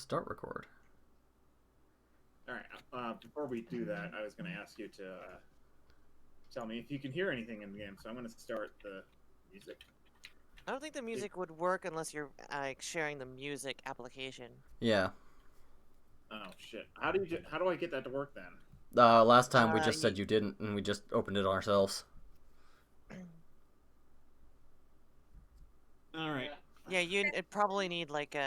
start record. Alright, before we do that, I was going to ask you to tell me if you can hear anything in the game, so I'm going to start the music. I don't think the music would work unless you're like sharing the music application. Yeah. Oh, shit. How do I get that to work then? Last time we just said you didn't, and we just opened it ourselves. Alright. Yeah, you'd probably need like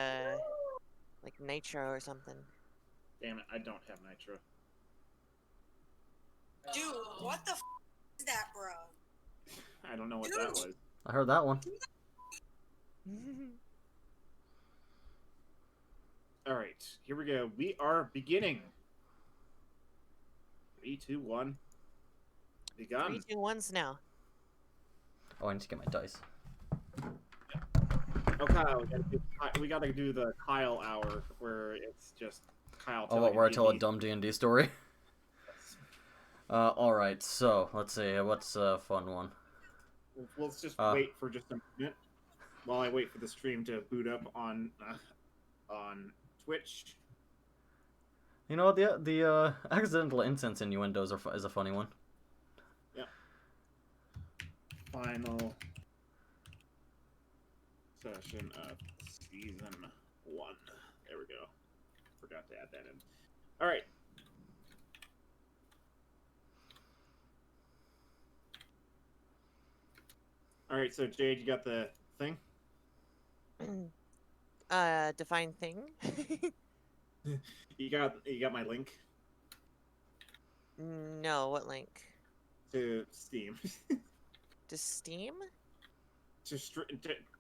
nitro or something. Damn it, I don't have nitro. Dude, what the f is that, bro? I don't know what that was. I heard that one. Alright, here we go. We are beginning. 3, 2, 1. Begun. 3, 2, 1's now. Oh, I need to get my dice. Oh, Kyle, we gotta do the Kyle hour, where it's just Kyle telling where I tell a D&D. dumb D&D story? Alright, so, let's see, what's a fun one? Let's just wait for just a minute while I wait for the stream to boot up on Twitch. You know what, the accidental incense innuendos is a funny one. Yeah. Final session of season 1. There we go. Forgot to add that in. Alright. Alright, so Jade, you got the thing? Define thing? You got my link No, what link? to Steam. To Steam? to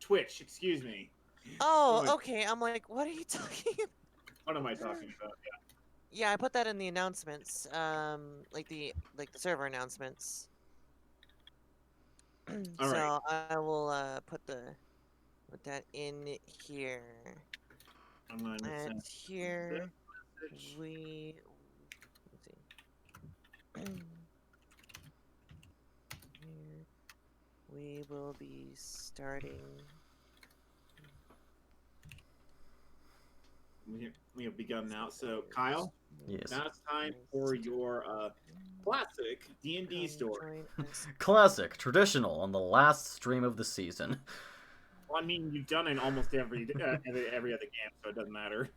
Twitch, excuse me. Oh, Oh, okay. I'm like, what are you talking about? What am I talking about? Yeah, I put that in the announcements. Like the server announcements. All so right. I will put that in here. I'm going to And send here message. let's see. Here we will be starting. We have begun now. So, Kyle, Yes. now it's time for your classic D&D story. Classic, traditional, on the last stream of the season. Well, I mean, you've done it in almost every other game, so it doesn't matter.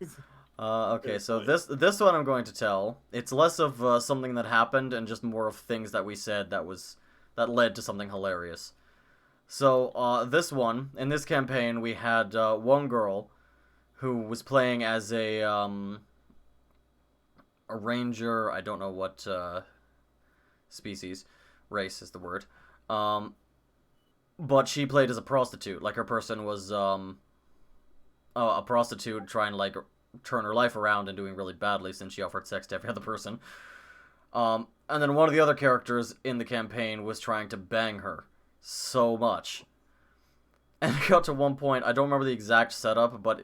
Okay, so this one I'm going to tell. It's less of something that happened and just more of things that we said that led to something hilarious. So, this one, in this campaign, we had one girl who was playing as a ranger. I don't know what species, race is the word. But she played as a prostitute. Like, her person was a prostitute trying to, like, turn her life around and doing really badly since she offered sex to every other person. And then one of the other characters in the campaign was trying to bang her so much. And it got to one point, I don't remember the exact setup, but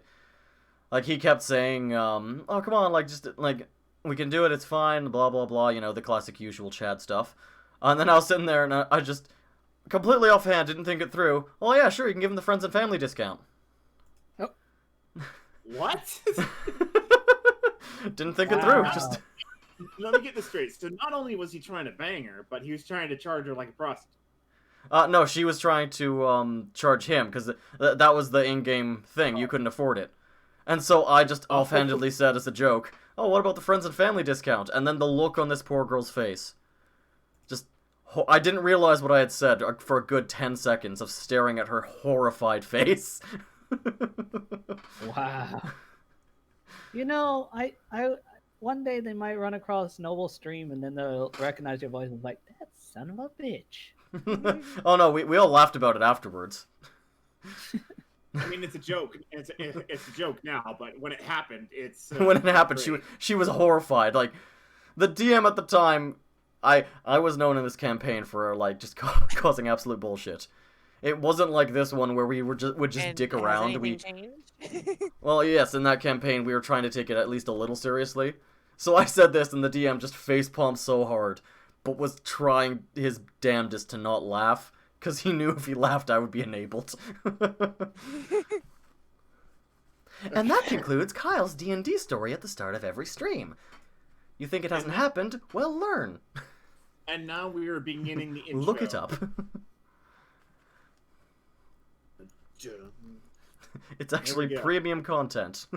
like, he kept saying, oh, come on, like, just, like, we can do it, it's fine, blah, blah, blah, you know, the classic usual Chad stuff. And then I was sitting there, and I just, completely offhand, didn't think it through. Oh, yeah, sure, you can give him the friends and family discount. Oh. What? Didn't think it through, just... Let me get this straight. So not only was he trying to bang her, but he was trying to charge her like a prostitute. No, she was trying to, charge him, because that was the in-game thing, you couldn't afford it. And so I just offhandedly said as a joke, oh, what about the friends and family discount? And then the look on this poor girl's face. Just, I didn't realize what I had said for a good 10 seconds of staring at her horrified face. Wow. You know, I one day they might run across Noble stream and then they'll recognize your voice and be like, that son of a bitch. Oh no, we all laughed about it afterwards. I mean, it's a joke. It's a joke now, but when it happened, it's... when it happened, she was horrified. Like, the DM at the time, I was known in this campaign for, like, just causing absolute bullshit. It wasn't like this one where we would just dick around. Has anything changed? Well, yes, in that campaign, we were trying to take it at least a little seriously. So I said this, and the DM just facepalmed so hard, but was trying his damnedest to not laugh. Because he knew if he laughed, I would be enabled. And that concludes Kyle's D&D story at the start of every stream. You think it hasn't happened? Well, learn. And now we are beginning the intro. Look it up. It's actually premium content.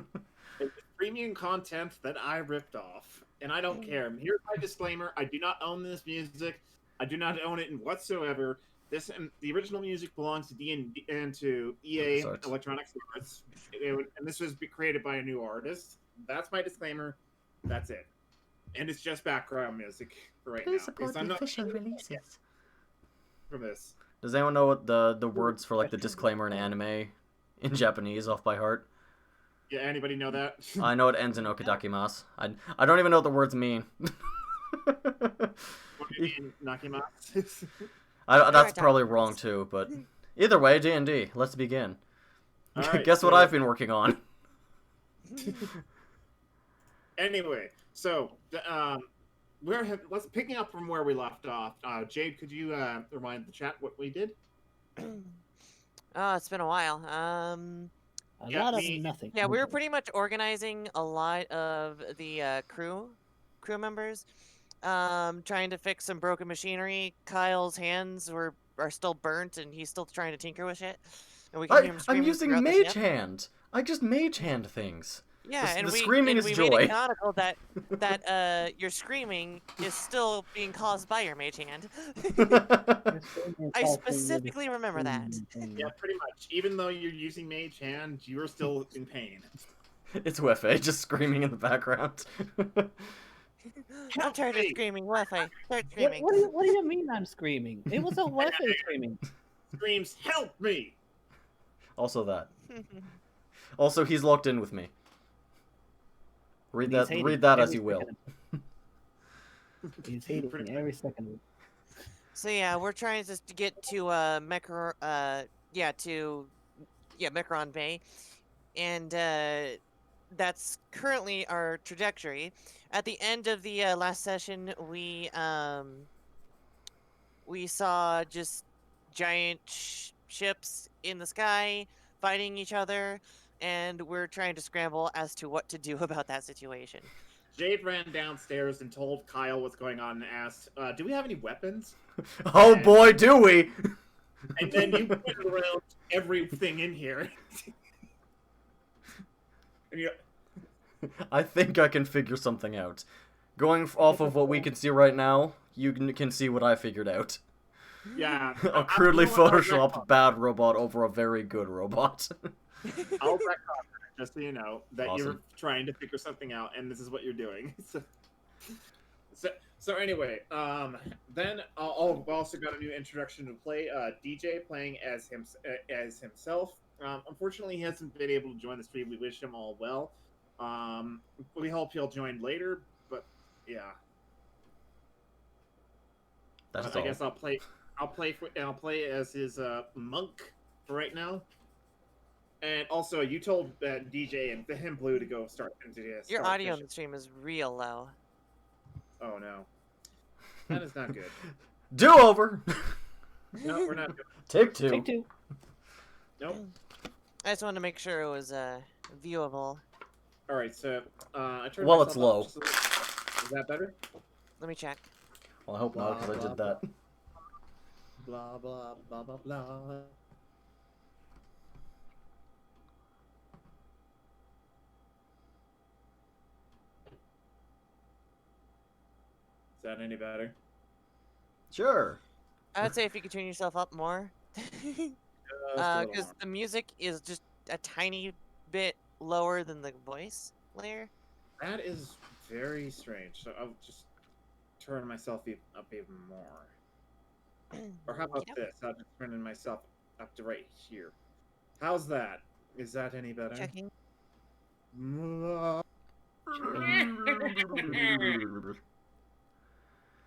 It's premium content that I ripped off, and I don't care. Here's my disclaimer: I do not own this music. I do not own it whatsoever. The original music belongs to D&D and to EA Electronic Arts, and this was created by a new artist. That's my disclaimer. That's it, and it's just background music for right now. Support the official releases from this. Does anyone know what the words for like the disclaimer in anime in Japanese off by heart? Yeah, anybody know that? I know it ends in okadakimasu. I don't even know what the words mean. What do you mean, nakimasu? That's probably wrong too, but either way, D&D. Let's begin. Right, Guess what I've been working on. Anyway, so let's picking up from where we left off. Jade, could you remind the chat what we did? Oh, it's been a while. A lot of nothing. Yeah, we were pretty much organizing a lot of the crew members, trying to fix some broken machinery. Kyle's hands are still burnt, and he's still trying to tinker with it. And we can hear him screaming. I'm using Mage Hand. I just Mage Hand things. Yeah, the screaming is joy. Made it canonical that your screaming is still being caused by your Mage Hand. I specifically remember that. Yeah, pretty much. Even though you're using Mage Hand, you're still in pain. It's Wefe just screaming in the background. I'm tired of screaming, Wefe. Start screaming. What do you mean I'm screaming? It was a Wefe screaming. Screams, help me! Also that. Also, he's locked in with me. Read that as you will. He's hating every second. So yeah, we're trying to get to Mecron Bay, and that's currently our trajectory. At the end of the last session, we saw just giant ships in the sky fighting each other, and we're trying to scramble as to what to do about that situation. Jade ran downstairs and told Kyle what's going on and asked, do we have any weapons? Oh boy, do we! And then you went around everything in here. And I think I can figure something out. Going off of what we can see right now, you can see what I figured out. Yeah. A crudely photoshopped bad robot over a very good robot. I'll retcon that, just so you know, that Awesome. You're trying to figure something out, and this is what you're doing. So anyway, then we've also got a new introduction to play. DJ playing as himself. Unfortunately, he hasn't been able to join the stream. We wish him all well. We hope he'll join later, but yeah. That's I guess I'll play as his monk for right now. And also, you told DJ and him Blue to go start into this. Your audio on the stream is real low. Oh no, that is not good. Do over. No, we're not doing it. Take two. Take two. Nope. I just wanted to make sure it was viewable. All right, so I turned. Well, myself it's low. up just a little. Is that better? Let me check. Well, I hope not, because I did that. Blah blah blah blah blah. Is that any better? Sure. I'd say if you could tune yourself up more. Because the music is just a tiny bit lower than the voice layer. That is very strange. So I'll just turn myself up even more. Or how about this? I'll just turn myself up to right here. How's that? Is that any better? Checking.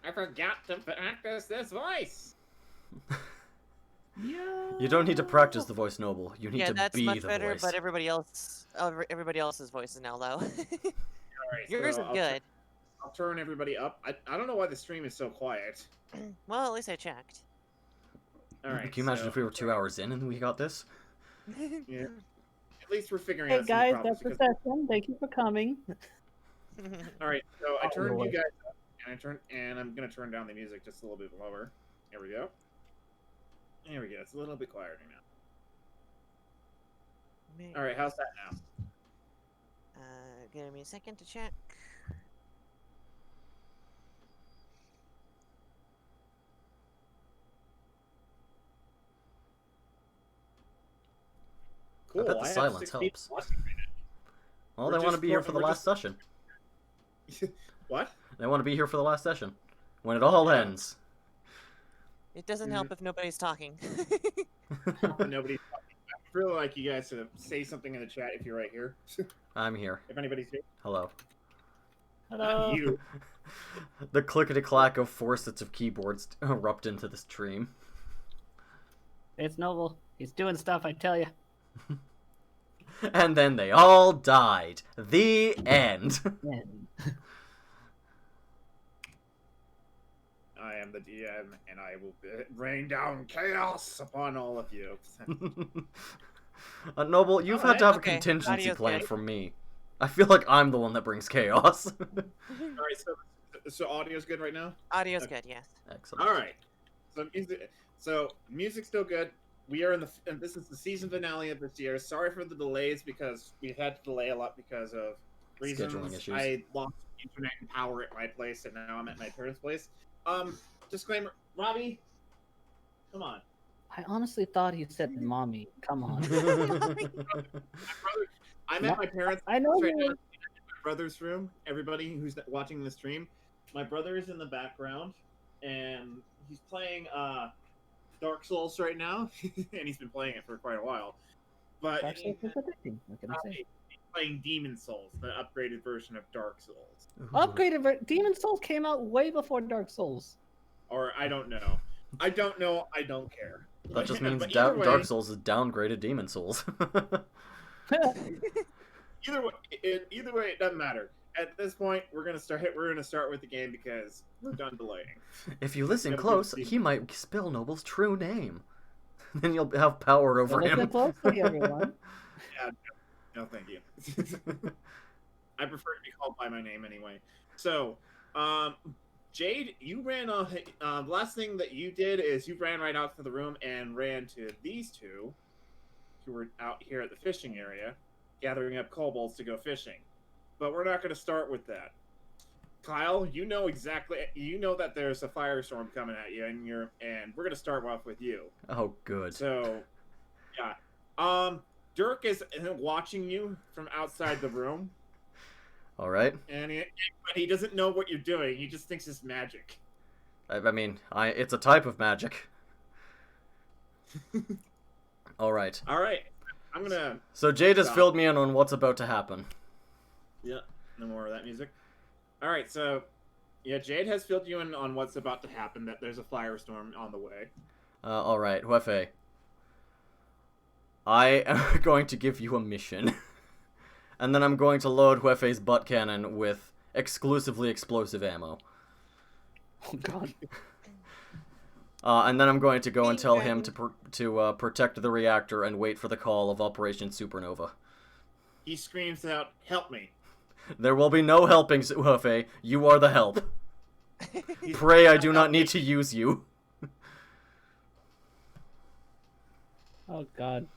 I forgot to practice this voice. Yeah. You don't need to practice the voice, Noble. You need Yeah, to that's be much the better, voice. but everybody else's voice is now low. Alright, Yours so is good. I'll turn everybody up. I don't know why the stream is so quiet. Well, at least I checked. Alright. Can you imagine if we were 2 hours in and we got this? Yeah. least we're figuring Hey out some guys, problems. that's the session. Thank you for coming. All right, so I Oh, turned you Lord. guys up, and I'm gonna turn down the music just a little bit lower. There we go. There we go. It's a little bit quieter now. All right, how's that now? Give me a second to check. Cool. I bet the have silence 16 helps. watching right Well, We're they want to just be here for- for the we're last session. now. What? They want to be here for the last session. When it all Yeah. ends. It doesn't help if nobody's talking. Nobody's talking. I really like you guys to say something in the chat if you're right here. I'm here. If anybody's here. Hello. Hello. Not you. The clickety-clack of 4 sets of keyboards erupt into the stream. It's Noble. He's doing stuff, I tell you. And then they all died. The end. I am the DM, and I will rain down chaos upon all of you. Noble, you've had to have a Okay, contingency audio's plan good. for me. I feel like I'm the one that brings chaos. All right, so audio's good right now. Audio's Okay. good, yes. Excellent. All right, music's still good. We are and this is the season finale of this year. Sorry for the delays because we've had to delay a lot because of reasons. Scheduling issues. I lost internet and power at my place, and now I'm at my parents' place. Disclaimer, Robbie, come on. I honestly thought he said mommy. Come on. I'm at my parents' I know house right you now. were- In my brother's room. Everybody who's watching the stream, my brother is in the background, and he's playing Dark Souls right now, and he's been playing it for quite a while. But Dark Souls is addicting. What can I say? he's playing Demon Souls, the upgraded version of Dark Souls. Demon Souls came out way before Dark Souls. Or I don't know. I don't know. I don't care. That just means But either way- Dark Souls is downgraded Demon Souls. Either way, it doesn't matter. At this point, we're gonna start with the game because we're done delaying. If you listen Gotta be close, secret. he might spill Noble's true name. Then you'll have power over Listen him. closely, everyone. No, thank you. I prefer to be called by my name anyway. So, Jade, you ran off. The last thing that you did is you ran right out to the room and ran to these two, who were out here at the fishing area, gathering up kobolds to go fishing. But we're not going to start with that. Kyle, you know that there's a firestorm coming at you, and we're going to start off with you. Oh, good. So, yeah. Dirk is watching you from outside the room, All right. and he doesn't know what you're doing. He just thinks it's magic. I mean, it's a type of magic. All right. All right, I'm gonna. So Jade has Stop. filled me in on what's about to happen. Yeah, no more of that music. All right, so yeah, Jade has filled you in on what's about to happen. That there's a firestorm on the way. All right, Huefe. I am going to give you a mission. And then I'm going to load Huefe's butt cannon with exclusively explosive ammo. Oh God. And then I'm going to go and tell him to protect the reactor and wait for the call of Operation Supernova. He screams out, "Help me!" There will be no helping, Huefe. You are the help. Pray I do not need to use you. Oh God.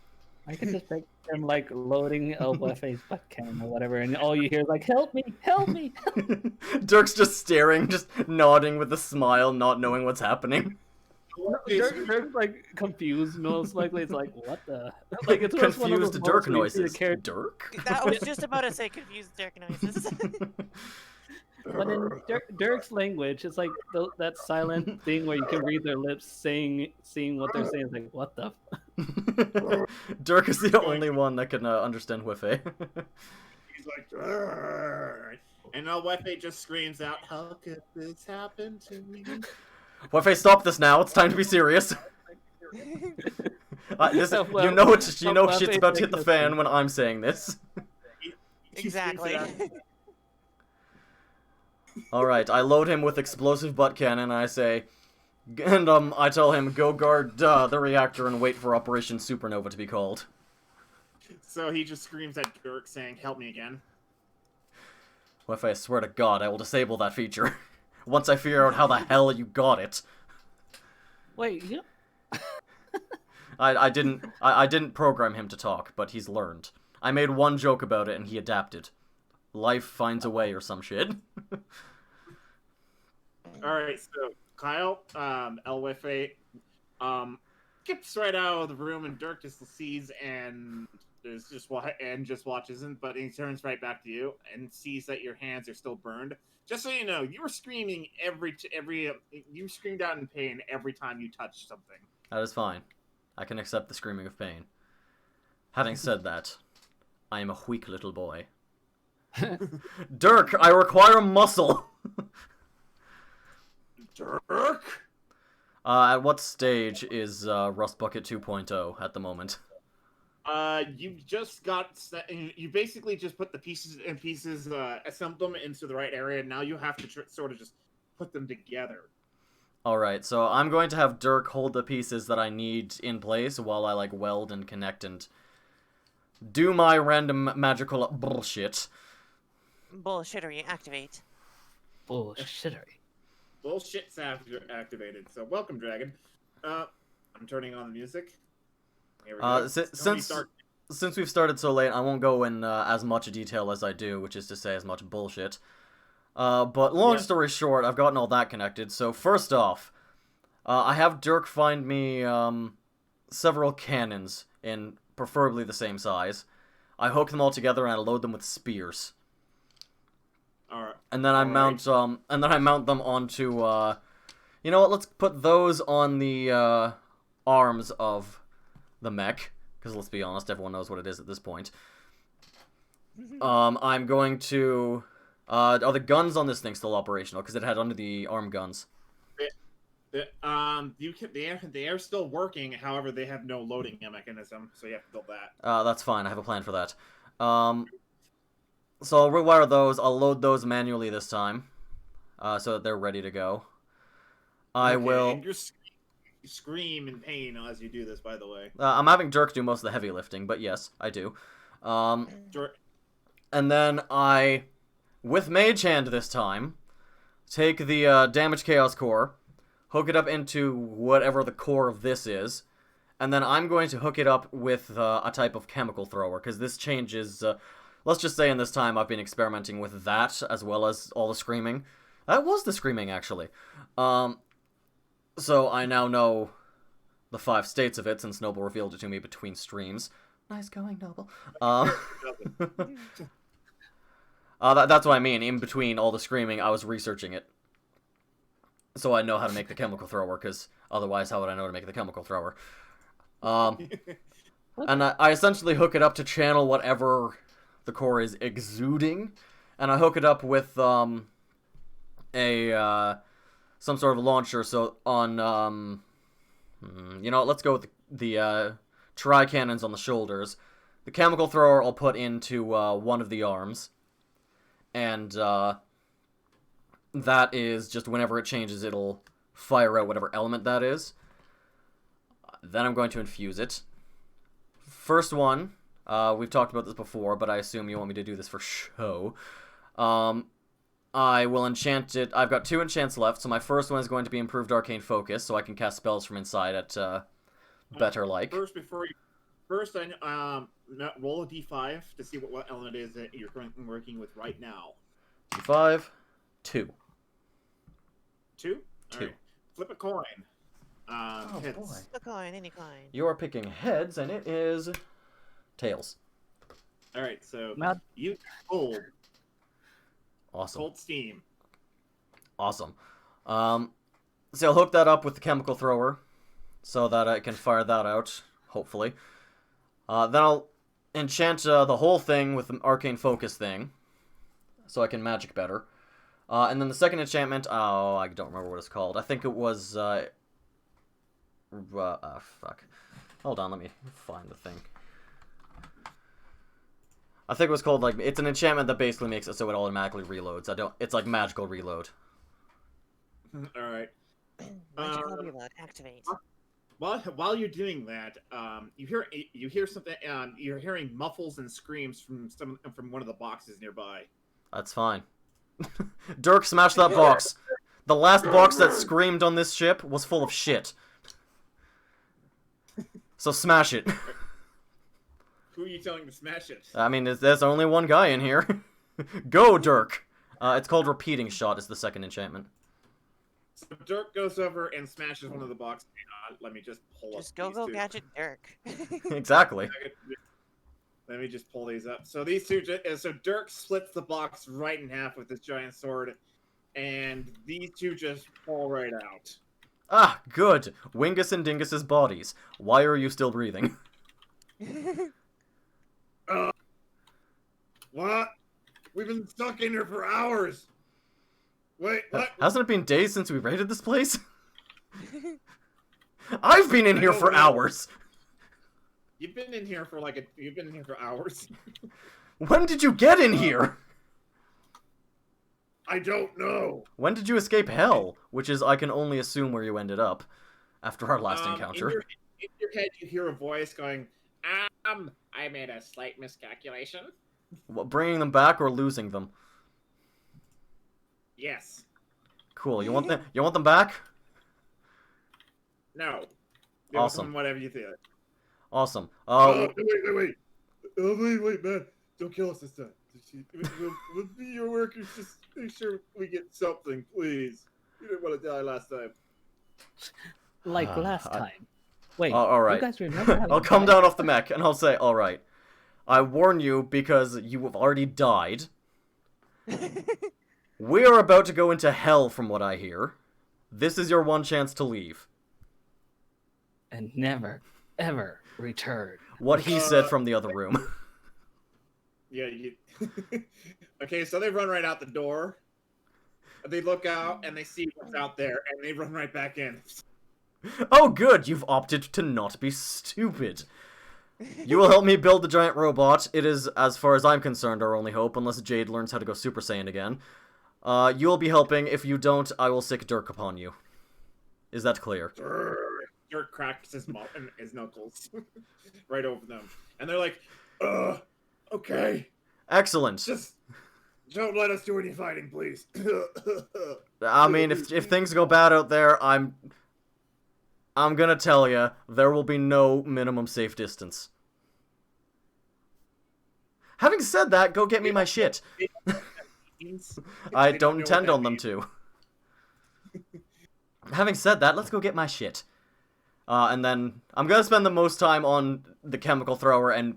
I can just picture him like loading Elbefe's butt cannon or whatever, and all you hear is like, "Help me! Help me!" Dirk's just staring, just nodding with a smile, not knowing what's happening. Dirk's like confused. Most likely, it's like, "What the?" Like it's just one of those Confused moments Dirk where you see the noises. character- Dirk? That was just about to say confused Dirk noises. But in Dirk's language, it's like that silent thing where you can read their lips seeing what they're saying. It's like, what the? Dirk is the only one that can understand Huefe. He's like, "Grrr." And Wefe just screams out, "How could this happen to me?" Huefe, stop this now. It's time to be serious. Well, you know shit's Huefe about to hit the thinks fan it's- when I'm saying this. He Exactly. screams it out. Alright, I load him with explosive butt cannon and I say, I tell him, go guard the reactor and wait for Operation Supernova to be called. So he just screams at Dirk, saying, "Help me again." Well, if I swear to God, I will disable that feature. Once I figure out how the hell you got it. Wait, you I didn't program him to talk, but he's learned. I made one joke about it and he adapted. Life finds a way or some shit. Alright, so Kyle, Elwife, skips right out of the room, and Dirk just sees and just watches him, but he turns right back to you and sees that your hands are still burned. Just so you know, you were screaming you screamed out in pain every time you touched something. That is fine. I can accept the screaming of pain. Having said that, I am a weak little boy. Dirk, I require muscle! Dirk? At what stage is Rust Bucket 2.0 at the moment? You just you basically just put the pieces, assembled them into the right area, and now you have to sort of just put them together. Alright, so I'm going to have Dirk hold the pieces that I need in place while I, like, weld and connect and do my random magical bullshit. Bullshittery activate. bullshittery. Bullshit's activated. So welcome, Dragon. I'm turning on the music. Here we go. Since we've started so late, I won't go in as much detail as I do, which is to say as much bullshit. But long story short, I've gotten all that connected. So first off, I have Dirk find me several cannons in preferably the same size. I hook them all together and I load them with spears. Alright. And then I mount them onto you know what, let's put those on the arms of the mech, because let's be honest, everyone knows what it is at this point. I'm going to are the guns on this thing still operational? Because it had under the arm guns. They are still working. However, they have no loading mechanism, so you have to build that. That's fine. I have a plan for that. So I'll rewire those. I'll load those manually this time, so that they're ready to go. I will. And you scream in pain as you do this, by the way. I'm having Dirk do most of the heavy lifting, but yes, I do. And then I, with Mage Hand this time, take the Damage Chaos Core, hook it up into whatever the core of this is, and then I'm going to hook it up with a type of chemical thrower, because this changes... let's just say in this time I've been experimenting with that, as well as all the screaming. That was the screaming, actually. So I now know the 5 states of it, since Noble revealed it to me between streams. Nice going, Noble. That's what I mean. In between all the screaming, I was researching it. So I know how to make the chemical thrower, because otherwise how would I know to make the chemical thrower? And I essentially hook it up to channel whatever the core is exuding, and I hook it up with some sort of launcher. So on you know, let's go with the tri-cannons on the shoulders. The chemical thrower I'll put into one of the arms, and that is just whenever it changes, it'll fire out whatever element that is. Then I'm going to infuse it. First one, we've talked about this before, but I assume you want me to do this for show. I will enchant it. I've got 2 enchants left, so my first one is going to be Improved Arcane Focus, so I can cast spells from inside at better like. First, roll a d5 to see what element it is that you're working with right now. D5, 2. 2? 2. Right. Flip a coin. Oh heads. boy. A coin, any coin. You are picking heads, and it is tails. Alright, so Now- you cold. Awesome. Cold steam. Awesome. So I'll hook that up with the chemical thrower, so that I can fire that out, hopefully. Then I'll enchant the whole thing with the arcane focus thing, so I can magic better. And then the second enchantment, oh, I don't remember what it's called. I think it was, fuck. Hold on, let me find the thing. I think it was called, like, it's an enchantment that basically makes it so it automatically reloads. It's like magical reload. Alright. Magical reload, activate. While you're doing that, you hear something. You're hearing muffles and screams from one of the boxes nearby. That's fine. Dirk, smash that box. The last box that screamed on this ship was full of shit. So smash it. Who are you telling to smash it? I mean, there's only one guy in here. Go, Dirk. It's called Repeating Shot. Is the second enchantment. So Dirk goes over and smashes one of the boxes. Let me just pull up. Just go gadget Dirk. Exactly. Let me just pull these up. So these two, so Dirk splits the box right in half with his giant sword, and these two just fall right out. Ah, good. Wingus and Dingus's bodies. Why are you still breathing? What? We've been stuck in here for hours. Wait, what? Hasn't it been days since we raided this place? I've been in here for hours. You've been in here for hours. When did you get in here? I don't know. When did you escape hell? Which is, I can only assume, where you ended up after our last encounter. In your head, you hear a voice going, I made a slight miscalculation. What, bringing them back or losing them? Yes. Cool. You want them? You want them back? No. Awesome. Whatever you think. Awesome. Wait. Wait, man. Don't kill us this time. We'll be your workers. Just make sure we get something, please. You didn't want to die last time. Like last time. Wait, all right. you guys remember how I'll come down off the mech and I'll say, all right. I warn you because you have already died. We are about to go into hell from what I hear. This is your one chance to leave. And never, ever return. What he said from the other room. Yeah, Okay, so they run right out the door. They look out and they see what's out there and they run right back in. Oh good, you've opted to not be stupid. You will help me build the giant robot. It is, as far as I'm concerned, our only hope, unless Jade learns how to go Super Saiyan again. You'll be helping. If you don't, I will sick Dirk upon you. Is that clear? Dirk cracks his knuckles right over them. And they're like, okay. Excellent. Just don't let us do any fighting, please. I mean, if things go bad out there, I'm gonna tell you, there will be no minimum safe distance. Having said that, go get me my shit. I don't intend on them to. Having said that, let's go get my shit. And then I'm gonna spend the most time on the chemical thrower and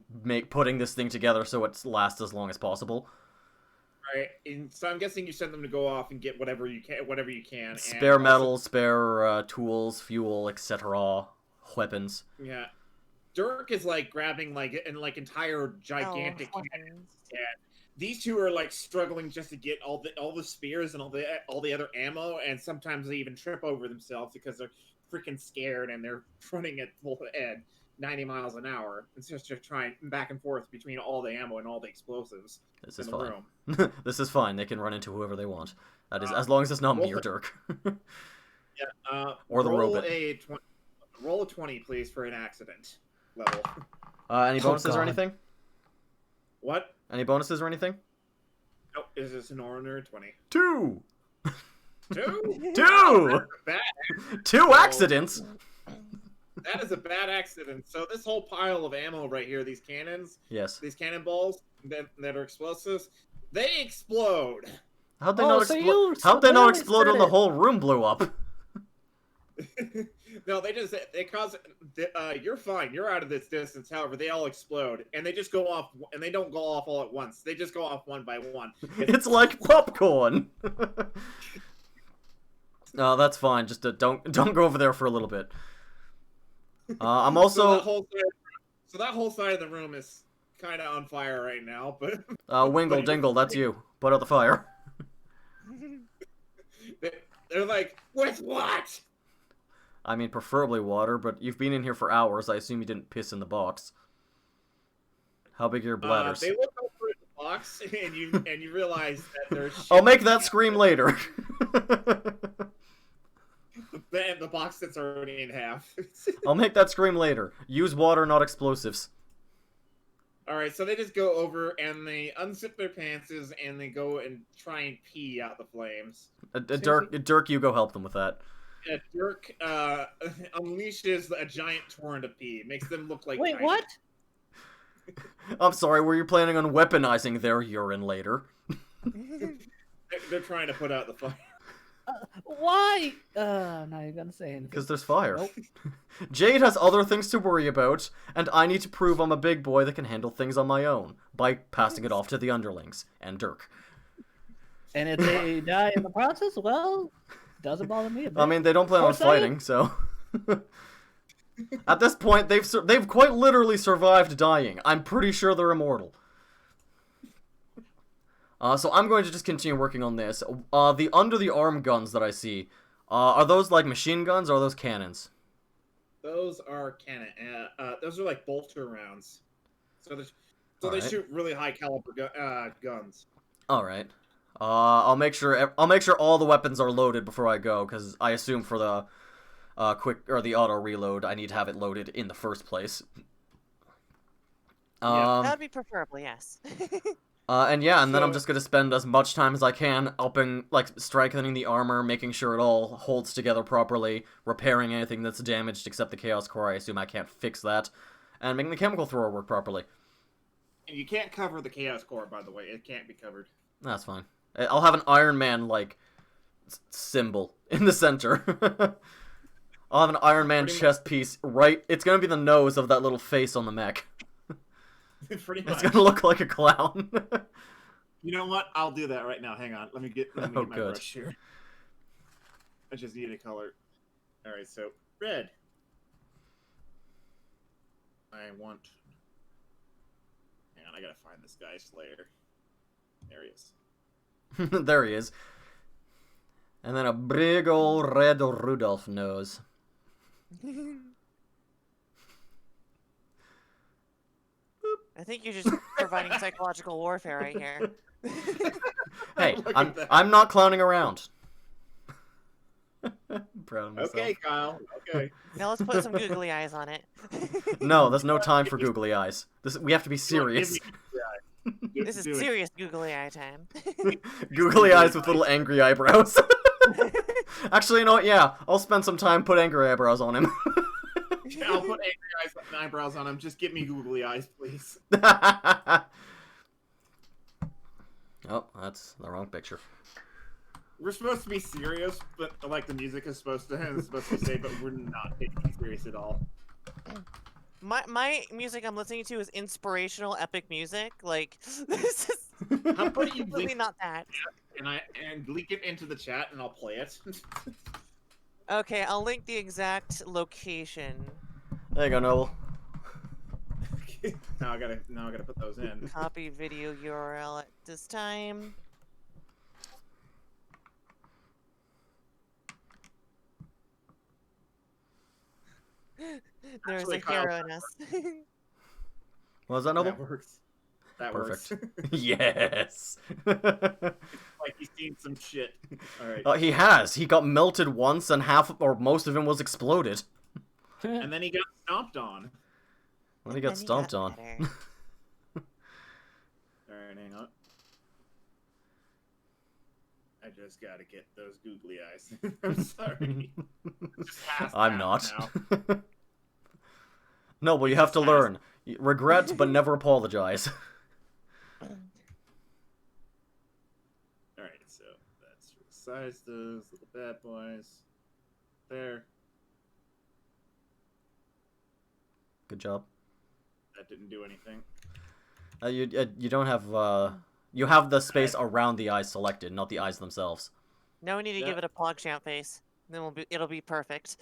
putting this thing together so it lasts as long as possible. Right, and so I'm guessing you send them to go off and get whatever you can. Spare and metal, spare tools, fuel, etc. Weapons. Yeah, Dirk is like grabbing entire gigantic cannons. Yeah, these two are like struggling just to get all the spears and all the other ammo, and sometimes they even trip over themselves because they're freaking scared and they're running at full head, 90 miles an hour. It's just trying back and forth between all the ammo and all the explosives. This is fine. This is fine. They can run into whoever they want. That is, as long as it's not me or Dirk. Yeah. Or the robot. Roll a 20, please, for an accident level. Any bonuses or anything? What? Any bonuses or anything? Nope. Is this an ordinary 20? 2! 2? 2! Bad. 2 accidents! That is a bad accident. So this whole pile of ammo right here, these cannons, yes, these cannonballs that are explosives, they explode. How'd they not explode? How'd they not explode when the whole room blew up? No, they cause. You're fine. You're out of this distance. However, they all explode, and they just go off, and they don't go off all at once. They just go off one by one. It's like popcorn. No, that's fine. Just don't go over there for a little bit. I'm also. So that whole side of the room is kind of on fire right now, but. Wingle Dingle, that's you. Put out the fire. They're like, with what? I mean, preferably water, but you've been in here for hours. I assume you didn't piss in the box. How big are your bladders? They look over at the box, and you realize that there's. I'll make that scream later. The the box that's already in half. I'll make that scream later. Use water, not explosives. Alright, so they just go over and they unzip their pantses and they go and try and pee out the flames. Dirk, you go help them with that. Yeah, Dirk unleashes a giant torrent of pee. Makes them look like Wait, tiny. what? I'm sorry, were you planning on weaponizing their urine later? They're trying to put out the fire. Why? I'm not even gonna say anything. Because there's fire. Nope. Jade has other things to worry about, and I need to prove I'm a big boy that can handle things on my own by passing it off to the underlings and Dirk. And if they die in the process, well, doesn't bother me a bit. I mean, they don't plan on fighting, so. At this point, they've quite literally survived dying. I'm pretty sure they're immortal. So I'm going to just continue working on this. The under the arm guns that I see, are those like machine guns or are those cannons? Those are cannon. Those are like bolter rounds. So they Alright. shoot really high caliber guns. All right. I'll make sure all the weapons are loaded before I go, because I assume for the the auto reload, I need to have it loaded in the first place. Yeah, That would be preferable, yes. And then I'm So- just gonna spend as much time as I can upping, like, strengthening the armor, making sure it all holds together properly, repairing anything that's damaged except the Chaos Core. I assume I can't fix that, and making the chemical thrower work properly. And you can't cover the Chaos Core, by the way. It can't be covered. That's fine. I'll have an Iron Man, like, symbol in the center. I'll have an Iron Man Pretty chest piece right... It's gonna be the nose of that little face on the mech. Pretty It's much. gonna look like a clown. You know what? I'll do that right now. Hang on. Let me get my good. brush here. I just need a color. All right, so red. I want. Hang on, I gotta find this guy's Slayer. There he is. There he is. And then a big old red Rudolph nose. I think you're just providing psychological warfare right here. Hey, Look I'm at that. I'm not clowning around. Proud of myself. Okay, Kyle. Okay. Now let's put some googly eyes on it. No, there's no time for googly eyes. We have to be serious. This is Do it. serious googly eye time. Googly eyes with little angry eyebrows. Actually, you know what? Yeah, I'll spend some time put angry eyebrows on him. I'll put angry eyes and eyebrows on him. Just give me googly eyes, please. Oh, that's the wrong picture. We're supposed to be serious, but like the music is supposed to say, but we're not taking it serious at all. My music I'm listening to is inspirational epic music. Like this is How about you completely link not that. and link it into the chat and I'll play it. Okay, I'll link the exact location. There you go, Noble. now I gotta put those in. Copy video URL at this time. There's Actually, a Kyle, hero in us. What was that, Noble? That works. That Perfect. works. Yes. Like he's seen some shit. All right. He has. He got melted once, and half or most of him was exploded. And then he got stomped on. When he got And he stomped got on. better. All right, hang on. I just gotta get those googly eyes. I'm sorry. Just past I'm that not. now. Noble, you have to learn. Regret, but never apologize. All right, so that's resize those little bad boys. There. Good job. That didn't do anything. You don't have you have the space around the eyes selected, not the eyes themselves. Now we need to Yeah. give it a PogChamp face. Then it'll be perfect.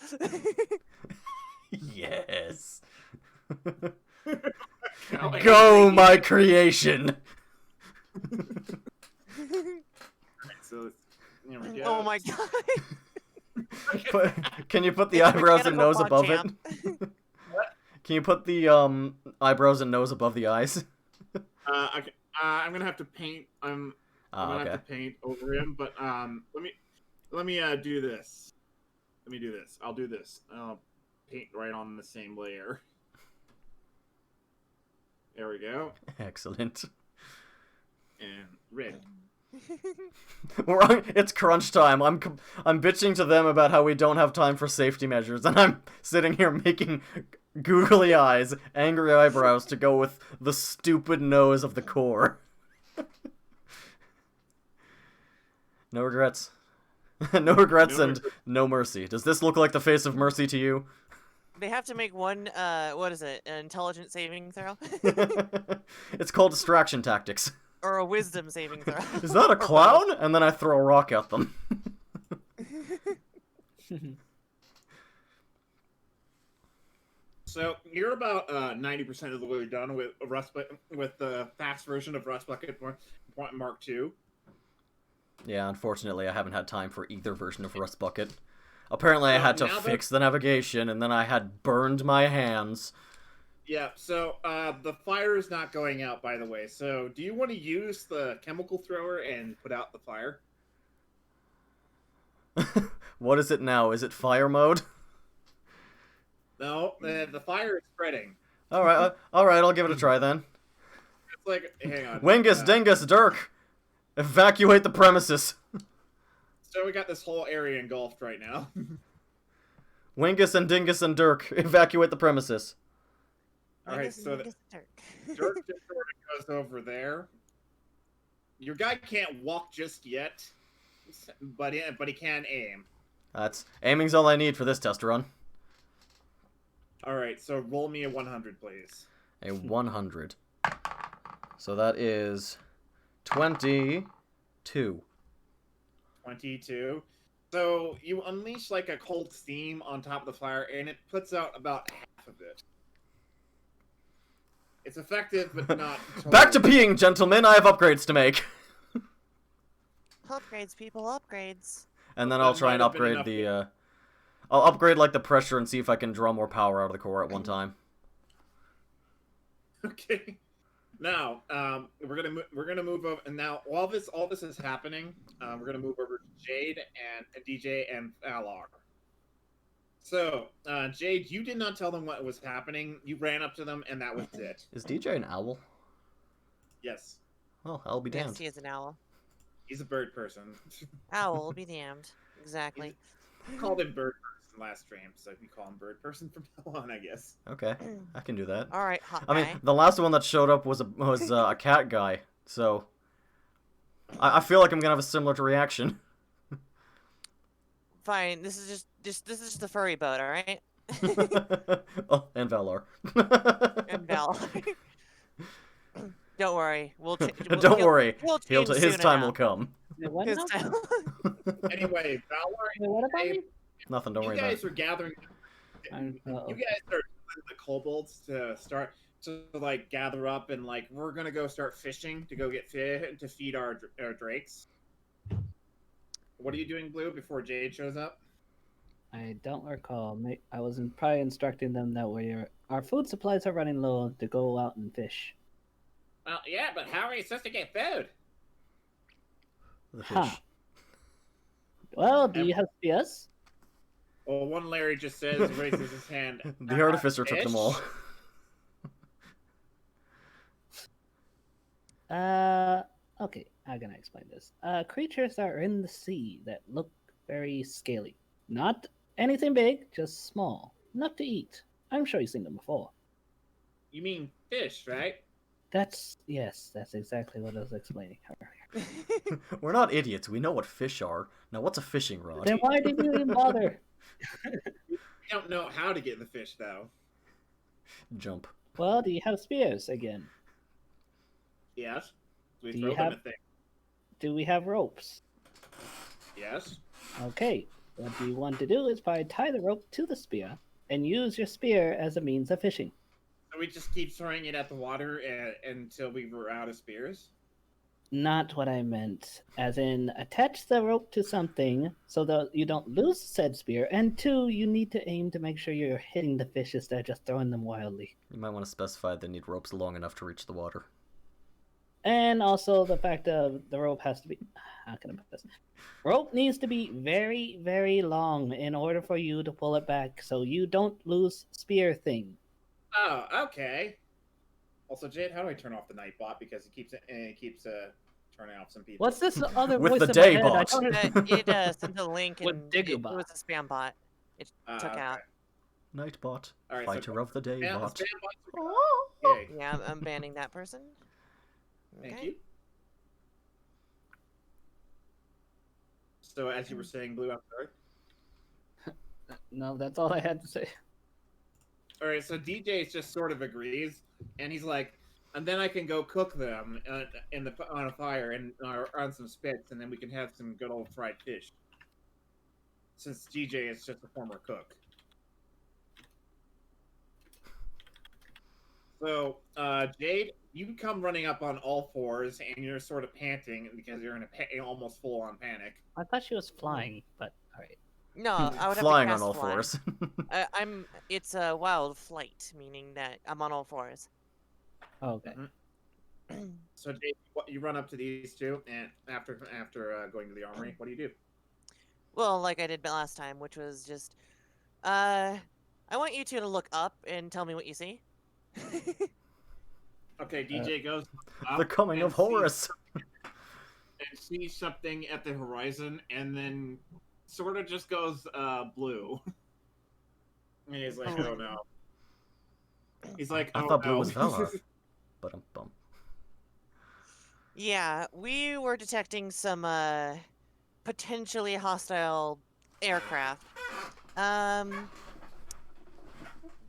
Yes. Now I Go, gotta my creation. So there we go. Oh my god. Can you put the It's eyebrows and mechanical nose above it? PogChamp. Can you put the eyebrows and nose above the eyes? I'm gonna have to paint. I'm gonna Okay. have to paint over him, but let me do this. Let me do this. I'll do this. I'll paint right on the same layer. There we go. Excellent. And red. It's crunch time. I'm bitching to them about how we don't have time for safety measures, and I'm sitting here making googly eyes, angry eyebrows to go with the stupid nose of the core. No regrets. No regrets and no mercy. Does this look like the face of mercy to you? They have to make one, what is it, an intelligence saving throw? It's called distraction tactics. Or a wisdom saving throw. Is that a clown? And then I throw a rock at them. So you're about 90% of the way done with the fast version of Rust Bucket Mark II. Yeah, unfortunately, I haven't had time for either version of Rust Bucket. Apparently, I had to fix the navigation, and then I had burned my hands. Yeah, so the fire is not going out, by the way. So do you want to use the chemical thrower and put out the fire? What is it now? Is it fire mode? No, the fire is spreading. Alright, I'll give it a try then. It's like, hang on. Wingus, Dingus, Dirk! Evacuate the premises! So we got this whole area engulfed right now. Wingus and Dingus and Dirk, evacuate the premises. Alright, so Dirk just sort of goes over there. Your guy can't walk just yet, but he can aim. Aiming's all I need for this test run. Alright, so roll me a 100, please. A 100. So that is 22. 22. So you unleash like a cold steam on top of the fire, and it puts out about half of it. It's effective, but not totally. Back to peeing, gentlemen. I have upgrades to make. Upgrades, people, upgrades. And then I'll try and upgrade the... I'll upgrade like the pressure and see if I can draw more power out of the core at one time. Okay. Now, we're gonna move over, and now all this is happening. We're gonna move over to Jade and DJ and Valar. So, Jade, you did not tell them what was happening. You ran up to them, and that was it. Is DJ an owl? Yes. Well, I'll be damned. Yes, he is an owl. He's a bird person. Owl, be damned. Exactly. We called him bird person last stream, so we call him bird person from now on, I guess. Okay, I can do that. All right, hot I guy. mean, the last one that showed up was a cat guy, so I feel like I'm gonna have a similar reaction. Fine. This is just the furry boat, all right? Oh, and Valar. And Val. Don't worry. Don't worry. We'll His time will come. What His now? time. Anyway, Valar, What about me? Nothing. Don't you worry about guys it. are gathering. I'm- You guys are the kobolds to start to like gather up and like we're gonna go start fishing to go get fish to feed our drakes. What are you doing, Blue, before Jade shows up? I don't recall. I was probably instructing them that our food supplies are running low to go out and fish. Well, yeah, but how are you supposed to get food? The fish. Huh. Well, do you have spears? Well, one Larry just says, raises his hand. The artificer took them all. Okay, I'm gonna explain this. Creatures are in the sea that look very scaly. Not anything big, just small. Enough to eat. I'm sure you've seen them before. You mean fish, right? Yes, that's exactly what I was explaining earlier. We're not idiots. We know what fish are. Now, what's a fishing rod? Then why did you even bother? We don't know how to get the fish, though. Jump. Well, do you have spears again? Yes. We Do throw you them have- at things. Do we have ropes? Yes. Okay, what you want to do is probably tie the rope to the spear and use your spear as a means of fishing. So we just keep throwing it at the water until we were out of spears? Not what I meant. As in, attach the rope to something so that you don't lose said spear, and two, you need to aim to make sure you're hitting the fish instead of just throwing them wildly. You might want to specify they need ropes long enough to reach the water. And also the fact of the rope has to be. How can I put this? Rope needs to be very, very long in order for you to pull it back, so you don't lose spear thing. Oh, okay. Also, Jade, how do I turn off the Nightbot because it keeps turning off some people? What's this other With voice the in my head? I Daybot. don't It sent a link With and it Digabot. was a spam bot. It took Okay. out. Nightbot, All right, fighter of the day Yeah, bot. Yay. Yeah, I'm banning that person. Thank you. So, as you were saying, Blue, I'm sorry. No, that's all I had to say. All right, so DJ just sort of agrees, and he's like, and then I can go cook them on a fire and on some spits, and then we can have some good old fried fish. Since DJ is just a former cook. So, Jade, you come running up on all fours, and you're sort of panting because you're in a almost full-on panic. I thought she was flying, but alright. No, I would Flying have on to all cast fly. fours. It's a wild flight, meaning that I'm on all fours. Okay. So, Jade, you run up to these two, and after going to the armory, what do you do? Well, like I did last time, which was just, I want you two to look up and tell me what you see. Okay, DJ goes up The coming and of Horus. sees something at the horizon, and then sort of just goes blue. And he's like, "Oh no." He's like, I "Oh thought blue no." was Valar. But bum. Yeah, we were detecting some, potentially hostile aircraft.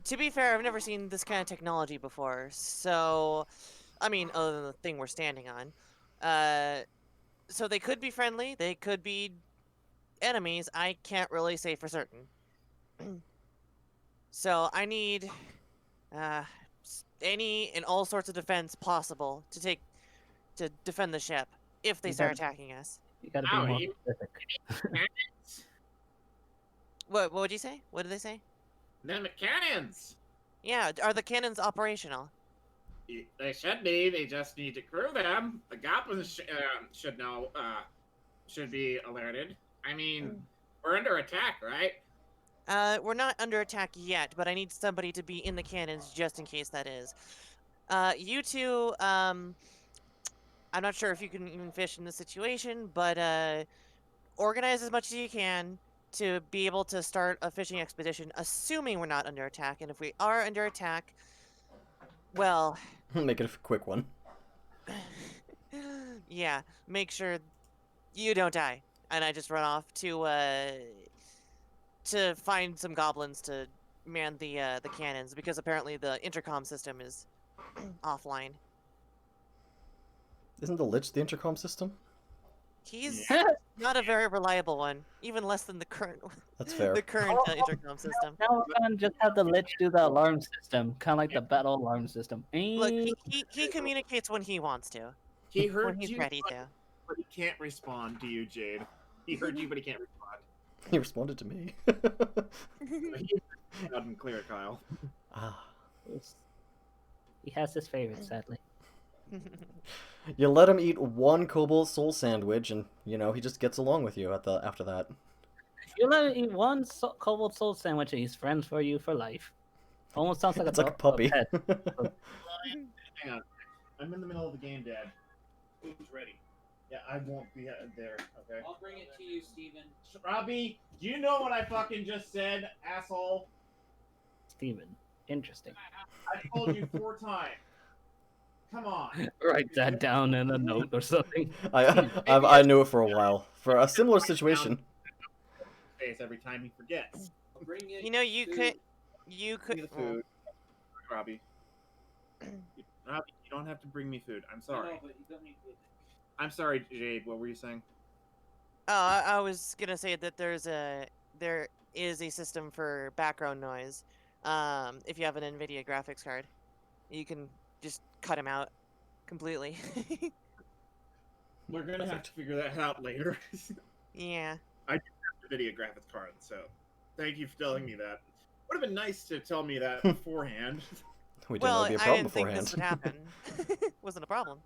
To be fair, I've never seen this kind of technology before, so, I mean, other than the thing we're standing on. So they could be friendly, they could be enemies, I can't really say for certain. So I need, any and all sorts of defense possible to defend the ship, if they start attacking us. You gotta be more Owie. specific. What would you say? What did they say? Then the cannons. Yeah, are the cannons operational? They should be. They just need to crew them. The goblins should know. Should be alerted. I mean, we're under attack, right? We're not under attack yet, but I need somebody to be in the cannons just in case that is. You two, I'm not sure if you can even fish in this situation, but organize as much as you can to be able to start a fishing expedition, assuming we're not under attack. And if we are under attack, well, Make it a quick one. yeah, make sure you don't die. And I just run off to find some goblins to man the cannons, because apparently the intercom system is offline. Isn't the Lich the intercom system? He's not a very reliable one, even less than the current That's fair. the current intercom system. Now we're gonna just have the Lich do the alarm system, kind of like the battle alarm system. Look, he communicates when he wants to, He when heard he's you, ready to. but he can't respond to you, Jade. He heard you, but he can't respond. He responded to me. He's loud and clear, Kyle. Ah. He has his favorite, sadly. You let him eat one Cobalt Soul sandwich, and he just gets along with you after that. You let him eat one Cobalt Soul sandwich, and he's friends for you for life. Almost sounds like It's like a puppy. pet. Hang on. I'm in the middle of the game, Dad. Food's ready. Yeah, I won't be there, okay? I'll bring it to you, Steven. Robbie, do you know what I fucking just said, asshole? Steven, interesting. I told you 4 times. Come on. Write that down in a note or something. I knew it for a while. For a similar situation. Face every time he forgets. I'll bring it. You know, you could. Give me the food, Robbie. Robbie, you don't have to bring me food. I'm sorry. No, but you don't need to. I'm sorry, Jade. What were you saying? Oh, I was gonna say that there is a system for background noise. If you have an NVIDIA graphics card, you can just cut him out completely. We're gonna have to figure that out later. Yeah. I do have the video graphics card, so thank you for telling me that. Would have been nice to tell me that beforehand. We didn't know Well, it'd be a I problem didn't think beforehand. this would happen. Wasn't a problem.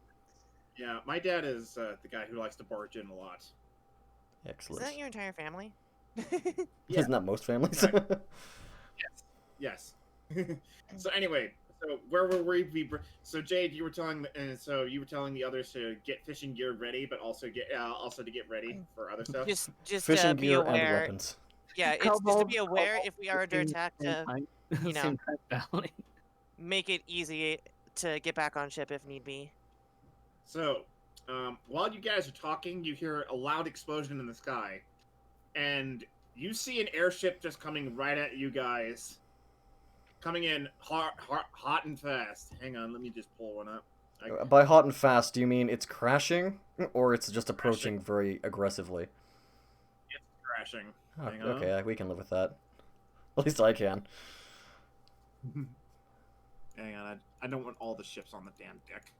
Yeah, my dad is the guy who likes to barge in a lot. Is Excellent. that your entire family? Yeah. Isn't that most families? Right. Yes. So anyway, so where were we? So Jade, you were telling, and so you were telling the others to get fishing gear ready, but also to get ready for other stuff. Just Fishing be gear and aware. weapons. Yeah, it's just to be aware if we are under attack to you know. Same time battling. make it easy to get back on ship if need be. So, while you guys are talking, you hear a loud explosion in the sky, and you see an airship just coming right at you guys. Coming in hot and fast. Hang on, let me just pull one up. By hot and fast, do you mean it's crashing, or it's just approaching very aggressively? It's crashing. Oh, Hang on. okay, we can live with that. At least I can. Hang on, I don't want all the ships on the damn deck.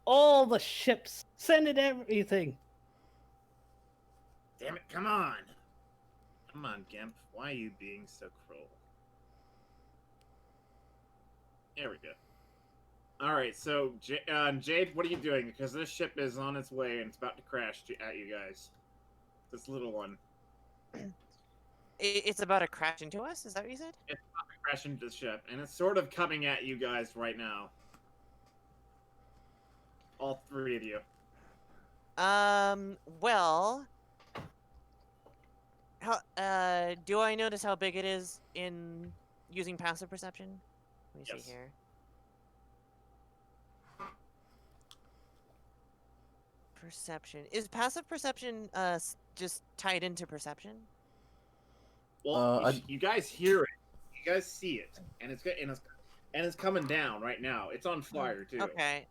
All the ships! Send it everything! Damn it, come on! Come on, Gimp. Why are you being so cruel? There we go. Alright, so, Jade, what are you doing? Because this ship is on its way and it's about to crash at you guys. This little one. It's about to crash into us? Is that what you said? It's about to crash into the ship, and it's sort of coming at you guys right now. All three of you. Well, how do I notice how big it is in using passive perception? Let me Yes. see here. Perception. Is passive perception just tied into perception? Well, you guys hear it. You guys see it, and it's coming down right now. It's on fire too. Okay.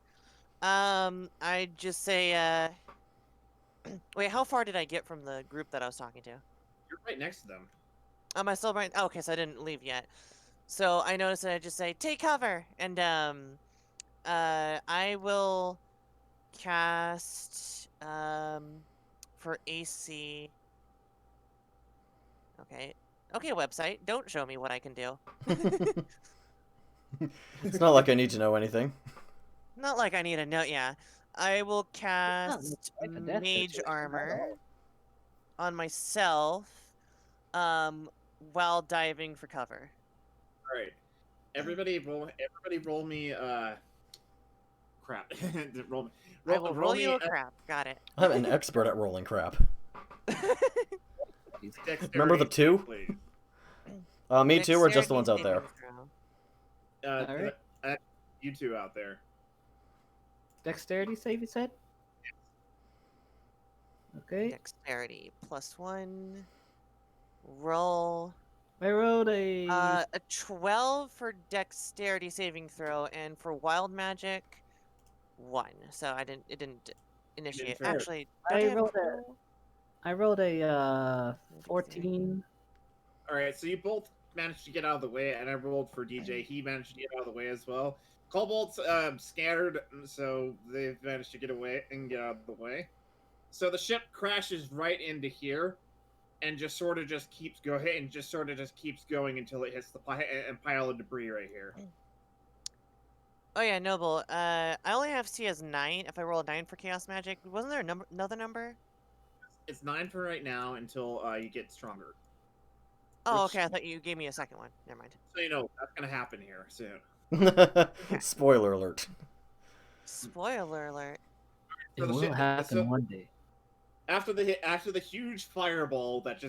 I just say wait, how far did I get from the group that I was talking to? You're right next to them. Am I still right? Oh, okay, so I didn't leave yet. So I noticed that I just say, take cover! And, I will cast, for AC. Okay. Okay, website, don't show me what I can do. It's not like I need to know anything. Not like I need a note, yeah. I will cast like a death Mage situation at Armor all. on myself, while diving for cover. All right, everybody roll me. Crap. roll I will roll me you a crap. Got it. I'm an expert at rolling crap. dexterity, Remember the two? please. Me too, or just the Dexterity ones out there? saving throw. Alright. You two out there. Dexterity save, you said? Okay. Dexterity +1. Roll. I rolled a... A 12 for dexterity saving throw, and for wild magic, 1. So it didn't initiate. fail. Actually, I don't rolled have I rolled a 14. All right, so you both managed to get out of the way, and I rolled for DJ. He managed to get out of the way as well. Cobalt's scattered, so they've managed to get away and get out of the way. So the ship crashes right into here, and just sort of just keeps going, and just sort of just keeps going until it hits the pile of debris right here. Oh yeah, Noble. I only have C as 9. If I roll a 9 for chaos magic, wasn't there another number? It's 9 for right now until you get stronger. Oh, Which- okay. I thought you gave me a second one. Never mind. So you know that's gonna happen here soon. Spoiler alert. Spoiler alert. It So the will ship- happen so- one day. After the huge fireball that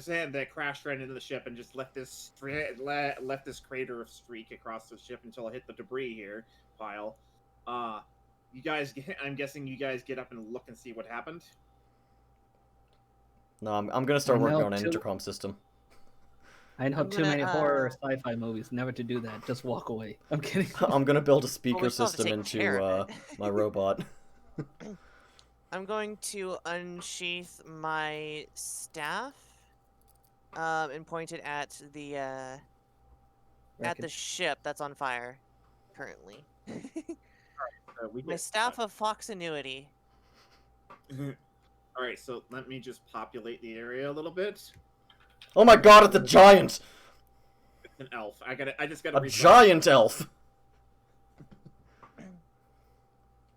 crashed right into the ship and just left this left this crater of streak across the ship until it hit the debris here pile. You guys, I'm guessing you guys get up and look and see what happened. No, I'm gonna start working No, on an too- intercom system. I know I'm too gonna, many horror sci-fi movies never to do that. Just walk away. I'm kidding. I'm gonna build a Well, speaker we still have to system take care of into it. my robot. I'm going to unsheath my staff, and point it at the ship that's on fire currently. We My get- staff of Foxannuity. All right, so let me just populate the area a little bit. Oh my god, it's a giant! It's an elf. I just gotta. A giant elf!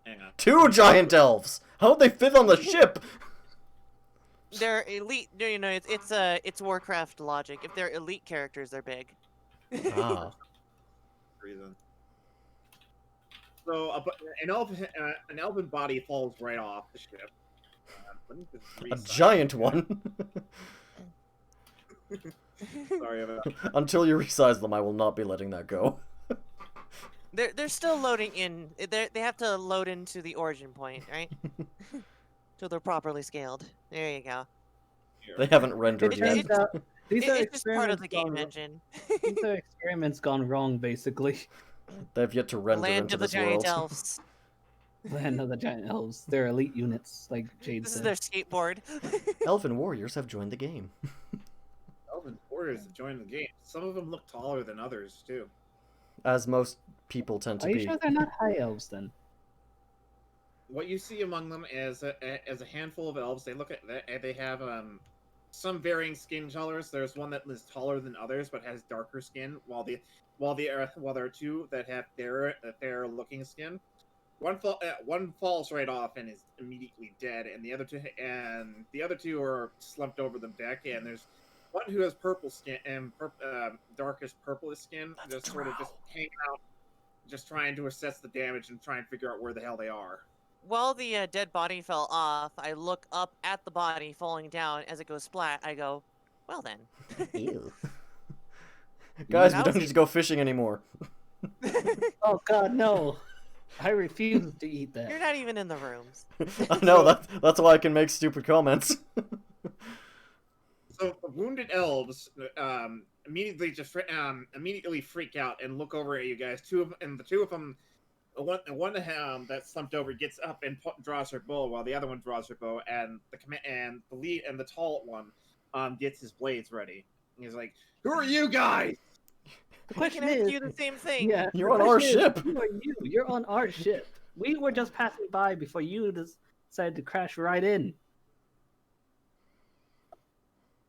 Hang on. 2 giant elves! How'd they fit on the ship? They're elite. You know, it's Warcraft logic. If they're elite characters, they're big. Ah. Reason. So an elven body falls right off the ship. Let me just A resize giant it. one. Sorry about that. Until you resize them, I will not be letting that go. They're still loading in. They have to load into the origin point, right? Till they're properly scaled. There you go. They haven't rendered It- yet. it- These are It's just part of experiments the gone game wrong. engine. These are experiments gone wrong, basically. They have yet to render Land into of the this giant world. elves. Land of the giant elves. They're elite units, like Jade This is said. their skateboard. Elven warriors have joined the game. Elven warriors have joined the game. Some of them look taller than others too. As most people tend to Are you be. sure they're not high elves then? What you see among them is a handful of elves. They look at they have some varying skin colors. There's one that is taller than others but has darker skin, while there are two that have fair looking skin. One falls right off and is immediately dead, and the other two are slumped over the deck. And there's one who has purple skin and darkest purplish skin, That's just sort of just hanging out, just trying to assess the damage and try and figure out where the hell they are. While the dead body fell off, I look up at the body falling down. As it goes splat, I go, well then. Ew. Guys, we That don't was need to go fishing anymore. Oh god, no! I refuse to eat You're that. not even in the rooms. I know, that's why I can make stupid comments. So the wounded elves immediately freak out and look over at you guys. The two of them, one that slumped over gets up and draws her bow, while the other one draws her bow, and the lead and the tall one gets his blades ready. And he's like, "Who are you guys?" The We question can ask is, you the same thing. yeah, You're the on our question is, ship. Who are you? You're on our ship. We were just passing by before you decided to crash right in.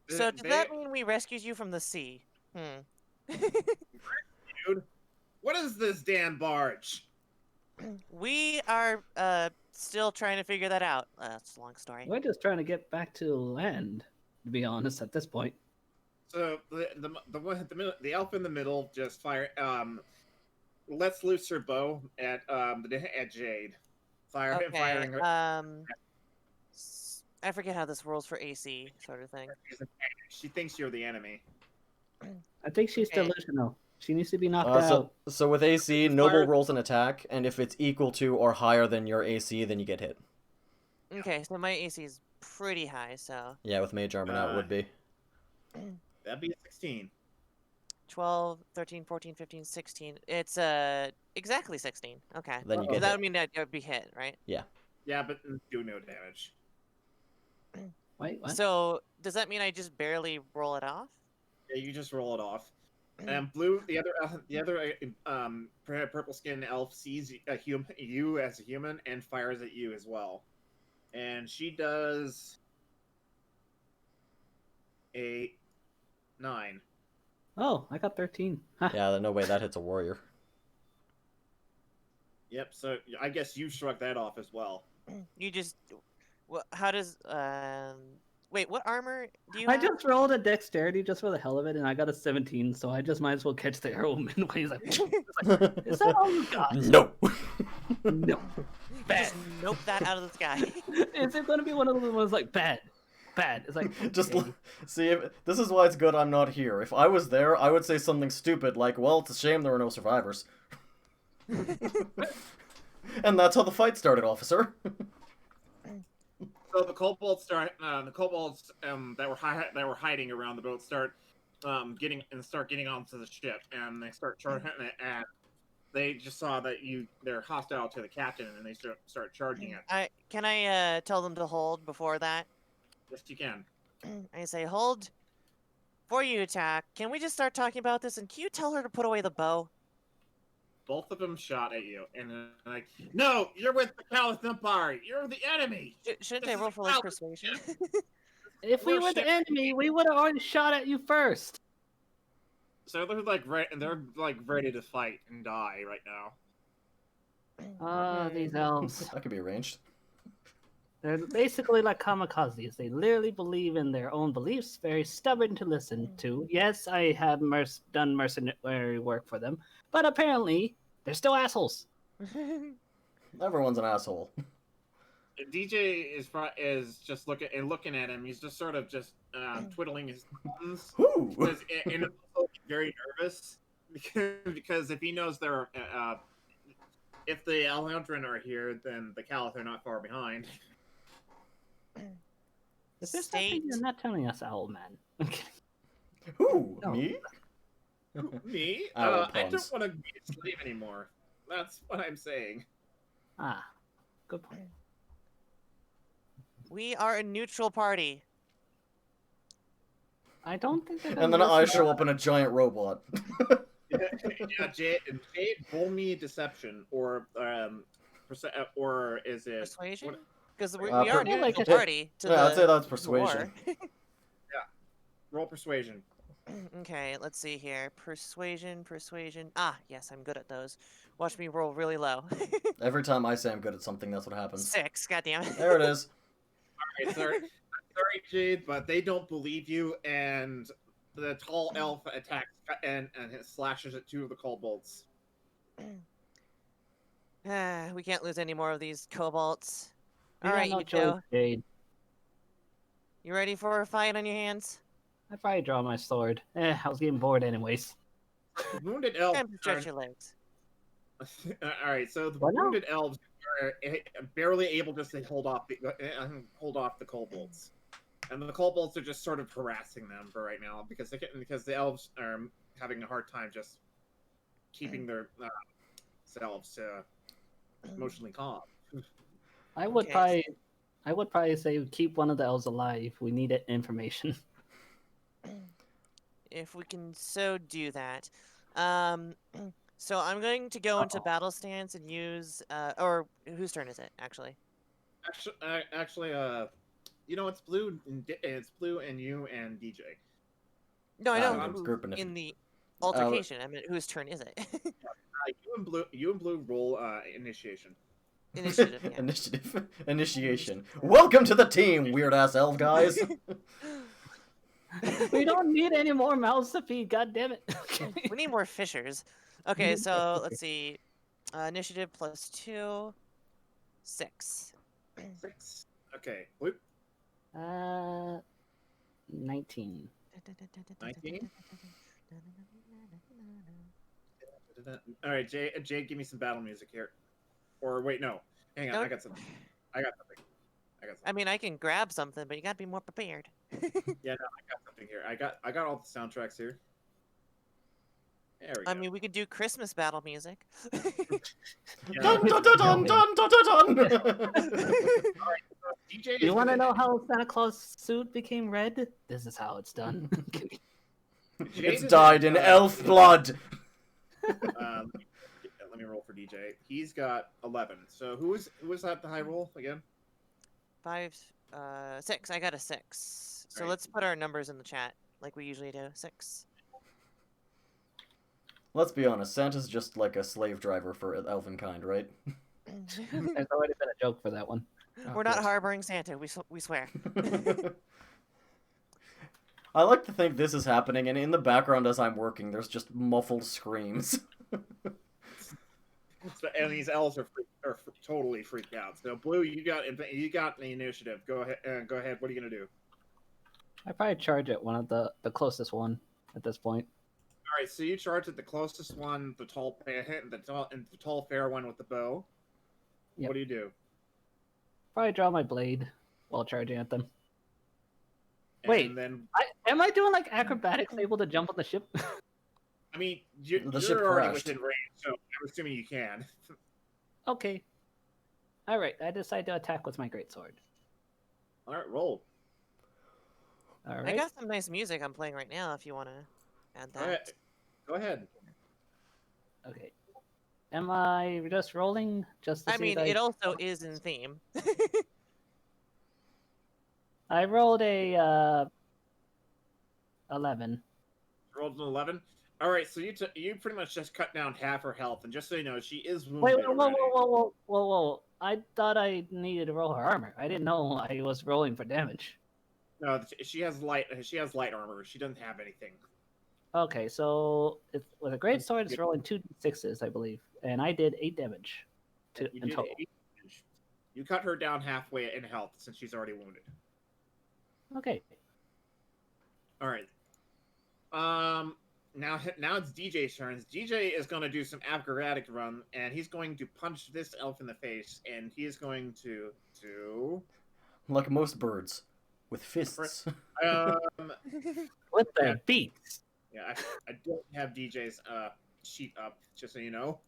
So does that mean we rescued you from the sea? Dude, what is this damn barge? We are still trying to figure that out. That's a long story. We're just trying to get back to land, to be honest, at this point. So the elf in the middle just lets loose her bow at Jade, firing her. I forget how this rolls for AC sort of thing. She thinks you're the enemy. I think she's Okay. delusional. She needs to be knocked So, out. so with AC, It's Noble fire- rolls an attack, and if it's equal to or higher than your AC, then you get hit. Okay, so my AC is pretty high, so Yeah, with Mage Armor now it would be. That'd be a 16. 12, 13, 14, 15, 16. It's exactly 16. Okay. Then you Uh-oh. get That hit. would mean that I'd be hit, right? Yeah, but do no damage. Wait, what? So does that mean I just barely roll it off? Yeah, you just roll it off. And blue, the other purple skinned elf sees you as a human and fires at you as well. And she does a 9. Oh, I got 13. Ha. Yeah, no way that hits a warrior. Yep. So I guess you shrugged that off as well. You just how does wait, what armor do you I have? just rolled a dexterity just for the hell of it, and I got a 17, so I just might as well catch the arrow when he's like, is that all you got? No. No. Bad. Just nope that out of the sky. Is it going to be one of those ones like, bad? Bad. It's like, Just okay. see, this is why it's good I'm not here. If I was there, I would say something stupid like, "Well, it's a shame there were no survivors." And that's how the fight started, officer. So the kobolds that were hiding around the boat start getting onto the ship, and they start charging it, and they just saw that they're hostile to the captain, and they start charging it. Can I tell them to hold before that? Yes, you can. I say hold. Before you attack, can we just start talking about this? And can you tell her to put away the bow? Both of them shot at you, and they're like, "No, you're with the Callous Empire. You're the enemy." Shouldn't This I roll is for like out. persuasion? If we We're were the shit. enemy, we would have already shot at you first. So they're ready to fight and die right now. Ah, these elves. That could be arranged. They're basically like kamikazes. They literally believe in their own beliefs, very stubborn to listen to. Yes, I have done mercenary work for them, but apparently they're still assholes. Everyone's an asshole. DJ is just looking at him. He's just sort of just twiddling his thumbs Whoo! and also very nervous because if he knows if the Alejandrin are here, then the Caliph are not far behind. If there's State. something you're not telling us, old man. Okay. Who? No. Me? Me? I will I don't pause. want to be a slave anymore. That's what I'm saying. Ah, good point. We are a neutral party. I don't think they're And gonna then I listen. show up in a giant robot. Yeah, Jade, roll me deception or is it Persuasion? what- Because we Uh, are a per- Yeah, like neutral a- party to Yeah, the I'd say that's war. persuasion. roll persuasion? Okay, let's see here. Persuasion. Ah, yes, I'm good at those. Watch me roll really low. Every time I say I'm good at something, that's what happens. 6, goddammit. There it is. Alright, sorry, Jade, but they don't believe you, and the tall elf attacks and it slashes at two of the kobolds. We can't lose any more of these kobolds. You got Alright, no you choice, two. Jade. You ready for a fight on your hands? I'd probably draw my sword. I was getting bored anyways. Wounded elves. Time to stretch your legs. Alright, so the Why not? wounded elves are barely able just to hold off the kobolds. And the kobolds are just sort of harassing them for right now because the elves are having a hard time just keeping their selves emotionally calm. I would Okay. probably say keep one of the elves alive. We need information. If we can so do that. So I'm going to go into battle stance and use, or whose turn is it, actually? Actually, you know, it's blue and you and DJ. No, I know I'm who grouping it. in the altercation. I mean, whose turn is it? You and blue roll initiation. Initiative, yeah. Initiation. Welcome to the team, weird ass elf guys. We don't need any more mouths to feed. God damn it. We need more fishers. Okay, so let's see. Initiative plus 2, 6. 6. Okay, blue. 19. 19? All right, Jay, give me some battle music here. Or wait, no. Hang on, No. I got something. I mean, I can grab something, but you gotta be more prepared. Yeah, no, I got something here. I got all the soundtracks here. There we go. I mean, we could do Christmas battle music. Yeah. Dun dun dun dun dun dun dun dun. DJ is You want to gonna- know how Santa Claus suit became red? This is how it's done. Jade It's is dyed in elf blood. Let me roll for DJ. He's got 11. So who was that the high roll again? 5, 6. I got a 6. So Alright. let's put our numbers in the chat, like we usually do. 6. Let's be honest, Santa's just like a slave driver for elfin kind, right? There's already been a joke for that one. We're not harboring Santa. We swear. I like to think this is happening, and in the background as I'm working, there's just muffled screams. And these elves are totally freaked out. So blue, you got the initiative. Go ahead. Go ahead. What are you gonna do? I probably charge at one of the closest one at this point. All right. So you charge at the closest one, the tall fair one with the bow. Yep. What do you do? Probably draw my blade while charging at them. And Wait. then Am I doing like acrobatics, able to jump on the ship? I mean, The ship you're already crashed. within range, so I'm assuming you can. Okay. All right. I decide to attack with my greatsword. All right, roll. All I right. got some nice music I'm playing right now if you want to add that. All right, go ahead. Okay. Am I just rolling just to I see mean, if it also is in theme. I rolled a 11. Rolled an 11. All right, so you pretty much just cut down half her health, and just so you know, she is wounded. Wait, whoa, whoa, already. whoa, whoa, whoa, whoa, whoa. I thought I needed to roll her armor. I didn't know I was rolling for damage. No, she has light. She has light armor. She doesn't have anything. Okay, so with a great sword, it's rolling 2d6s, I believe, and I did 8 damage You in did total. 8 damage. You cut her down halfway in health since she's already wounded. Okay. All right. Now it's DJ's turn. DJ is going to do some acrobatic run, and he's going to punch this elf in the face, and he is going to Like most birds, with fists. With their beaks. Yeah, I don't have DJ's sheet up, just so you know.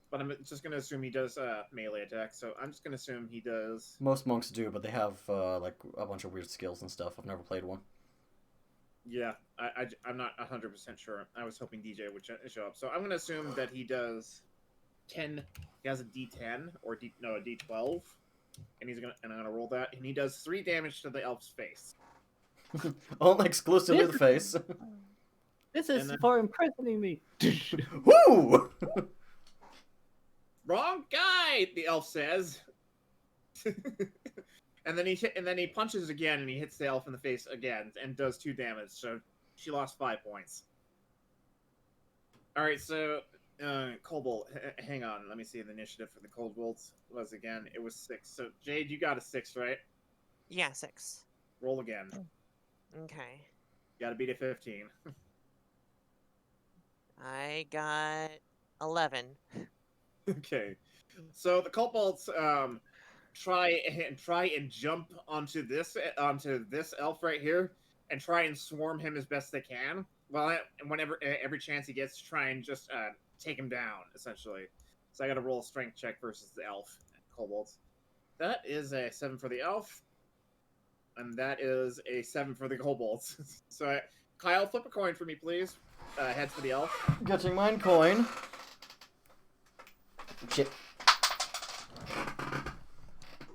But I'm just going to assume he does melee attack, so I'm just going to assume he does... Most monks do, but they have like a bunch of weird skills and stuff. I've never played one. Yeah, I'm not 100% sure. I was hoping DJ would show up. So I'm going to assume that he does 10... He has a D10, or a D12. And I'm going to roll that. And he does 3 damage to the elf's face. Only exclusively the face. This is for imprisoning me. Woo! Wrong guy, the elf says. and then he punches again, and he hits the elf in the face again, and does 2 damage. So she lost 5 points. All right, so Kobold, hang on. Let me see the initiative for the Kobolds was again. It was 6. So Jade, you got a 6, right? Yeah, 6. Roll again. Okay. You got to beat a 15. I got 11. Okay, so the kobolds try and jump onto this elf right here and try and swarm him as best they can. Well, whenever every chance he gets to try and just take him down, essentially. So I got to roll a strength check versus the elf kobolds. That is a 7 for the elf, and that is a 7 for the kobolds. So Kyle, flip a coin for me, please. Heads for the elf. Getting mine coin. Shit.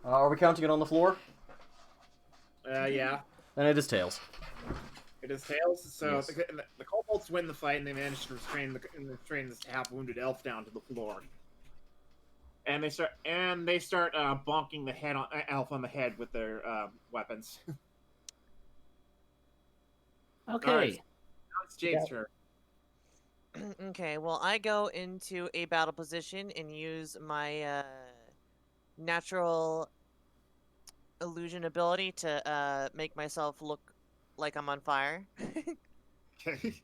Are we counting it on the floor? Yeah. Then it is tails. It is tails. So Yes. the kobolds win the fight, and they manage to restrain this half-wounded elf down to the floor. And they start bonking the head elf on the head with their weapons. Okay. All right. Now it's Jade's turn. Okay, well, I go into a battle position and use my natural illusion ability to make myself look like I'm on fire. Okay.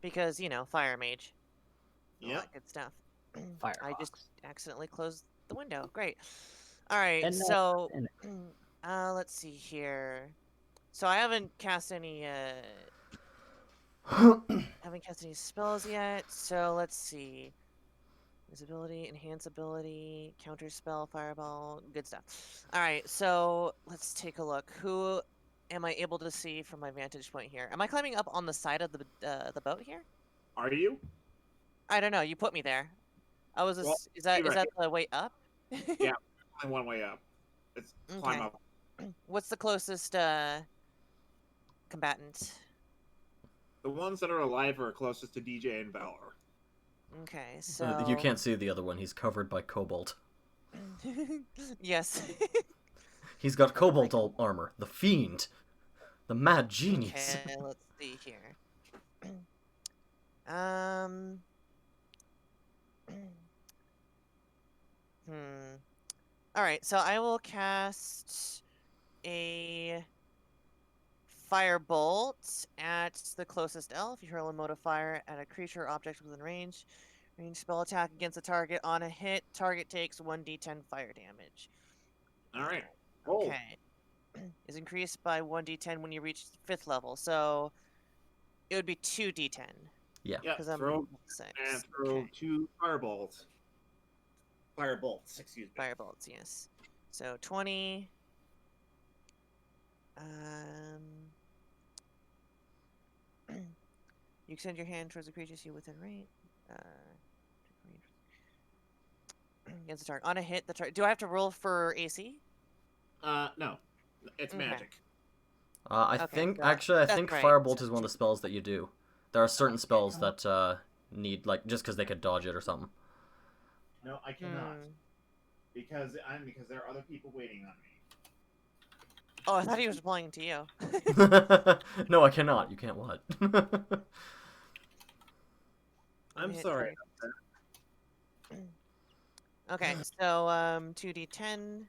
Because, fire mage. All Yep. that good stuff. Firefox. I just accidentally closed the window. Great. All right, And so and- let's see here. So I haven't cast any spells yet. So let's see. Visibility, enhance ability, counter spell, fireball, good stuff. All right, so let's take a look. Who am I able to see from my vantage point here? Am I climbing up on the side of the boat here? Are you? I don't know. You put me there. I was. Well, Is that you're right. the way up? Yeah. Only one way up. It's climb Okay. up. What's the closest combatant? The ones that are alive are closest to DJ and Valor. Okay, so You can't see the other one. He's covered by cobalt. Yes. He's got cobalt armor. The fiend. The mad genius. Okay, let's see here. All right, so I will cast a firebolt at the closest elf. You hurl a mode of fire at a creature or object within range. Range spell attack against a target. On a hit, target takes 1d10 fire damage. All right. Roll. Okay. Is increased by 1d10 when you reach 5th level, so it would be 2d10. Yeah. Yeah. Because I'm Throw level 6. and throw Okay. 2 fireballs. Firebolt. Excuse me. Firebolts, yes. So 20. You extend your hand towards the creature you within range. Against the target. On a hit, the target. Do I have to roll for AC? No. It's Okay. magic. I Okay, think so actually I that's think right. firebolt is one of the spells that you do. There are certain spells that need just because they could dodge it or something. No, I cannot. because there are other people waiting on me. Oh, I thought he was replying to you. No, I cannot. You can't what? I'm Hit sorry. Okay, so 2d10,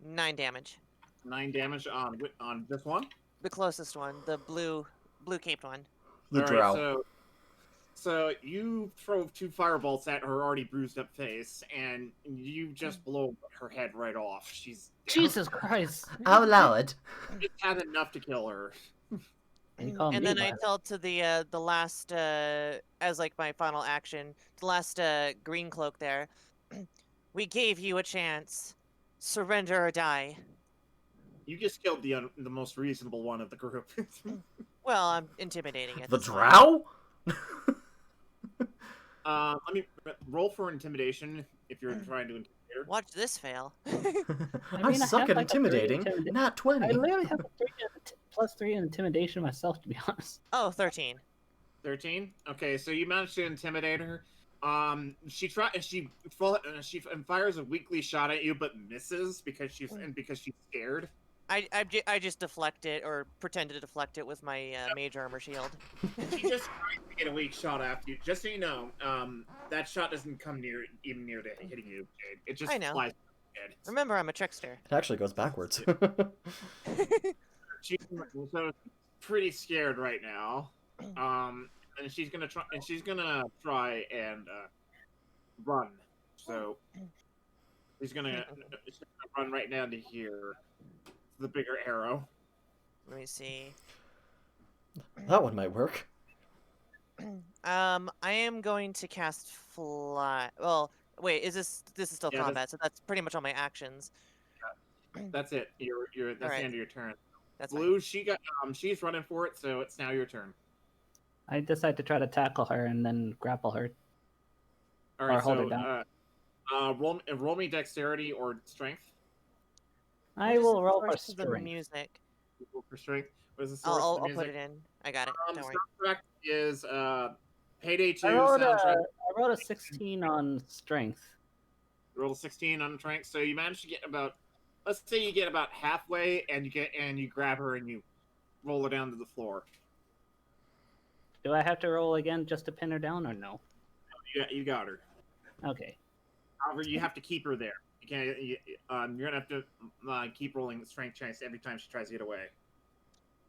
9 damage. 9 damage on this one. The closest one, the blue caped one. The All drow. right, so you throw 2 firebolts at her already bruised up face, and you just blow her head right off. She's down. Jesus Christ! Out loud. Just had enough to kill her. You call And me then I violent. tell to the last as like my final action, the last green cloak there. We gave you a chance. Surrender or die. You just killed the most reasonable one of the group. Well, I'm intimidating it. The that's fine. drow? Let me roll for intimidation if you're trying to intimidate her. Watch this fail. I mean, I suck have, at like, a 3 intimidating. intimidation. Not 20. I literally have a +3 in intimidation myself, to be honest. Oh, 13. 13. Okay, so you managed to intimidate her. She fires a weakly shot at you, but misses because she's scared. I just deflect it or pretend to deflect it with my mage armor shield. She just tries to get a weak shot after you. Just so you know, that shot doesn't come even near to hitting you, Jade. It just I know. flies dead. Remember, I'm a trickster. It actually goes backwards. She's so pretty scared right now. And she's gonna try and run. So she's gonna run right down to here. The bigger arrow. Let me see. That one might work. I am going to cast fly. Well, wait, is this is still Yeah, combat? So that's pretty much all my actions. That's it. That's Alright. the end of your turn. That's fine. Blue, she's running for it, so it's now your turn. I decide to try to tackle her and then grapple her. All right, Or hold so her down. roll me dexterity or strength. What I is will the roll for source of the strength. music. Roll for strength. What is the source I'll of the music? put it in. I got it. Don't worry. Soundtrack is Payday 2 I rolled soundtrack. a 16 on strength. Roll a 16 on strength, so you managed to get about. Let's say you get about halfway, and you grab her and you roll her down to the floor. Do I have to roll again just to pin her down, or no? You got her. Okay. However, you have to keep her there. You can't. You're gonna have to keep rolling strength checks every time she tries to get away.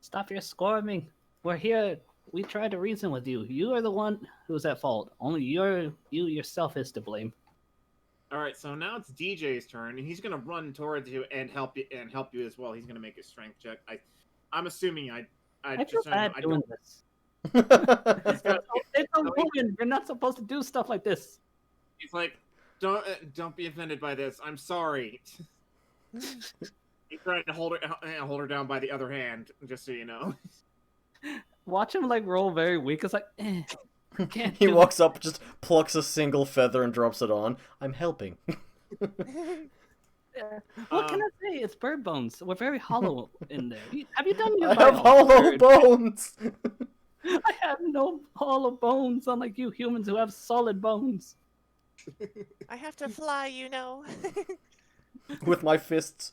Stop your squirming. We're here. We tried to reason with you. You are the one who's at fault. Only you yourself is to blame. All right, so now it's DJ's turn, and he's gonna run towards you and help you as well. He's gonna make a strength check. I'm assuming I just feel so you know, bad I doing don't. this. He's got- It's a woman. You're not supposed to do stuff like this. He's like, don't be offended by this. I'm sorry. He's trying to hold her down by the other hand, just so you know. Watch him like roll very weak. It's like, can't He do walks up, just plucks a single feather and drops it on. I'm helping. it. What can I say? It's bird bones. We're very hollow in there. Have you done your I have bio, hollow bird? bones! I have no hollow bones, unlike you humans who have solid bones. I have to fly, you know. With my fists.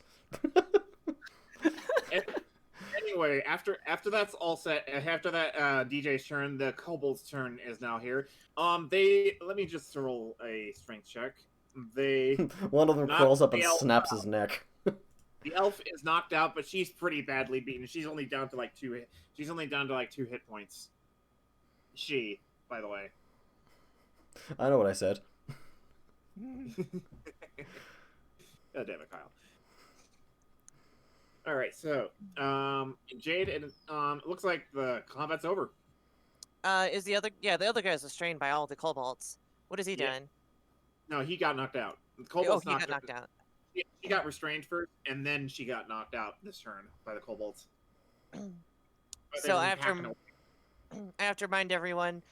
Anyway, after that's all set, after that DJ's turn, the kobold's turn is now here. Let me just roll a strength check. One of them Knock crawls up the and elf snaps his neck. The elf is knocked out, but she's pretty badly beaten. She's only down to like 2 hit points. She, by the way. I know what I said. God damn it, Kyle. All right, so Jade, and it looks like the combat's over. Is the other the other guy's restrained by all the kobolds. What is he Yeah. doing? No, he got knocked out. The Oh, kobolds he got knocked out. She got restrained first, and then she got knocked out this turn by the kobolds. But So they're after hacking away. I have to remind everyone,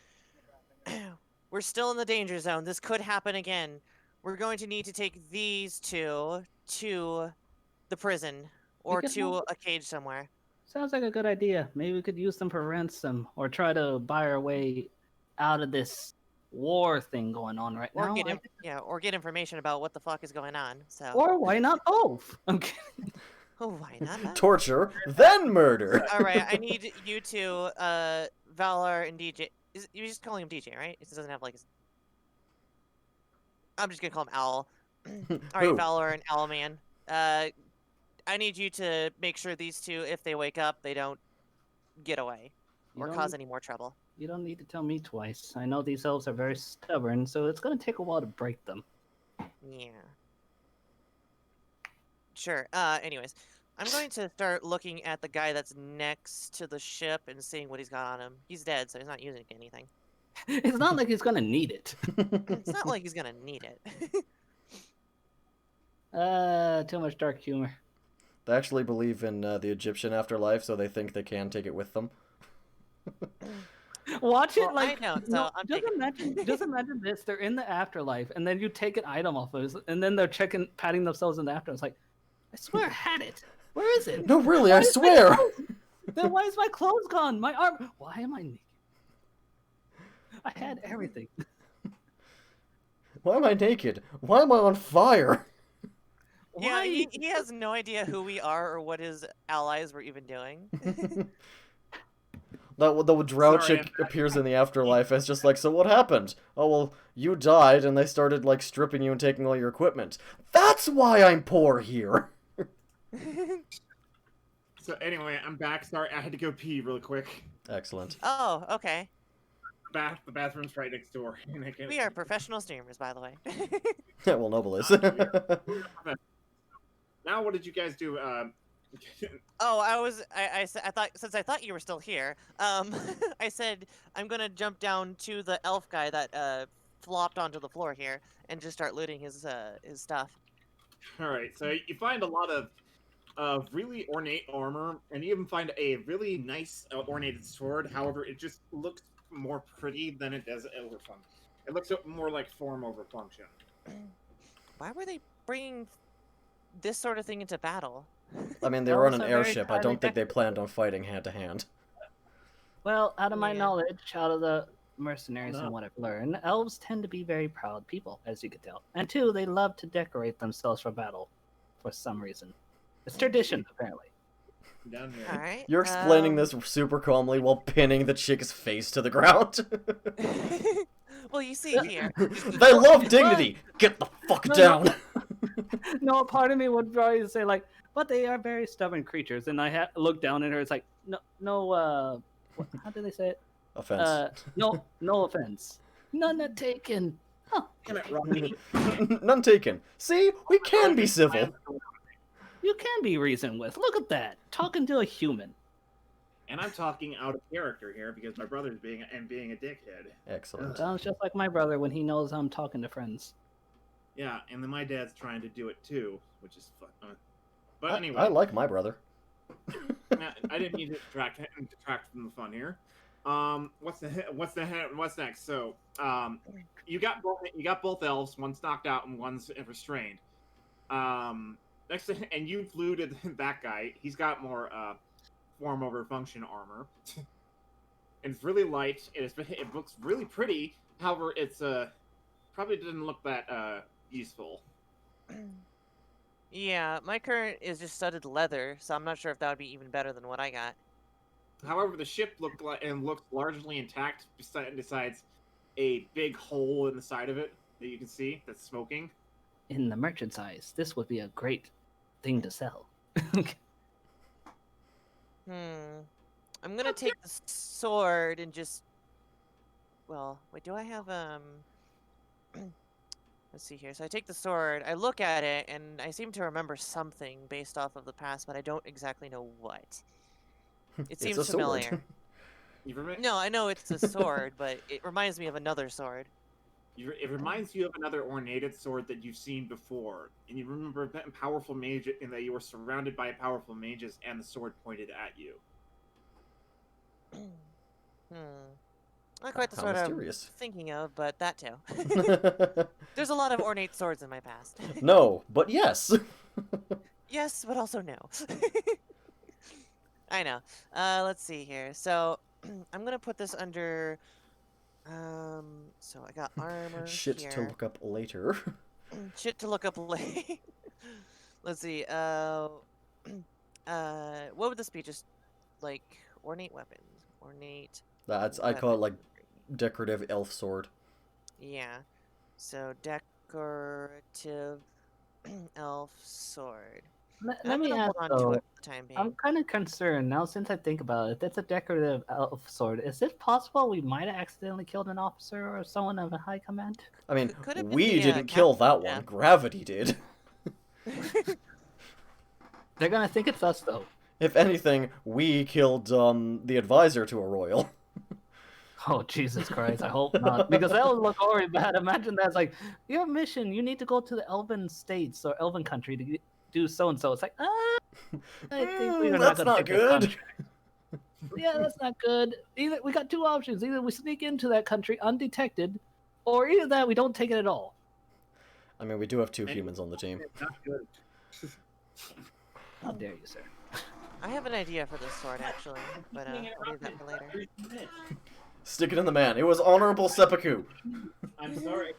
we're still in the danger zone. This could happen again. We're going to need to take these two to the prison or could to help. a cage somewhere. Sounds like a good idea. Maybe we could use them for ransom or try to buy our way out of this war thing going on right Or now. get or get information about what the fuck is going on. So. Or why not both? I'm kidding. Oh, why not? Both? Torture, then murder. All right, I need you two, Valor and DJ. You're just calling him DJ, right? It doesn't have like. I'm just gonna call him Owl. All right, Who? Valor and Owlman. I need you to make sure these two, if they wake up, they don't get away or cause any more trouble. You don't need to tell me twice. I know these elves are very stubborn, so it's going to take a while to break them. Yeah. Sure. Anyways, I'm going to start looking at the guy that's next to the ship and seeing what he's got on him. He's dead, so he's not using anything. It's not like he's going to need it. It's not like he's gonna need it. Too much dark humor. They actually believe in the Egyptian afterlife, so they think they can take it with them. Watch it Well, like I don't, so I'm just imagine this. They're in the afterlife, and then you take an item off of it, and then they're patting themselves in the afterlife. It's like, I swear I had it. Where is it? No, really, I swear. Then why is my clothes gone? My arm. Why am I naked? I had everything. Why am I naked? Why am I on fire? Yeah, Why? he has no idea who we are or what his allies were even doing. The drow Sorry, chick appears in the afterlife as just like, so what happened? Oh, well, you died, and they started, like, stripping you and taking all your equipment. That's why I'm poor here! So anyway, I'm back. Sorry, I had to go pee really quick. Excellent. Oh, okay. The bathroom's right next door. And I can't... We are professional streamers, by the way. Yeah, well, Noble is. Now, what did you guys do? Oh, I thought, since I thought you were still here, I said I'm gonna jump down to the elf guy that flopped onto the floor here and just start looting his stuff. All right, so you find a lot of really ornate armor, and you even find a really nice ornated sword. However, it just looks more pretty than it does over function. It looks more like form over function. Why were they bringing this sort of thing into battle? I mean, they were on Elves an are very airship. I don't think they planned on fighting hand-to-hand. Well, out of my Yeah. knowledge, out of the mercenaries No. and what I've learned, elves tend to be very proud people, as you can tell. And two, they love to decorate themselves for battle, for some reason. It's tradition, apparently. Down here. All right. You're explaining this super calmly while pinning the chick's face to the ground. Well, you see here. They love dignity! Get the fuck No, down! No, part of me would probably say, like, but they are very stubborn creatures. And I look down at her, it's like, how do they say it? Offense. No offense. None are taken. Huh. Damn it, Robbie. None taken. See? We can be civil. You can be reasoned with. Look at that. Talking to a human. And I'm talking out of character here because my brother's being a dickhead. Excellent. Sounds just like my brother when he knows I'm talking to friends. Yeah, and then my dad's trying to do it too, which is fun. But anyway, I like my brother. I didn't mean to detract from the fun here. What's next? So, you got both elves. One's knocked out and one's restrained. Next, and you've looted that guy. He's got more form over function armor. And it's really light. It looks really pretty. However, it's probably didn't look that useful. Yeah, my current is just studded leather, so I'm not sure if that would be even better than what I got. However, the ship looks largely intact, besides a big hole in the side of it that you can see that's smoking. In the merchant's eyes, this would be a great thing to sell. I'm gonna take the sword and just. Well, wait. Do I have Let's see here. So I take the sword. I look at it, and I seem to remember something based off of the past, but I don't exactly know what. It It's seems a sword. familiar. You remember? No, I know it's a sword, but it reminds me of another sword. It reminds you of another ornated sword that you've seen before, and you remember a powerful mage in that you were surrounded by powerful mages, and the sword pointed at you. Not quite the How sword I'm mysterious. thinking of, but that too. There's a lot of ornate swords in my past. No, but yes. Yes, but also no. I know. Let's see here. So, I'm gonna put this under So I got armor Shit here. to look up later. Shit to look up later. Let's see. What would this be? Just like ornate weapons, ornate. I'd call it like weaponry. decorative elf sword. Yeah. So decorative elf sword. Let I'm me gonna ask hold on to though. it for the time being. I'm kind of concerned now since I think about it. If it's a decorative elf sword, is it possible we might have accidentally killed an officer or someone of a high command? I mean, Could have been we the, didn't kill that captain, one. yeah. Gravity did. They're gonna think it's us though. If anything, we killed the advisor to a royal. Oh Jesus Christ! I hope not, because that would look already bad. Imagine that's like your mission. You need to go to the Elven states or Elven country to do so and so. It's like I think we're That's gonna not take the good. contract. Yeah, that's not good. Either we got two options: either we sneak into that country undetected, or either that we don't take it at all. I mean, we do have 2 humans on the team. It's not good. How dare you, sir? I have an idea for this sword actually, but I'll leave that for later. Stick it in the man. It was honorable seppuku. I'm sorry.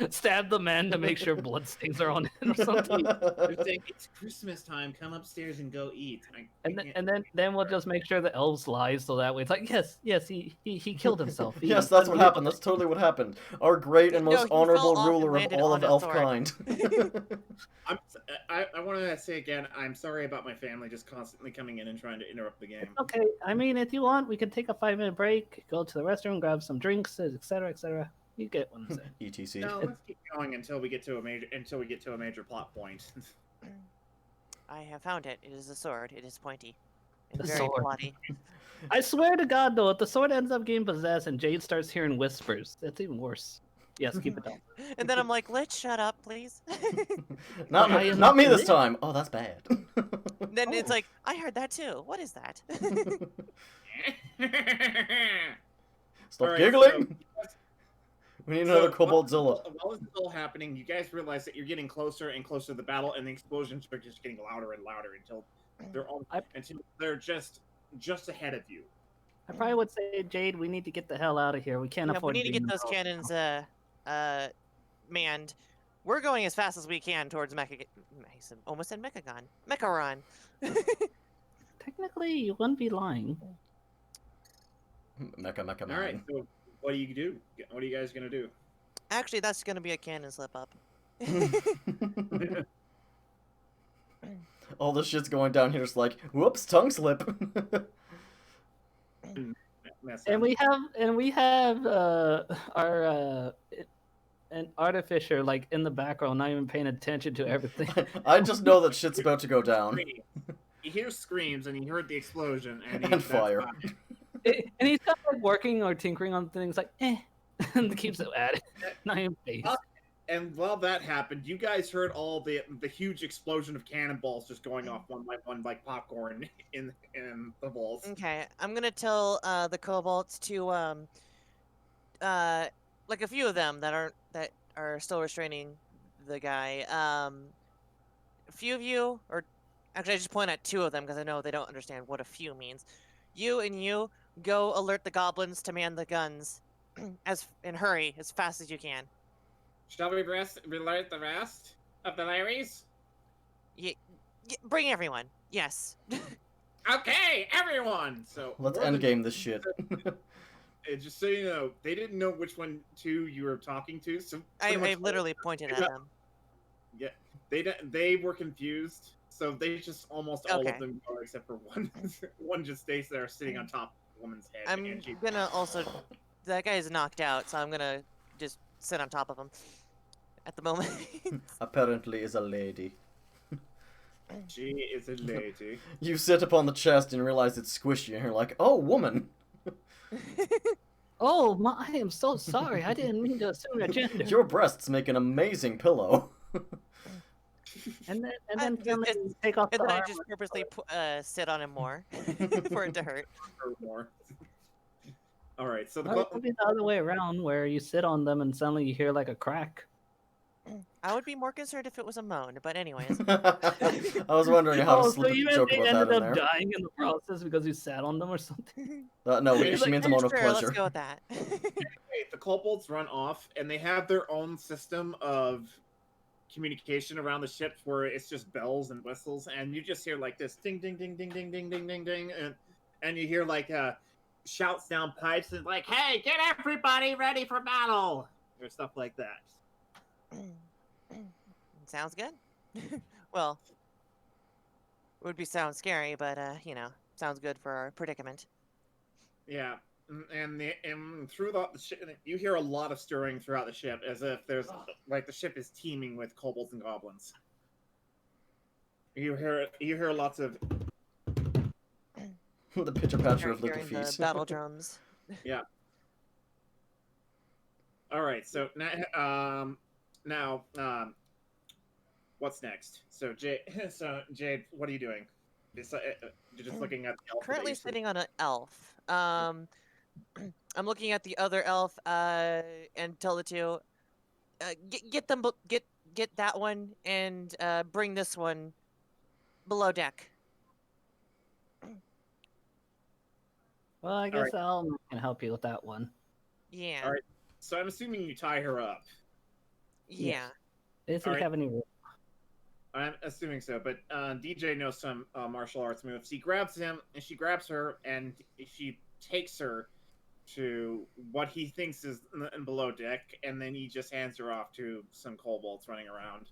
Stab the man to make sure blood stains are on it or something. They're saying it's Christmas time. Come upstairs and go eat. And then we'll just make sure the elves lie, so that way it's like yes he killed himself. He- Yes, that's what happened. That's totally what happened. Our great and No, most he fell honorable off and ruler of landed all of on a sword. elfkind. I want to say again, I'm sorry about my family just constantly coming in and trying to interrupt the game. Okay, I mean, if you want, we can take a 5-minute break, go to the restroom, grab some drinks, etc., etc. You get what I'm saying. ETC. No, let's keep going until we get to a major plot point. I have found it. It is a sword. It is pointy and The very sword. bloody. I swear to God, though, if the sword ends up getting possessed and Jade starts hearing whispers, that's even worse. Yes, keep it down. And then I'm like, let's shut up, please. Not, I am not me this lit. time. Oh, that's bad. Then it's like, I heard that too. What is that? Stop Alright, giggling. so- We need another So, Koboldzilla. While this is all happening, you guys realize that you're getting closer and closer to the battle, and the explosions are just getting louder and louder until they're just ahead of you. I probably would say, Jade, we need to get the hell out of here. We can't Yeah, we afford need to being get those involved. cannons manned. We're going as fast as we can towards almost said Mechagon. Mecharon. Technically, you wouldn't be lying. Mecha All right, man. so what do you do? What are you guys gonna do? Actually, that's gonna be a cannon slip up. All this shit's going down here. It's like, whoops, tongue slip. And we have our an artificer like in the background, not even paying attention to everything. I just know that shit's about to go down. He hears screams and he heard the explosion and, And fire. And he's kind of like working or tinkering on things like and keeps it at it. Not even face. And while that happened, you guys heard all the huge explosion of cannonballs just going off one by one like popcorn in the balls. Okay, I'm gonna tell the kobolds to like a few of them that are still restraining the guy. A few of you, or actually, I just point at 2 of them because I know they don't understand what a few means. You and you go alert the goblins to man the guns, and hurry as fast as you can. Shall we alert the rest of the Larrys? Bring everyone. Yes. Okay, everyone. So Let's more than- endgame this shit. Just so you know, they didn't know which one two you were talking to. So I pretty much literally pointed at them. Yeah, they were confused. So they just almost all Okay. of them go except for one. One just stays there sitting on top of the woman's head. I'm and she, gonna also. That guy is knocked out, so I'm gonna just sit on top of him at the moment. Apparently is a lady. she is a lady. You sit upon the chest and realize it's squishy, and you're like, oh, woman. Oh, I am so sorry. I didn't mean to assume your gender. Your breasts make an amazing pillow. And then It's- suddenly you take off And the then I armor. just purposely sit on him more for it to hurt. Or more. All right, so Or it could be the other way around, where you sit on them and suddenly you hear like a crack. I would be more concerned if it was a moan, but anyways. I was wondering how to Oh, slip so a you meant joke they about ended that in up there. dying in the process because you sat on them or something? No, It's she like, means a moan of Sure, pleasure. let's go with that. Wait, the kobolds run off, and they have their own system of communication around the ship where it's just bells and whistles, and you just hear like this ding, ding, ding, ding, ding, ding, ding, ding, ding, and you hear like shouts down pipes and like, "Hey, get everybody ready for battle!" or stuff like that. Sounds good. Well, would be sound scary, but you know, sounds good for our predicament. Yeah, and through the ship, you hear a lot of stirring throughout the ship, as if there's like the ship is teeming with kobolds and goblins. You hear lots of The pitcher patcher of Start little hearing the feet. battle drums. yeah. All right, so now what's next? So Jade, what are you doing? You're just looking at the elf that Currently you see. sitting on an elf. I'm looking at the other elf and tell the two, get them, get that one and bring this one below deck. Well, I guess Alma can help you with that one. Yeah. All right. So I'm assuming you tie her up. Yeah. Does he Alright. have any? I'm assuming so, but DJ knows some martial arts moves. He grabs him, and she grabs her, and she takes her to what he thinks is in below deck, and then he just hands her off to some kobolds running around.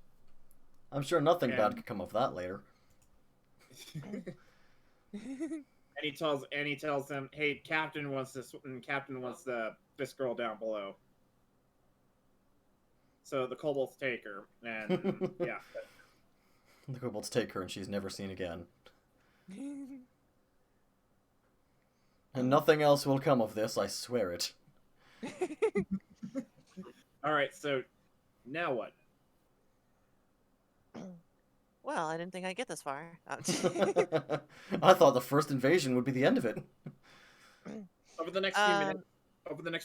I'm sure nothing bad And- could come of that later. And he tells them, "Hey, Captain wants this this girl down below." So the kobolds take her, and yeah. The kobolds take her and she's never seen again. And nothing else will come of this, I swear it. All right, so now what? Well, I didn't think I'd get this far. I thought the first invasion would be the end of it. Over the next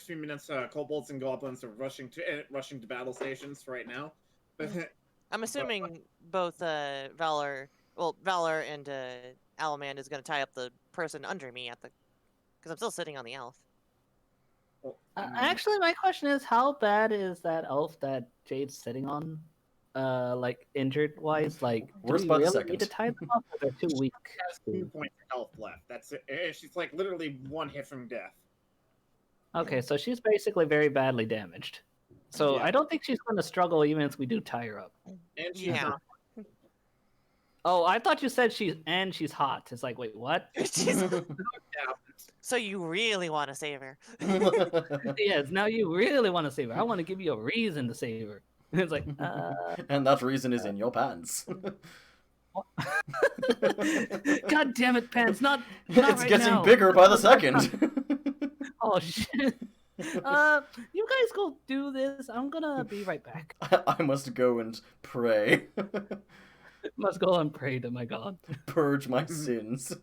few minutes, kobolds and goblins are rushing to battle stations right now. I'm assuming both Valor and Alamand is going to tie up the person under me because I'm still sitting on the elf. Actually, my question is, how bad is that elf that Jade's sitting on? Like injured wise, like Worst do by we the really second. need to tie them up, or they're too weak? has 2 points of health left. That's it. She's like literally one hit from death. Okay, so she's basically very badly damaged. So Yeah. I don't think she's going to struggle even if we do tie her up. And she's Yeah. not. Oh, I thought you said she's hot. It's like, wait, what? So you really want to save her? Yes, now you really want to save her. I want to give you a reason to save her. It's like, And that reason is in your pants. God damn it, Pants! Not It's right getting now. bigger by the second. Oh shit. You guys go do this. I'm gonna be right back. I must go and pray. Must go and pray to my god. Purge my sins.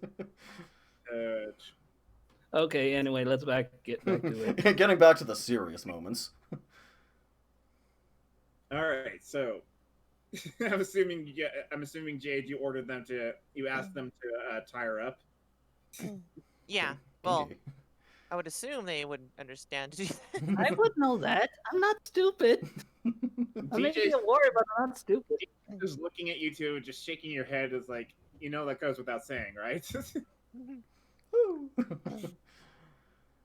Okay, anyway, let's get back to it. Getting back to the serious moments. All right, so I'm assuming Jade, you asked them to tie her up. Yeah. Well, I would assume they would understand to do that. I would know that. I'm not stupid. I'm making you worry, but I'm not stupid. Just looking at you two, just shaking your head is like, that goes without saying, right?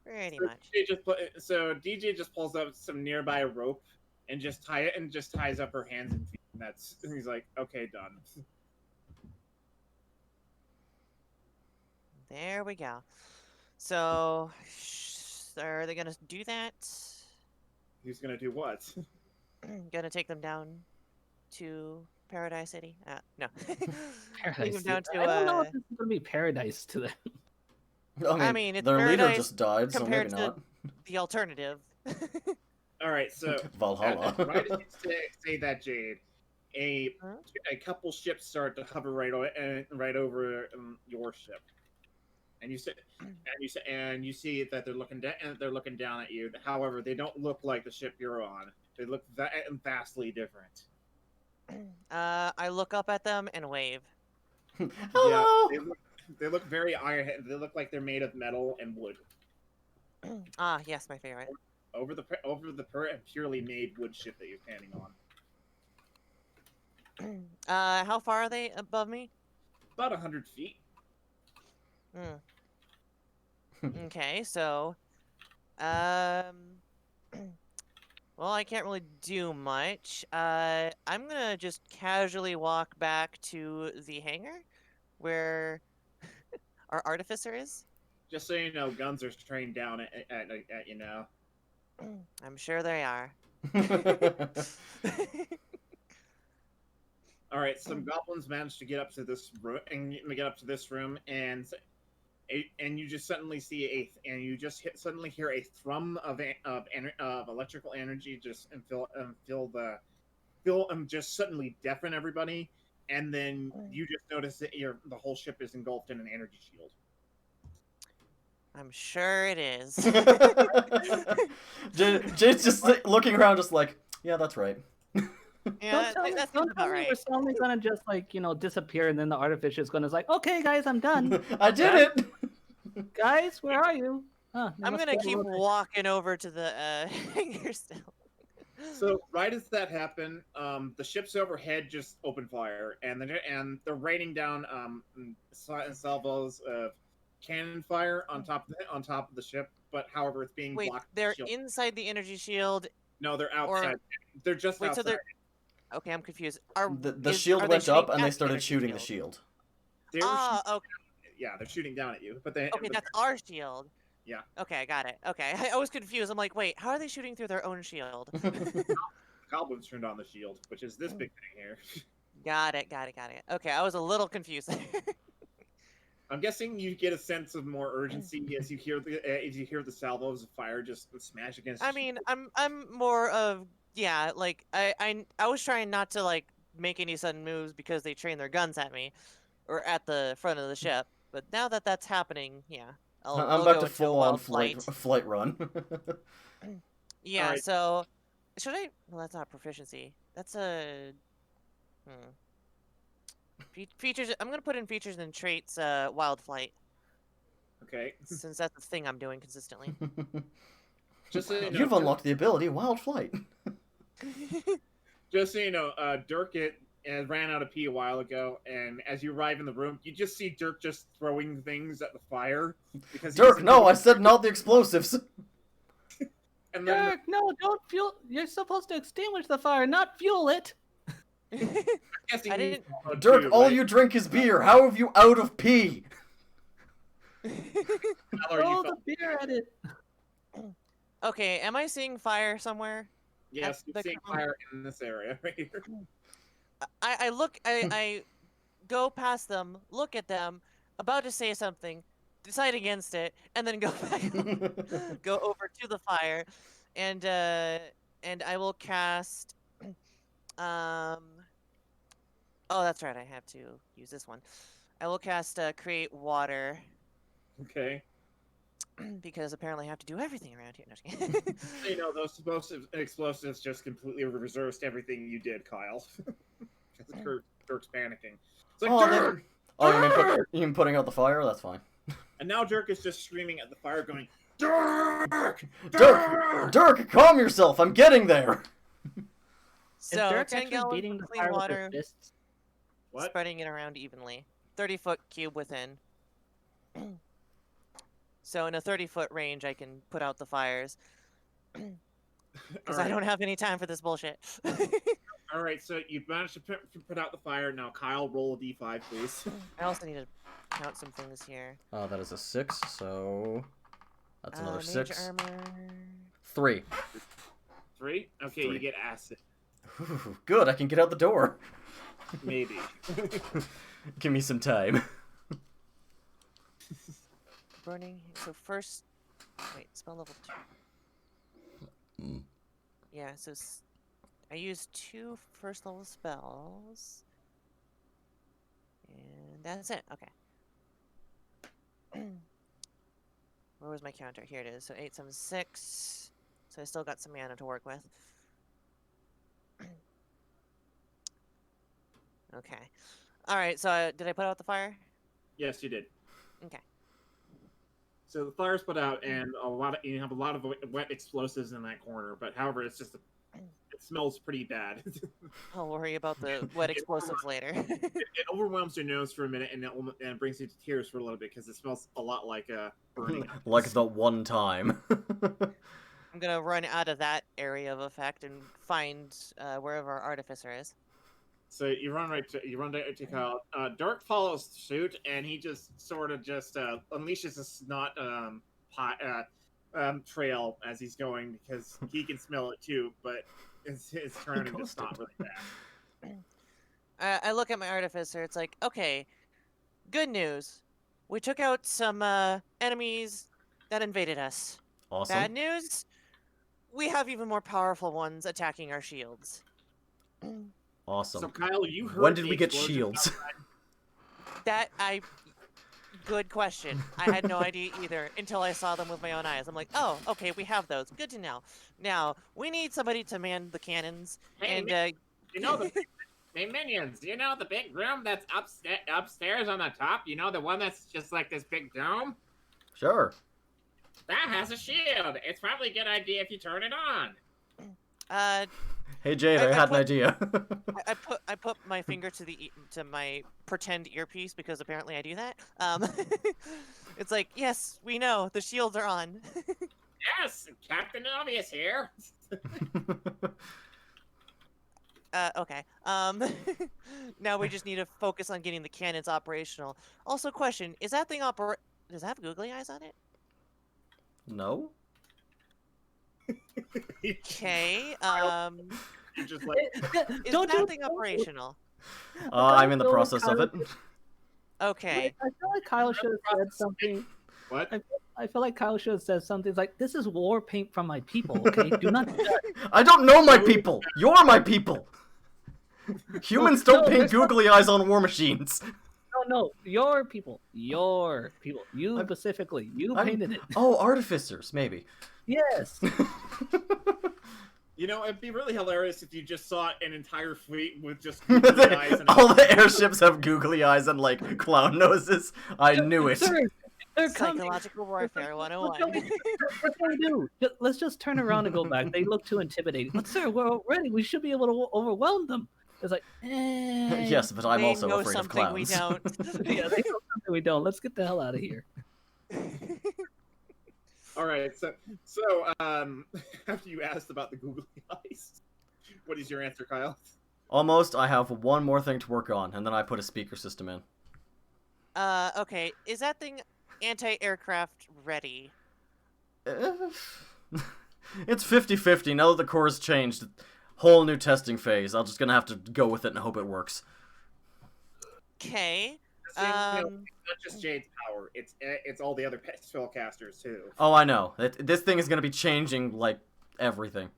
Pretty much. DJ just pulls up some nearby rope and just ties up her hands and feet. And he's like, okay, done. There we go. So, are they gonna do that? He's gonna do what? Gonna take them down to Paradise City? No. Paradise. Take them down to. I don't know if this is gonna be paradise to them. I mean, it's their leader paradise just died, so maybe compared to not. the alternative. All right, so Valhalla. right as you say that, Jade, a couple ships start to hover right over your ship, and you see that they're looking down at you. However, they don't look like the ship you're on. They look vastly different. I look up at them and wave. Hello. Yeah, they look very iron. They look like they're made of metal and wood. Ah, yes, my favorite. Over the purely made wood ship that you're standing on. How far are they above me? About 100 feet. Hmm. Okay, so, um, well, I can't really do much. I'm gonna just casually walk back to the hangar where our artificer is. Just so you know, guns are trained down at you now. I'm sure they are. All right, some goblins managed to get up to this room and you just suddenly see suddenly hear a thrum of electrical energy just just suddenly deafen everybody, and then you just notice that the whole ship is engulfed in an energy shield. I'm sure it is. Jade's just looking around, just like, yeah, that's right. Yeah, that seems about we're right. suddenly gonna just disappear, and then the artificer's gonna okay, guys, I'm done. I did it. Guys, where are you? I'm gonna keep walking over to the hangar still. So right as that happened, the ships overhead just open fire, and they're raining down salvos of cannon fire on top of the ship. But however, it's being Wait, blocked. they're inside the energy shield. No, they're outside. They're just Wait, outside. so they're okay. I'm confused. The shield went up, and they started shooting the shield. Okay. Yeah, they're shooting down at you, but that's our shield. Yeah. Okay, I got it. Okay, I was confused. I'm like, wait, how are they shooting through their own shield? Goblins turned on the shield, which is this big thing here. Got it. Okay, I was a little confused. I'm guessing you get a sense of more urgency as you hear the salvos of fire just smash against. I mean, I'm more of like I was trying not to like make any sudden moves because they train their guns at me or at the front of the ship. But now that that's happening, yeah, I'm I'll about go to full on flight. flight run. Yeah. Right. So should I? Well, that's not proficiency. That's a features. I'm gonna put in features and traits. Wild flight. Okay. Since that's the thing I'm doing consistently. Just so you know, You've unlocked the ability Wild Flight. Just so you know, Dirk ran out of pee a while ago, and as you arrive in the room, you just see Dirk just throwing things at the fire. Because Dirk, no, I said not the explosives. And then Dirk, no, don't fuel. You're supposed to extinguish the fire, not fuel it. I didn't. Dirk, all you drink is beer. How have you out of pee? Throw the beer at it. Okay, am I seeing fire somewhere? Yes, you're seeing fire in this area right here. I look. I go past them, look at them, about to say something, decide against it, and then go back, go over to the fire, and I will cast. Oh, that's right. I have to use this one. I will cast create water. Okay. Because apparently I have to do everything around here. No, just kidding. So, you know, those explosives just completely reversed everything you did, Kyle. Dirk's panicking. It's like, Dirk! You mean putting out the fire? That's fine. And now Dirk is just screaming at the fire, going, Dirk! Dirk, calm yourself. I'm getting there. So, Dirk 10 actually gallons beating of the clean fire with water, his fists? What? spreading it around evenly. 30-foot cube within. So in a 30-foot range, I can put out the fires. Because I don't have any time for this bullshit. All right, so you've managed to put out the fire. Now, Kyle, roll a d5, please. I also need to count some things here. That is a 6, so that's another Mage 6. armor. 3. 3? Okay, 3. you get acid. Ooh, good, I can get out the door. Maybe. Give me some time. Burning. So first, wait, spell level 2. Yeah, so I used 2 first level spells. And that's it. Okay. Where was my counter? Here it is. So 8, 7, 6. So I still got some mana to work with. Okay. All right. So did I put out the fire? Yes, you did. Okay. So the fire's put out, and you have a lot of wet explosives in that corner. But however, it smells pretty bad. I'll worry about the wet explosives later. It overwhelms your nose for a minute, and it brings you to tears for a little bit because it smells a lot like burning. Like the one time. I'm gonna run out of that area of effect and find wherever our artificer is. So you run right to Kyle. Dark follows suit, and he just sort of unleashes a snot trail as he's going because he can smell it too, but it's turning to snot really bad. I look at my artificer. It's like, okay, good news. We took out some enemies that invaded us. Awesome. Bad news. We have even more powerful ones attacking our shields. Awesome. So Kyle, you heard When did the we get explosions shields? Good question. I had no idea either until I saw them with my own eyes. I'm like, oh, okay, we have those. Good to know. Now, we need somebody to man the cannons. Hey, hey minions, you know the big room that's upstairs on the top? You know the one that's just like this big dome? Sure. That has a shield. It's probably a good idea if you turn it on. Hey Jade, I had an idea. I put my finger to my pretend earpiece because apparently I do that. It's like, yes, we know the shields are on. Yes, Captain Obvious here. Okay. Now we just need to focus on getting the cannons operational. Also, question: is that thing does it have googly eyes on it? No? Okay. You're just like, Is that thing operational? I'm in the process of it. Okay. I feel like Kyle should have said something. what? I feel like Kyle should have said something like, "This is war paint from my people. Okay, do not." I don't know my people. You're my people. Humans don't paint googly eyes on war machines. No, your people. You specifically. You painted it. Oh, artificers, maybe. Yes. You know, it'd be really hilarious if you just saw an entire fleet with just googly eyes and All the airships have googly eyes and like clown noses. I knew it. Sir, they're coming. Psychological warfare 101. What can we do? Let's just turn around and go back. They look too intimidating. But sir, we're ready. We should be able to overwhelm them. It's like, Yes, but I'm They also know afraid of something clowns. we don't. Yeah, they know something we don't. Let's get the hell out of here. All right, so after you asked about the googly eyes, what is your answer, Kyle? Almost. I have one more thing to work on, and then I put a speaker system in. Okay. Is that thing anti-aircraft ready? It's 50-50. Now that the core's changed, whole new testing phase. I'm just gonna have to go with it and hope it works. Okay. It's not just Jade's power; it's all the other spellcasters too. Oh, I know. This thing is gonna be changing like everything.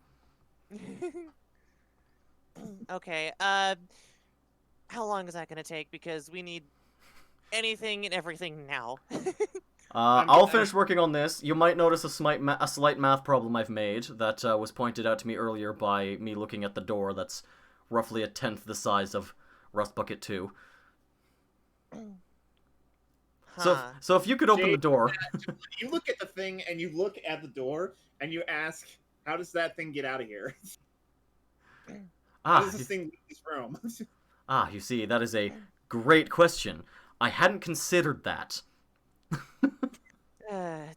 Okay. How long is that gonna take? Because we need anything and everything now. I'll finish working on this. You might notice a slight math problem I've made that was pointed out to me earlier by me looking at the door that's roughly a tenth the size of Rust Bucket 2. So if you could open the door... You look at the thing, and you look at the door, and you ask, how does that thing get out of here? How does this thing leave this room? You see, that is a great question. I hadn't considered that.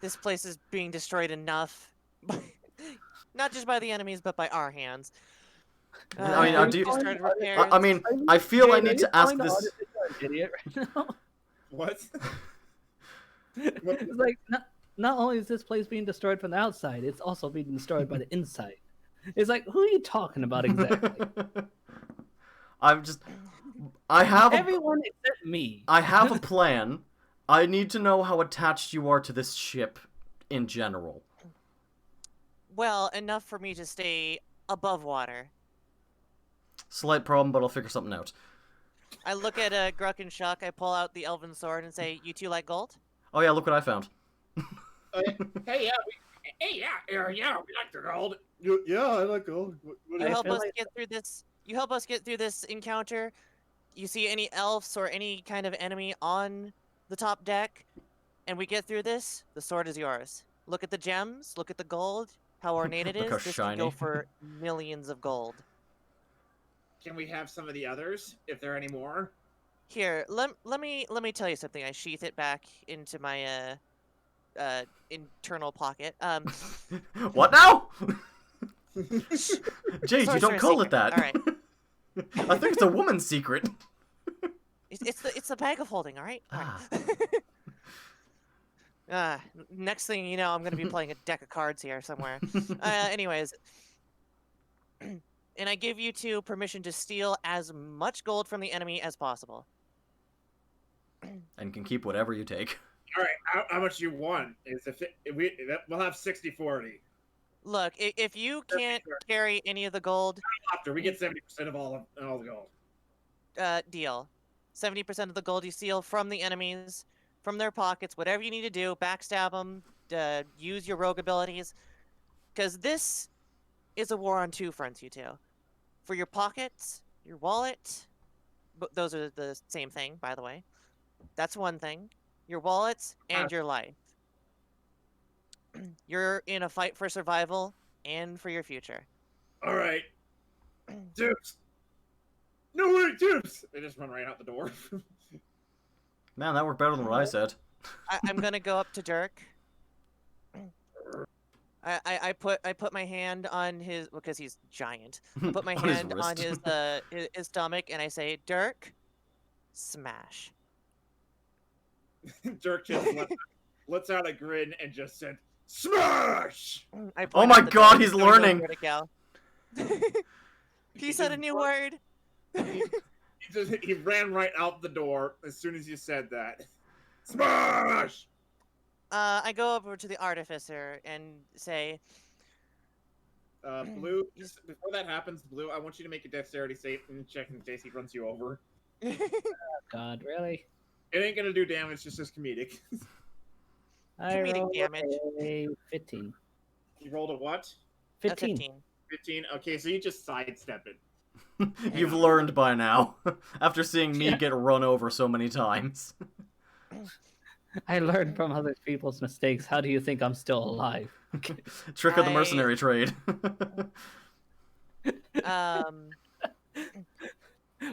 This place is being destroyed enough. Not just by the enemies, but by our hands. I mean, do you... Destroyed repairs. I mean, I feel I need to ask this... Idiot right now. What? It's like, not only is this place being destroyed from the outside, it's also being destroyed by the inside. It's like, who are you talking about exactly? I have everyone except me. I have a plan. I need to know how attached you are to this ship in general. Well, enough for me to stay above water. Slight problem, but I'll figure something out. I look at Gruck and Shuck, I pull out the elven sword and say, "You two like gold?" Oh yeah, look what I found. Hey, yeah, we like the gold. Yeah, I like gold. You help us get through this. You help us get through this encounter. you see any elves or any kind of enemy on the top deck, and we get through this, the sword is yours. Look at the gems, look at the gold, how ornate it Look how is. This can go shiny. for millions of gold. Can we have some of the others, if there are any more? Here, let me tell you something. I sheath it back into my internal pocket. What now? Jade, you don't Sorcerer's call it secret. that. All right. I think it's a woman's secret. It's the bag of holding. All right. All Ah. right. Next thing you know, I'm gonna be playing a deck of cards here somewhere. Anyways, and I give you two permission to steal as much gold from the enemy as possible. And can keep whatever you take. All right, how much you want? We'll have 60-40. Look, if you can't carry any of the gold, After we get 70% of all the gold. deal. 70% of the gold you steal from the enemies, from their pockets, whatever you need to do, backstab them, use your rogue abilities. Because this is a war on two fronts, you two. For your pockets, your wallet, those are the same thing, by the way. That's one thing. Your wallets and your life. You're in a fight for survival and for your future. All right. Dupes. No way, dupes! They just run right out the door. Man, that worked better than what I said. I'm gonna go up to Dirk. I put my hand on his, because he's giant. I put my On his hand on wrist. his stomach and I say, Dirk, smash. Dirk just lets out a grin and just said, "Smash!" I Oh point my out the god, door, he's "There we go, learning." Vertical." He said a new word. He ran right out the door as soon as you said that. Smash! I go over to the artificer and say, Blue, just before that happens, Blue, I want you to make a dexterity save and check in case he runs you over. God, really? It ain't gonna do damage, just as comedic. I Comedic rolled damage. a 15. You rolled a what? 15. 15. 15? Okay, so you just sidestep it. You've learned by now, after seeing me Yeah. get run over so many times. I learned from other people's mistakes. How do you think I'm still alive? Trick of the I- mercenary trade.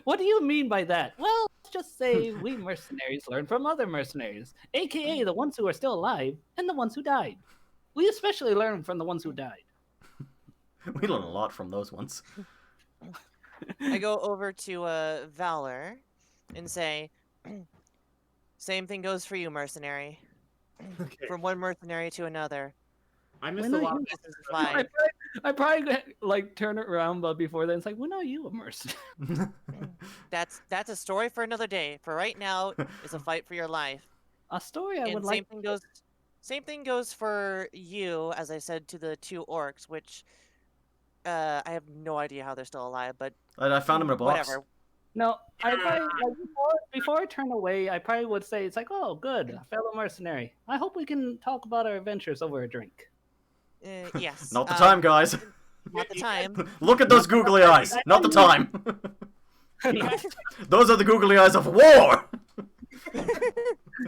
What do you mean by that? Well, let's just say we mercenaries learn from other mercenaries, aka the ones who are still alive and the ones who died. We especially learn from the ones who died. We learn a lot from those ones. I go over to Valor and say, same thing goes for you, mercenary. Okay. From one mercenary to another. I missed When a are lot. you- This is fine. I probably like turn it around, but before then it's like, when are you a mercenary? That's a story for another day. For right now, it's a fight for your life. A story I And would same like. thing goes for you, as I said to the two orcs, which I have no idea how they're still alive, but I found him in a box. whatever. No, I probably like, before I turn away, I probably would say it's like, oh, good, a fellow mercenary. I hope we can talk about our adventures over a drink. Yes. Not the time, guys. Not the time. Look at those googly eyes. Not the time. Those are the googly eyes of war.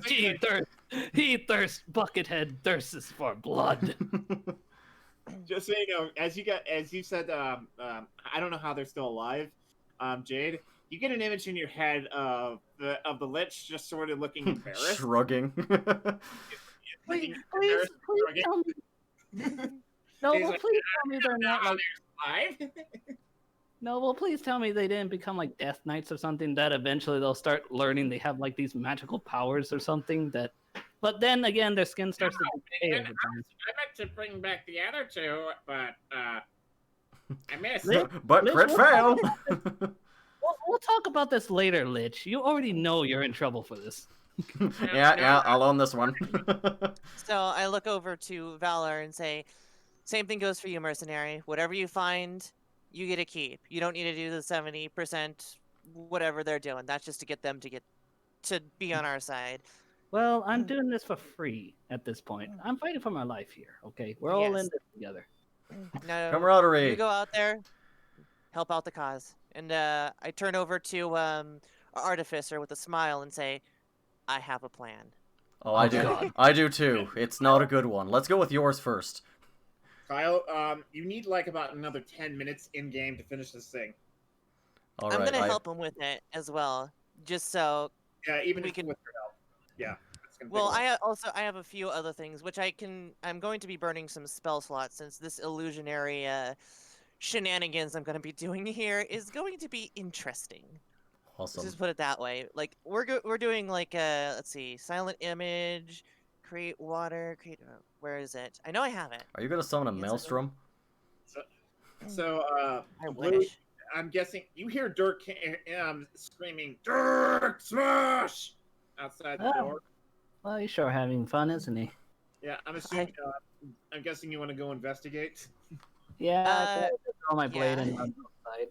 he thirsts, Buckethead thirsts for blood. Just so you know, as you said, I don't know how they're still alive. Jade, you get an image in your head of the Lich just sort of looking embarrassed. Shrugging. Please Okay. tell me. No, He's well, like, please tell me they're not like. Alive? No, well, please tell me they didn't become like Death Knights or something. That eventually they'll start learning they have like these magical powers or something. That, but then again, their skin starts to decay And over I time. meant to bring back the other two, but I missed. Lich, But Lich, crit we'll fail. We'll talk about this later, Lich. You already know you're in trouble for this. Yeah, I'll own this one. So I look over to Valor and say, same thing goes for you, mercenary. Whatever you find, you get a keep. You don't need to do the 70%, whatever they're doing. That's just to get them to be on our side. Well, I'm doing this for free at this point. I'm fighting for my life here. Okay, we're all in Yes. this together. No, Camaraderie. you go out there, help out the cause. And I turn over to artificer with a smile and say, I have a plan. Oh, I do. God. I do too. It's not a good one. Let's go with yours first. Kyle, you need like about another 10 minutes in game to finish this thing. All I'm right. gonna help him with it as well, just so Yeah, even we if can. with your help. Yeah. It's gonna take Well, a while. I have a few other things which I'm going to be burning some spell slots since this illusionary shenanigans I'm going to be doing here is going to be interesting. Let's Awesome. just put it that way. Like we're doing like let's see, silent image, create water, create. Where is it? I know I have it. Are you gonna summon a Is it- maelstrom? So, I Blue, wish. I'm guessing you hear Dirk screaming, Dirk Smash! Outside the Oh. door. Well, he's sure having fun, isn't he? Yeah, I'm assuming, I'm guessing you want to go investigate. Yeah, I Uh, throw my blade yeah. and run outside.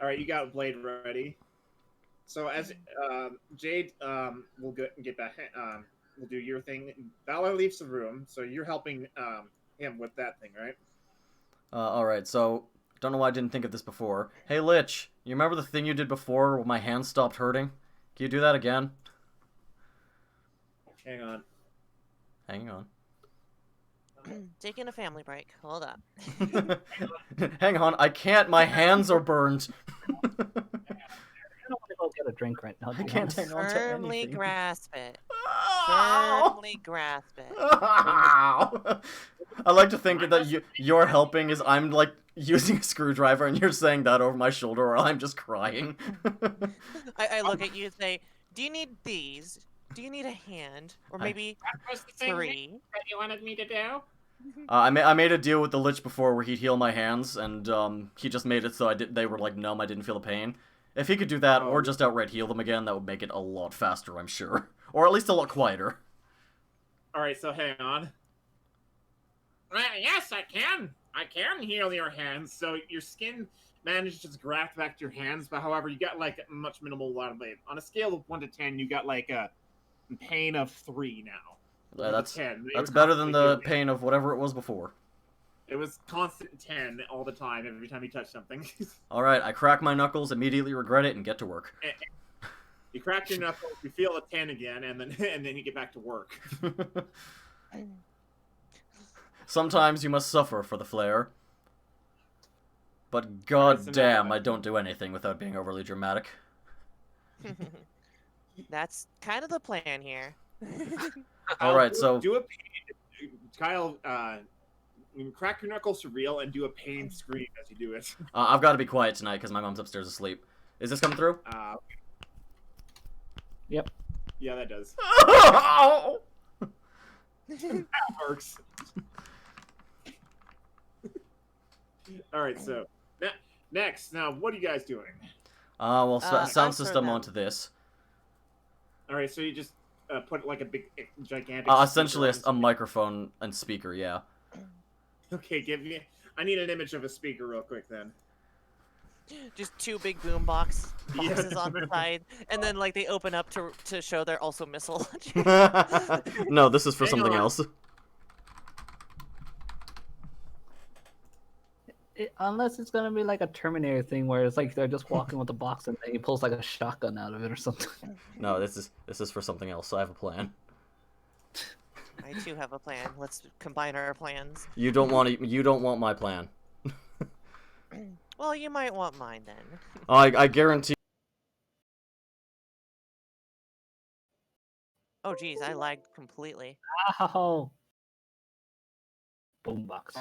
Alright, you got Blade ready. So as Jade will get back, will do your thing. Valor leaves the room, so you're helping him with that thing, right? Alright, so, don't know why I didn't think of this before. Hey, Lich, you remember the thing you did before when my hand stopped hurting? Can you do that again? Hang on. Hang on. Taking a family break. Hold up. Hang on, I can't, my hands are burned. I don't want to go get a drink right now. to I be can't honest. hang on to Firmly anything. grasp it. Ow! Firmly grasp it. Ow! I like to think that you're helping is I'm like using a screwdriver and you're saying that over my shoulder or I'm just crying. I look at you and say, do you need these? Do you need a hand? Or maybe What's the thing 3? that you wanted me to do? I made a deal with the Lich before where he'd heal my hands, and he just made it so they were like numb. I didn't feel the pain. If he could do that, or just outright heal them again, that would make it a lot faster, I'm sure, or at least a lot quieter. All right, so hang on. Yes, I can. I can heal your hands. So your skin manages to graft back to your hands, but however, you got like a much minimal lot of pain. On a scale of 1 to 10, you got like a pain of 3 now. That's 10. that's better than the pain of whatever it was before. It was constant 10 all the time, every time you touch something. Alright, I crack my knuckles, immediately regret it, and get to work. You crack your knuckles, you feel a 10 again, and then you get back to work. Sometimes you must suffer for the flair. But god damn, I don't do anything without being overly dramatic. That's kind of the plan here. Alright, so... Do a pain, Kyle, crack your knuckles for real and do a pain scream as you do it. I've got to be quiet tonight because my mom's upstairs asleep. Is this coming through? Yep. Yeah, that does. Ow! That works. Alright, so, next, now, what are you guys doing? Well, I've sound heard system them. onto this. Alright, so you just put like a big, gigantic... Essentially speaker a on microphone and speaker, yeah. Okay, give me... I need an image of a speaker real quick, then. Just 2 big boom boxes Yeah. on the side, and then like they open up to show they're also missile launchers. No, this is for Hang something on. else. Unless it's gonna be like a Terminator thing where it's like they're just walking with the box and then he pulls like a shotgun out of it or something. No, this is for something else. I have a plan. I too have a plan. Let's combine our plans. You don't want my plan. Well, you might want mine then. I guarantee. Oh geez, I lagged completely. Ow! Boombox.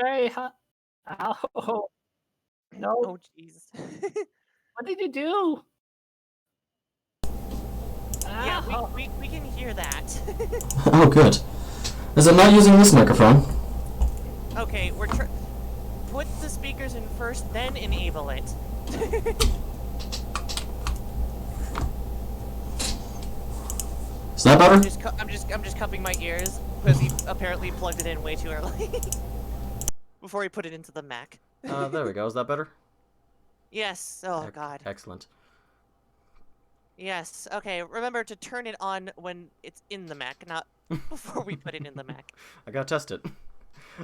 Very hot. Ow! No! Oh jeez. What did you do? Yeah, Ow. we can hear that. Oh, good. Is it not using this microphone? Okay, put the speakers in first, then enable it. Is that better? I'm just cupping my ears because he apparently plugged it in way too early before he put it into the Mac. There we go. Is that better? Yes. Oh god. Excellent. Yes. Okay. Remember to turn it on when it's in the Mac, not before we put it in the Mac. I gotta test it.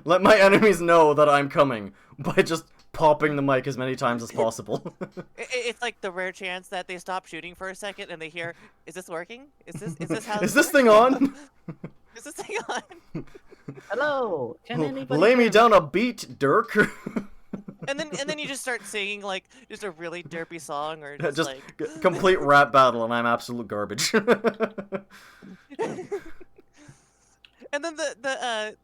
Let my enemies know that I'm coming by just popping the mic as many times as possible. It's like the rare chance that they stop shooting for a second and they hear, "Is this working? Is this how? Is this this thing works? on? Is this thing on?" Hello. Can anybody Lay me hear down a beat, Dirk. And then you just start singing like just a really derpy song or just, Just like complete rap battle, and I'm absolute garbage. And then the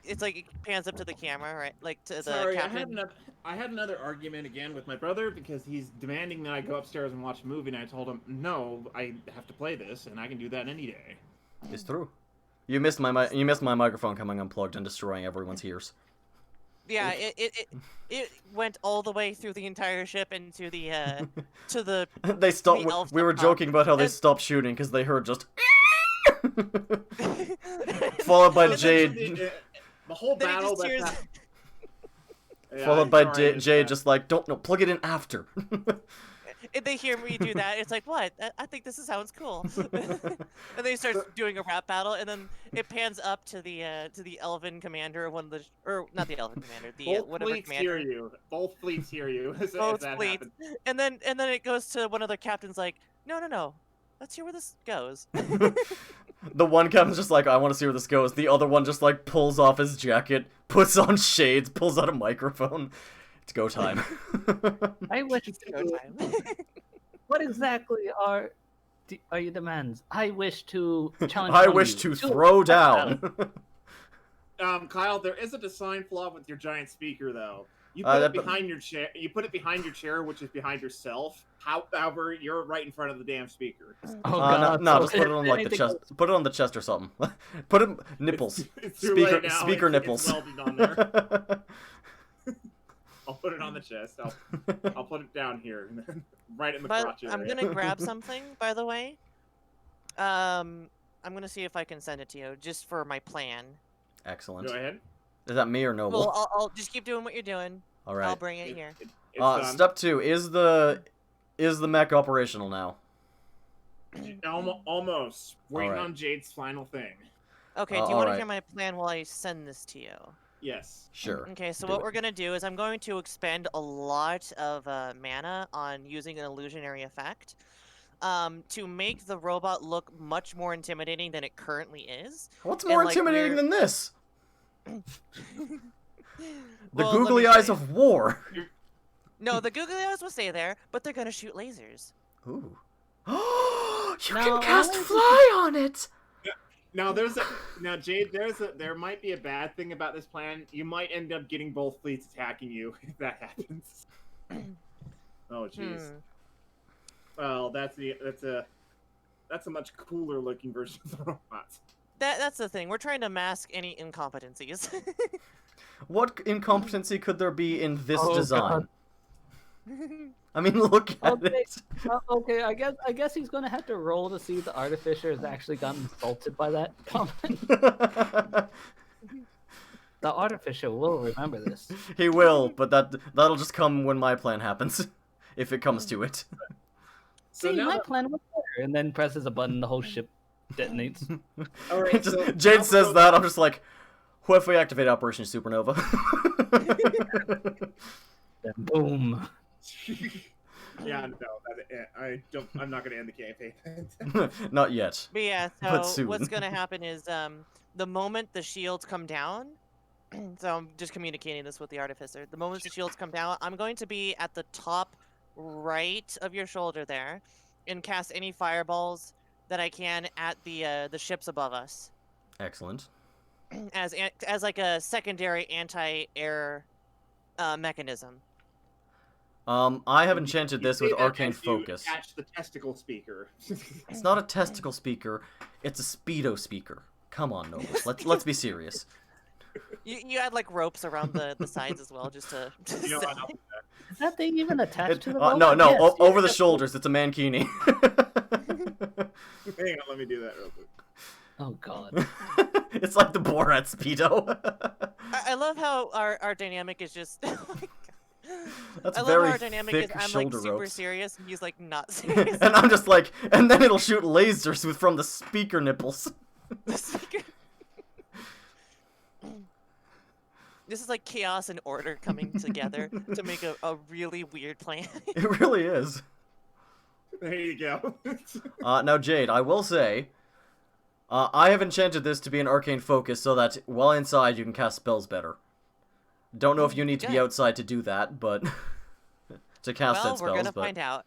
it's like it pans up to the camera, right? Like to the Sorry, captain. I had another argument again with my brother because he's demanding that I go upstairs and watch a movie, and I told him, no, I have to play this, and I can do that any day. It's true. You missed my microphone coming unplugged and destroying everyone's ears. Yeah, it went all the way through the entire ship into the to the They stopped. The elves We were up top. joking about how they And- stopped shooting because they heard just. Followed by Jade. The whole Then he battle just hears- Yeah, Followed by sorry, I missed Jade that. just like, don't no, plug it in after. If they hear me do that, it's like, what? I think this sounds cool. And they start doing a rap battle, and then it pans up to the elven commander, one of the or not the elven commander, the Both whatever fleets commander. hear you. Both fleets hear you. As Both that fleets. happens. And then it goes to one of the captains, like, no, let's hear where this goes. The one captain's just like, I want to see where this goes. The other one just like pulls off his jacket, puts on shades, pulls out a microphone. It's go time. I wish. Go time. What exactly are your demands? I wish to challenge. I one of wish you to throw down. Kyle, there is a design flaw with your giant speaker, though. You Uh, put it that- behind your chair. You put it behind your chair, which is behind yourself. However, you're right in front of the damn speaker. Oh No, so just put it on like the anything chest. else- Put it on the chest or something. Put it nipples. It's too late now. Speaker It's nipples. welded on there. I'll put it on the chest. I'll put it down here, and then right in the But crotch area. I'm gonna grab something, by the way. I'm gonna see if I can send it to you, just for my plan. Excellent. Go ahead. Is that me or Noble? Well, I'll just keep doing what you're doing. All I'll right. bring it here. It's done. Step 2 is the mech operational now. Almost. Waiting Alright. on Jade's final thing. Okay, do you want to alright. hear my plan while I send this to you? Yes. Sure. Okay, so do what it. we're gonna do is I'm going to expend a lot of mana on using an illusionary effect to make the robot look much more intimidating than it currently is. What's And, more like, intimidating we're- than this? The Well, let googly me eyes tell you. of war. No, the googly eyes will stay there, but they're gonna shoot lasers. Ooh. You No, can cast I like fly on it. Now Jade, there might be a bad thing about this plan. You might end up getting both fleets attacking you if that happens. Oh jeez. Hmm. Well, that's a much cooler looking version of the robots. That's the thing. We're trying to mask any incompetencies. What incompetency could there be in this Oh, design? I mean, look at Okay. it. Okay, I guess he's gonna have to roll to see if the artificer has actually gotten insulted by that comment. The artificer will remember this. He will, but that'll just come when my plan happens, if it comes to it. So See, now my that- plan was better, and then presses a button, the whole ship detonates. all right, Just, so now Jade we're says going- that, I'm just like, what if we activate Operation Supernova? Then boom. Yeah, no, I'm not gonna end the campaign. Not yet. But yeah, But so what's soon. gonna happen is the moment the shields come down, so I'm just communicating this with the artificer. The moment the shields come down, I'm going to be at the top right of your shoulder there, and cast any fireballs that I can at the ships above us, Excellent. as like a secondary anti-air mechanism. I have enchanted You this say with that Arcane as you Focus. Attach the testicle speaker. It's not a testicle speaker, it's a speedo speaker. Come on, Noble. Let's be serious. You add like ropes around the sides as well, just to. You know, sell I'll- it. Is that thing even attached to the No, robot? no, Yes, over the yes. shoulders. It's a mankini. Hang on, let me do that real quick. Oh god. It's like the Borat speedo. I love how our dynamic is just. That's I love very how our dynamic is thick I'm like shoulder super ropes. serious and he's like not serious. And I'm just like, and then it'll shoot lasers from the speaker nipples. The speaker- This is like chaos and order coming together to make a really weird plan. It really is. There you go. Now, Jade, I will say, I have enchanted this to be an arcane focus so that while inside you can cast spells better. Don't know if you need to be Good. outside to do that, but to cast Well, said we're spells. gonna But find out.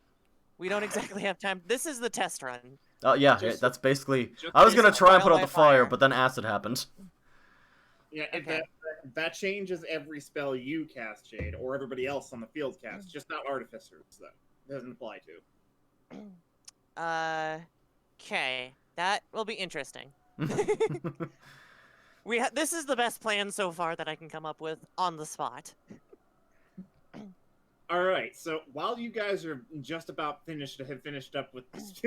We don't exactly have time. This is the test run. yeah, Just- that's basically. just I was gonna based try and on put out trial the by fire, fire. but then acid happened. Yeah, Okay. that changes every spell you cast, Jade, or everybody else on the field casts, just not artificers, though. Doesn't apply to. Okay, that will be interesting. This is the best plan so far that I can come up with on the spot. All right, so while you guys are just about have finished up with this,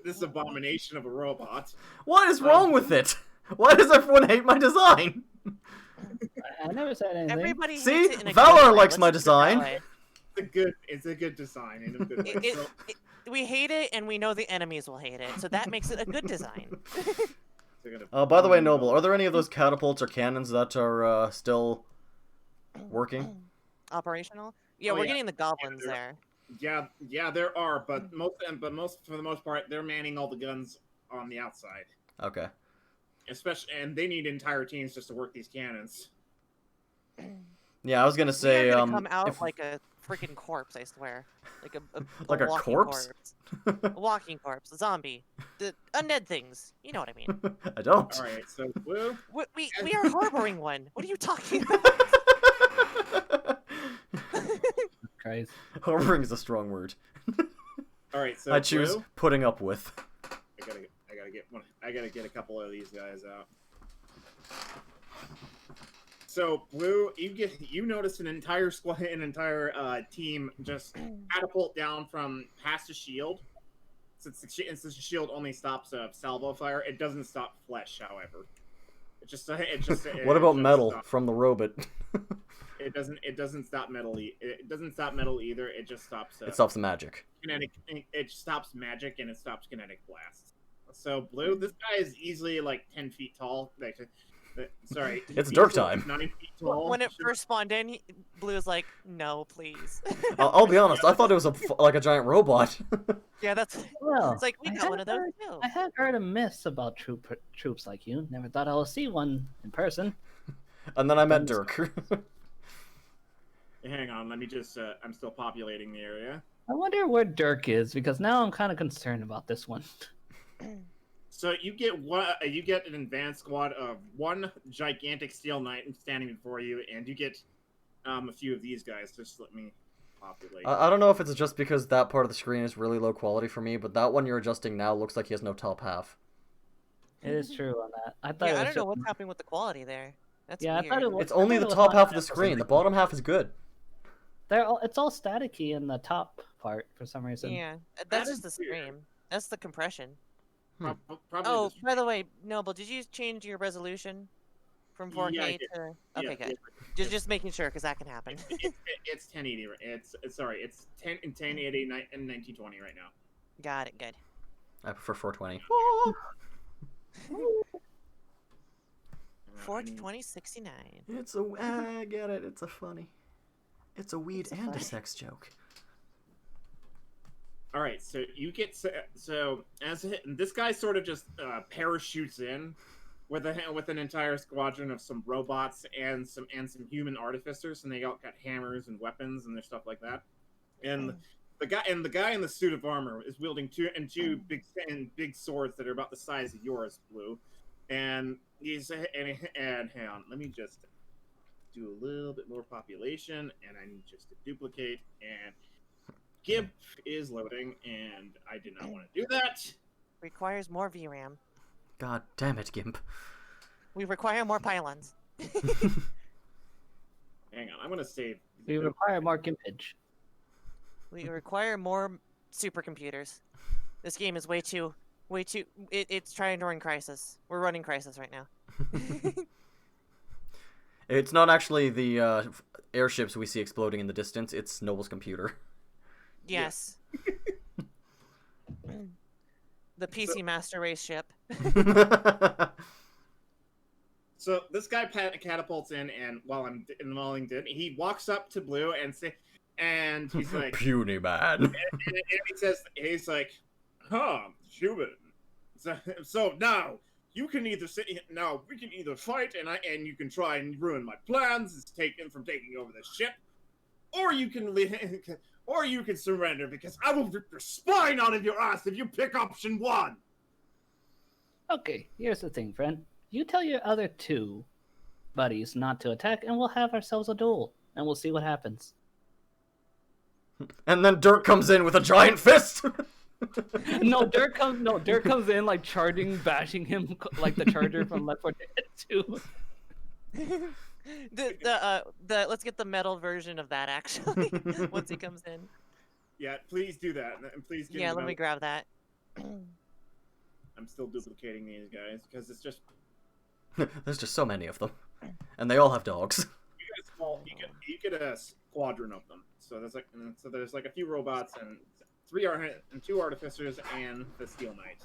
this abomination of a robot, What is wrong with it? Why does everyone hate my design? I never said anything. Everybody hates See? it in a Valor good way. likes my Let's just put it that design. way. it's a good design in a good way. We hate it, and we know the enemies will hate it, so that makes it a good design. By the way, Noble, are there any of those catapults or cannons that are still working? Operational? Yeah, Oh, we're yeah. getting the goblins they're- there. Yeah, there are, but for the most part, they're manning all the guns on the outside. Okay. Especially, and they need entire teams just to work these cannons. Yeah, I was gonna say, We're gonna come out if- like a freaking corpse, I swear. Like a Like a walking corpse? A walking corpse, a zombie, the undead things. You know what I mean. I don't. All right, so Blue, We are harboring one. What are you talking about? Christ. Harboring is a strong word. all right, so I choose Blue, putting up with. I gotta get a couple of these guys out. So Blue, you notice an entire team just catapult down from past a shield. Since the shield only stops salvo fire, it doesn't stop flesh. However, What about metal stop- from the robot? It doesn't stop metal. It doesn't stop metal either. It just stops. It stops the magic. Kinetic. It stops magic and it stops kinetic blasts. So Blue, this guy is easily like 10 feet tall. Sorry, It's he's Dirk like time. 9 feet tall. When it first spawned in, Blue was like, "No, please." I'll be honest. I thought it was like a giant robot. Yeah, that's. Well, It's like we I got one of have those heard- too. I have heard a myth about troops like you. Never thought I would see one in person. And then I met Dirk. Hang on, let me just. I'm still populating the area. I wonder where Dirk is because now I'm kind of concerned about this one. So you get one. You get an advanced squad of one gigantic steel knight standing before you, and you get a few of these guys. Just let me populate. I don't know if it's just because that part of the screen is really low quality for me, but that one you're adjusting now looks like he has no top half. It is true on that. I thought. Yeah, it I was don't know just- what's happening with the quality there. That's Yeah, I weird. thought it was. It's only I the thought it was top half of the not screen. The represented. bottom half is good. It's all staticky in the top part for some reason. Yeah, That that's is just the weird. stream. That's the compression. Probably Oh, the- by the way, Noble, did you change your resolution from 4K Yeah, I did. to? yeah, Okay, good. Just making sure, because that can happen. It's 1080. It's 1080 and 1920 right now. Got it. Good. I prefer 420. 42069. It's a. I get it. It's a funny. It's a weed and a sex joke. All right, so you get so as this guy sort of just parachutes in with an entire squadron of some robots and some human artificers, and they all got hammers and weapons and their stuff like that. And the guy in the suit of armor is wielding two big swords that are about the size of yours, Blue. And hang on, let me just do a little bit more population, and I need just to duplicate and. GIMP is loading, and I did not want to do that. Requires more VRAM. God damn it, Gimp. We require more pylons. Hang on, I'm going to save. We require more gimpage. We require more supercomputers. This game is way too. It's trying to run Crisis. We're running Crisis right now. It's not actually the airships we see exploding in the distance. It's Noble's computer. Yes. The PC Master Race ship. So this guy catapults in, and while I'm in Wellington, he walks up to Blue and he's like, puny man. and he says, he's like, human. So now you can either we can either fight, and you can try and ruin my plans, from taking over the ship, or you can surrender because I will rip your spine out of your ass if you pick option 1. Okay, here's the thing, friend. You tell your other 2 buddies not to attack, and we'll have ourselves a duel, and we'll see what happens. And then Dirk comes in with a giant fist. No, Dirk comes in like charging, bashing him like the Charger from Left 4 Dead 2. Let's get the metal version of that actually. Once he comes in. Yeah, please do that, and please give Yeah, let me grab that. I'm still duplicating these guys because it's just There's just so many of them, and they all have dogs. you get a squadron of them. So there's like a few robots and 2 artificers and the Steel Knight.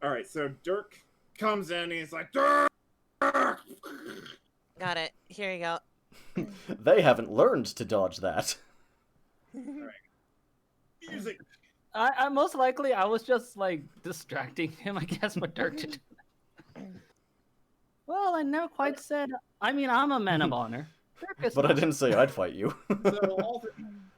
All right, so Dirk comes in. And he's like, Dirk. Got it. Here you go. They haven't learned to dodge that. All right. Music. I most likely I was just like distracting him, I guess, for Dirk to do that. Well, I never quite said. I mean, I'm a man of honor. Dirk is But I didn't say I'd fight you.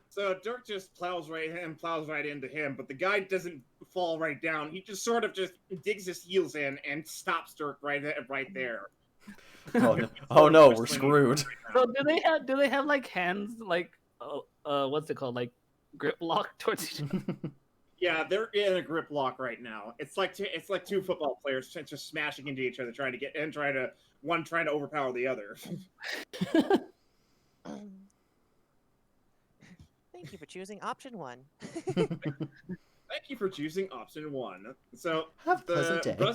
So Dirk just plows right into him, but the guy doesn't fall right down. He just sort of just digs his heels in and stops Dirk right there. Oh no, we're screwed. So do they have like hands like what's it called, like grip lock towards each other? Yeah, they're in a grip lock right now. It's like 2 football players just smashing into each other, trying to overpower the other. Thank you for choosing option 1. Thank you for choosing option 1. So Have a pleasant day. the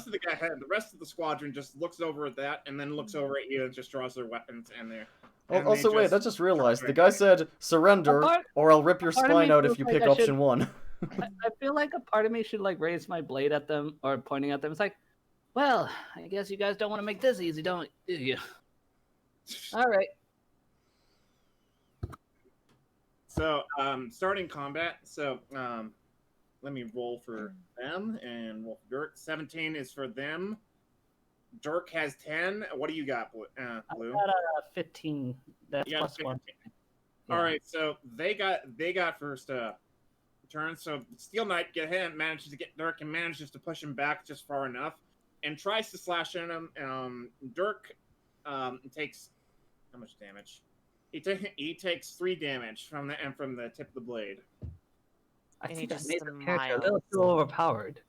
rest of the squadron just looks over at that, and then looks over at you and just draws their weapons and they're. Oh, also, wait, I just realized the guy said surrender, or I'll rip your spine out if you pick option 1. I feel like a part of me should like raise my blade at them or pointing at them. It's like, well, I guess you guys don't want to make this easy, do you? All right. So, starting combat. So, let me roll for them and roll for Dirk. 17 is for them. Dirk has 10. What do you got, Blue? I got 15. That's plus 1. Yeah. All right, so they got first turn. So Steel Knight manages to get Dirk and manages to push him back just far enough, and tries to slash at him. Dirk takes how much damage? He takes 3 damage from the tip of the blade. I And he think that just made the character a smiles. little too overpowered.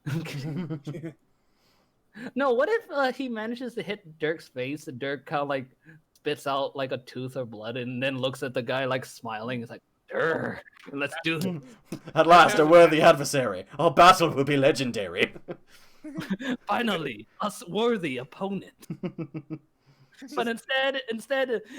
No, what if he manages to hit Dirk's face and Dirk kind of like spits out like a tooth or blood and then looks at the guy like smiling? It's like, Dirk, let's do it. At last, a worthy adversary. Our battle will be legendary. Finally, a worthy opponent. But instead,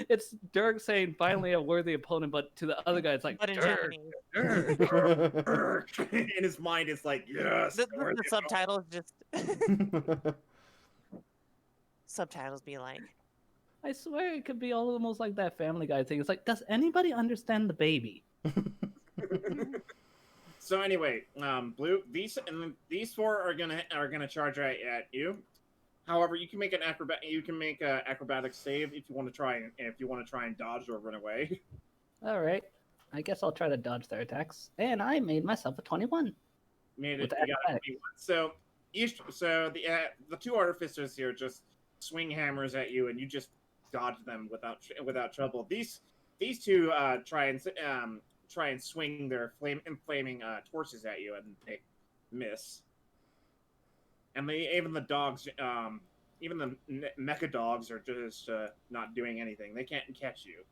it's Dirk saying finally a worthy opponent, but to the other guy, it's like, But in Dirk, Japanese. Dirk. In his mind, it's like, yes. The subtitles just subtitles be like, I swear it could be almost like that Family Guy thing. It's like, does anybody understand the baby? So anyway, Blue, these 4 are gonna charge right at you. However, you can make an acrobatic save if you want to try and dodge or run away. All right, I guess I'll try to dodge their attacks, and I made myself a 21. Made With it. the You got a 21. So the 2 artificers here just swing hammers at you, and you just dodge them without trouble. These 2 try and swing their flaming torches at you, and they miss. And even the dogs, even the mecha dogs are just not doing anything. They can't catch you.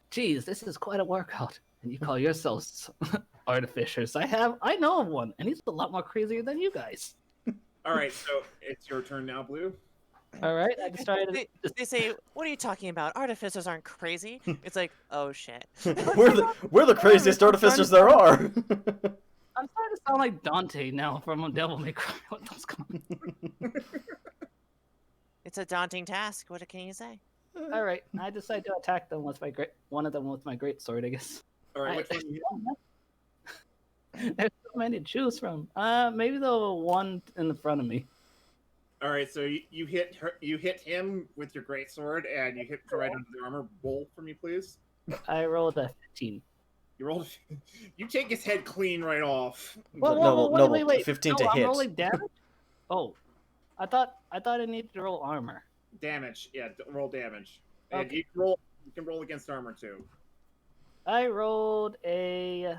Geez, this is quite a workout. And you call yourselves artificers. I know of one, and he's a lot more crazier than you guys. All right, so it's your turn now, Blue. All right, I decided. they say, "What are you talking about? Artificers aren't crazy." It's like, oh shit. We're the craziest artificers there are. I'm starting to sound like Dante now from Devil May Cry. What the going on? It's a daunting task. What can you say? All right, I decide to attack them with one of them with my great sword, I guess. All right, which one you hit? There's so many to choose from. Maybe the one in the front of me. All right, so you hit him with your greatsword, and you hit right under the armor. Roll for me, please. I rolled a 15. You rolled. You take his head clean right off. Wait. 15 No, to I'm hit. rolling damage? Oh, I thought I needed to roll armor. Damage, yeah. Roll damage. And Okay. you can roll against armor too. I rolled a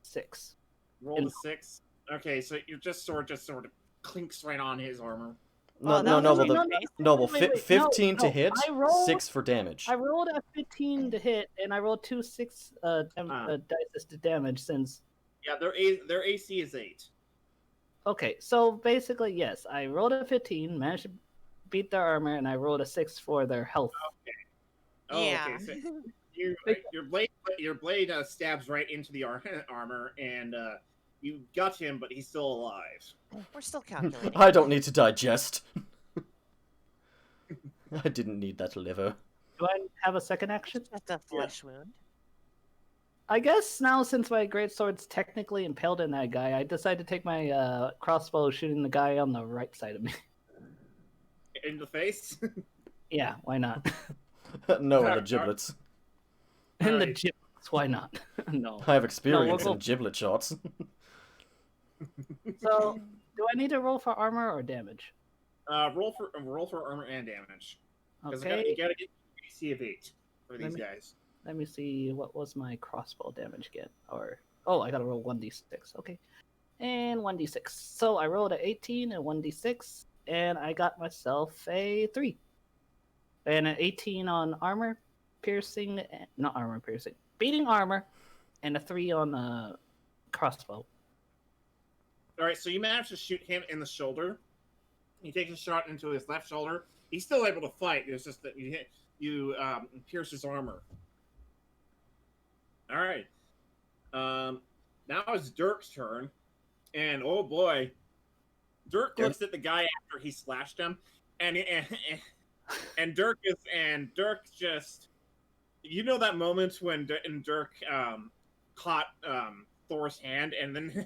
6. Roll a 6. Okay, so your sword just sort of clinks right on his armor. Oh, that was no, amazing. Noble, wait, 15 to no, hit, I rolled- 6 for damage. I rolled a 15 to hit, and I rolled 2 6 dice to damage since. Yeah, their AC is 8. Okay, so basically, yes, I rolled a 15, managed to beat their armor, and I rolled a 6 for their health. Oh, Yeah. okay. So your blade stabs right into the armor, and you got him, but he's still alive. We're still calculating. I don't need to digest. I didn't need that liver. Do I have a second action? Just a flesh wound. I guess now, since my greatsword's technically impaled in that guy, I decide to take my crossbow, shooting the guy on the right side of me. In the face? Yeah, why not? No, in the giblets. In the Alright. giblets, why not? No. I have experience go- in giblet shots. So, do I need to roll for armor or damage? Roll for armor and damage. Because Okay, you gotta get AC of 8 for these me- guys. let me see, what was my crossbow damage get? Oh, I gotta roll 1d6, okay. And 1d6. So I rolled a 18 and 1d6, and I got myself a 3. And an 18 on armor piercing, not armor piercing, beating armor, and a 3 on crossbow. Alright, so you manage to shoot him in the shoulder. He takes a shot into his left shoulder. He's still able to fight. It's just that you pierce his armor. Alright. Now it's Dirk's turn. And oh boy. Dirk looks at the guy after he slashed him. And Dirk just, you know that moment when Dirk caught Thor's hand and then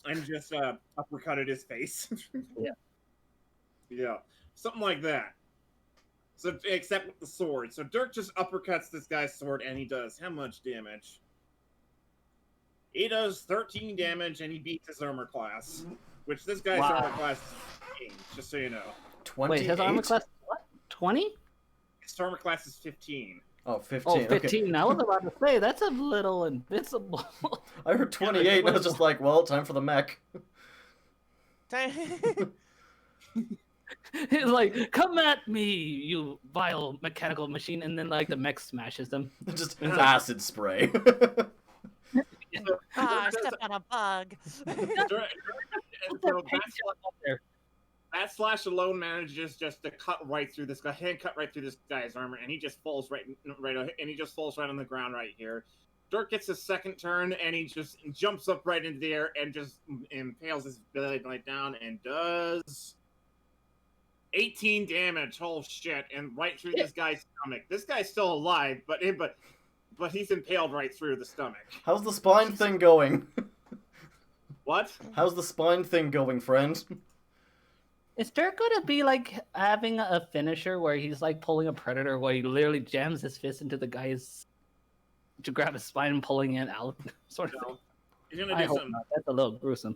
and just uppercutted his face. Yeah. Yeah, something like that. So except with the sword. So Dirk just uppercuts this guy's sword, and he does how much damage? He does 13 damage, and he beats his armor class, which this guy's Wow. armor class is 15, just so you know. 28? Wait, his armor class is what? 20? His armor class is 15. Oh, 15. Oh, Okay. 15. I was about to say, that's a little invincible. I heard 28, and I was just like, well, time for the mech. He's like, come at me, you vile mechanical machine, and then like the mech smashes them. Just acid spray. Ah, I stepped on a bug. So that slash alone manages just to cut right through this guy, cut right through this guy's armor, and he just falls right on the ground right here. Dirk gets his second turn, and he just jumps up right into the air and just impales his blade right down and does 18 damage. Oh shit! And right through this guy's stomach. This guy's still alive, but he's impaled right through the stomach. How's the spine thing going? What? How's the spine thing going, friend? Is Dirk gonna be like having a finisher where he's like pulling a predator where he literally jams his fist into the guy's to grab his spine and pulling it out? Sort of. No. He's gonna I do hope something. not. That's a little gruesome.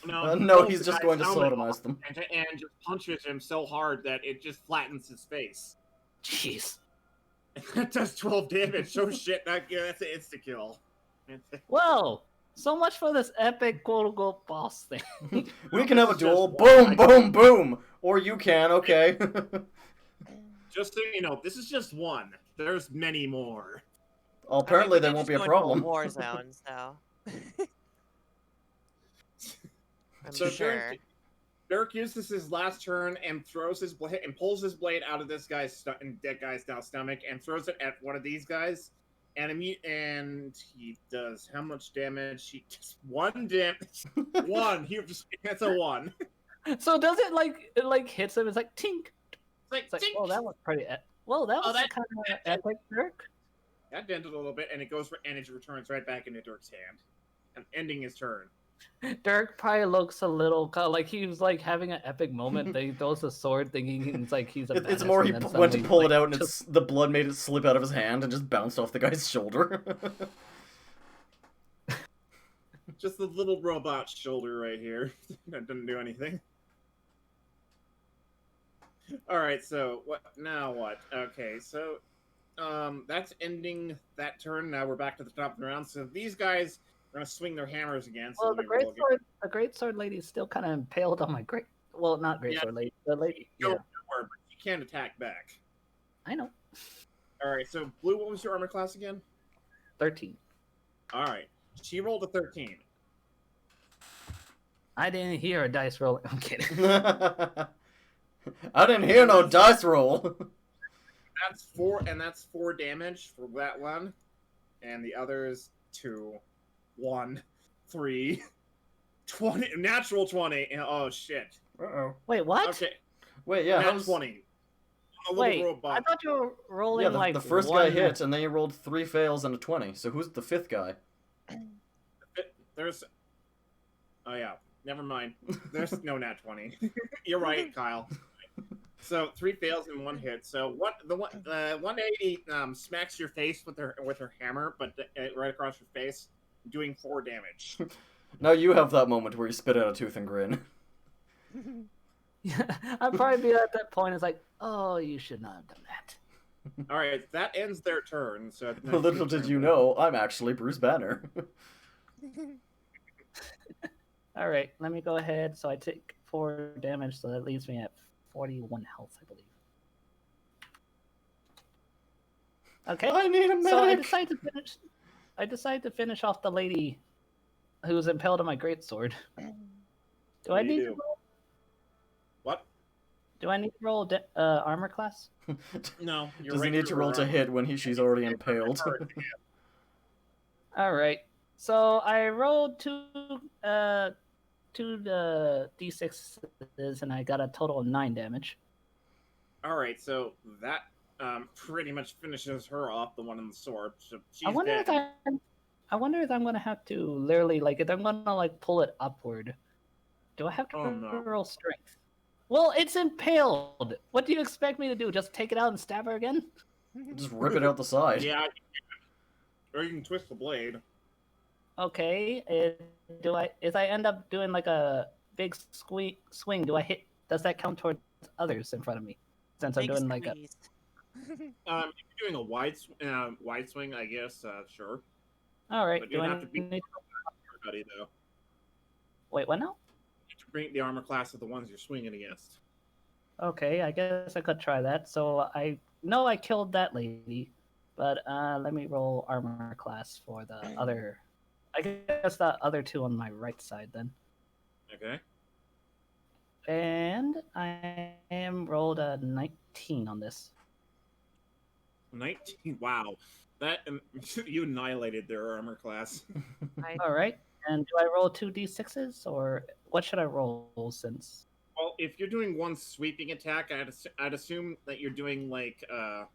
No, he's just going to sodomize them. And just punches him so hard that it just flattens his face. Jeez. That does 12 damage. Oh shit, that's an insta-kill. Well, so much for this epic quote-unquote boss thing. We can have a It's duel. just Boom, one. boom, boom. Or you can, okay. Just so you know, this is just one. There's many more. Well, apparently I mean, there we won't did be a just go into problem. war zone, so. I'm So sure. Dirk uses his last turn and throws his blade and pulls his blade out of this guy's dead guy's now stomach and throws it at one of these guys. and he does how much damage? He just 1 damage. 1. That's a 1. So does it hits him? It's like tink. It's It's like, tink. well, that was pretty. Well, that was that- kind of epic, Dirk. That dented a little bit, and it returns right back into Dirk's hand, and ending his turn. Dirk probably looks a little like he was like having an epic moment. They throws the sword, thinking it's like he's a. It's more he went to pull it out and just... the blood made it slip out of his hand and just bounced off the guy's shoulder. Just the little robot shoulder right here. That didn't do anything. Alright, so now what? Okay, so that's ending that turn. Now we're back to the top of the round. So these guys are gonna swing their hammers again. So Well, the great sword lady is still kind of impaled on my great. Well, not great sword lady. The lady. Go Yeah, for her, but she can't attack back. I know. Alright, so Blue, what was your armor class again? 13. Alright. She rolled a 13. I didn't hear a dice roll. I'm kidding. I didn't hear no dice roll. That's 4 damage for that one. And the others 2, 1, 3, 20, natural 20. Oh shit. Uh-oh. Wait, what? Okay. Wait, yeah, Nat how's... 20. A Wait, little robot. I thought you were rolling Yeah, like the first one... guy hit, and then you rolled 3 fails and a 20. So who's the 5th guy? There's. Oh yeah. Never mind. There's no nat 20. You're right, Kyle. So 3 fails and 1 hit. So what the 180 smacks your face with her hammer, but right across your face, doing 4 damage. Now you have that moment where you spit out a tooth and grin. Yeah, I'd probably be at that point. It's like, oh, you should not have done that. All right, that ends their turn. So Little did you know, I'm actually Bruce Banner. All right, let me go ahead. So I take 4 damage, so that leaves me at 41 health, I believe. Okay. I need a medic. So I decide to finish off the lady who's impaled on my greatsword. Do I need to roll? What? Do I need to roll armor class? No. Does he need to roll to hit when she's already impaled? All right. So I rolled two d6s, and I got a total of 9 damage. All right, so that pretty much finishes her off, the one in the sword. So she's I wonder dead. if I'm gonna have to literally if I'm gonna pull it upward. Do I have to roll strength? Well, it's impaled. What do you expect me to do? Just take it out and stab her again? Just rip it out the side. Yeah. Or you can twist the blade. Okay. If I end up doing a big swing, do I hit? Does that count towards others in front of me? Since I'm doing Squeeze. If you're doing a wide swing, I guess, sure. All right. But you have to beat everybody, though. Wait, what now? You have to bring the armor class of the ones you're swinging against. Okay, I guess I could try that. So I know I killed that lady, but let me roll armor class for the other. I guess the other 2 on my right side then. Okay. And I am rolled a 19 on this. 19. Wow. That you annihilated their armor class. All right. And do I roll 2 d6s, or what should I roll since? Well, if you're doing one sweeping attack, I'd assume that you're doing a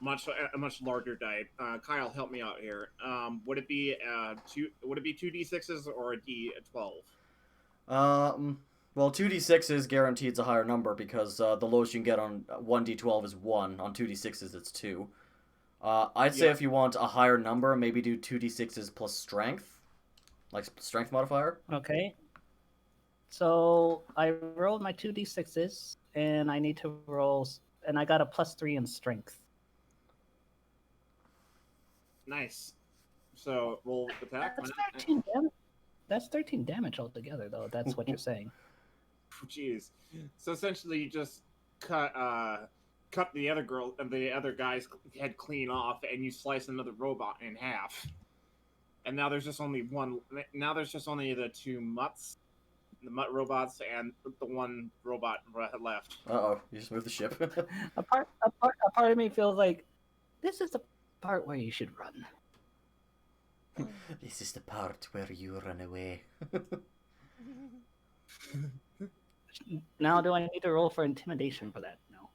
much larger die. Kyle, help me out here. Would it be 2 d6s or a d12? Well, 2d6 is guaranteed it's a higher number because the lowest you can get on 1d12 is 1. On 2d6s, it's 2. I'd say if you want a higher number, maybe do 2d6s plus strength, strength modifier. Okay. So I rolled my 2 d6s, and I need to roll, and I got a +3 in strength. Nice. So roll attack. That's 13 damage. That's 13 damage altogether, though. That's what you're saying. Jeez. So essentially, you just cut the other girl and the other guy's head clean off, and you slice another robot in half. And now there's just only one. Now there's just only the 2 mutts, the mutt robots, and the 1 robot left. Uh-oh, you just moved the ship. A part of me feels like this is a part where you should run. This is the part where you run away. Now, do I need to roll for intimidation for that? No.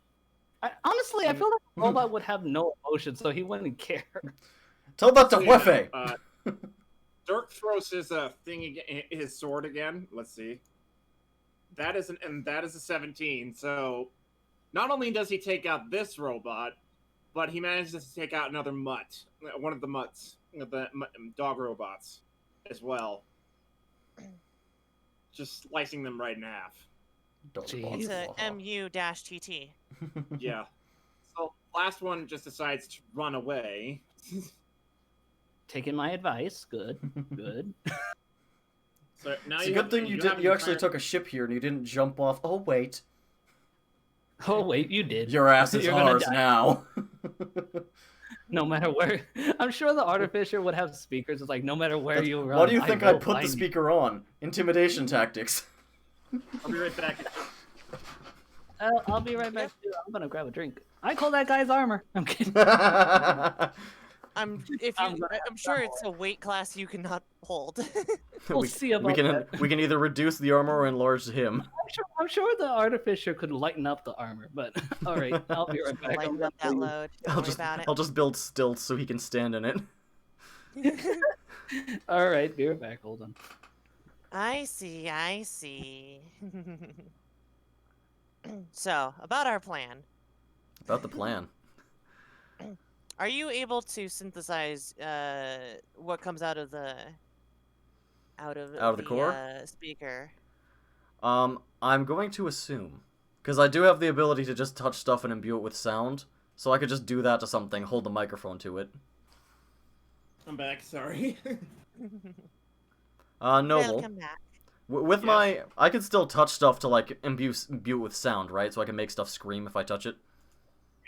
Honestly, I feel like a robot would have no emotion, so he wouldn't care. Tell that to So, yeah, Huefe! Dirk throws his thing again, his sword again. Let's see. That is a 17. So, not only does he take out this robot, but he manages to take out another mutt, one of the mutts, the dog robots, as well. Just slicing them right in half. Jeez. It's a MU-TT. Yeah. So last one just decides to run away. Taking my advice. Good. Good. So now It's a you good have- thing you have did. You actually entire- took a ship here and you didn't jump off. Oh wait, Oh, wait, you did. your ass is You're gonna ours die. now. No matter where. I'm sure the artificer would have speakers. It's like, no matter where you run. Why do you think I will put the find you. speaker on? Intimidation tactics. I'll be right back. I'll be right back too. I'm gonna grab a drink. I call that guy's armor. I'm kidding. I'm sure it's a weight class you cannot hold. We'll see about that. We can either reduce the armor or enlarge him. I'm sure the artificer could lighten up the armor, but all right, I'll be right back. Lighten up that load. Don't worry about it. I'll just build stilts so he can stand in it. All right, be right back. Hold on. I see, I see. So, about our plan. About the plan. Are you able to synthesize what comes out of the core? Speaker? I'm going to assume, because I do have the ability to just touch stuff and imbue it with sound, so I could just do that to something, hold the microphone to it. I'm back. Sorry. Noble. Welcome back. With Yes. my, I can still touch stuff to like imbue it with sound, right? So I can make stuff scream if I touch it.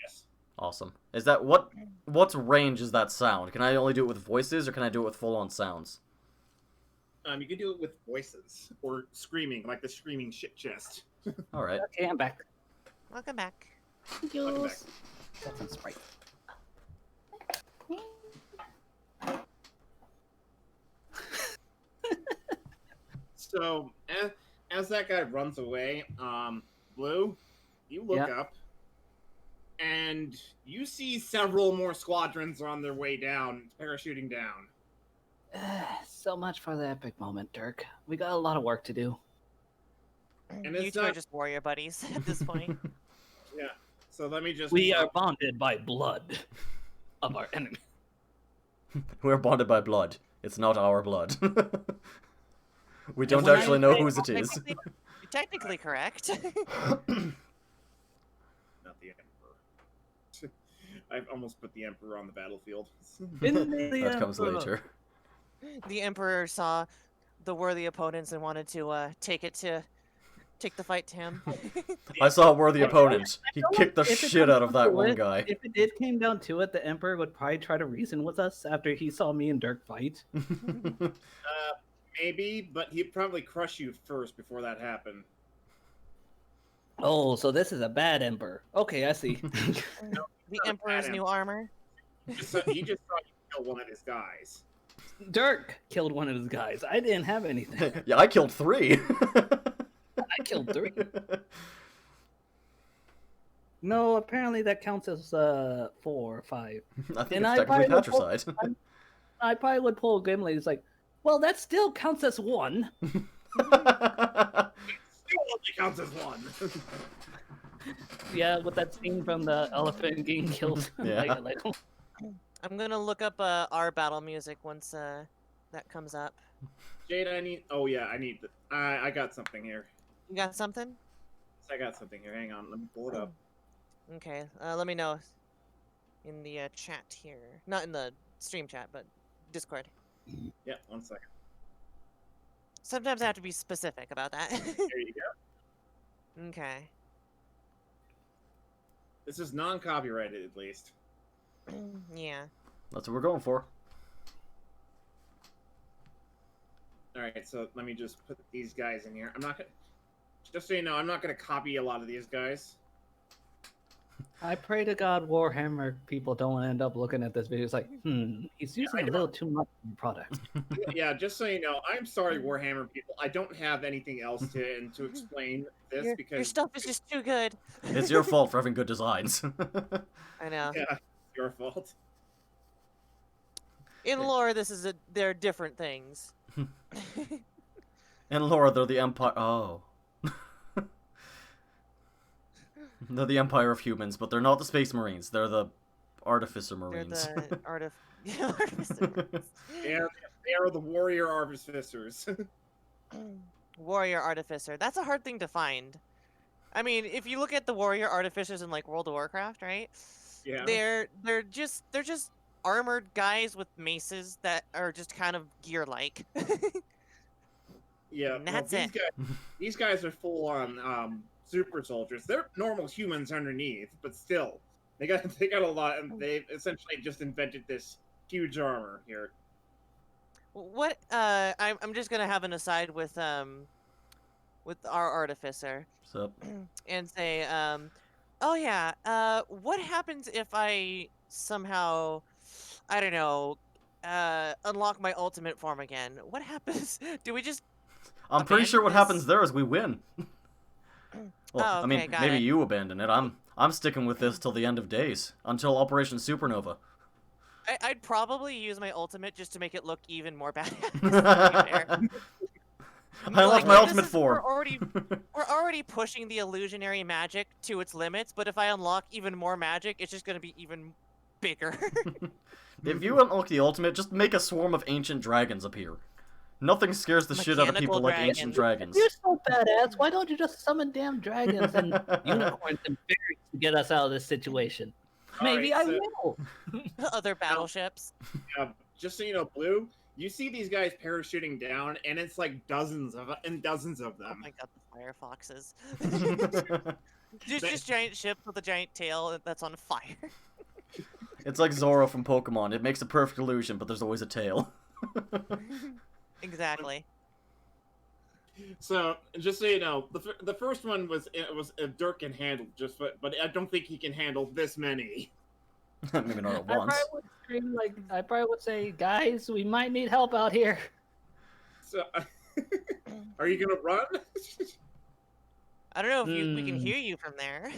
Yes. Awesome. Is that what's range is that sound? Can I only do it with voices, or can I do it with full-on sounds? You can do it with voices or screaming, like the screaming shit chest. All right. Okay, I'm back. Welcome back. Thank Welcome you. back. That's on Sprite. So as that guy runs away, Blue, you look Yeah. up, and you see several more squadrons on their way down, parachuting down. So much for the epic moment, Dirk. We got a lot of work to do. And You it's two are not- just warrior buddies at this point. Yeah. So let me just. We are bonded by blood of our enemy. We're bonded by blood. It's not our blood. We don't when I actually know say- whose it is. You're technically correct. Not the Emperor. I've almost put the Emperor on the battlefield. That comes later. The Emperor saw the worthy opponents and wanted to take the fight to him. I saw a worthy opponent. He feel like kicked the if it shit comes out of that to one it- guy. If it did came down to it, the Emperor would probably try to reason with us after he saw me and Dirk fight. Maybe, but he'd probably crush you first before that happened. Oh, so this is a bad Emperor. Okay, I see. The Not a Emperor's bad new armor. He just thought you killed one of his guys. Dirk killed one of his guys. I didn't have anything. Yeah, I killed 3. I killed 3. No, apparently that counts as 4 or 5. I think And it's I technically probably would patricide. I probably would pull Gimli. It's like, well, that still counts as 1. Still only counts as one. Yeah, with that scene from the elephant getting killed. Yeah. I'm gonna look up our battle music once that comes up. Jade, I need. Oh yeah, I need. I got something here. You got something? I got something here. Hang on, let me pull it up. Okay. Let me know in the chat here. Not in the stream chat, but Discord. Yeah, 1 second. Sometimes I have to be specific about that. There you go. Okay. This is non-copyrighted, at least. Yeah. That's what we're going for. All right, so let me just put these guys in here. I'm not gonna. Just so you know, I'm not gonna copy a lot of these guys. I pray to God Warhammer people don't end up looking at this video. It's like, he's using a little too much in the product. Yeah, just so you know, I'm sorry, Warhammer people. I don't have anything else to explain this Your because stuff is just too good. It's your fault for having good designs. I know. yeah, it's your fault. In lore, they're different things. In lore, they're the Empire. Oh. They're the Empire of Humans, but they're not the Space Marines. They're the Artificer Marines. They're the artificer. They are the warrior artificers. Warrior artificer. That's a hard thing to find. I mean, if you look at the warrior artificers in like World of Warcraft, right? Yeah. They're just armored guys with maces that are just kind of gear-like. Yeah, And that's it. These guys are full on super soldiers. They're normal humans underneath, but still, they got a lot, and they've essentially just invented this huge armor here. What? I'm just gonna have an aside with our artificer So, and say, oh yeah, what happens if I somehow, I don't know, unlock my ultimate form again? What happens? Do we just? I'm pretty sure what Abandon happens there is we win. Well, Oh, I mean, okay, got maybe it. you abandon it. I'm sticking with this till the end of days, until Operation Supernova. I'd probably use my ultimate just to make it look even more badass. To be fair. I unlocked my this ultimate is- form. We're already pushing the illusionary magic to its limits, but if I unlock even more magic, it's just gonna be even bigger. If you unlock the ultimate, just make a swarm of ancient dragons appear. Nothing scares the shit out of people Mechanical like ancient dragons. You're so badass. Why don't you just summon damn dragons and unicorns and fairies to get us out of this situation? Maybe I Alright, will. Other battleships. Just so you know, Blue, you see these guys parachuting down, and it's like dozens of them. Oh my god, the fire foxes. just giant ships with a giant tail that's on fire. It's like Zoro from Pokemon. It makes a perfect illusion, but there's always a tail. Exactly. So, just so you know, the first one was Dirk can handle but I don't think he can handle this many. Maybe not at I probably once. would scream like I probably would say, guys, we might need help out here. So, are you gonna run? I don't know if we can hear you from there.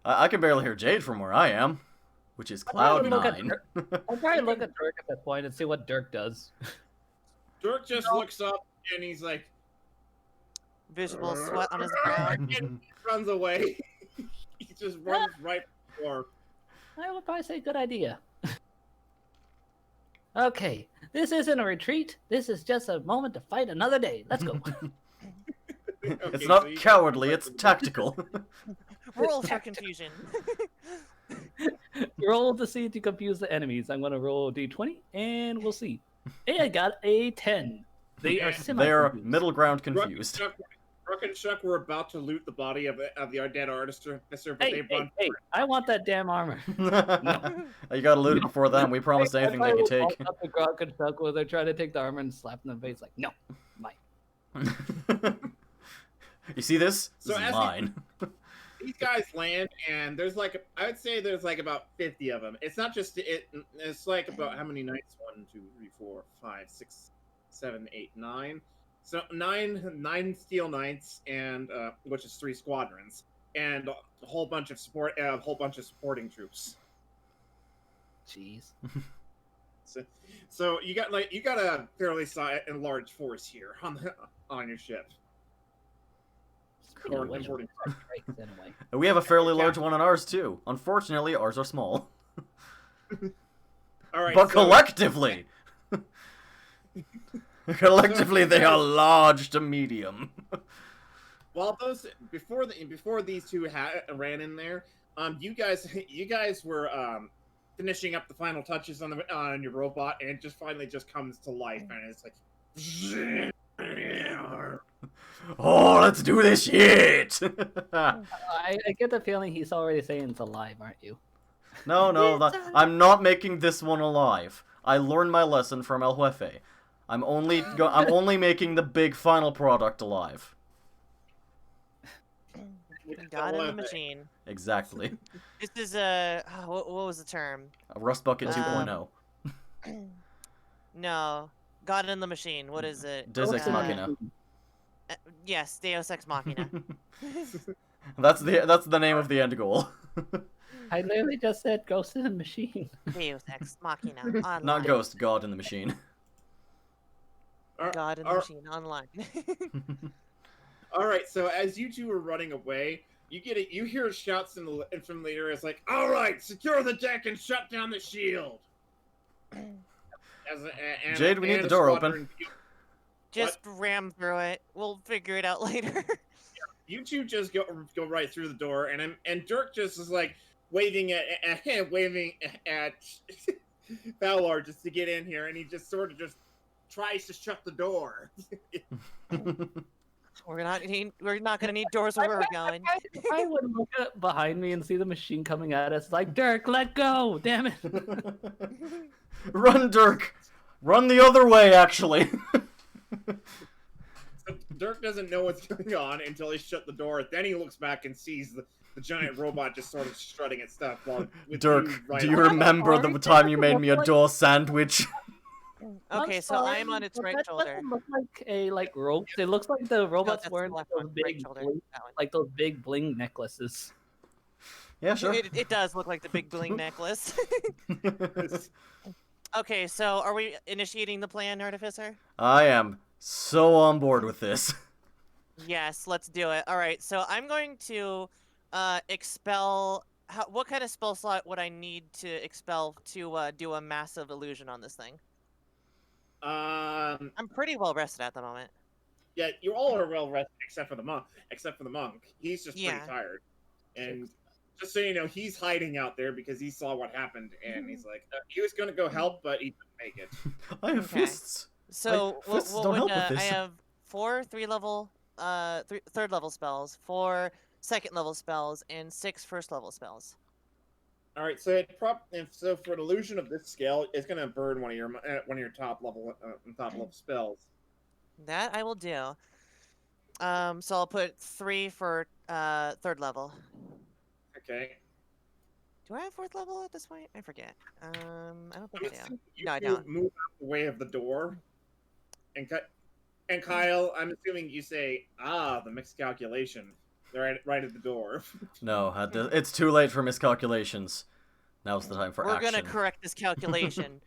I can barely hear Jade from where I am, which is I'll Cloud probably look at 9. Dirk. I'll probably look at Dirk at that point and see what Dirk does. Dirk just looks up and he's like, Visible sweat on his brow. and runs away. He just runs right for. I would probably say good idea. Okay, this isn't a retreat. This is just a moment to fight another day. Let's go. It's Okay, not so you- cowardly, it's tactical. Roll for confusion. Roll to see to confuse the enemies. I'm going to roll a d20, and we'll see. Hey, I got a 10. They are semi. They are middle ground confused. Ruck and Chuck were about to loot the body of the dead artificer, but Hey, they hey, run. hey! I want that damn armor. You gotta loot it before then. We promised anything they could take. Up to Grok and Chuck where they're trying to take the armor and slap them in the face. Like, no, mine. You see this? So This is as mine. These guys land, and I would say there's like about 50 of them. It's not just it. It's like about how many knights? 1, 2, 3, 4, 5, 6, 7, 8, 9. So nine steel knights, and which is 3 squadrons, and a whole bunch of supporting troops. Jeez. So you got a fairly and large force here on your ship. Speaking of Or which, importing. strikes anyway. We have a fairly large one on ours too. Unfortunately, ours are small. All right, But so- collectively, collectively they are large to medium. While those before these two ran in there, you guys were finishing up the final touches on your robot, and it just finally comes to life, and it's like, Oh, let's do this shit! I get the feeling he's already saying it's alive, aren't you? No, I'm not making this one alive. I learned my lesson from El Jefe. I'm only making the big final product alive. God in the machine. Exactly. This is what was the term? A Rust Bucket Um, 2.0. No, God in the machine. What is it? Deus Ex Machina. Yes, Deus Ex Machina. That's the name of the end goal. I literally just said Ghost in the Machine. Deus Ex Machina online. Not Ghost, God in the Machine. God in the machine online. All right, so as you two are running away, you hear shouts from the leader. It's like, "All right, secure the deck and shut down the shield." Jade, we need the door open. Just ram through it. We'll figure it out later. You two just go right through the door, and Dirk just is like waving at Fowler just to get in here, and he just sort of just tries to shut the door. We're not gonna need doors where we're going. I would look up behind me and see the machine coming at us. Like, Dirk, let go! Damn it! Run, Dirk! Run the other way, actually. So Dirk doesn't know what's going on until he shut the door. Then he looks back and sees the giant robot just sort of strutting its stuff. Dirk, do you remember the time you made me a door sandwich? Okay, so I'm on its right shoulder. Doesn't look like a rope. It looks like the robot's that's wearing the left those one, big, right shoulder, bling, that one. like those big bling necklaces. Yeah, sure. It does look like the big bling necklace. Okay, so are we initiating the plan, Artificer? I am so on board with this. Yes, let's do it. All right, so I'm going to expel. What kind of spell slot would I need to expel to do a massive illusion on this thing? I'm pretty well rested at the moment. Yeah, you all are well rested except for the monk. He's just Yeah. pretty tired. And just so you know, he's hiding out there because he saw what happened, and he's like, he was going to go help, but he couldn't make it. I have Okay. fists. So fists what don't would, help with I this. have 4 third level spells, 4 second level spells, and 6 first level spells. All right, so so for an illusion of this scale, it's going to burn one of your top level spells. That I will do. So I'll put 3 for third level. Okay. Do I have fourth level at this point? I forget. I don't think I do. You No, I two don't. move out the way of the door, and Kyle, I'm assuming you say, the miscalculation. They're right at the door. No, it's too late for miscalculations. Now's the time for We're action. gonna correct this calculation.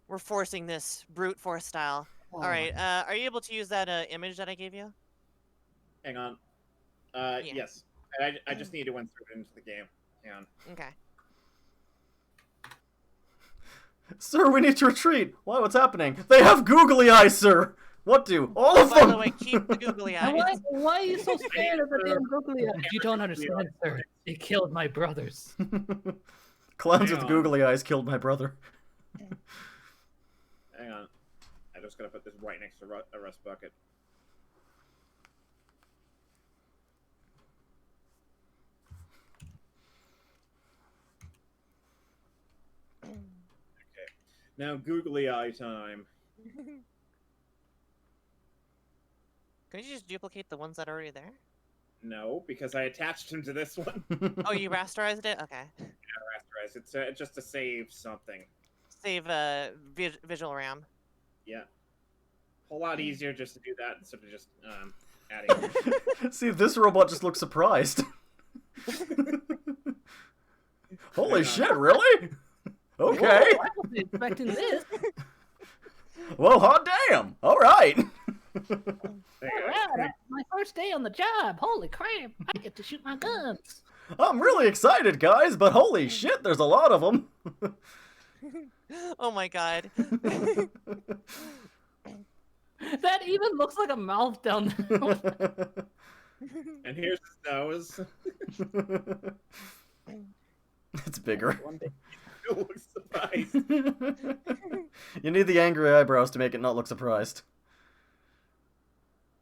We're forcing this brute force style. All right. Are you able to use that image that I gave you? Hang on. Yeah. Yes. I just need to insert it into the game. Hang on. Okay. Sir, we need to retreat. Why? What's happening? They have googly eyes, sir. What do? All of By them. the way, keep the googly eyes. Why are you so scared of the damn googly eyes? You don't understand, sir. They killed my brothers. Clowns Hang with on. googly eyes killed my brother. Hang on. I just gotta put this right next to a rust bucket. Okay. Now googly eye time. Can you just duplicate the ones that are already there? No, because I attached him to this one. Oh, you rasterized it? Okay. Rasterize. It's just to save something. Save visual RAM. Yeah. A whole lot easier just to do that instead of just adding. See, this robot just looks surprised. Holy shit, really? Okay. Whoa, I wasn't expecting this. Whoa, hot damn. All right. Alright, that's my first day on the job. Holy crap! I get to shoot my guns. I'm really excited, guys, but holy shit, there's a lot of them. Oh my god. That even looks like a mouth down there. And here's his nose. It's bigger. One day. It looks surprised. You need the angry eyebrows to make it not look surprised.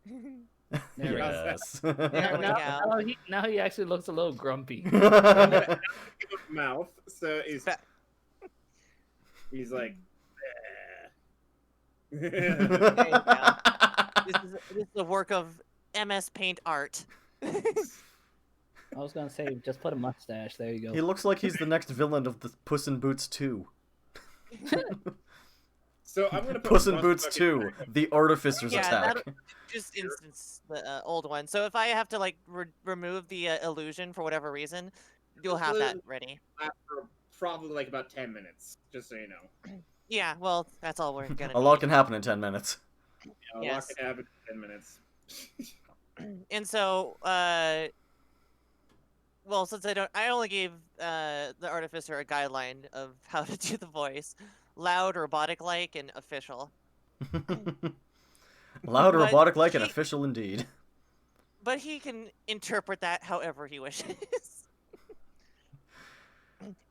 There we go. Yes. There we go. Now he actually looks a little grumpy. Give him a mouth, so he's like. "Eh." There you go. This is a work of MS Paint art. I was gonna say, just put a mustache. There you go. He looks like he's the next villain of the Puss in Boots 2. So I'm gonna put Puss in Rust Boots Bucket 2, back. the Artificer's Yeah, Attack. that'll just instance the old one. So if I have to like remove the illusion for whatever reason, you'll have that ready. For probably like about 10 minutes, just so you know. Yeah, well, that's all we're gonna A lot need. can happen in 10 minutes. A lot Yes. can happen in 10 minutes. And so, well, since I only gave the Artificer a guideline of how to do the voice: loud, robotic-like, and official. Loud, But robotic-like, and he- official indeed. But he can interpret that however he wishes.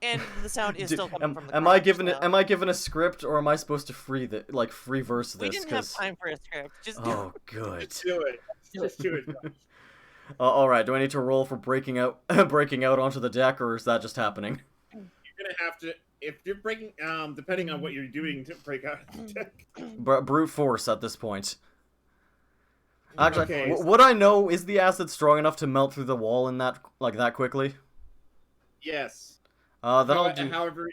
And the sound is still coming from the am I crotch, given so- am I given a script, or am I supposed to free verse We this? didn't have time for a script. Just Oh, good. Just do it. Just do it. All right. Do I need to roll for breaking out onto the deck, or is that just happening? You're gonna have to, if you're breaking, depending on what you're doing to break out of the deck. Brute force at this point. Actually, Okay. would I know, is the acid strong enough to melt through the wall in that quickly? Yes. Then I'll do. However,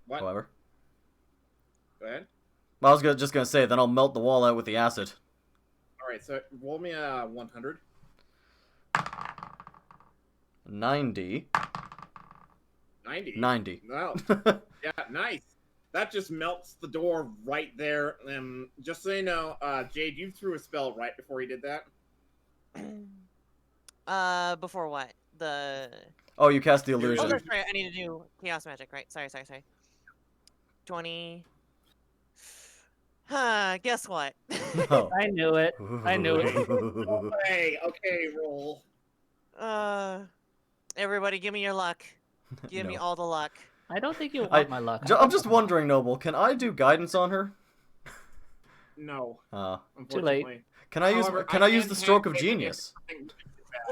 what? However, Go ahead. I was just gonna say, then I'll melt the wall out with the acid. All right, so roll me a 100. 90. 90. 90. Wow. Yeah, nice. That just melts the door right there. Just so you know, Jade, you threw a spell right before you did that. Before what? The... Oh, you cast the Oh, illusion. that's right. I need to do chaos magic, right? Sorry. 20. Huh, guess what? Oh. I knew it. I knew it. Okay, roll. Everybody give me your luck. Give me No. all the luck. I don't think you I- want my luck. I'm just wondering, Noble, can I do guidance on her? No, Too late. unfortunately. Can I use However, can I use can the stroke of hand it genius? something bad,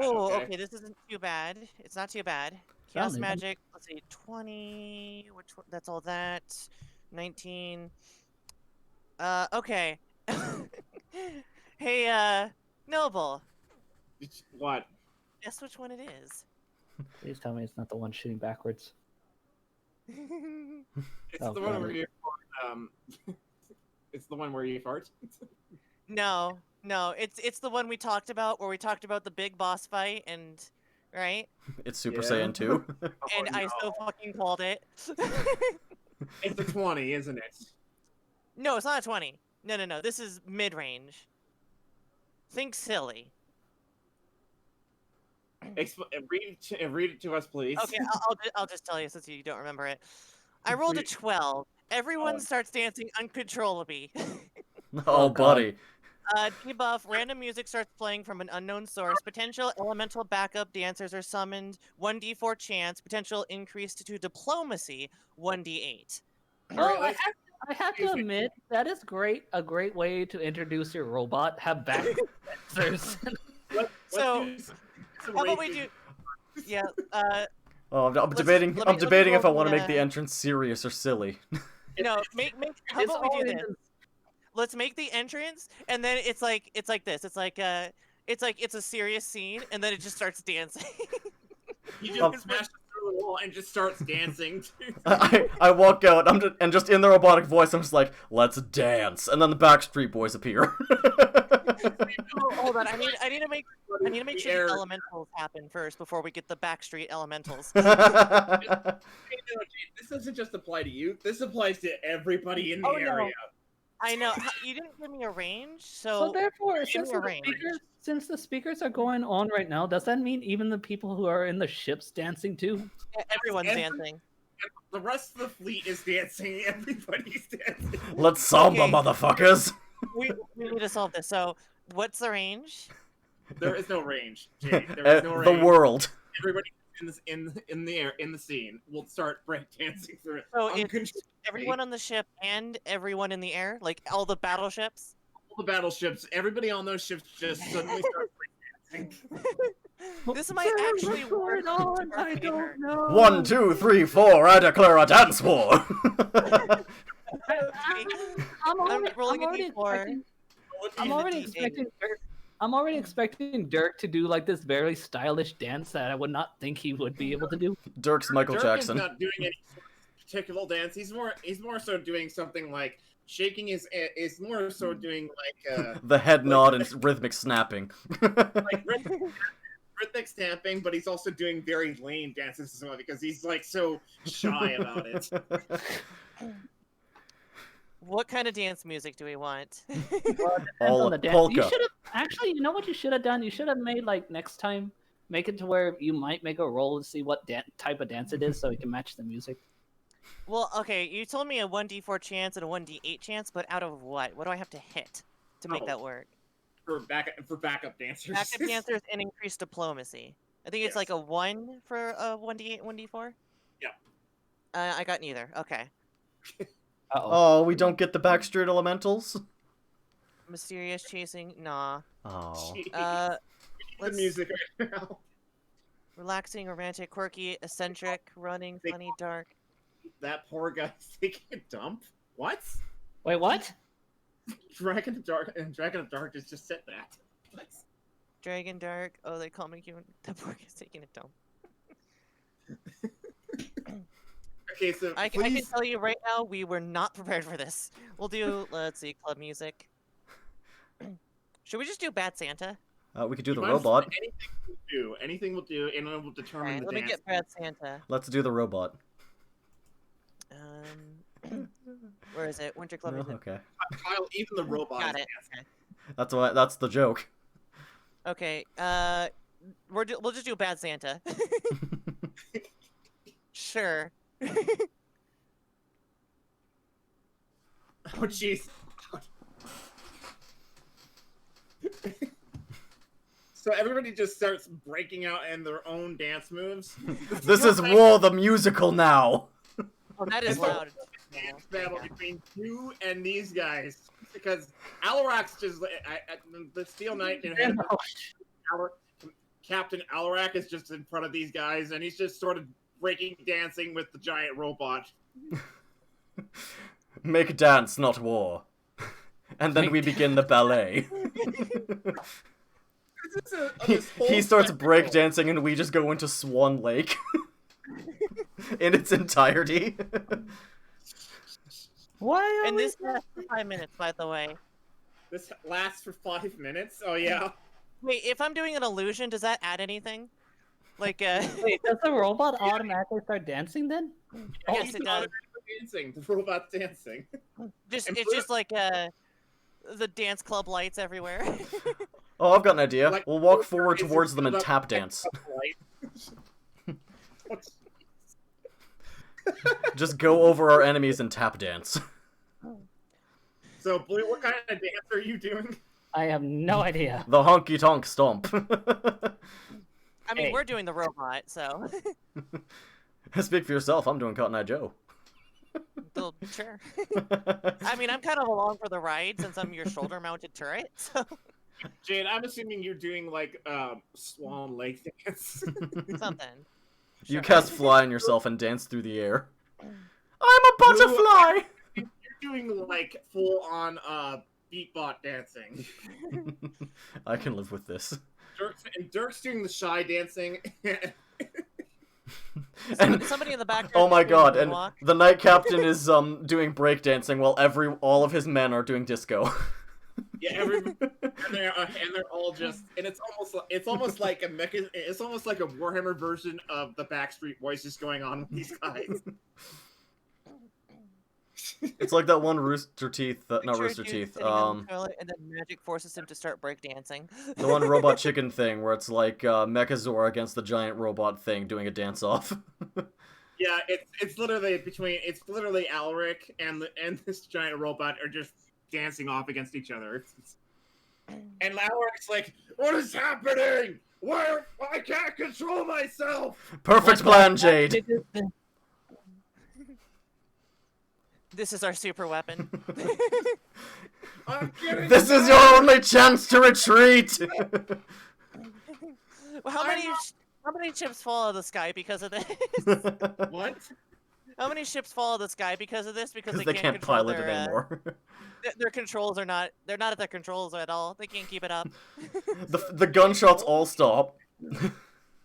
Oh, okay, this isn't too bad. It's not too bad. Chaos Sounded- magic, let's see, 20, which one, that's all that. 19. Okay. Hey, Noble, What? guess which one it is? Please tell me it's not the one shooting backwards. It's Oh, the one God. where you it's the one where you fart. No, it's the one we talked about, where we talked about the big boss fight, and right? It's Super Yeah. Saiyan 2. And I so fucking called it. It's a 20, isn't it? No, it's not a 20. No. This is mid-range. Think silly. Read it to us, please. Okay, I'll just tell you since you don't remember it. I rolled a 12. Everyone Oh. starts dancing uncontrollably. Oh, buddy. Debuff, random music starts playing from an unknown source. Potential elemental backup dancers are summoned. 1d4 chance. Potential increased to diplomacy. 1d8. Alright, Oh, let's- I have to admit that is great. A great way to introduce your robot. Have back dancers. Let's So, do some How about we racing. do? Yeah. Oh, I'm Let's- debating. let me- I'm let me debating if I roll want to the, make the entrance serious or silly. No, make. How It's about we do always- this? Let's make the entrance, and then it's like this. It's like it's a serious scene, and then it just starts dancing. He just Um, smashes through the wall and just starts dancing. I walk out. And just in the robotic voice, I'm just like, "Let's dance," and then the Backstreet Boys appear. Oh, hold on, I need to make The sure air- the elementals happen first before we get the Backstreet elementals. Hey, no, Jade, this doesn't just apply to you. This applies to everybody in the Oh, no. area. I know you didn't give me a range, So so therefore, give me a range. since the speakers are going on right now, does that mean even the people who are in the ships dancing too? Everyone's Every- dancing. The rest of the fleet is dancing. Everybody's dancing. Let's samba, Okay. motherfuckers. We need to solve this. So, what's the range? There is no range, Jade. There is no The range. world. Everybody in the air in the scene will start break dancing through it. So it's Uncontrollably. everyone on the ship and everyone in the air, like all the battleships. All the battleships, everybody on those ships just suddenly start break dancing. This might actually What's work. going on? to our I favor. don't know. 1, 2, 3, 4. I declare a dance war. I'm rolling a already D4. expecting. I'm already expecting. I'm already expecting Dirk to do like this very stylish dance that I would not think he would be able to do. Dirk's Michael Dirk Jackson. is not doing any sort of particular dance. He's more so doing something like shaking his. Is more so doing like The head nod and rhythmic snapping. like rhythmic stamping, but he's also doing very lame dances as well because he's like so shy about it. What kind of dance music do we want? All On the dance. polka. You should have actually. You know what you should have done? You should have made like next time, make it to where you might make a roll and see what type of dance it is, so you can match the music. Well, okay, you told me a 1d4 chance and a 1d8 chance, but out of what? What do I have to hit to make Oh. that work? for backup dancers. Backup dancers and increased diplomacy. I think it's Yes. like a 1 for a 1d8 and 1d4? Yeah. I got neither. Okay. Oh, we don't get the Backstreet Elementals? Mysterious chasing? Nah. Oh. Jeez. Uh, the let's- music right now. Relaxing, romantic, quirky, eccentric, running, They- funny, dark. That poor guy's taking a dump. What? Wait, what? Dragon of Darkness just said that. What? Dragon, dark. Oh, they call me human. The boy is taking a dump. Okay, so I can please. tell you right now, we were not prepared for this. We'll do, let's see, club music. Should we just do Bad Santa? We could do the Might as well- robot. Anything will do, and then we'll determine Alright, the let me dance. get Bad Santa. Let's do the robot. Where is it? Winter Club No? music. Okay. Kyle, even the robot Got is it. dancing. That's the joke. Okay, we'll just do Bad Santa. Sure. Oh jeez. So everybody just starts breaking out in their own dance moves. This is War the Musical now! Oh, that is It's like- loud. Dance battle between you and these guys because Alarak's just the Steel Knight and Captain Alarak is just in front of these guys and he's just sort of breaking dancing with the giant robot. Make dance, not war. And then we begin the ballet. He starts breakdancing and we just go into Swan Lake. In its entirety. Why are And we... this lasts for 5 minutes, by the way. This lasts for 5 minutes. Oh yeah. Wait, if I'm doing an illusion, does that add anything? Like, Wait, does the robot automatically start dancing then? yes, it does. Dancing. The robot's dancing. It's just like, the dance club lights everywhere. Oh, I've got an idea. Like, We'll walk forward it's towards them and filled up tap with dance. light. Just go over our enemies and tap dance. So, Blue, what kind of dance are you doing? I have no idea. The honky tonk stomp. I mean, Hey. we're doing the robot, so. Speak for yourself, I'm doing Cotton Eye Joe. Well, sure. I mean, I'm kind of along for the ride since I'm your shoulder-mounted turret, so. Jade, I'm assuming you're doing like Swan Lake dance. Something. You Sure. cast fly on yourself and dance through the air. I'm a butterfly! You're doing like full on beatbot dancing. I can live with this. Dirk's doing the shy dancing. And Somebody in the background. oh my is doing god, the and moonwalk. the knight captain is doing breakdancing while all of his men are doing disco. Yeah, and they're all just, and it's almost like a Warhammer version of the Backstreet Boys just going on with these guys. It's like that one Rooster Teeth, not Picture Rooster dude Teeth, sitting in the toilet, and then magic forces him to start breakdancing. the one Robot Chicken thing where it's like Mechazor against the giant robot thing doing a dance off. Yeah, it's literally Alaric and this giant robot are just dancing off against each other. And Alaric's like, "What is happening? Why I can't control myself." Perfect plan, Jade. This is our super weapon. I'm getting This is your only chance to retreat. Well, how many chips fall out of the sky because of this? What? How many ships follow this guy because of this? Because Because they they can't can't control pilot their, it anymore. their controls are not. They're not at their controls at all. They can't keep it up. The gunshots all stop.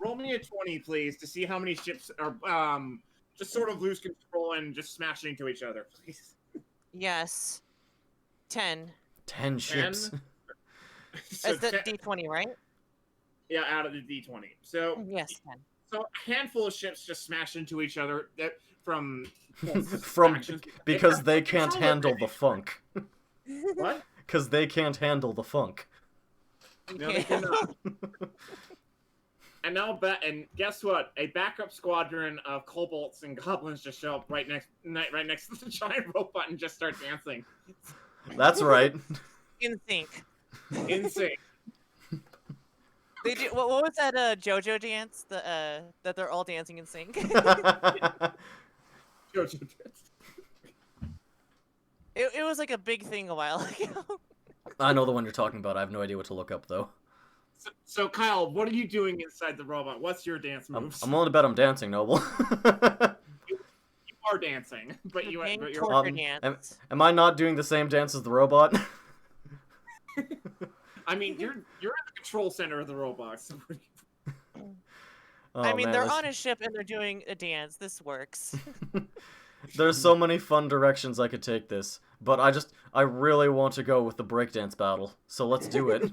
Roll me a 20, please, to see how many ships are just sort of lose control and just smash into each other, please. Yes. 10. 10 ships. So It's the 10 D20, right? yeah, out of the D20. So Yes, 10. So a handful of ships just smash into each other from From factions. because they It's can't all handle over- the funk. What? Because they can't handle the funk. No, they cannot. And now, and guess what? A backup squadron of kobolds and goblins just show up right next to the giant robot and just start dancing. That's right. In sync. Insane. They do. What was that JoJo dance? That they're all dancing in sync. It was like a big thing a while ago. I know the one you're talking about. I have no idea what to look up though. So Kyle, what are you doing inside the robot? What's your dance moves? I'm willing to bet I'm dancing, Noble. You are dancing, but you're dance. am I not doing the same dance as the robot? I mean, you're at the control center of the robot. So Oh, I mean, man, they're there's- on a ship and they're doing a dance. This works. There's so many fun directions I could take this, but I really want to go with the breakdance battle, so let's do it.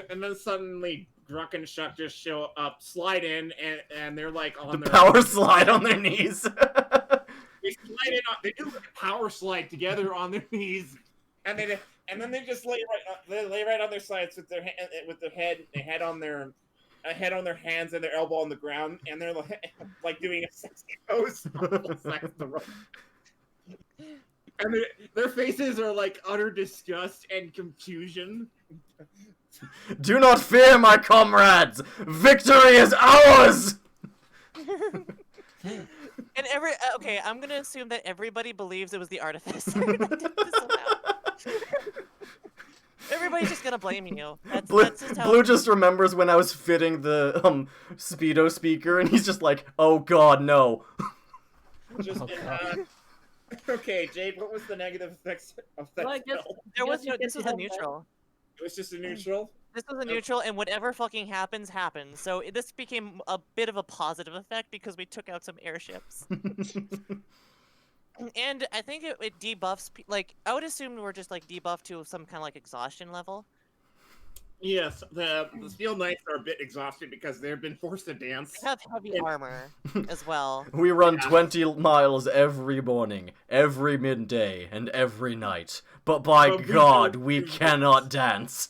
and then suddenly Druck and Shuck just show up, slide in, and they're like on The their power slide on their knees. They slide in. They do like a power slide together on their knees, and then they just lay right on their sides with their head on their hands and their elbow on the ground, and they're like doing a sexy pose. And their faces are like utter disgust and confusion. Do not fear, my comrades! Victory is ours! And okay, I'm gonna assume that everybody believes it was the artificer that did this somehow. Everybody's just gonna blame you. That's just how. Blue just remembers when I was fitting the speedo speaker, and he's just like, "Oh God, no!" Just okay, Jade. What was the negative effects of that? Well, I guess- spell? There was you no. can This was have a that. neutral. It was just a neutral. This was a neutral, and whatever fucking happens, happens. So this became a bit of a positive effect because we took out some airships. And I think it debuffs. Like, I would assume we're just like debuffed to some kind of like exhaustion level. Yes, the Steel Knights are a bit exhausted because they've been forced to dance. They have heavy armor as well. We run Yeah. 20 miles every morning, every midday, and every night. But by But we God, don't we do cannot dance.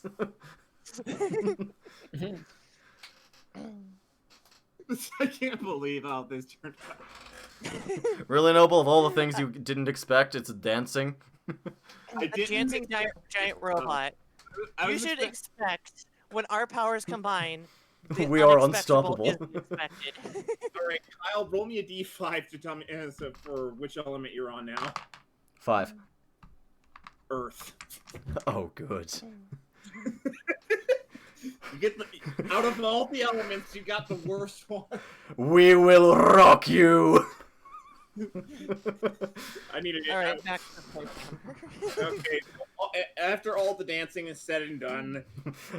I can't believe how this turned out. Really, Noble, of all the things you didn't expect, it's dancing. I A didn't dancing giant robot. I You was should expect- expect when our powers combine. The We are unexpectable unstoppable. is expected. All right, Kyle, roll me a d5 to tell me for which element you're on now. 5. Earth. Oh, good. You get out of all the elements, you got the worst one. We will rock you! I need to get All right, back to the program. Okay. After all the dancing is said and done,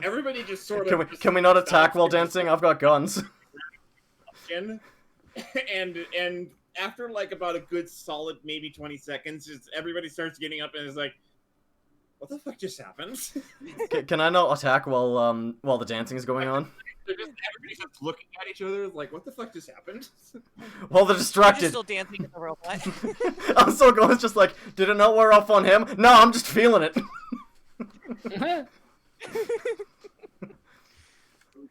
everybody just sort of Can we not attack while dancing? I've got guns. And after like about a good solid maybe 20 seconds, just everybody starts getting up and is like, "What the fuck just happened?" Can I not attack while the dancing is going on? Everybody's just looking at each other like, "What the fuck just happened?" While they're You're distracted. just still dancing with the robot. I'm so going, it's just like, did it not wear off on him? No, I'm just feeling it.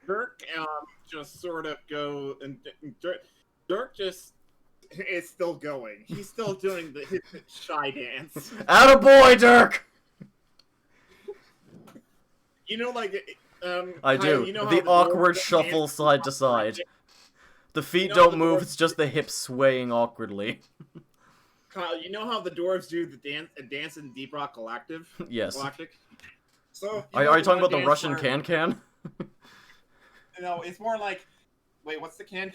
Dirk just sort of go and Dirk just is still going. He's still doing his shy dance. Attaboy, Dirk! You know, like I Kyle, do. you know how The the awkward dwarves shuffle dance- side to side. The feet You know how don't the move, dwarves- it's just the hips swaying awkwardly. Kyle, you know how the dwarves do the dance in Deep Rock Galactic? Yes. Galactic. So Are you talking about the Russian can-can? No, it's more like, wait, what's the can?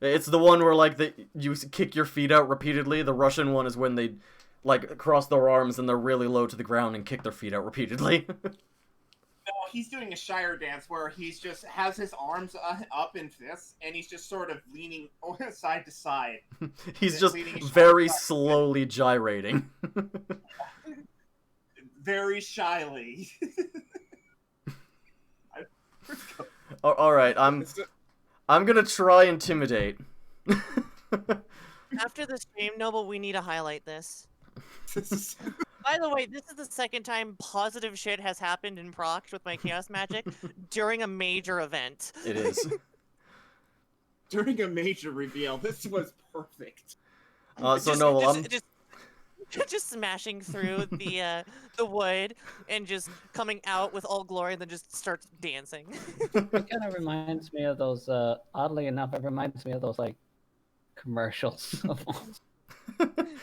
It's the one where like you kick your feet out repeatedly. The Russian one is when they like cross their arms and they're really low to the ground and kick their feet out repeatedly. No, he's doing a Shire dance where he's just has his arms up in fists and he's just sort of leaning side to side. He's just leaning his very shoulders back. slowly gyrating. Very shyly. All right, I'm gonna try intimidate. After the stream, Noble, we need to highlight this. By the way, this is the second time positive shit has happened in Proct with my Chaos Magic during a major event. It is. During a major reveal, this was perfect. So Noble, I'm just smashing through the wood and just coming out with all glory and then just starts dancing. It kind of reminds me of those. Oddly enough, it reminds me of those like commercials.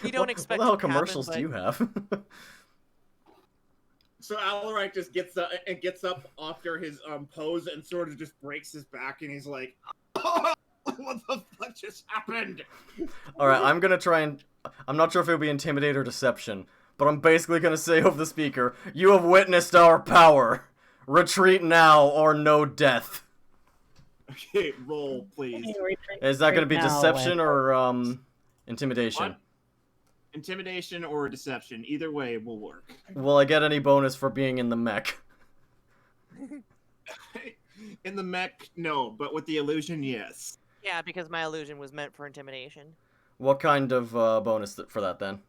You don't expect what the hell it to happen, commercials but- do you have? So Alaric just gets up after his pose and sort of just breaks his back and he's like, "Oh, what the fuck just happened?" All right, I'm gonna try and I'm not sure if it'll be intimidate or deception, but I'm basically gonna say over the speaker, "You have witnessed our power. Retreat now or no death." Okay, roll please. Is that gonna be Now, deception or intimidation? What? Intimidation or deception, either way will work. Will I get any bonus for being in the mech? In the mech, no, but with the illusion, yes. Yeah, because my illusion was meant for intimidation. What kind of bonus for that then?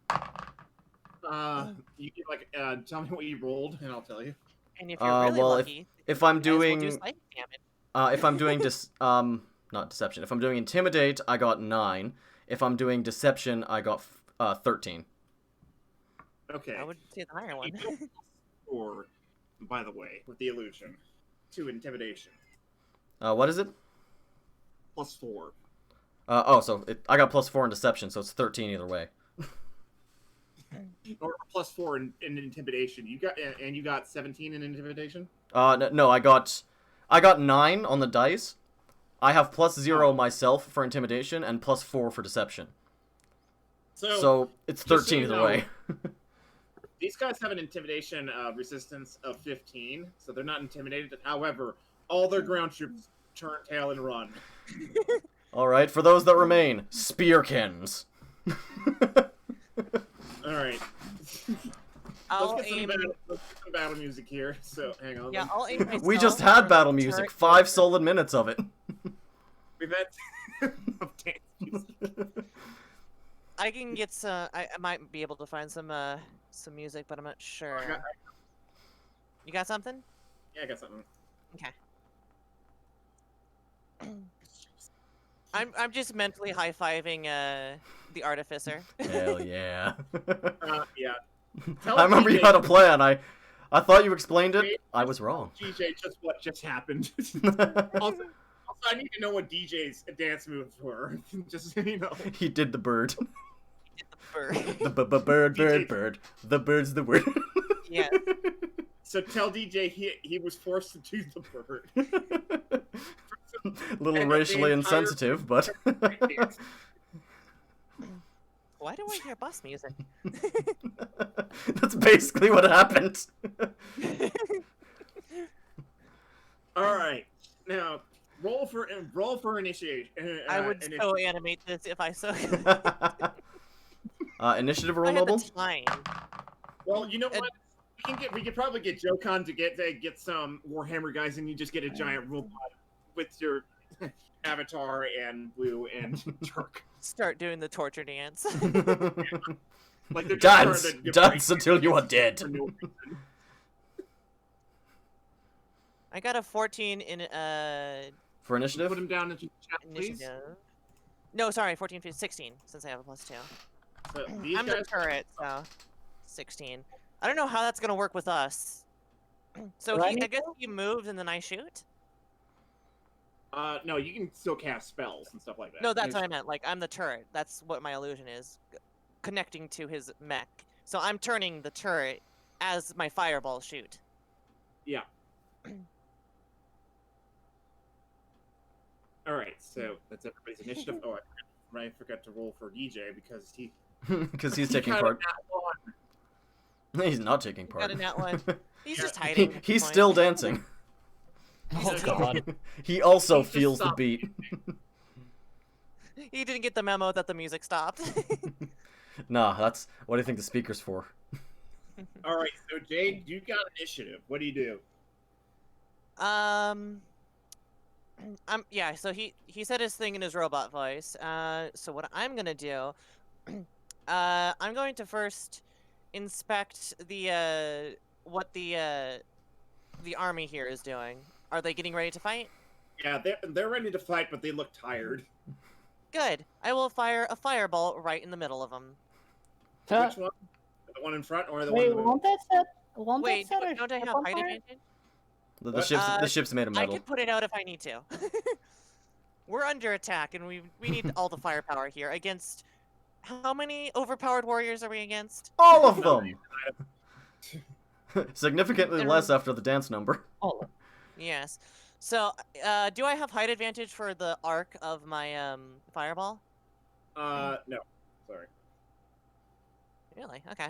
You can tell me what you rolled, and I'll tell you. And if you're really well, lucky, if I'm you guys will do doing psychic damage. if I'm doing not deception. If I'm doing intimidate, I got 9. If I'm doing deception, I got 13. Okay. I would say the higher one. Or, by the way, with the illusion, to intimidation, What is it? +4. So I got +4 in deception, so it's 13 either way. Or +4 in intimidation. You got 17 in intimidation. No, I got 9 on the dice. I have +0 myself for intimidation and +4 for deception. So it's just so 13 you either know, way. These guys have an intimidation resistance of 15, so they're not intimidated. However, all their ground troops turn tail and run. All right, for those that remain, spearkins. All right. I'll Let's get aim. some battle music here. So hang on. Yeah, I'll aim myself We just for had the battle music, turret 5 movement. solid minutes of it. We've had of dance music. I can get some. I might be able to find some music, but I'm not sure. You got something? Yeah, I got something. Okay. I'm just mentally high-fiving the artificer. Hell yeah. Yeah. I remember you DJ had a plan. I thought you explained it. I was wrong. DJ, just what just happened. Also, I need to know what DJ's dance moves were. Just so you know. He did the bird. Bird. The bird. The bird's the word. Yeah. So tell DJ he was forced to do the bird. Little And the racially entire- insensitive, but Why do I hear bus music? that's basically what happened. All right, now roll for initiation. I would so animate this if I so. Initiative I roll, had Noble? the time. Well, you know what? We could probably get Jokan to get some Warhammer guys, and you just get a giant robot with your Avatar and Blue and Turk. Start doing the torture dance. Like they're just Dance! trying to Dance until you are dead. for no reason. I got a 14 in For initiative? Put him down into the chat, please. initiative. No, sorry, 14, 15, 16, since I have a +2. So these I'm guys, the turret, so 16. I don't know how that's gonna work with us. So Do I I need guess he moves and then I shoot. no, you can still cast spells and stuff like that. No, that's what I meant. Like I'm the turret. That's what my illusion is, connecting to his mech. So I'm turning the turret as my fireballs shoot. All right, so that's everybody's initiative. Oh, I forgot to roll for DJ because he Because he's taking got a part. nat one. He's not taking part. Got a nat one. He's just Yeah. hiding. at this He's point. still dancing. Oh god. He also He just feels the stopped. beat. He didn't get the memo that the music stopped. Nah, that's what do you think the speaker's for? All right, so Jade, you got initiative. What do you do? Yeah. So he said his thing in his robot voice. So what I'm gonna do, I'm going to first inspect the what the army here is doing. Are they getting ready to fight? Yeah, they're ready to fight, but they look tired. Good. I will fire a fireball right in the middle of them. Which one? The one in front or the one? Wait, In the middle? won't that set? Won't Wait, that set don't I our have ship on height fire? advantage? The What? ship's made of I metal. can put it out if I need to. We're under attack, and we need all the firepower here against. How many overpowered warriors are we against? All of them. Significantly And less after the dance number. All of Yes. So, do I have height advantage for the arc of my fireball? No, sorry. Really? Okay.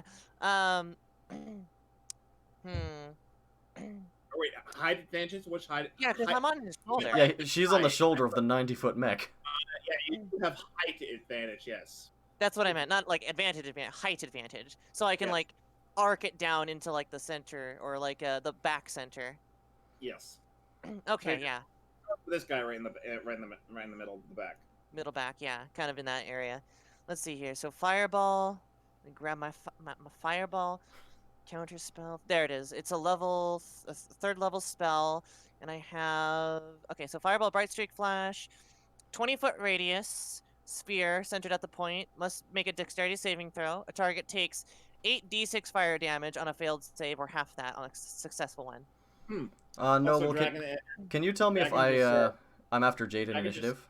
Oh, wait, height advantage? Which height? Yeah, because height- I'm on his shoulder. Yeah, she's on the shoulder of the 90-foot mech. Yeah, you have height advantage. Yes. That's what I meant. Not like advantage, height advantage. So I can Yeah. like arc it down into like the center or like the back center. Yes. Okay, Okay. yeah. This guy right in the middle of the back. Middle back, yeah, kind of in that area. Let's see here. So fireball. Let me grab my fireball. Counter spell. There it is. It's a level, a third level spell, and I have. Okay, so fireball, bright streak flash, 20-foot radius, sphere centered at the point. Must make a dexterity saving throw. A target takes 8d6 fire damage on a failed save, or half that on a successful one. Noble, Also, Dragon, can you tell me if Dragon just, I'm after Jade in Dragon just- initiative?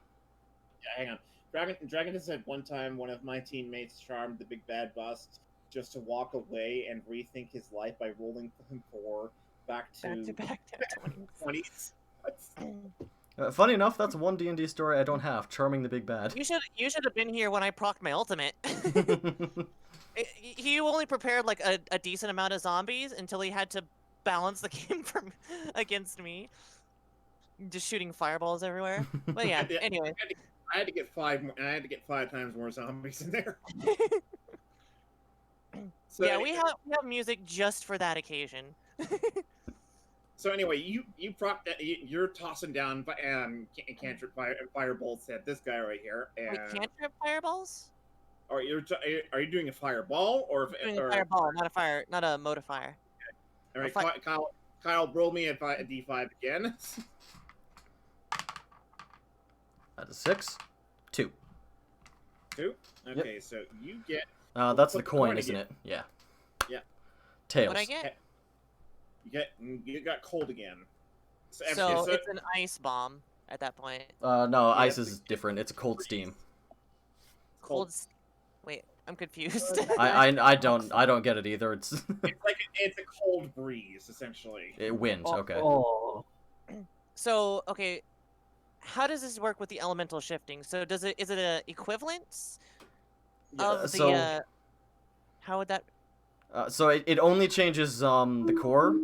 yeah, hang on. Dragon just said one time one of my teammates charmed the big bad boss just to walk away and rethink his life by rolling him for back to Back to 20. 20s. Funny enough, that's one D&D story I don't have. Charming the Big Bad. You should have been here when I procced my ultimate. He only prepared like a decent amount of zombies until he had to balance the game against me. Just shooting fireballs everywhere. But yeah, Yeah, anyway. I had to get 5 more. I had to get 5 times more zombies in there. So Yeah, we have music just for that occasion. So anyway, you proc that you're tossing down cantrip firebolts at this guy right here, and Wait, cantrip fireballs? or are you doing a fireball or Doing a fireball, not a modifier. all right, a Kyle, roll me a d5 again. That's a 6. 2. 2. Okay, so you get That's the Flip the coin, coin isn't again. it? Yeah. Yeah. Tails. What'd I get? you got cold again. So, So it's an ice bomb at that point. No, ice Yeah. is different. It's a cold steam. Wait, I'm confused. I don't get it either. It's it's a cold breeze essentially. wind. Okay. Oh, So okay, how does this work with the elemental shifting? So is it a equivalence of the so- how would that? So it only changes the core,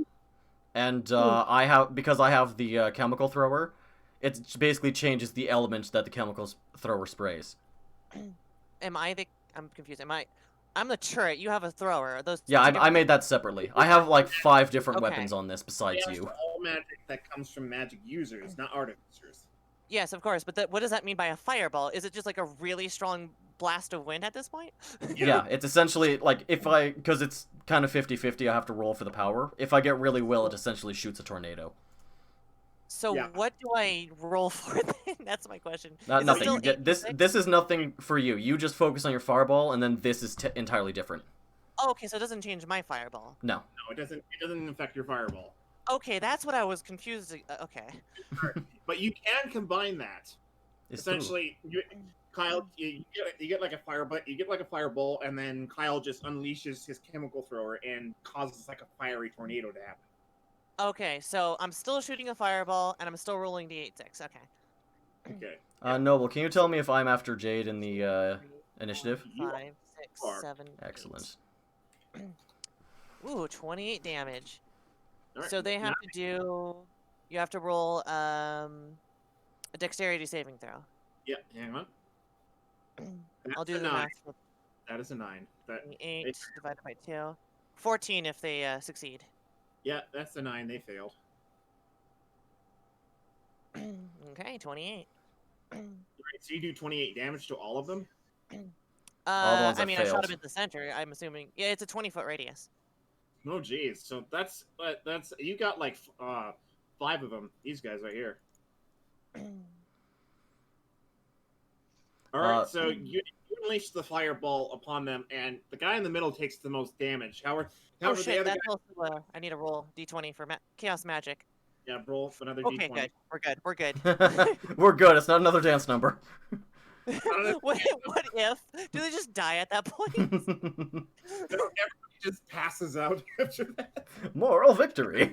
and because I have the chemical thrower, it basically changes the element that the chemical thrower sprays. I'm confused. I'm the turret. You have a thrower. Are those? Yeah, two I different- made that separately. I have like 5 different Okay. weapons on this besides Yeah, you. it's all magic that comes from magic users, not artificers. Yes, of course. But what does that mean by a fireball? Is it just like a really strong blast of wind at this point? Yeah, it's essentially like because it's kind of 50-50, I have to roll for the power. If I get really well, it essentially shoots a tornado. So Yeah. what do I roll for then? That's my question. Is it Nothing. still You get this. 8d6? This is nothing for you. You just focus on your fireball, and then this is entirely different. Oh, okay, so it doesn't change my fireball. No. No, it doesn't. It doesn't affect your fireball. Okay, that's what I was confused. Okay. But you can combine that. It's true. Essentially, Kyle, you get like a fireball. You get like a fireball, and then Kyle just unleashes his chemical thrower and causes like a fiery tornado to happen. Okay, so I'm still shooting a fireball, and I'm still rolling the 8-6. Okay. Okay. Noble, can you tell me if I'm after Jade in the initiative? 5, 6, are. 7, 8. Excellent. Ooh, 28 damage. All right. So they have to do. You have to roll a dexterity saving throw. Yeah, hang on. I'll That's do a the 9. math for That is a 9. That 28 divided by 2. 14 if they succeed. Yeah, that's a 9. They failed. Okay, 28. Right, so you do 28 damage to all of them? All the ones I that mean, I shot him failed. at the center. I'm assuming. Yeah, it's a 20-foot radius. Oh, geez. So that's you got like 5 of them. These guys right here. All right, so you unleash the fireball upon them, and the guy in the middle takes the most damage. However, Oh the shit! other That's guy, also. I need to roll d20 for chaos magic. yeah, roll another Okay, d20. good. We're good. We're good. We're good. It's not another dance number. what if? Do they just die at that point? No, everybody just passes out after that. Moral victory.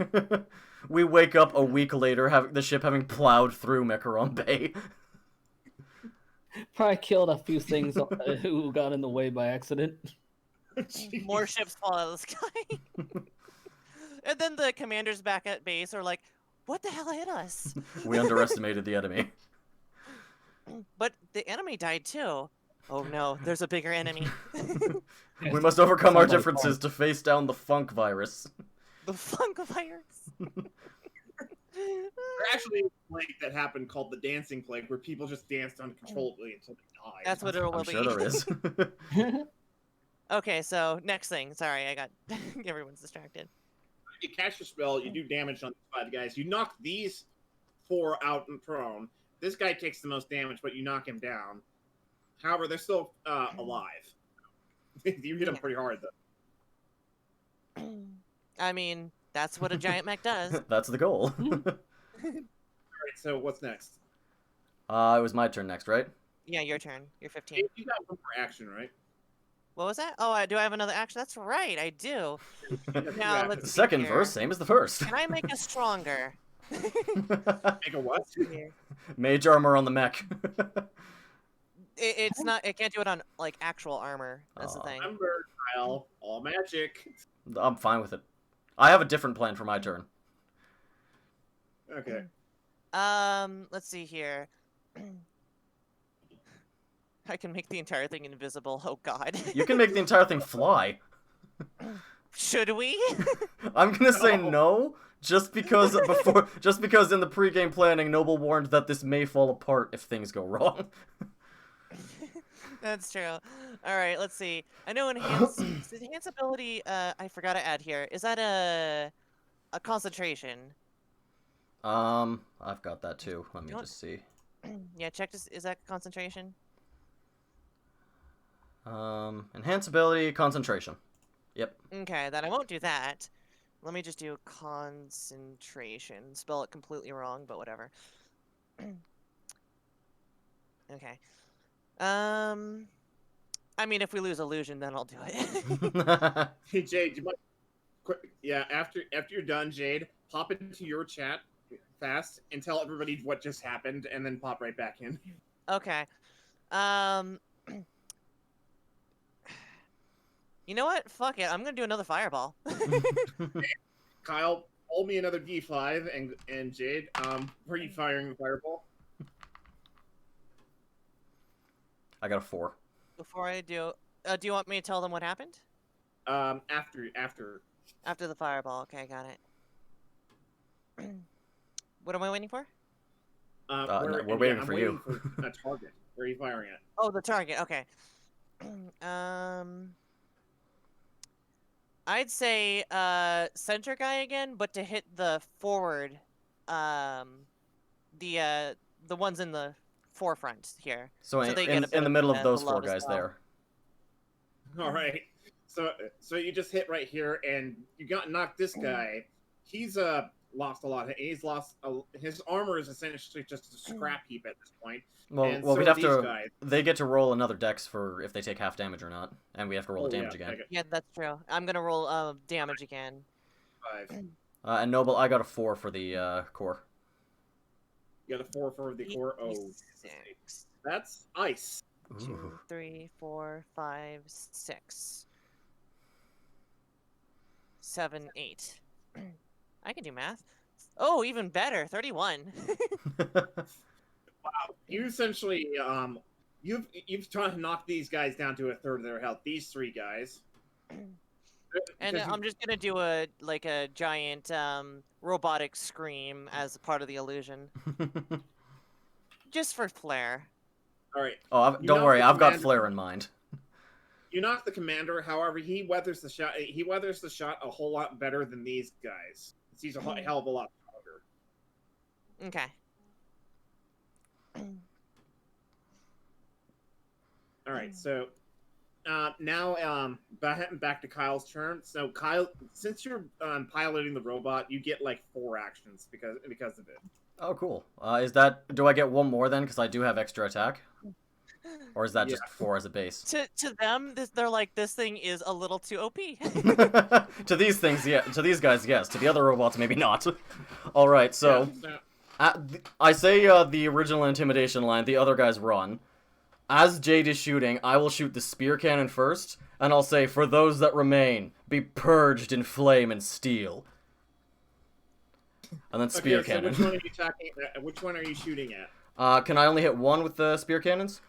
We wake up a week later, having the ship having plowed through Mekaron Bay. Probably killed a few things who got in the way by accident. More ships fall out of the sky. And then the commanders back at base are like, "What the hell hit us?" We underestimated the enemy. But the enemy died too. Oh no, there's a bigger enemy. We must overcome our Somebody differences to face down the funk virus. The funk virus. There's actually a plague that happened called the dancing plague, where people just danced uncontrollably until they died. That's what it will I'm be. sure there is. Okay, so next thing. Sorry, I got everyone's distracted. You cast your spell, you do damage on these 5 guys. You knock these 4 out and prone. This guy takes the most damage, but you knock him down. However, they're still alive. You hit them pretty hard, though. I mean, that's what a giant mech does. That's the goal. All right, so what's next? It was my turn next, right? Yeah, your turn. You're 15. You got one more action, right? What was that? Oh, do I have another action? That's right, I do. Now Yeah. let's The see second here. verse, same as the first. Can I make us stronger? Make a what? Mage armor on the mech. It's not. It can't do it on like actual armor. That's the Aw. thing. Remember, Kyle, all magic. I'm fine with it. I have a different plan for my turn. Okay. Let's see here. I can make the entire thing invisible. Oh God. You can make the entire thing fly. Should we? I'm gonna say no, just because in the pregame planning, Noble warned that this may fall apart if things go wrong. That's true. All right, let's see. I know enhance ability. I forgot to add here. Is that a concentration? I've got that too. Let me just see. Yeah, check this. Is that concentration? Enhance ability, concentration. Yep. Okay, then I won't do that. Let me just do concentration. Spell it completely wrong, but whatever. Okay. I mean, if we lose illusion, then I'll do it. Hey, Jade, you might. Yeah, after you're done, Jade, pop into your chat fast and tell everybody what just happened, and then pop right back in. Okay. You know what? Fuck it. I'm gonna do another fireball. Kyle, roll me another D5, and Jade, where are you firing the fireball? I got a 4. Before I do, do you want me to tell them what happened? After. After the fireball. Okay, got it. What am I waiting for? We're waiting for you. For a target. Where are you firing at? Oh, the target. Okay. I'd say center guy again, but to hit the forward, the ones in the forefront here. So they in get a bit the middle of the those love 4 as guys well. there. All right. So you just hit right here, and you got knocked this guy. He's lost a lot. He's lost his armor is essentially just a scrap heap at this point. Well, And we'd so have these to. guys. They get to roll another dex for if they take half damage or not, and we have to roll the damage again. Okay, Yeah, that's true. I'm gonna roll damage again. 5. And Noble, I got a 4 for the core. You got a 4 for the core. Oh, 6. that's ice. 2, Ooh. 3, 4, 5, 6. 7, 8. I can do math. Oh, even better. 31. You essentially you've tried to knock these guys down to a third of their health. These 3 guys. And Because you- I'm just gonna do a giant robotic scream as part of the illusion, just for flair. all right. Oh, You don't knocked worry, the I've got commander- flair in mind. You knock the commander. However, he weathers the shot. He weathers the shot a whole lot better than these guys. He's a hell of a lot stronger. Okay. All right, so now back to Kyle's turn. So Kyle, since you're piloting the robot, you get like 4 actions because of it. Oh, cool. Do I get one more then? Because I do have extra attack? Or is that just 4 as a base? To them, they're like, this thing is a little too OP. To these things, yeah. To these guys, yes. To the other robots, maybe not. Alright, so... Yeah, I say the original intimidation line, the other guys run. As Jade is shooting, I will shoot the spear cannon first, and I'll say, for those that remain, be purged in flame and steel. And then spear okay, cannon. So which one are you attacking? Which one are you shooting at? Can I only hit one with the spear cannons?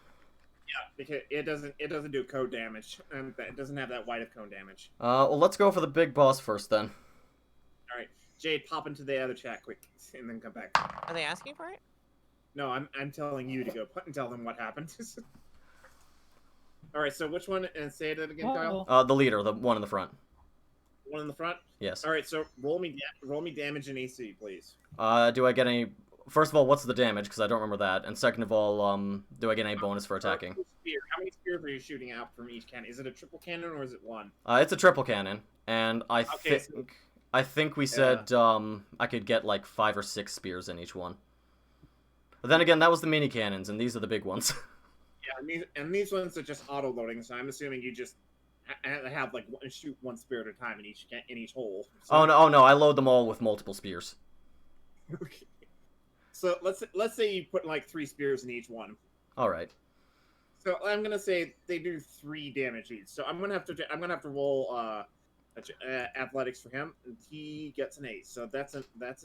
Yeah, because it doesn't do code damage, and it doesn't have that white of cone damage. Well, let's go for the big boss first then. All right, Jade, pop into the other chat quick, and then come back. Are they asking for it? No, I'm telling you to go and tell them what happened. All right, so which one? And say that again, Kyle. Uh-oh. The leader, the one in the front. One in the front. Yes. All right, so roll me damage and AC, please. Do I get any... First of all, what's the damage? Because I don't remember that. And second of all, do I get any bonus for attacking? How many spears are you shooting out from each cannon? Is it a triple cannon or is it one? It's a triple cannon, and I Okay, think we said I could get like 5 or 6 spears in each one. But then again, that was the mini cannons, and these are the big ones. Yeah, and these ones are just auto loading, so I'm assuming you just have like shoot one spear at a time in each hole. So, Oh no, I load them all with multiple spears. Okay. So let's say you put like 3 spears in each one. All right. So I'm gonna say they do 3 damage each. So I'm gonna have to roll athletics for him, and he gets an 8. So that's a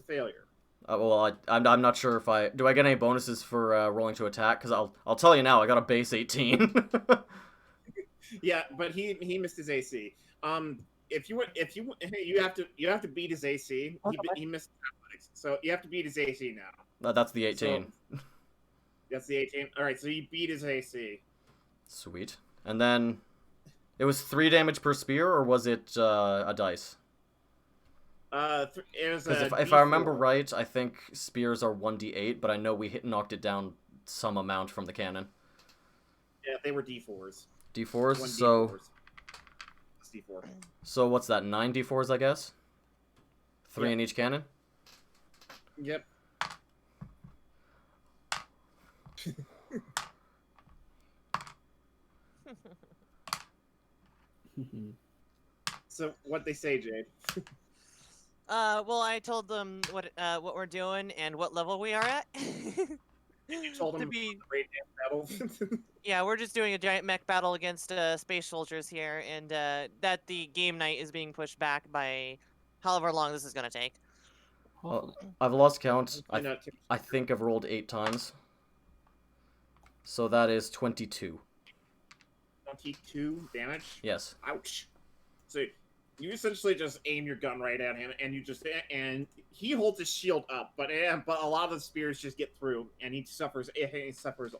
failure. Well, I'm not sure if do I get any bonuses for rolling to attack? Because I'll tell you now, I got a base 18. Yeah, but he missed his AC. If you have to beat his AC. He missed athletics, so you have to beat his AC now. That's the 18. So, that's the 18. All right, so you beat his AC. Sweet. And then it was 3 damage per spear, or was it a dice? It was Because if I remember right, I think spears are 1d8, but I know we knocked it down some amount from the cannon. Yeah, they were D4s. D4s, 1 so... D4s. It's D4. So what's that, 9 D4s, I guess? 3 Yeah. in each cannon? Yep. So what they say, Jade? Well, I told them what we're doing and what level we are at. You told To them be- great damn battle. Yeah, we're just doing a giant mech battle against space soldiers here, and that the game night is being pushed back by however long this is gonna take. Well, I've lost count. Hopefully not too- I think I've rolled 8 times. So that is 22. 22 damage. Yes. Ouch. So you essentially just aim your gun right at him, and and he holds his shield up, but a lot of the spears just get through, and he suffers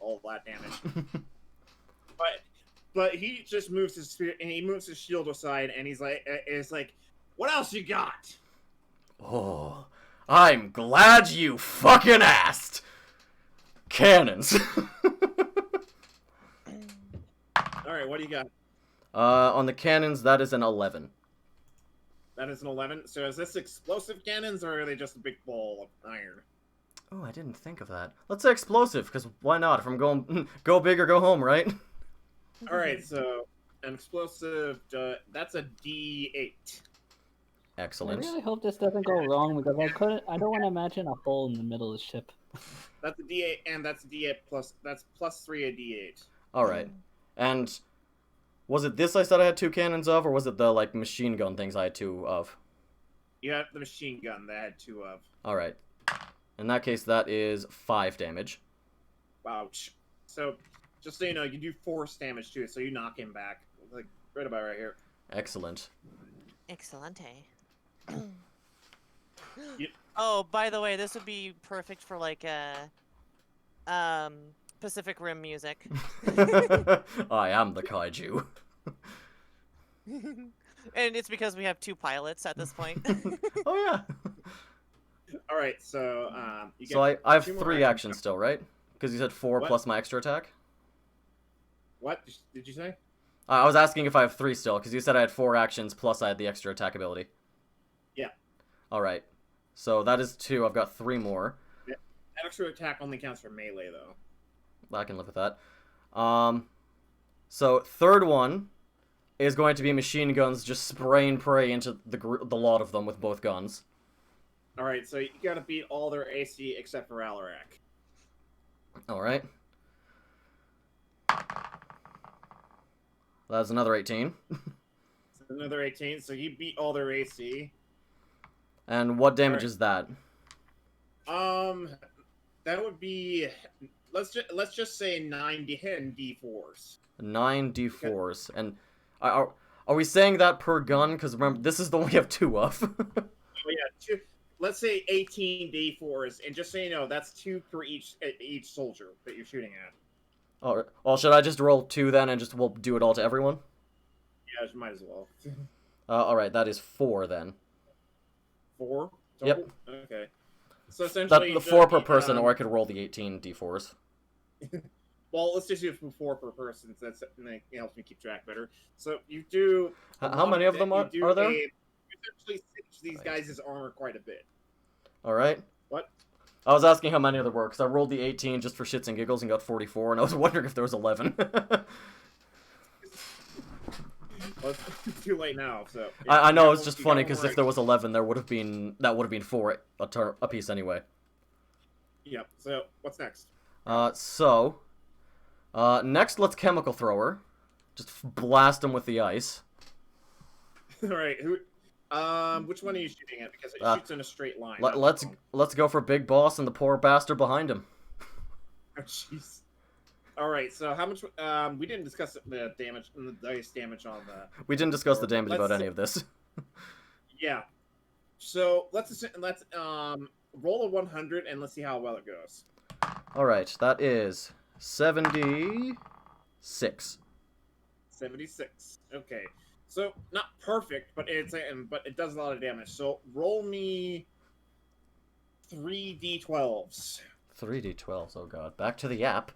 all that damage. but he just moves his spear, and he moves his shield aside, and he's like, "What else you got?" Oh, I'm glad you fucking asked! Cannons! All right, what do you got? On the cannons, that is an 11. That is an 11. So is this explosive cannons, or are they just a big ball of iron? Oh, I didn't think of that. Let's say explosive, because why not? If I'm going, go big or go home, right? All right, so an explosive, that's a D8. I Excellent. really hope this doesn't go wrong because I don't want to imagine a hole in the middle of the ship. That's a D8, and that's a D8 plus. That's +3 a D8. All right. And was it this I said I had 2 cannons of, or was it the like machine gun things I had 2 of? You have the machine gun that I had 2 of. All right. In that case, that is 5 damage. Ouch. So, just so you know, you do force damage to it, so you knock him back. Like, right about right here. Excellent. Excelente. You- Oh, by the way, this would be perfect for like Pacific Rim music. I am the kaiju. And it's because we have 2 pilots at this point. Oh yeah. All right, so you get So I have 2 more 3 actions still, right? Because you said 4 What? plus my extra attack. What did you say? I was asking if I have 3 still, because you said I had 4 actions plus I had the extra attack ability. Yeah. All right. So that is 2. I've got 3 more. That extra attack only counts for melee, though. I can live with that. So third one is going to be machine guns, just spraying prey into the lot of them with both guns. All right, so you gotta beat all their AC except for Alarak. All right. That's another 18. So another 18, so you beat all their AC. And what damage Alright. is that? That would be let's just say 9 D4s. 9 d4s. And are we saying that per gun? Because remember, this is the one we have 2 of. Oh yeah, let's say 18 D4s, and just so you know, that's 2 per each soldier that you're shooting at. Oh, well, should I just roll 2 then, and we'll do it all to everyone? Yeah, you might as well. All right, that is 4 then. 4? Yep. Okay. So essentially, The 4 per person, or I could roll the 18 d4s. Well, let's just do 4 per person. So that helps me keep track better. So you do. How many of them are there? You essentially cinch these guys' armor quite a bit. All right. What? I was asking how many there were, because I rolled the 18 just for shits and giggles and got 44, and I was wondering if there was 11. Well, it's too late now. So I know, it's you just got funny, one because more if there was 11, that would have been 4 a piece anyway. Yep. So what's next? Next, let's chemical thrower. Just blast him with the ice. All right. Which one are you shooting at? Because it shoots in a straight line. Let's go for Big Boss and the poor bastard behind him. Oh, jeez. All right. So how much? We didn't discuss the damage and the dice damage on the. We didn't discuss the damage Let's about any of this. Yeah. So let's roll a 100 and let's see how well it goes. All right, that is 76. 76. Okay. So not perfect, but it does a lot of damage. So roll me 3d12s. 3d12s, oh god. Back to the app.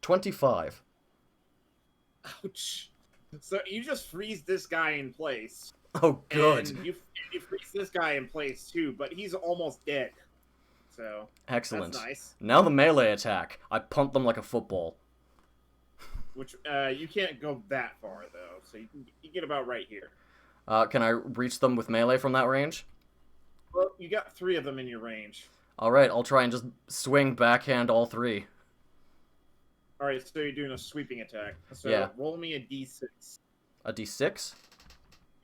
25. Ouch. So you just freeze this guy in place. Oh, good. And you freeze this guy in place too, but he's almost dead. So Excellent. that's nice. Now the melee attack. I punt them like a football. Which you can't go that far though, so you get about right here. Can I reach them with melee from that range? Well, you got 3 of them in your range. Alright, I'll try and just swing backhand all 3. All right, so you're doing a sweeping attack. So Yeah. roll me a d6. A d6?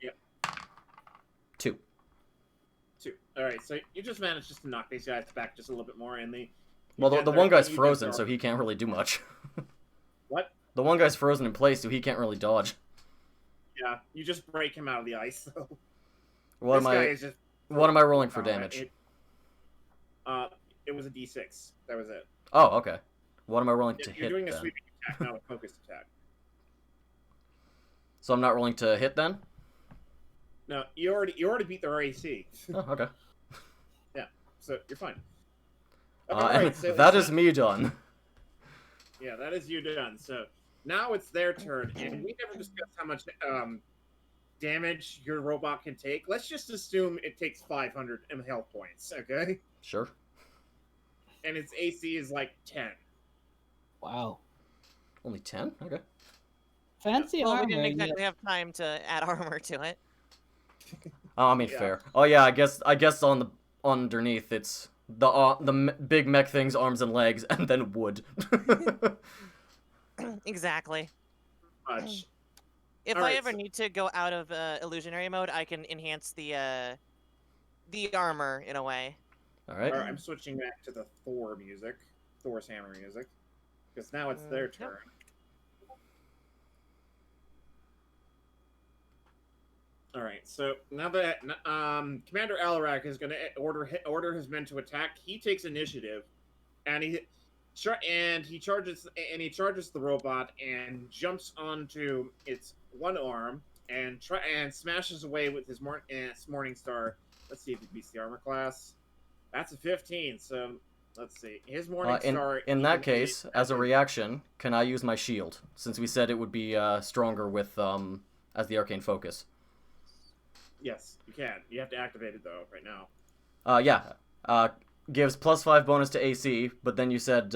Yep. 2. 2. All right, so you just managed just to knock these guys back just a little bit more, and Well, the one guy's frozen, so he can't really do much. What? The one guy's frozen in place, so he can't really dodge. Yeah, you just break him out of the ice. So. What This am guy I? is just. What am I rolling for Oh, damage? It was a d6. That was it. Oh, okay. What am I rolling to You're hit doing a then? sweeping attack, not a focused attack. So I'm not rolling to hit then? No, you already beat their AC, Oh, okay. so you're fine. And Alright, so that is me done. Yeah, that is you done. So now it's their turn, and we never discussed how much damage your robot can take. Let's just assume it takes 500 health points, okay? Sure. And its AC is like 10. Wow. Only 10? Okay. Fancy Well, we armor. didn't you- exactly have time to add armor to it. Oh, I mean, Yeah. fair. Oh yeah, I guess on the underneath it's the big mech thing's arms and legs, and then wood. Exactly. Much. If I Alright, ever so- need to go out of illusionary mode, I can enhance the armor in a way. All right. Alright, I'm switching back to the Thor music. Thor's hammer music. Because now it's their Yep. turn. Alright, so now that Commander Alarak is going to order his men to attack, he takes initiative, and he charges the robot and jumps onto its one arm and smashes away with his Morning Star. Let's see if he beats the armor class. That's a 15. So let's see. His Morning Star. In that case, as a reaction, can I use my shield? Since we said it would be stronger with as the arcane focus. Yes, you can. You have to activate it though right now. Yeah. Gives +5 bonus to AC, but then you said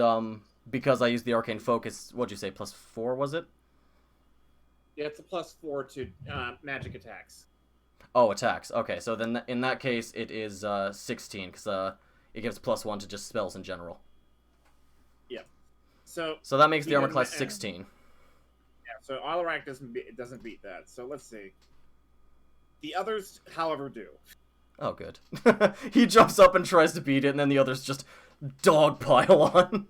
because I used the arcane focus, what'd you say? +4 was it? Yeah, it's a +4 to magic attacks. Oh, attacks. Okay, so then in that case it is 16 because it gives +1 to just spells in general. So So that makes the armor Even class ma- 16. yeah, so Alarak doesn't beat that. So let's see. The others, however, do. Oh, good. He jumps up and tries to beat it, and then the others just dogpile on.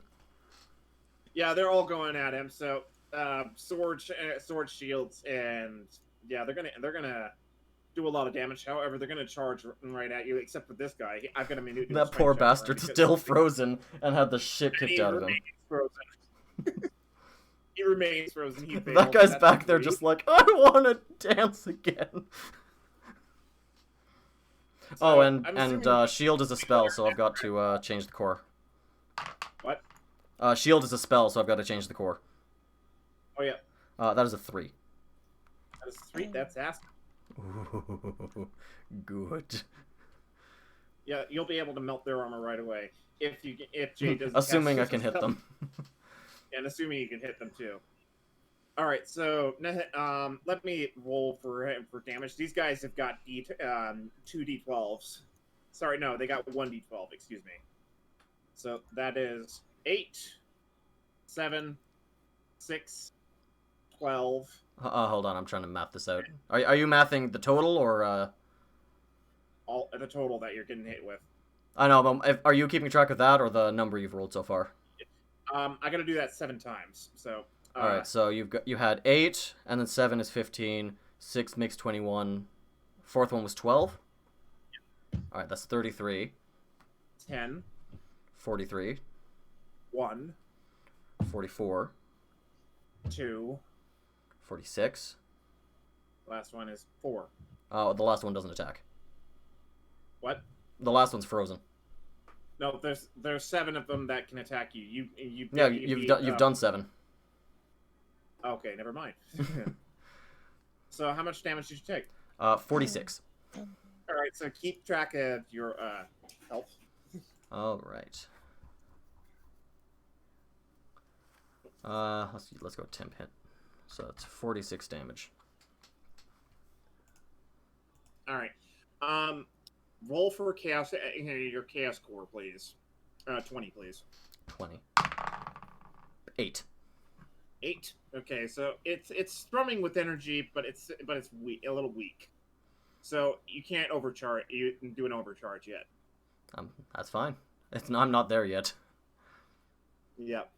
Yeah, they're all going at him. So sword, shields, and yeah, they're gonna do a lot of damage. However, they're gonna charge right at you. Except for this guy, I've got to do a That strength poor check for him bastard's because still frozen and had the shit kicked he out of him. remains frozen. He remains frozen. He That fails. guy's That's back there three. just like, I want to dance again. So, Oh, and I'm assuming- shield is a spell, so I've got to change the core. What? Shield is a spell, so I've got to change the core. Oh yeah, That is a 3. that is 3. That's ass. Ooh, good. Yeah, you'll be able to melt their armor right away if Jay doesn't. Assuming I cast can hit spell. them. And assuming you can hit them too. All right, so let me roll for damage. These guys have got 2 d12s. Sorry, no, they got 1 d12. Excuse me. So that is 8, 7, 6, 12. Hold on, I'm trying to map this out. Are you mathing the total, or All the total that you're getting hit with. I know, but are you keeping track of that, or the number you've rolled so far? I got to do that 7 times. So. All right, so you had 8, and then 7 is 15. 6 makes 21. Fourth one was 12. All right, that's 33. 10, 43. 1, 44. 2. 46. Last one is 4. Oh, the last one doesn't attack. What? The last one's frozen. No, there's 7 of them that can attack you. Yeah, you've done 7. Okay, never mind. So how much damage did you take? 46. All right, so keep track of your health. All right. Let's go temp hit. So it's 46 damage. All right. Roll for chaos. Your chaos core, please. 20, please. 20. 8. 8. Okay, so it's strumming with energy, but it's weak, a little weak. So you can't overcharge. You can do an overcharge yet. That's fine. I'm not there yet. Yep.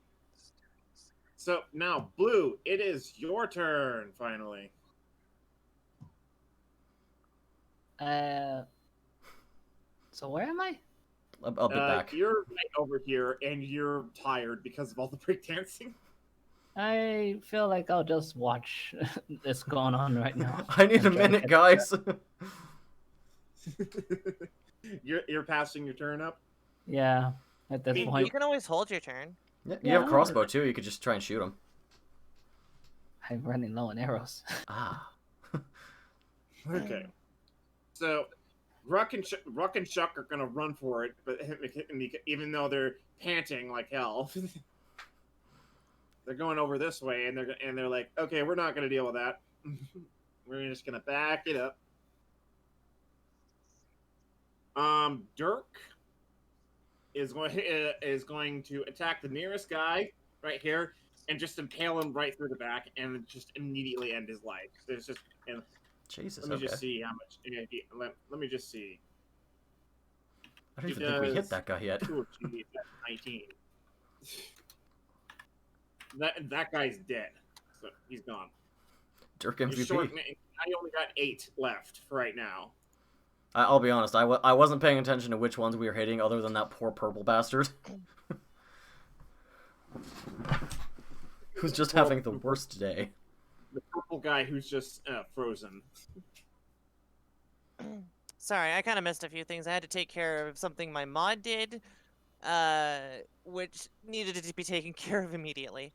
So now, Blue, it is your turn. Finally. So where am I? I'll be back. You're right over here, and you're tired because of all the breakdancing. I feel like I'll just watch this going on right now. I need a I'm trying to minute, catch guys. You're passing your turn up. Yeah, at this You point, You can always hold your turn. Yeah, you Yeah, have a I'll- crossbow too. You could just try and shoot him. I'm running low on arrows. Ah. Okay. So, Ruck and Chuck are gonna run for it, but even though they're panting like hell. they're going over this way, and they're like, okay, we're not going to deal with that. We're just going to back it up. Dirk is going to attack the nearest guy right here and just impale him right through the back and just immediately end his life. There's just and Jesus, let me okay. just see how much. Let me just see. I don't even think we hit that guy yet. Oh, geez, that's 19. That guy's dead. So he's gone. Dirk You're MVP. short, I only got 8 left for right now. I'll be honest, I wasn't paying attention to which ones we were hitting other than that poor purple bastard. Who's just having the worst day. The purple guy who's just frozen. Sorry, I kind of missed a few things. I had to take care of something my mod did, which needed to be taken care of immediately.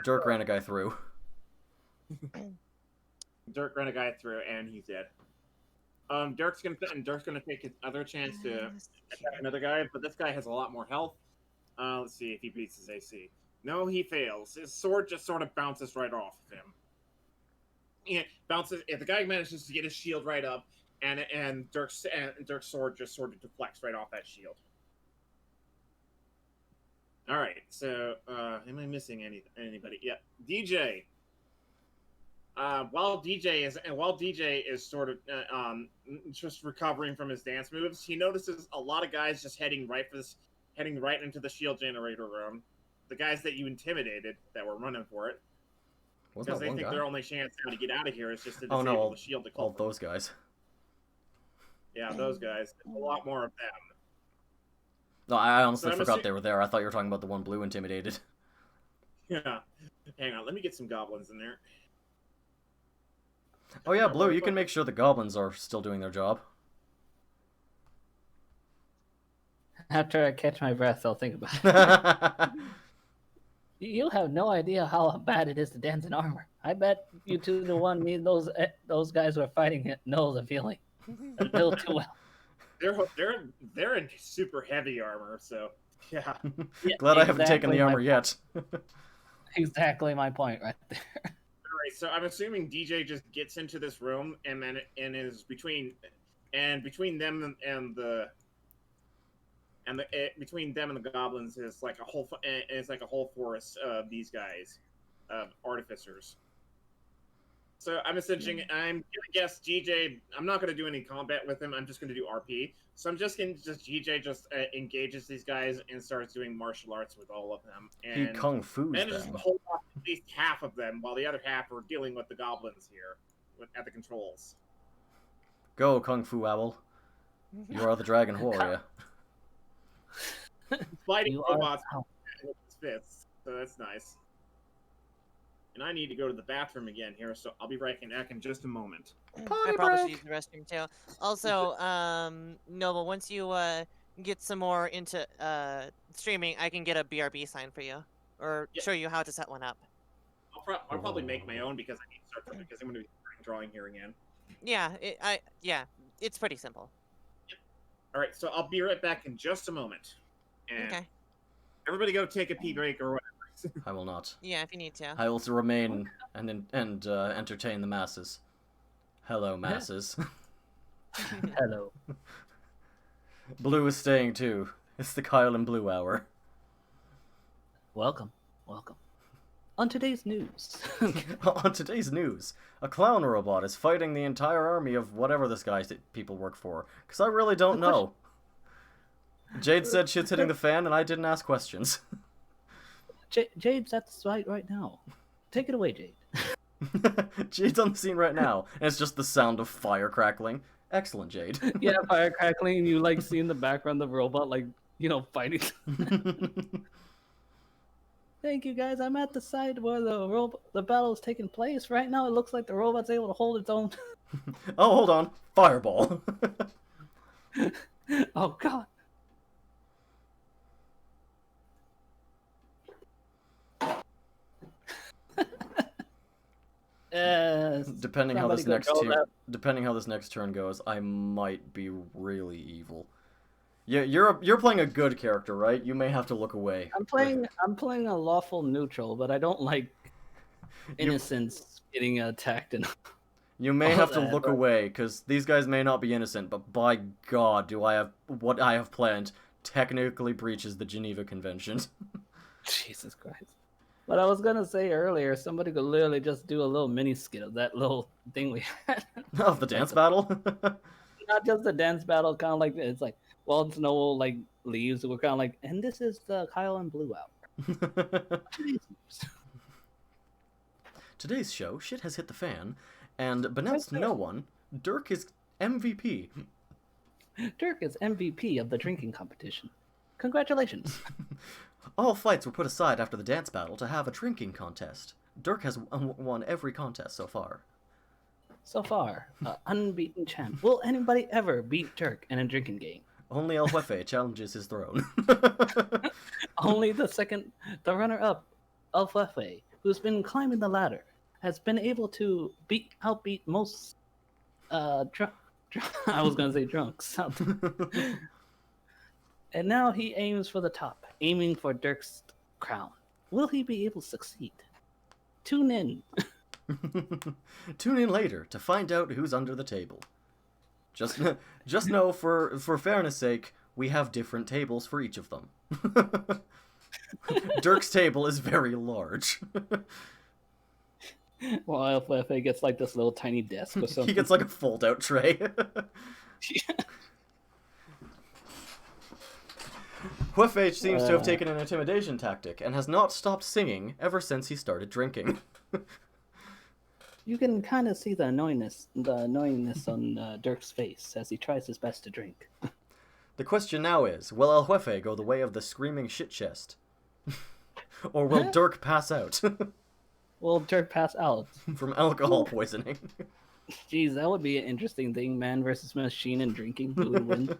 Dirk ran a guy through, and he's dead. Dirk's gonna take his other chance to attack another guy, but this guy has a lot more health. Let's see if he beats his AC. No, he fails. His sword just sort of bounces right off of him. Yeah, bounces. If the guy manages to get his shield right up, and Dirk's sword just sort of deflects right off that shield. All right. So, am I missing anybody? Yeah, DJ. While DJ is sort of just recovering from his dance moves, he notices a lot of guys just heading right into the shield generator room. The guys that you intimidated that were running for it, because they think their only chance now to get out of here is just to disable the shield. To all those guys. Yeah, those guys. There's a lot more of them. No, I honestly forgot they were there. I thought you were talking about the one blue intimidated. Yeah. Hang on, let me get some goblins in there. Oh yeah, Blue, you can make sure the goblins are still doing their job. After I catch my breath, I'll think about it. You have no idea how bad it is to dance in armor. I bet you 2-1 me those guys who are fighting it know the feeling a little too well. They're in super heavy armor, so yeah. Glad I haven't taken the armor yet. Exactly my point right there. Alright, so I'm assuming DJ just gets into this room and is between them and the goblins is like a whole forest of these guys, artificers. So I'm gonna guess DJ. I'm not gonna do any combat with him. I'm just gonna do RP. So I'm just gonna DJ engages these guys and starts doing martial arts with all of them. And he kung fu's manages them. to hold off at least half of them, while the other half are dealing with the goblins here at the controls. Go, Kung Fu Owl. You are the dragon warrior. Fighting robots with his fists, so that's nice. And I need to go to the bathroom again here, so I'll be right back in just a moment. I probably should use the restroom too. Also, Noble, once you get some more into streaming, I can get a BRB sign for you, or show you how to set one up. I'll probably make my own because I need to start because I'm going to be drawing here again. Yeah, it's pretty simple. All right, so I'll be right back in just a moment. And okay. Everybody go take a pee break or whatever. I will not. Yeah, if you need to. I will remain and entertain the masses. Hello, masses. Hello. Blue is staying too. It's the Kyle and Blue hour. Welcome. On today's news. On today's news, a clown robot is fighting the entire army of whatever this guy people work for. Because I really don't know. Jade said shit's hitting the fan, and I didn't ask questions. Jade's at the site right now. Take it away, Jade. Jade's on the scene right now, and it's just the sound of fire crackling. Excellent, Jade. Yeah, fire crackling, and you see in the background the robot, fighting. Thank you, guys. I'm at the site where the battle is taking place. Right now, it looks like the robot's able to hold its own. Oh, hold on. Fireball. Oh, God. Depending how this next turn goes, I might be really evil. Yeah, you're playing a good character, right? You may have to look away. I'm playing a lawful neutral, but I don't like innocents getting attacked and You may all have to that, look but- away, because these guys may not be innocent, but by God, do I have what I have planned technically breaches the Geneva Convention. Jesus Christ. But I was gonna say earlier, somebody could literally just do a little mini skit of that little thing we had. Of the dance battle? Not just the dance battle, kind of like it's like, well, Snow like leaves, we're kind of like, and this is the Kyle and Blue hour. Today's show, shit has hit the fan, and beknownst no one, Dirk is MVP. Dirk is MVP of the drinking competition. Congratulations. All fights were put aside after the dance battle to have a drinking contest. Dirk has won every contest so far. So far, unbeaten champ. Will anybody ever beat Dirk in a drinking game? Only El Jefe challenges his throne. Only the runner-up, El Jefe, who's been climbing the ladder, has been able to outbeat most I was gonna say drunks. And now he aims for the top, aiming for Dirk's crown. Will he be able to succeed? Tune in. Tune in later to find out who's under the table. Just know, for fairness' sake, we have different tables for each of them. Dirk's table is very large. Well, El Jefe gets like this little tiny desk or something. He gets like a fold-out tray. Jefe seems to have taken an intimidation tactic and has not stopped singing ever since he started drinking. You can kind of see the annoyingness on Dirk's face as he tries his best to drink. The question now is, will El Jefe go the way of the screaming shit chest? Or will Dirk pass out Will Dirk pass out? from alcohol poisoning? Jeez, that would be an interesting thing, man versus machine and drinking. Who would win?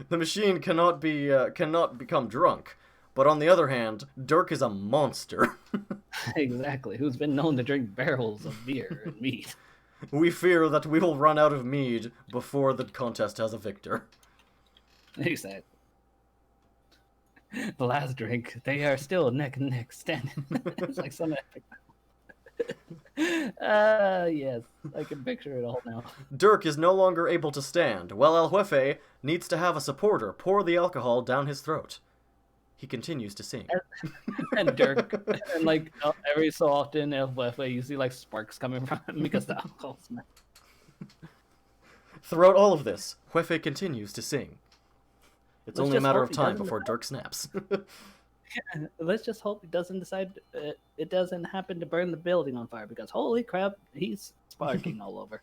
The machine cannot become drunk, but on the other hand, Dirk is a monster. Exactly. Who's been known to drink barrels of beer and mead. We fear that we will run out of mead before the contest has a victor. Exactly. The last drink, they are still neck and neck standing. It's like some epic. Yes, I can picture it all now. Dirk is no longer able to stand, while El Jefe needs to have a supporter pour the alcohol down his throat. He continues to sing. And Dirk, and like every so often, El Jefe, you see like sparks coming from him because the alcohol's mad. Throughout all of this, Jefe continues to sing. It's Let's only a just matter hope of he time doesn't before Dirk snaps. Let's just hope it doesn't it doesn't happen to burn the building on fire because holy crap, he's sparking all over.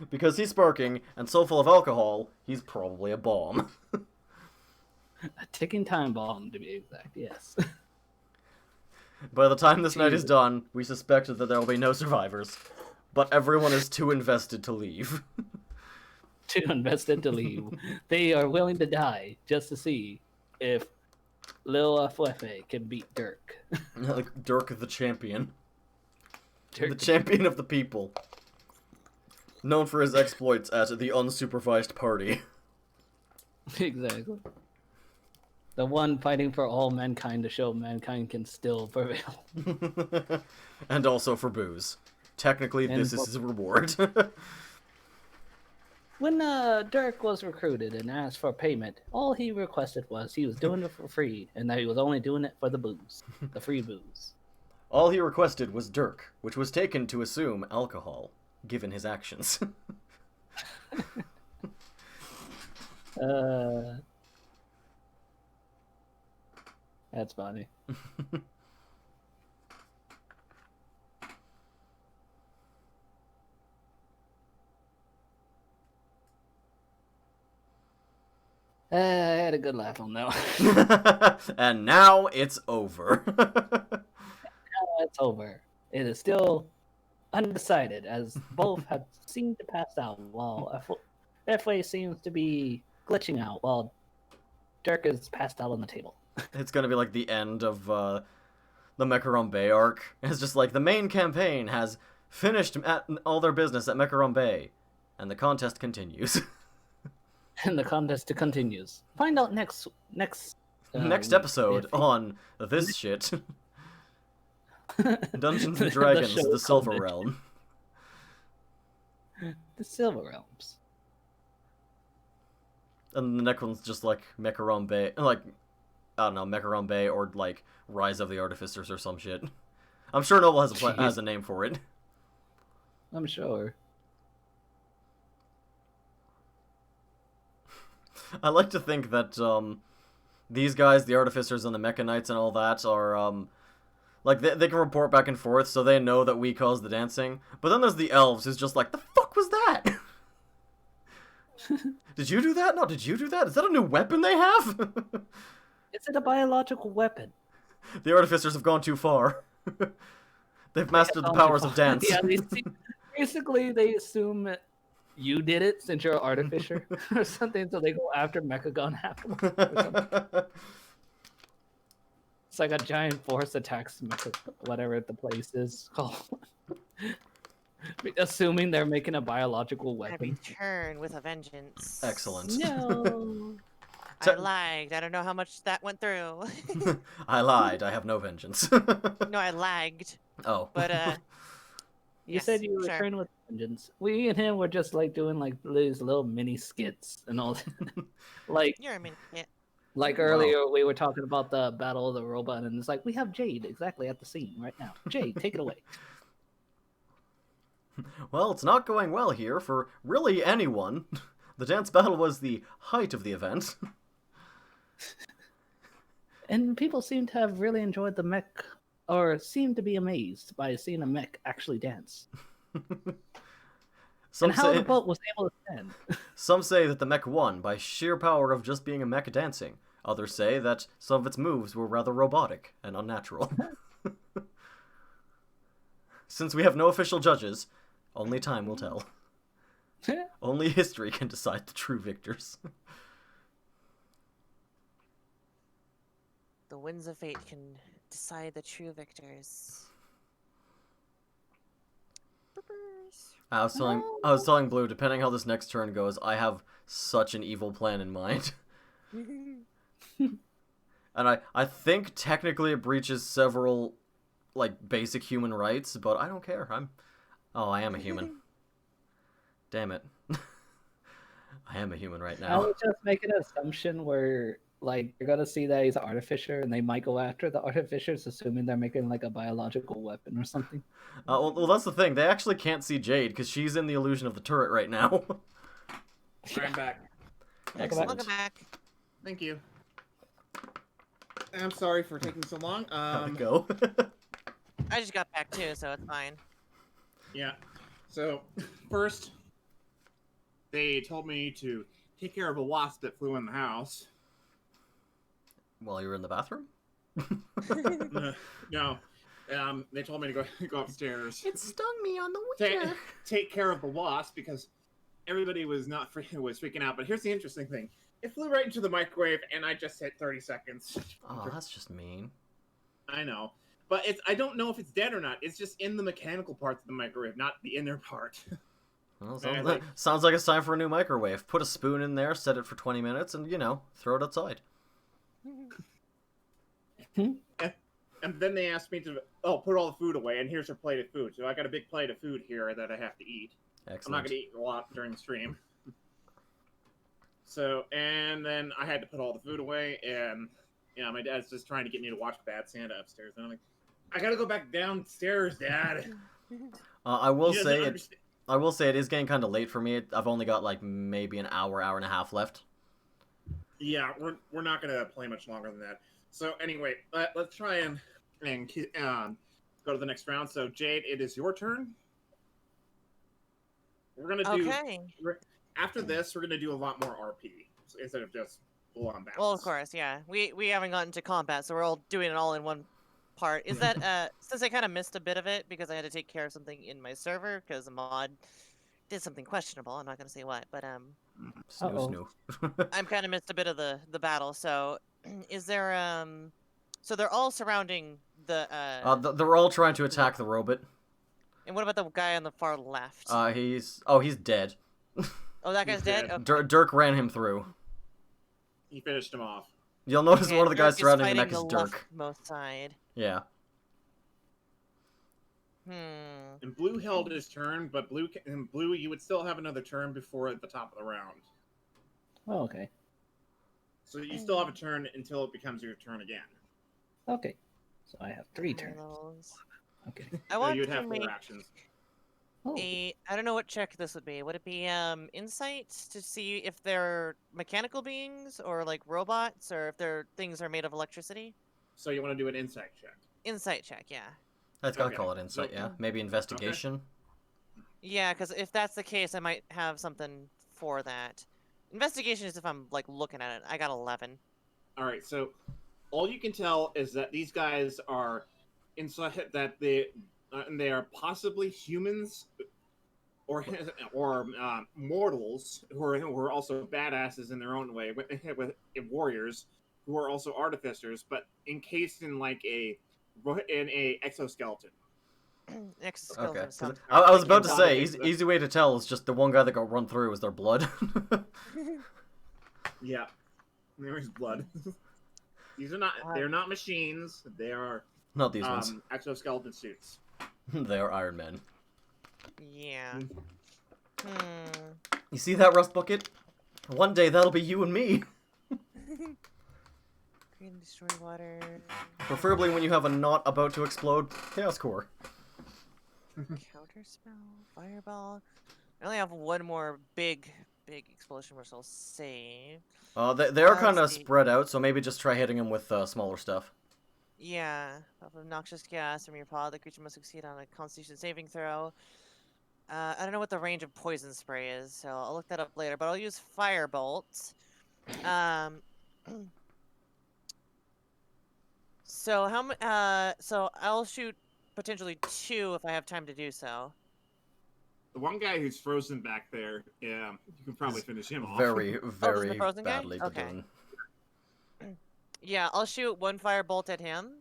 Because he's sparking, and so full of alcohol, he's probably a bomb. A ticking time bomb, to be exact. Yes. By the time this night is Jesus. done, we suspect that there will be no survivors, but everyone is too invested to leave. Too invested to leave. They are willing to die just to see if Lil Jefe can beat Dirk. Like Dirk the champion. Dirk The champion of the people. Known for his exploits at the unsupervised party. Exactly. The one fighting for all mankind to show mankind can still prevail. And also for booze. Technically, And this is his reward. When Dirk was recruited and asked for payment, all he requested was he was doing it for free and that he was only doing it for the booze, the free booze. All he requested was Dirk, which was taken to assume alcohol, given his actions. That's funny. I had a good laugh on that one. And now it's over. It's over. It is still undecided, as both have seemed to pass out, while FA seems to be glitching out, while Dirk is passed out on the table. It's gonna be like the end of the Mekaron Bay arc. It's just like the main campaign has finished all their business at Mekaron Bay, and the contest continues. And the contest continues. Find out next Next week episode if- on this shit. Dungeons and The Dragons, show the Silver called it. Realm. the Silver Realms. And the next one's just like Mecharon Bay, like, I don't know, Mecharon Bay or like Rise of the Artificers or some shit. I'm sure Noble has has a name for it. I'm sure. I like to think that these guys, the Artificers and the Mechanites and all that, are like they can report back and forth, so they know that we caused the dancing. But then there's the elves, who's just like, the fuck was that? Did you do that? No, did you do that? Is that a new weapon they have? Is it a biological weapon? The Artificers have gone too far. They've mastered the powers of dance. Yeah, basically they assume you did it since you're an artificer or something, so they go after Mechagon afterwards. Or something. It's like a giant force attacks whatever the place is called. Assuming they're making a biological I weapon. return with a vengeance. Excellent. No. I lagged. I don't know how much that went through. I lied. I have no vengeance. No, I lagged. Oh. But You yes, said you sure. returned with vengeance. We and him were just like doing like these little mini skits and all. like You're a minute. Yeah. Like earlier, we were talking about the Battle of the Robot, and it's like, we have Jade exactly at the scene right now. Jade, take it away. Well, it's not going well here for really anyone. The dance battle was the height of the event. And people seem to have really enjoyed the mech, or seem to be amazed by seeing a mech actually dance. Some and how say, the boat was able to stand. some say that the mech won by sheer power of just being a mech dancing. Others say that some of its moves were rather robotic and unnatural. Since we have no official judges, only time will tell. Only history can decide the true victors. The winds of fate can decide the true victors. I was telling Blue, depending how this next turn goes, I have such an evil plan in mind. And I think technically it breaches several, like, basic human rights, but I don't care. I am a human. Damn it. I am a human right I now. would just make an assumption where, like, you're gonna see that he's an artificer, and they might go after the artificers, assuming they're making, like, a biological weapon or something. Well, that's the thing. They actually can't see Jade, because she's in the illusion of the turret right now. I'm back. Excellent. Welcome back. Thank you. I'm sorry for taking so long. How'd it go? I just got back too, so it's fine. Yeah. So, first, they told me to take care of a wasp that flew in the house. While you were in the bathroom? No. They told me to go upstairs. It stung me on the Take care of the wasp because everybody was freaking out. But here's the interesting thing: it flew right into the microwave, and I just hit 30 seconds. Oh, that's just mean. I know, but I don't know if it's dead or not. It's just in the mechanical parts of the microwave, not the inner part. Well, Man, sounds like it's time for a new microwave. Put a spoon in there, set it for 20 minutes, and, throw it outside. And then they asked me to put all the food away, and here's your plate of food. So I got a big plate of food here that I have to eat. Excellent. I'm not going to eat a lot during the stream. So, and then I had to put all the food away, and my dad's just trying to get me to watch Bad Santa upstairs. And I'm like, I got to go back downstairs, Dad. I will He doesn't say understand. I will say it is getting kind of late for me. I've only got like maybe an hour and a half left. Yeah, we're not going to play much longer than that. So anyway, let's try and go to the next round. So Jade, it is your turn. We're gonna do after this. We're gonna do a lot more RP instead of just full on battles. Well, of course, yeah. We haven't gotten to combat, so we're all doing it all in one part. Is that since I kind of missed a bit of it because I had to take care of something in my server because a mod did something questionable. I'm not gonna say what, but Snoo. I'm kind of missed a bit of the battle. So is there so they're all surrounding the they're all trying to attack the robot. and what about the guy on the far left? He's dead. Oh, that guy's dead? dead. Okay. Dirk ran him through. He finished him off. You'll notice Okay, one of the Dirk guys is surrounding the fighting neck is the Dirk. leftmost side. Yeah. And Blue held his turn, but Blue, you would still have another turn before at the top of the round. Oh, okay. So you still have a turn until it becomes your turn again. Okay. So I have 3 High turns. levels. Okay. I So want you'd to have 4 make actions. Oh, I don't know what check this would be. Would it be insight to see if they're mechanical beings or like robots or if their things are made of electricity? So you want to do an insight check. Insight check, yeah. I'd gotta Okay, call it insight, so- yeah. Maybe investigation. Yeah, because if that's the case, I might have something for that. Investigation is if I'm like looking at it. I got 11. All right, so all you can tell is that these guys are inside, that they are possibly humans or mortals who are also badasses in their own way, with warriors who are also artificers, but encased in like in a exoskeleton. Exoskeleton Okay. 'Cause sounds I was great. about to say, Robotics, easy way to tell is just the one guy that got run through was their blood. Yeah, there's blood. These are not. They're not machines. They are Not these ones. exoskeleton suits. They are Iron Man. Yeah. You see that, Rust Bucket? One day that'll be you and me. Create and destroy water. Preferably when you have a not about to explode Chaos Core. Counter spell. Fireball. I only have one more big explosion which I'll save. They are kind of Let's see. spread out, so maybe just try hitting them with smaller stuff. Yeah. Puff of noxious gas from your paw. The creature must succeed on a Constitution saving throw. I don't know what the range of poison spray is, so I'll look that up later. But I'll use Firebolt. So so I'll shoot potentially 2 if I have time to do so. The one guy who's frozen back there, yeah, you can probably finish him off. Very, the very frozen guy? badly Okay. done. Yeah, I'll shoot 1 firebolt at him.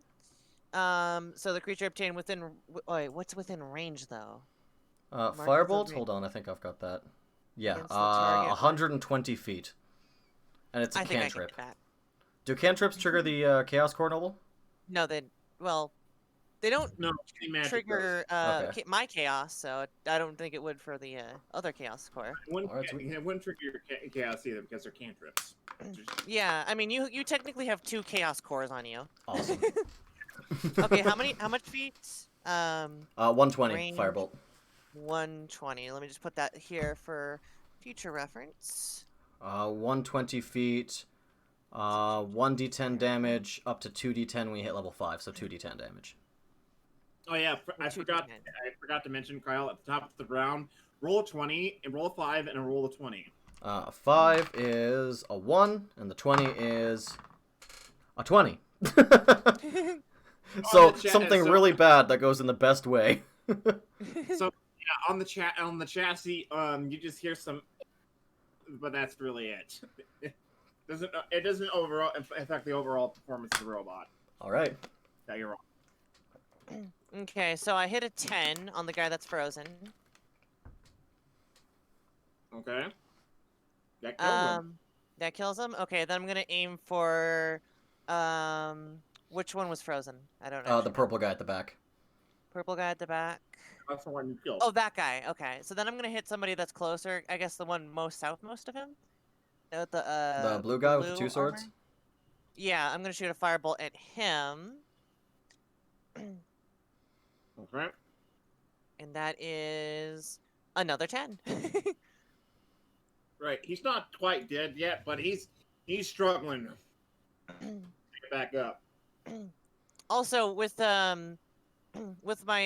So the creature obtained within. Wait, what's within range though? Firebolt? Hold on, I think I've got that. Yeah, Against the target. 120 feet. And it's a I think I can cantrip. do that. Do cantrips trigger the Chaos Core Noble? No, they don't No, any magic trigger Okay. my chaos, so I don't think it would for the other chaos core. does. Alright, sweet. It wouldn't trigger your chaos either because they're cantrips. Yeah, I mean you technically have 2 chaos cores on you. Awesome. Okay, how much feet? 120 range. Firebolt. 120. Let me just put that here for future reference. 120 feet. 1d10 damage up to 2d10 when you hit level 5, so 2d10 damage. Oh yeah, I forgot to mention, Kyle, at the top of the round, roll a 20, and roll a 5, and a roll a 20. 5 is a 1, and the 20 is a 20. So something really bad that goes in the best way. So yeah, on the chassis, you just hear some, but that's really it. It doesn't overall affect the overall performance of the robot. All right. Yeah, you're wrong. Okay, so I hit a 10 on the guy that's frozen. Okay. That kills him. That kills him. Okay, then I'm gonna aim for which one was frozen? I don't know. The purple guy at the back. Purple guy at the back. That's the one you killed. Oh, that guy. Okay, so then I'm gonna hit somebody that's closer. I guess the one most southmost of him. The blue guy with the 2 swords. armor? Yeah, I'm gonna shoot a firebolt at him, Okay. and that is another 10. Right. He's not quite dead yet, but he's struggling to get back up. Also, with my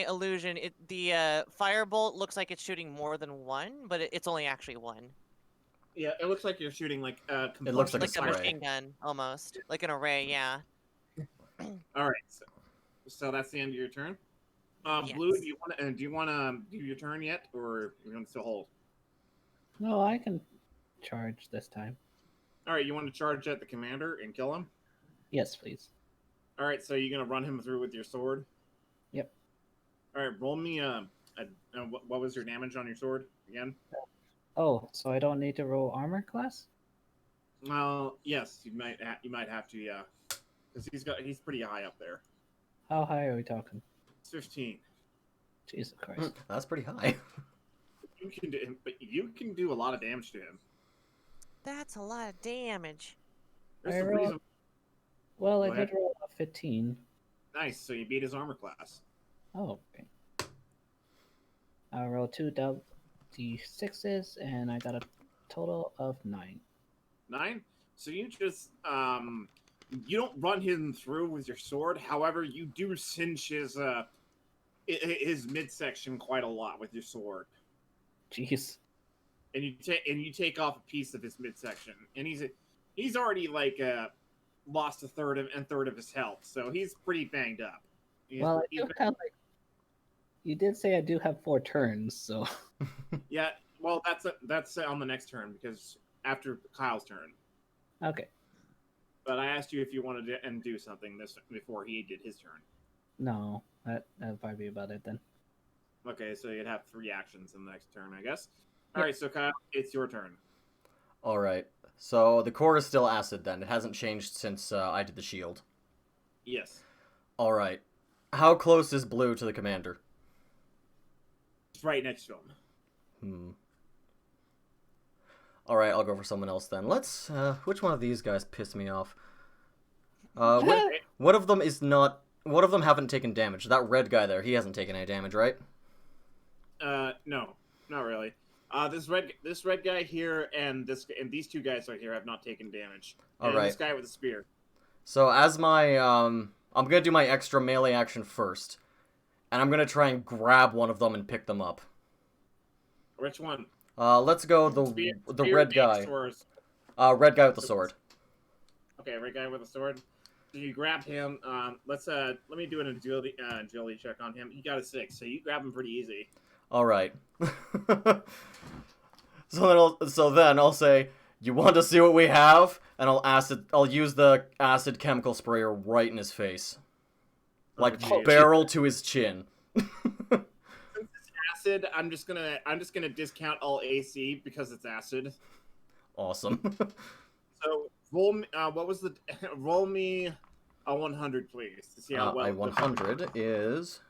illusion, the firebolt looks like it's shooting more than 1, but it's only actually 1. Yeah, it looks like you're shooting like It looks like Like a spray. machine gun, almost. Like an array, yeah. All right. So that's the end of your turn. Yes. Blue, do you want to do your turn yet, or you want to still hold? no, I can charge this time. All right. You want to charge at the commander and kill him? Yes, please. All right. So you're gonna run him through with your sword. Yep. All right. Roll me what was your damage on your sword again? Oh, so I don't need to roll armor class? Well, yes, you might have to, yeah, because he's pretty high up there. How high are we talking? It's 15. Jesus Christ. That's pretty high. But you can do a lot of damage to him. That's a lot of damage. There's I a roll- reason. Well, I Go did ahead. roll a 15. Nice, so you beat his armor class. Oh, okay. I rolled 2 d6s, and I got a total of 9. 9. So you just you don't run him through with your sword. However, you do cinch his midsection quite a lot with your sword, Jeez. and you take off a piece of his midsection, and he's already like lost a third of his health, so he's pretty banged up. Well, I do have, like... You did say I do have 4 turns, so... Yeah, well, that's on the next turn, because after Kyle's turn. Okay. But I asked you if you wanted to do something before he did his turn. No, that'll probably be about it then. Okay, so you'd have 3 actions in the next turn, I guess. All right, so Kyle, it's your turn. All right. So the core is still acid then. It hasn't changed since I did the shield. Yes. All right. How close is Blue to the commander? It's right next to him. All right, I'll go for someone else then. Let's. Which one of these guys pissed me off? What of them is not? What of them haven't taken damage? That red guy there, he hasn't taken any damage, right? No, not really. This red guy here and these 2 guys right here have not taken damage. All and right. This guy with the spear. So as my I'm gonna do my extra melee action first, and I'm gonna try and grab one of them and pick them up. Which one? Let's go the Spear, red guy. swords. Red guy with the sword. Okay, red guy with the sword. So you grab him. Let me do an agility check on him. He got a 6, so you grab him pretty easy. All right. So then I'll say, "You want to see what we have?" And I'll use the acid chemical sprayer right in his face, like geez. barrel to his chin. Since it's acid, I'm just gonna discount all AC because it's acid. Awesome. So roll me. Roll me a 100, please, to see how well. A 100 is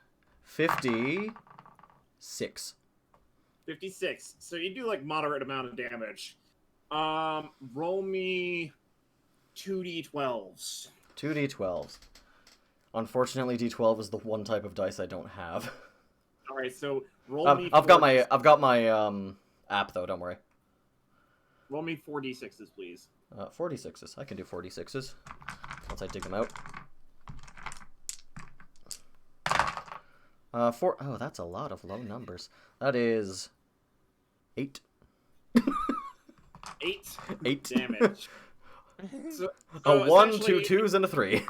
56. 56. So you do like moderate amount of damage. Roll me 2d12s. 2d12s. Unfortunately, d12 is the one type of dice I don't have. All right, so roll me. I've got my app though. Don't worry. Roll me 4d6s, please. 46s. I can do 46s once I dig them out. Oh, that's a lot of low numbers. That is 8. 8. 8 damage. So A 1, 2 essentially- 2s, and a 3.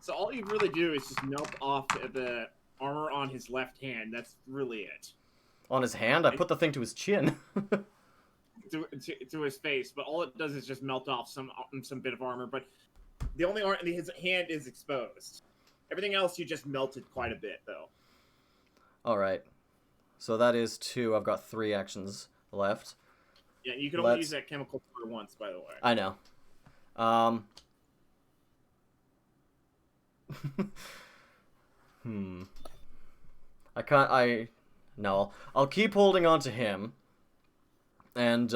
So all you really do is just melt off the armor on his left hand. That's really it. On his hand, I put the thing to his chin. To his face, but all it does is just melt off some bit of armor. But the only his hand is exposed. Everything else you just melted quite a bit, though. All right. So that is 2. I've got 3 actions left. Yeah, you can only use that chemical for once, by the way. I know. No. I'll keep holding on to him. And,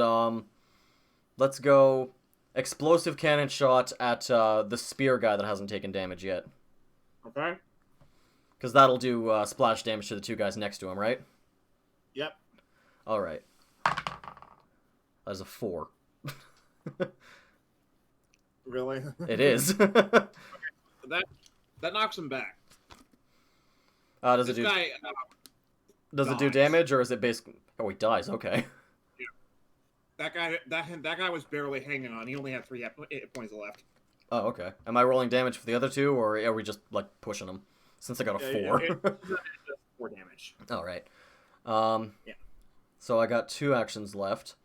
let's go explosive cannon shot at, the spear guy that hasn't taken damage yet. Okay. Because that'll do, splash damage to the 2 guys next to him, right? Yep. Alright. That's a 4. Really? It is. That knocks him back. Does This it do... guy Does it do dies. damage, or is it basically... Oh, he dies, okay. That guy was barely hanging on. He only had 3 hit points left. Oh, okay. Am I rolling damage for the other 2, or are we just, like, pushing them? Since I got a 4. It does 4 damage. Alright. Yeah. So I got 2 actions left.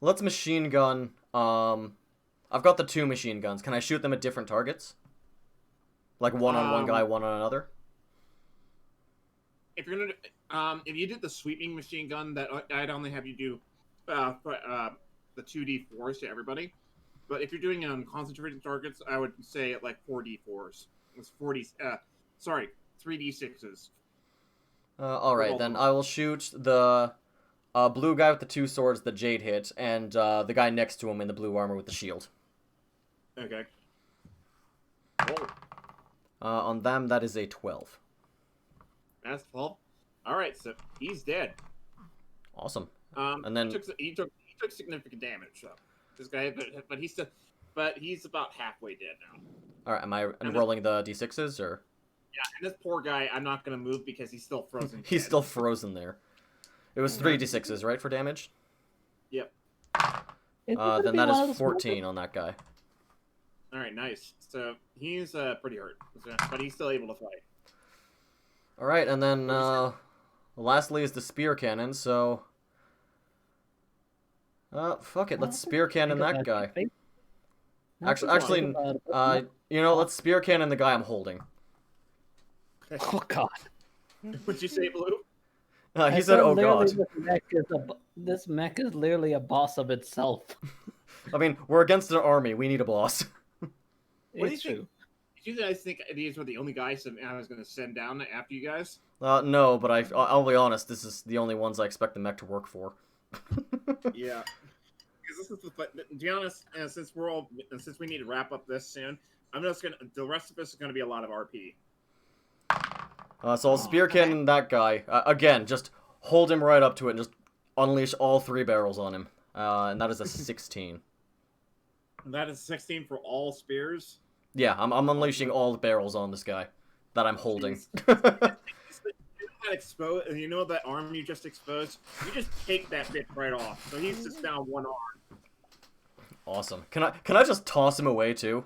Let's machine gun. I've got the 2 machine guns. Can I shoot them at different targets? Like one on one guy, one on another? If you're gonna, If you did the sweeping machine gun, that I'd only have you do the 2d4s to everybody. But if you're doing it on concentrated targets, I would say like 4d4s. It's 40. Sorry, 3d6s. All right, then I will shoot the blue guy with the 2 swords that Jade hit, and the guy next to him in the blue armor with the shield. Okay. Roll. On them, that is a 12. That's 12. All right, so he's dead. Awesome. And And then- he took significant damage. So this guy, but he's about halfway dead now. All right, am I rolling the d6s or? Yeah, and this poor guy, I'm not gonna move because he's still frozen. He's dead. still frozen there. It was 3d6s, right, for damage? Yep. Then that is 14 on that guy. All right, nice. So he's pretty hurt, but he's still able to fight. All right, and then lastly is the spear cannon. So, fuck it, let's spear cannon that guy. Actually, let's spear cannon the guy I'm holding. Oh god. What'd you say, Blue? He said, "Oh god." This mech is literally a boss of itself. I mean, we're against an army. We need a boss. What do you It's think? true. Did you guys think these were the only guys that I was going to send down after you guys? No, but I'll be honest. This is the only ones I expect the mech to work for. Yeah. Because this is, but to be honest, since we need to wrap up this soon, I'm just gonna. The rest of this is going to be a lot of RP. So I'll spear cannon that guy again. Just hold him right up to it and just unleash all 3 barrels on him. And that is a 16. And that is 16 for all spears. Yeah, I'm unleashing all the barrels on this guy that I'm holding. You know that arm you just exposed? You just take that bit right off. So he's just down one arm. Awesome. Can I just toss him away too?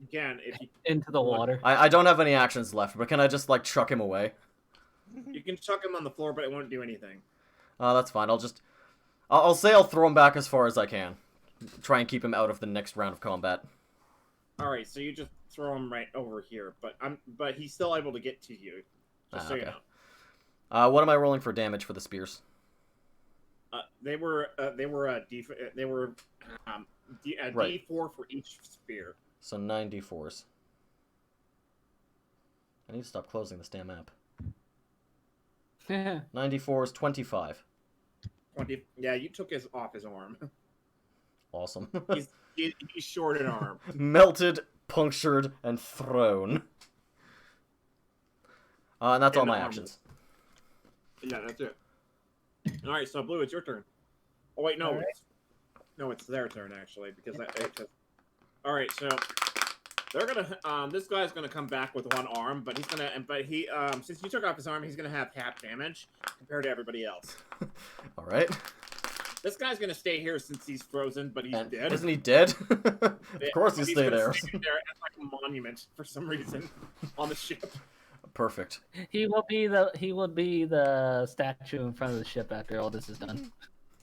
Again, if you, Into the water. I don't have any actions left, but can I just like chuck him away? you can chuck him on the floor, but it won't do anything. That's fine. I'll say I'll throw him back as far as I can. Try and keep him out of the next round of combat. All right, so you just throw him right over here, but he's still able to get to you. Just so you Okay. know. What am I rolling for damage for the spears? They were Right. D4 for each spear. So 9 d4s. I need to stop closing this damn app. 9 d4s, 25. 20. Yeah, you took off his arm. Awesome. He's short an arm. Melted, punctured, and thrown. And that's all And my armor. actions. Yeah, that's it. All right, so Blue, it's your turn. Oh wait, no, All right. it's their turn actually because all right, so they're gonna this guy's gonna come back with one arm, but he since you took off his arm, he's gonna have half damage compared to everybody else. All right. This guy's gonna stay here since he's frozen, but he's And dead. isn't he dead? Of course he'll He's stay gonna there. stay there as like a monument for some reason on the ship. Perfect. He will be the statue in front of the ship after all this is done.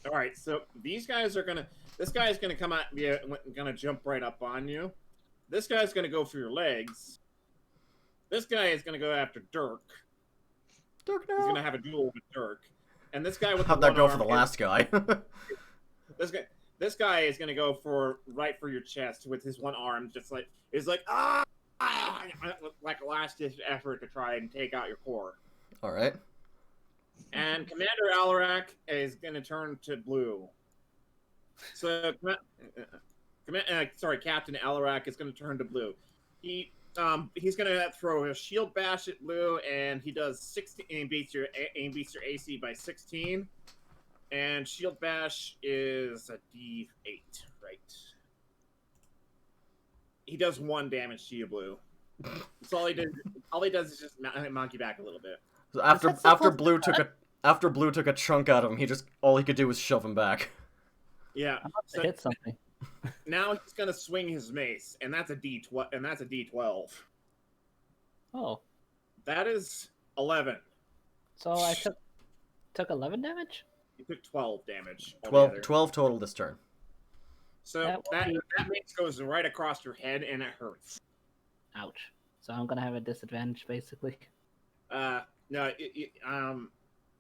All right, so these guys are gonna. This guy's gonna come out. Yeah, gonna jump right up on you. This guy's gonna go for your legs. This guy is gonna go after Dirk. Dirk, He's gonna have a duel with Dirk. And this guy with How'd the that one go for arm the last guy? This guy is gonna go right for your chest with his one arm, just like like a last ditch effort to try and take out your core. All right. And Commander Alarak is gonna turn to Blue. So, Captain Alarak is gonna turn to Blue. He's gonna throw a shield bash at Blue, and he does 16. And beats your AC by 16. And shield bash is a D8, right? He does 1 damage to you, Blue. That's all he did. All he does is just knock you back a little bit. So after Blue took a chunk out of him, all he could do was shove him back. Yeah. So Hit something. now he's gonna swing his mace, and that's a D12. And that's a D12. Oh, That is 11. so I took 11 damage. You took 12 damage. 12 total this turn. So that mace goes right across your head, and it hurts. Ouch. So I'm gonna have a disadvantage basically. No,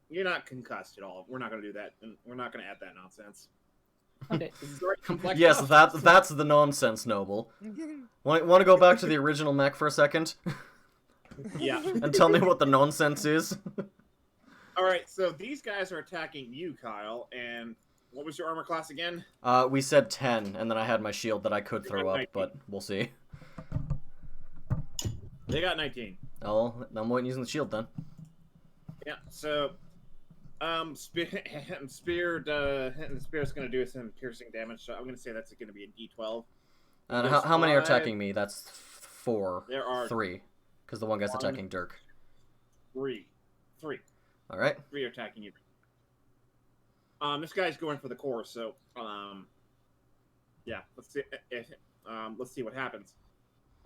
you're not concussed at all. We're not going to do that, and we're not going to add that nonsense. Okay. This is very complex. Yes, stuff. that's the nonsense, Noble. Want to go back to the original mech for a second? Yeah. And tell me what the nonsense is? All right, so these guys are attacking you, Kyle, and what was your armor class again? We said 10, and then I had my shield that I could throw up, but we'll see. They got 19. Oh, I'm waiting using the shield then. Yeah, so Spear's going to do some piercing damage, so I'm going to say that's going to be a D12. And There's how many are 5. attacking me? That's 4. There are 3. Because the one guy's 1, attacking Dirk. 3. Alright. 3 are attacking you. This guy's going for the core, so yeah, let's see what happens.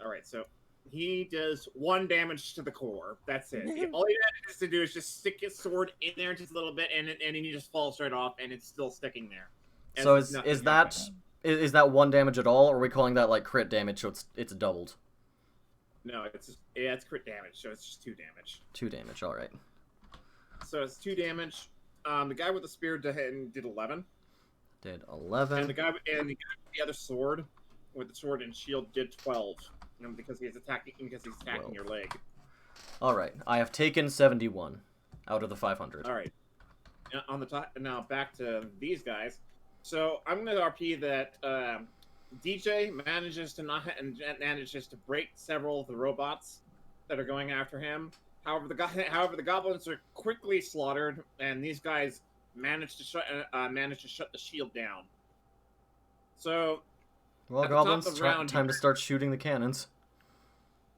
All right, so he does 1 damage to the core. That's it. All he has to do is just stick his sword in there just a little bit, and he just falls right off, and it's still sticking there. So is that 1 damage at all, or are we calling that like crit damage? So it's doubled. No, it's crit damage, so it's just 2 damage. 2 damage. All right. So it's 2 damage. The guy with the spear did 11. Did 11. And the guy with the other sword, with the sword and shield, did 12. Because he's attacking your leg. All right. I have taken 71 out of the 500. All right. On the top. Now back to these guys. So I'm going to RP that DJ manages to break several of the robots that are going after him. However, the goblins are quickly slaughtered, and these guys manage to shut the shield down. So, Well, goblins, time to start shooting the cannons.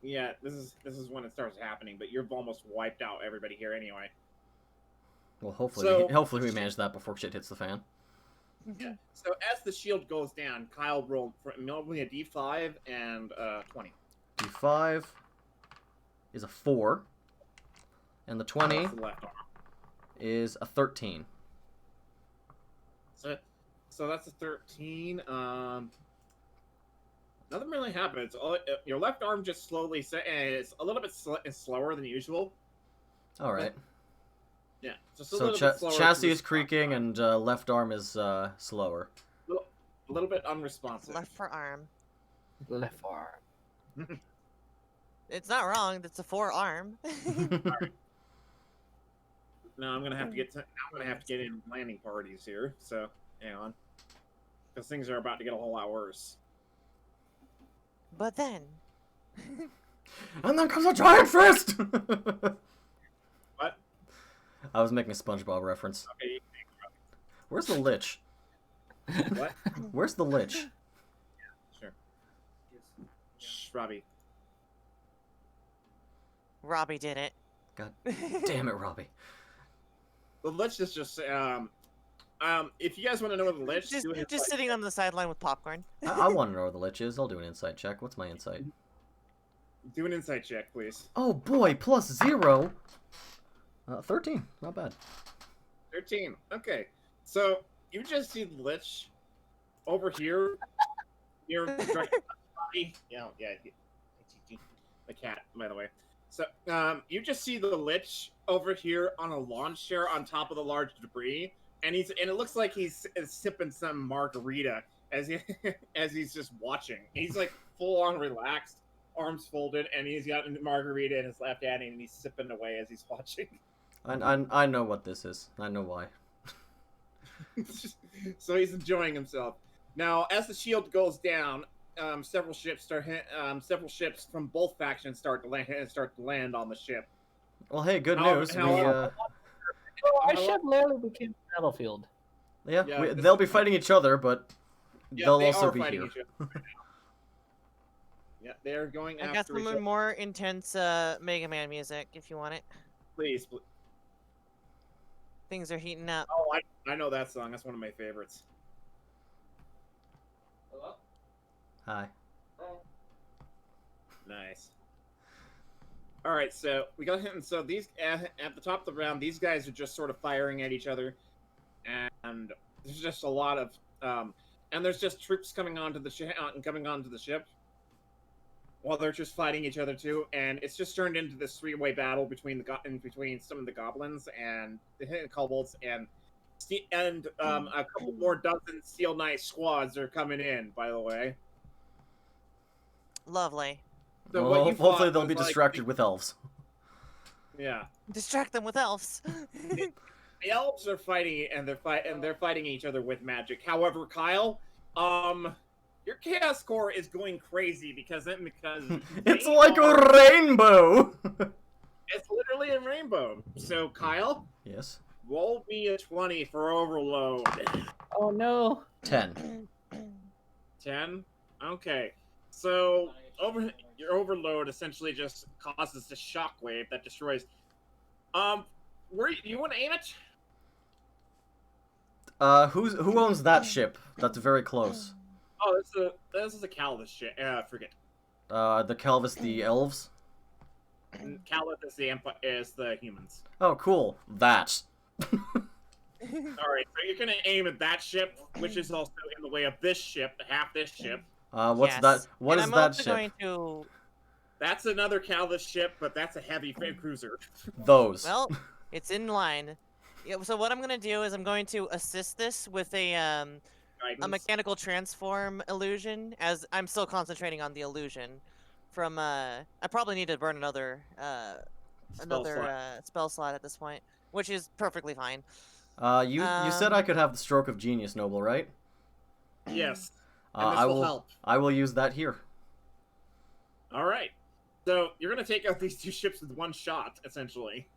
Yeah, this is when it starts happening. But you've almost wiped out everybody here anyway. Well, hopefully we manage that before shit hits the fan. Yeah. So as the shield goes down, Kyle rolled for normally a D5 and 20. D5 is a 4. And the 20 That's the left arm. is a 13. So that's a 13. Nothing really happens. Your left arm just slowly it's a little bit slower than usual. All right. Yeah. Just So chassis is creaking and left arm is slower. A little bit unresponsive. Left for arm. Left arm. It's not wrong. It's a forearm. No, I'm gonna have to get in landing parties here. So hang on, because things are about to get a whole lot worse. But then. And then comes a giant fist! What? I was making a SpongeBob reference. Okay. Where's the Lich? What? Where's the Lich? Sure. Shh, Robbie. Robbie did it. God damn it, Robbie. The Lich is just if you guys want to know what the Lich just sitting on the sideline with popcorn. I want to know where the Lich is. I'll do an insight check. What's my insight? do an insight check, please. Oh boy, plus 0. 13. Not bad. 13. Okay. So you just see the Lich over here. You're yeah. The cat, by the way. So you just see the Lich over here on a lawn chair on top of the large debris, and it looks like he's sipping some margarita as he's just watching. He's like full on relaxed, arms folded, and he's got a margarita in his left hand, and he's sipping away as he's watching. I know what this is. I know why. So he's enjoying himself. Now, as the shield goes down, several ships from both factions start to land on the ship. Well, hey, good news. Our ship literally became a battlefield. They'll be fighting each other, but they'll also be here. Yeah, they're going after. I got some more intense Mega Man music if you want it. Please. Things are heating up. Oh, I know that song. That's one of my favorites. Hello? Hi. Oh. Nice. All right, so we got him. So these at the top of the round, these guys are just sort of firing at each other, and there's just a lot of and there's just troops coming onto the ship. while they're just fighting each other too, and it's just turned into this three-way battle between between some of the goblins and the kobolds, and a couple more dozen Steel Knight squads are coming in. By the way, Lovely. so Well, what you hopefully fought they'll was be distracted with elves. Yeah, Distract them with elves. the elves are fighting, and they're fighting each other with magic. However, Kyle, your chaos core is going crazy because It's they like are- a rainbow! It's literally a rainbow. So Kyle, Yes. roll me a 20 for overload. Oh no. 10. 10. Okay. So your overload essentially just causes the shockwave that destroys. Where you want to aim it? Who owns that ship? That's very close. Oh, this is a Calvus shit. Forget. The Calvis, the elves? Calvus is the humans. Oh, cool. That. All right, so you're gonna aim at that ship, which is also in the way of this ship, half this ship. What's Yes. that? What And is I'm that also ship? going to. That's another Calvus ship, but that's a heavy cruiser. Those. Well, it's in line. Yeah, so what I'm gonna do is I'm going to assist this with a Guidance. mechanical transform illusion, as I'm still concentrating on the illusion. From I probably need to burn another spell slot at this point, which is perfectly fine. You said I could have the stroke of genius, Noble, right? Yes. And this I will will help. I will use that here. All right. So you're gonna take out these two ships with one shot, essentially.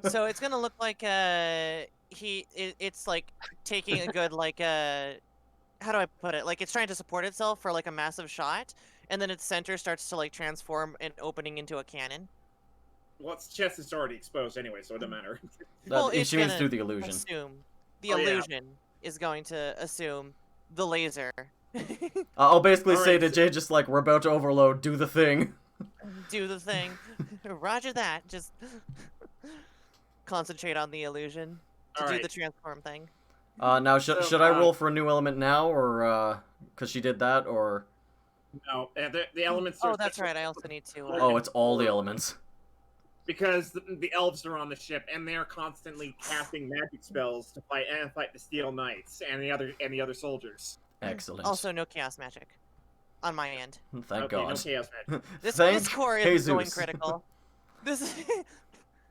So it's gonna look like it's like taking a good how do I put it? Like it's trying to support itself for like a massive shot, and then its center starts to like transform and opening into a cannon. Well, its chest is already exposed anyway, so it doesn't matter. Well, She it's means gonna through the illusion. Assume the Oh, yeah. illusion is going to assume the laser. I'll basically say Alright, to Jay, just like, we're about to overload, do the thing. Do the thing. Roger that. Just concentrate on the illusion to do Alright. the transform thing. Now, So, should I roll for a new element now, or, because she did that, or... No, the elements are... Oh, that's right. I also need to. Oh, it's all the elements. Because the elves are on the ship, and they're constantly casting magic spells to fight the Steel Knights and the other soldiers. Excellent. Also, no chaos magic on my end. Thank Okay, God. no chaos magic. This core is going Jesus. critical. This is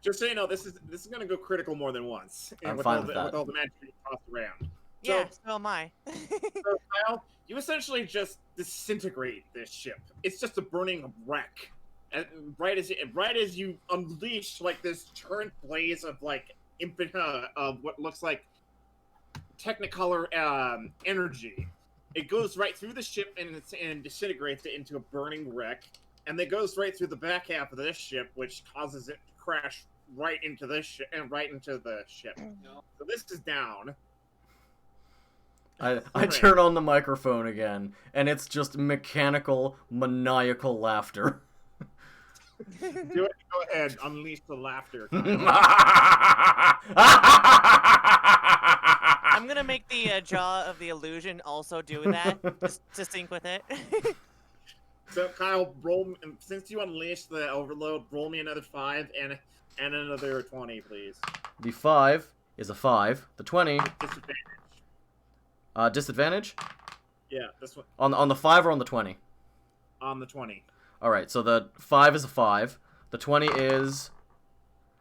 Just so you know, this is going to go critical more than once. I'm with fine all with the, that. With all the magic being tossed around. yeah. So am I. So, Kyle, you essentially just disintegrate this ship. It's just a burning wreck. And right as you unleash like this turret blaze of like of what looks like Technicolor energy, it goes right through the ship and disintegrates it into a burning wreck, and it goes right through the back half of this ship, which causes it to crash right into this ship and right into the ship. So this is down. I Right. turn on the microphone again, and it's just mechanical, maniacal laughter. Do it. Go ahead. Unleash the laughter. Kyle. I'm gonna make the jaw of the illusion also do that, just to sync with it. So Kyle, since you unleashed the overload, roll me another 5 and another 20, please. The 5 is a 5. The 20, Disadvantage. disadvantage? Yeah, this one On the 5 or on the 20? on the 20. Alright, so the 5 is a 5. The 20 is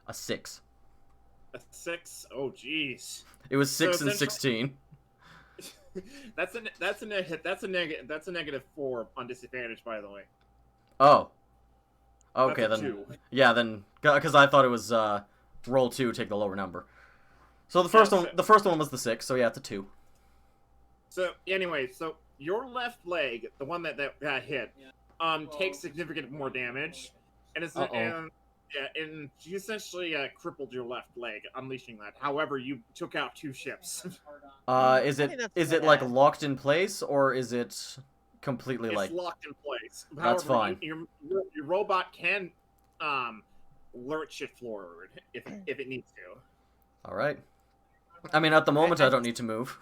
a 6. A 6. Oh, jeez. It was 6 So and essentially- 16. That's a negative 4 on disadvantage, by the way. Oh. Okay, That's a then. 2. Yeah, then. Because I thought it was roll 2, take the lower number. So the first one was the 6, so yeah, it's a 2. So anyway, so your left leg, the one that got hit, takes significant more damage, and it's and you essentially crippled your left leg, unleashing that. However, you took out 2 ships. Is I it think that's is not it like bad. locked in place, or is it completely It's like... locked in place. That's However, fine. Your robot can lurch it forward if it needs to. Alright. I mean, at the moment, I don't need to move.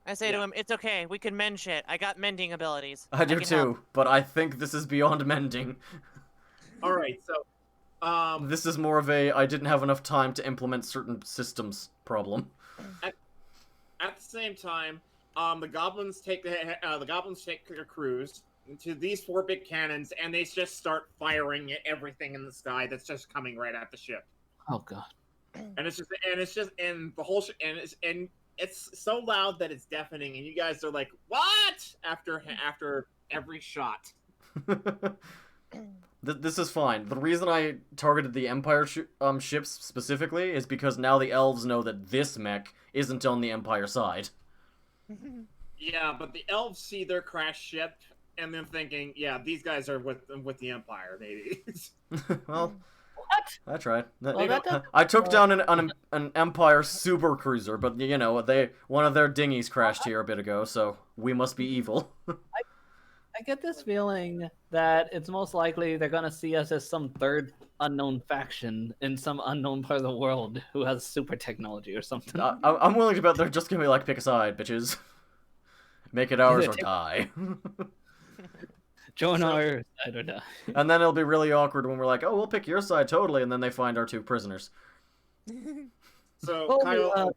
I say to him, "It's okay. We can mend shit. I got mending abilities. I do can too, help." but I think this is beyond mending. All right, so This is more of a I didn't have enough time to implement certain systems problem. at the same time, the goblins take their crews to these 4 big cannons, and they just start firing at everything in the sky that's just coming right at the ship. Oh god. And it's so loud that it's deafening, and you guys are like, "What?" after every shot. This is fine. The reason I targeted the Empire ships specifically is because now the elves know that this mech isn't on the Empire side. Yeah, but the elves see their crash ship, and then thinking, "Yeah, these guys are with the Empire, maybe." Well, What? I tried. Well, that does- I took down an Empire super cruiser, but you know one of their dinghies crashed here a bit ago, so we must be evil. I get this feeling that it's most likely they're gonna see us as some third unknown faction in some unknown part of the world who has super technology or something. I'm willing to bet they're just gonna be like, pick a side, bitches. Make it ours or take- die. Join our side or die. And then it'll be really awkward when we're like, oh, we'll pick your side totally, and then they find our 2 prisoners. So Well, Kyle,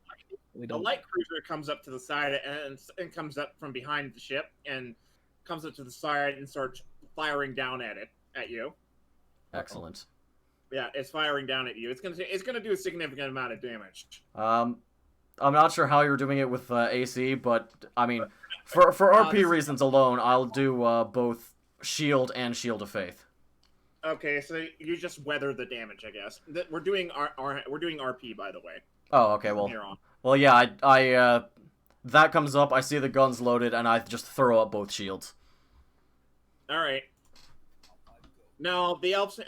we the don't. light cruiser comes up to the side and comes up from behind the ship and comes up to the side and starts firing down at you. Excellent. Yeah, it's firing down at you. It's gonna do a significant amount of damage. I'm not sure how you're doing it with AC, but I mean, for RP reasons alone, I'll do both shield and shield of faith. Okay, so you just weather the damage, I guess. We're doing we're doing RP, by the way. Oh, okay. From here on. Well, yeah. I that comes up. I see the guns loaded, and I just throw up both shields. All right. Now the elves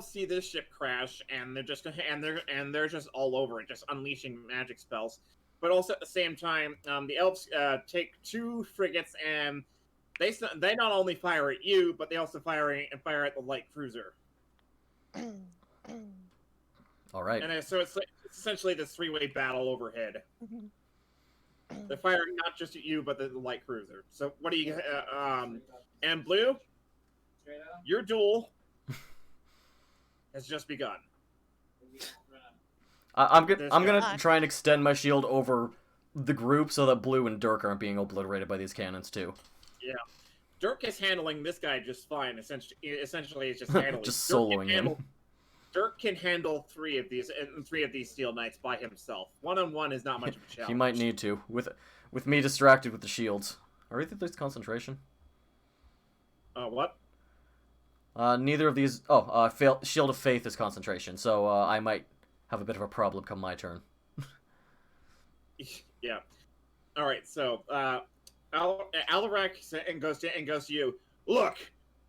see this ship crash, and they're just all over it, just unleashing magic spells. But also at the same time, the elves take 2 frigates, and they not only fire at you, but they also fire at the light cruiser. All right. And so it's essentially this 3-way battle overhead. They're firing not just at you, but the light cruiser. So what do you and Blue? Straight up. Your duel has just begun. I'm This gonna guy. try and extend my shield over the group so that Blue and Dirk aren't being obliterated by these cannons too. Dirk is handling this guy just fine. Essentially, it's just handling. Just Dirk can soloing him. handle- Dirk can handle 3 of these Steel Knights by himself. 1-on-1 is not much of a challenge. He might need to with me distracted with the shields. Are either of these concentration? What? Neither of these. Oh, Shield of Faith is concentration, so I might have a bit of a problem come my turn. Yeah. All right. So, Alarak goes to you. Look,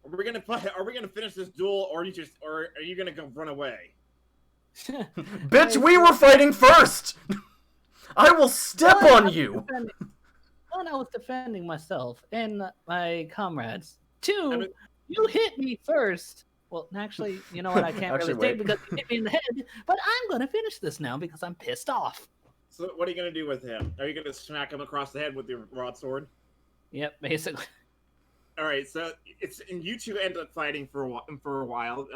are we gonna finish this duel, or are you gonna go run away? Bitch, we were fighting first. I will step on you. One, I was defending myself and my comrades. 2, I mean- you hit me first. Well, actually, you know what? I can't Actually, really say wait. because you hit me in the head. But I'm gonna finish this now because I'm pissed off. So, what are you gonna do with him? Are you gonna smack him across the head with your broadsword? Yep, basically. All right. So and you two end up fighting for a while.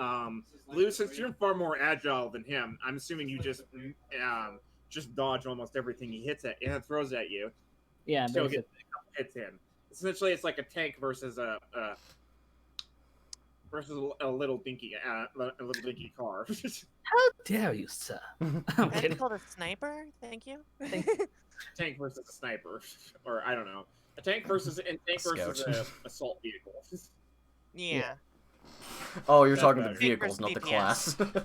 Blue, since you're far more agile than him, I'm assuming you just dodge almost everything he throws at you. Yeah, So basically. hits him. Essentially, it's like a tank versus a little dinky car. How dare you, sir? I'm That's kidding. called a sniper. Thank you. Tank versus a sniper, or I don't know, a tank versus Scout. a assault vehicle. Yeah. Oh, you're That's talking better. the vehicles, not the DPS. class.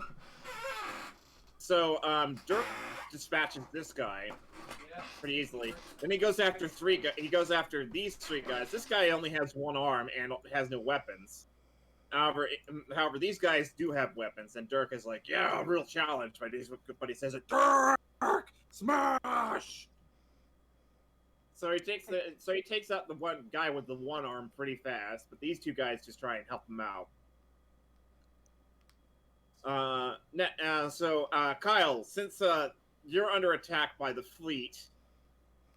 So Dirk dispatches this guy pretty easily. Then he goes after he goes after these 3 guys. This guy only has 1 arm and has no weapons. However, these guys do have weapons, and Dirk is like, "Yeah, a real challenge." But he says, "Dirk, smash!" So he takes out the one guy with the 1 arm pretty fast, but these 2 guys just try and help him out. Kyle, since you're under attack by the fleet,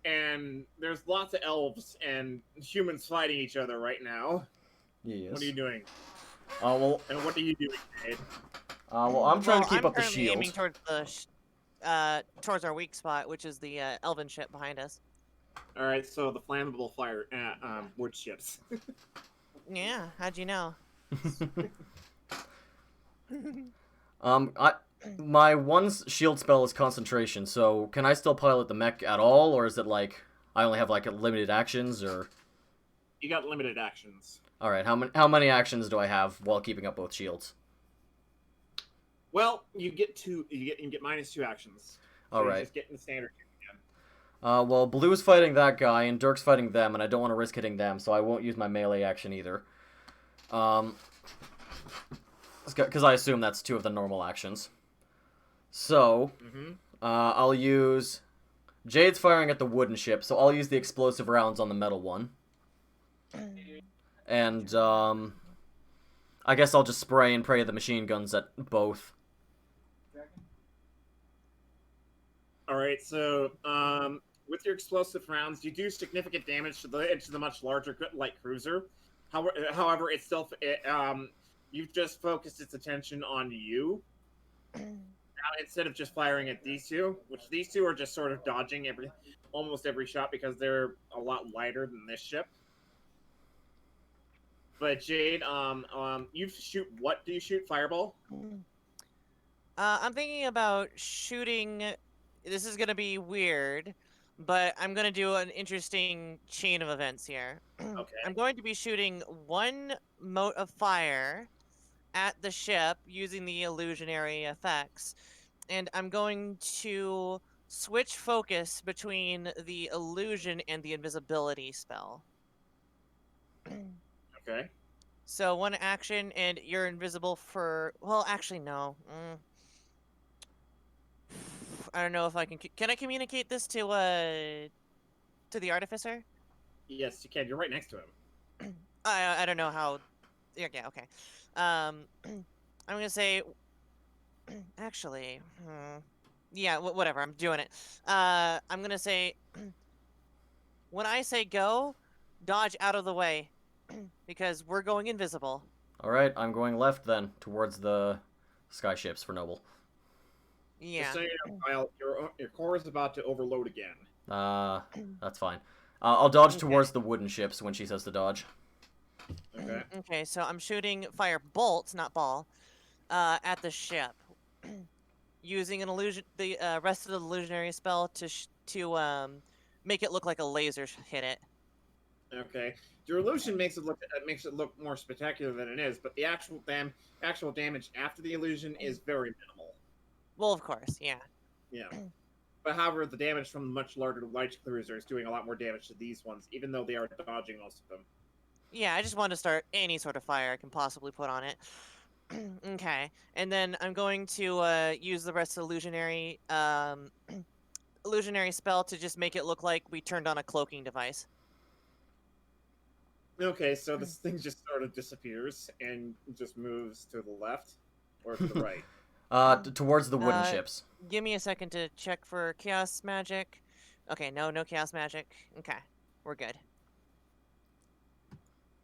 and there's lots of elves and humans fighting each other right now. Yes. What are you doing? Well, And what are you doing, Jade? I'm trying to keep up the currently shield. aiming towards towards our weak spot, which is the elven ship behind us. All right, so the flammable fire wood ships. Yeah, how'd you know? My one shield spell is concentration, so can I still pilot the mech at all, or is it like I only have like limited actions, or? You got limited actions. All right, how many actions do I have while keeping up both shields? Well, you get -2 actions. So All you're right. just getting the standard again. Well, Blue's fighting that guy, and Dirk's fighting them, and I don't want to risk hitting them, so I won't use my melee action either. Because I assume that's 2 of the normal actions. So, I'll use... Jade's firing at the wooden ship, so I'll use the explosive rounds on the metal one. And, I guess I'll just spray and pray the machine guns at both. Alright, so, with your explosive rounds, you do significant damage to the much larger light cruiser. However, it's still... you've just focused its attention on you. Now, instead of just firing at these two, which these two are just sort of dodging almost every shot because they're a lot lighter than this ship. But Jade, you shoot, what do you shoot? Fireball? I'm thinking about shooting. This is gonna be weird, but I'm gonna do an interesting chain of events here. Okay. I'm going to be shooting one mote of fire at the ship using the illusionary effects, and I'm going to switch focus between the illusion and the invisibility spell. Okay. So 1 action, and you're invisible for... Well, actually, no. I don't know if I can... Can I communicate this to the artificer? Yes, you can. You're right next to him. I don't know how... Yeah, okay. I'm gonna say... Actually... Yeah, whatever, I'm doing it. I'm gonna say... When I say go, dodge out of the way. Because we're going invisible. Alright, I'm going left then, towards the sky ships for Noble. Yeah. Just so you know, Kyle, your core is about to overload again. That's fine. I'll dodge towards the wooden ships when she says to dodge. Okay. Okay, so I'm shooting fire bolts, not ball, at the ship, using an illusion, the rest of the illusionary spell to make it look like a laser hit it. Okay. Your illusion makes it look more spectacular than it is, but the actual damage after the illusion is very minimal. Well, of course, yeah. Yeah. But however, the damage from the much larger light cruiser is doing a lot more damage to these ones, even though they are dodging most of them. Yeah, I just wanted to start any sort of fire I can possibly put on it. Okay, and then I'm going to use the rest of the illusionary spell to just make it look like we turned on a cloaking device. Okay, so this thing just sort of disappears and just moves to the left or to the right. Towards the wooden ships. Give me a second to check for chaos magic. Okay, no chaos magic. Okay, we're good.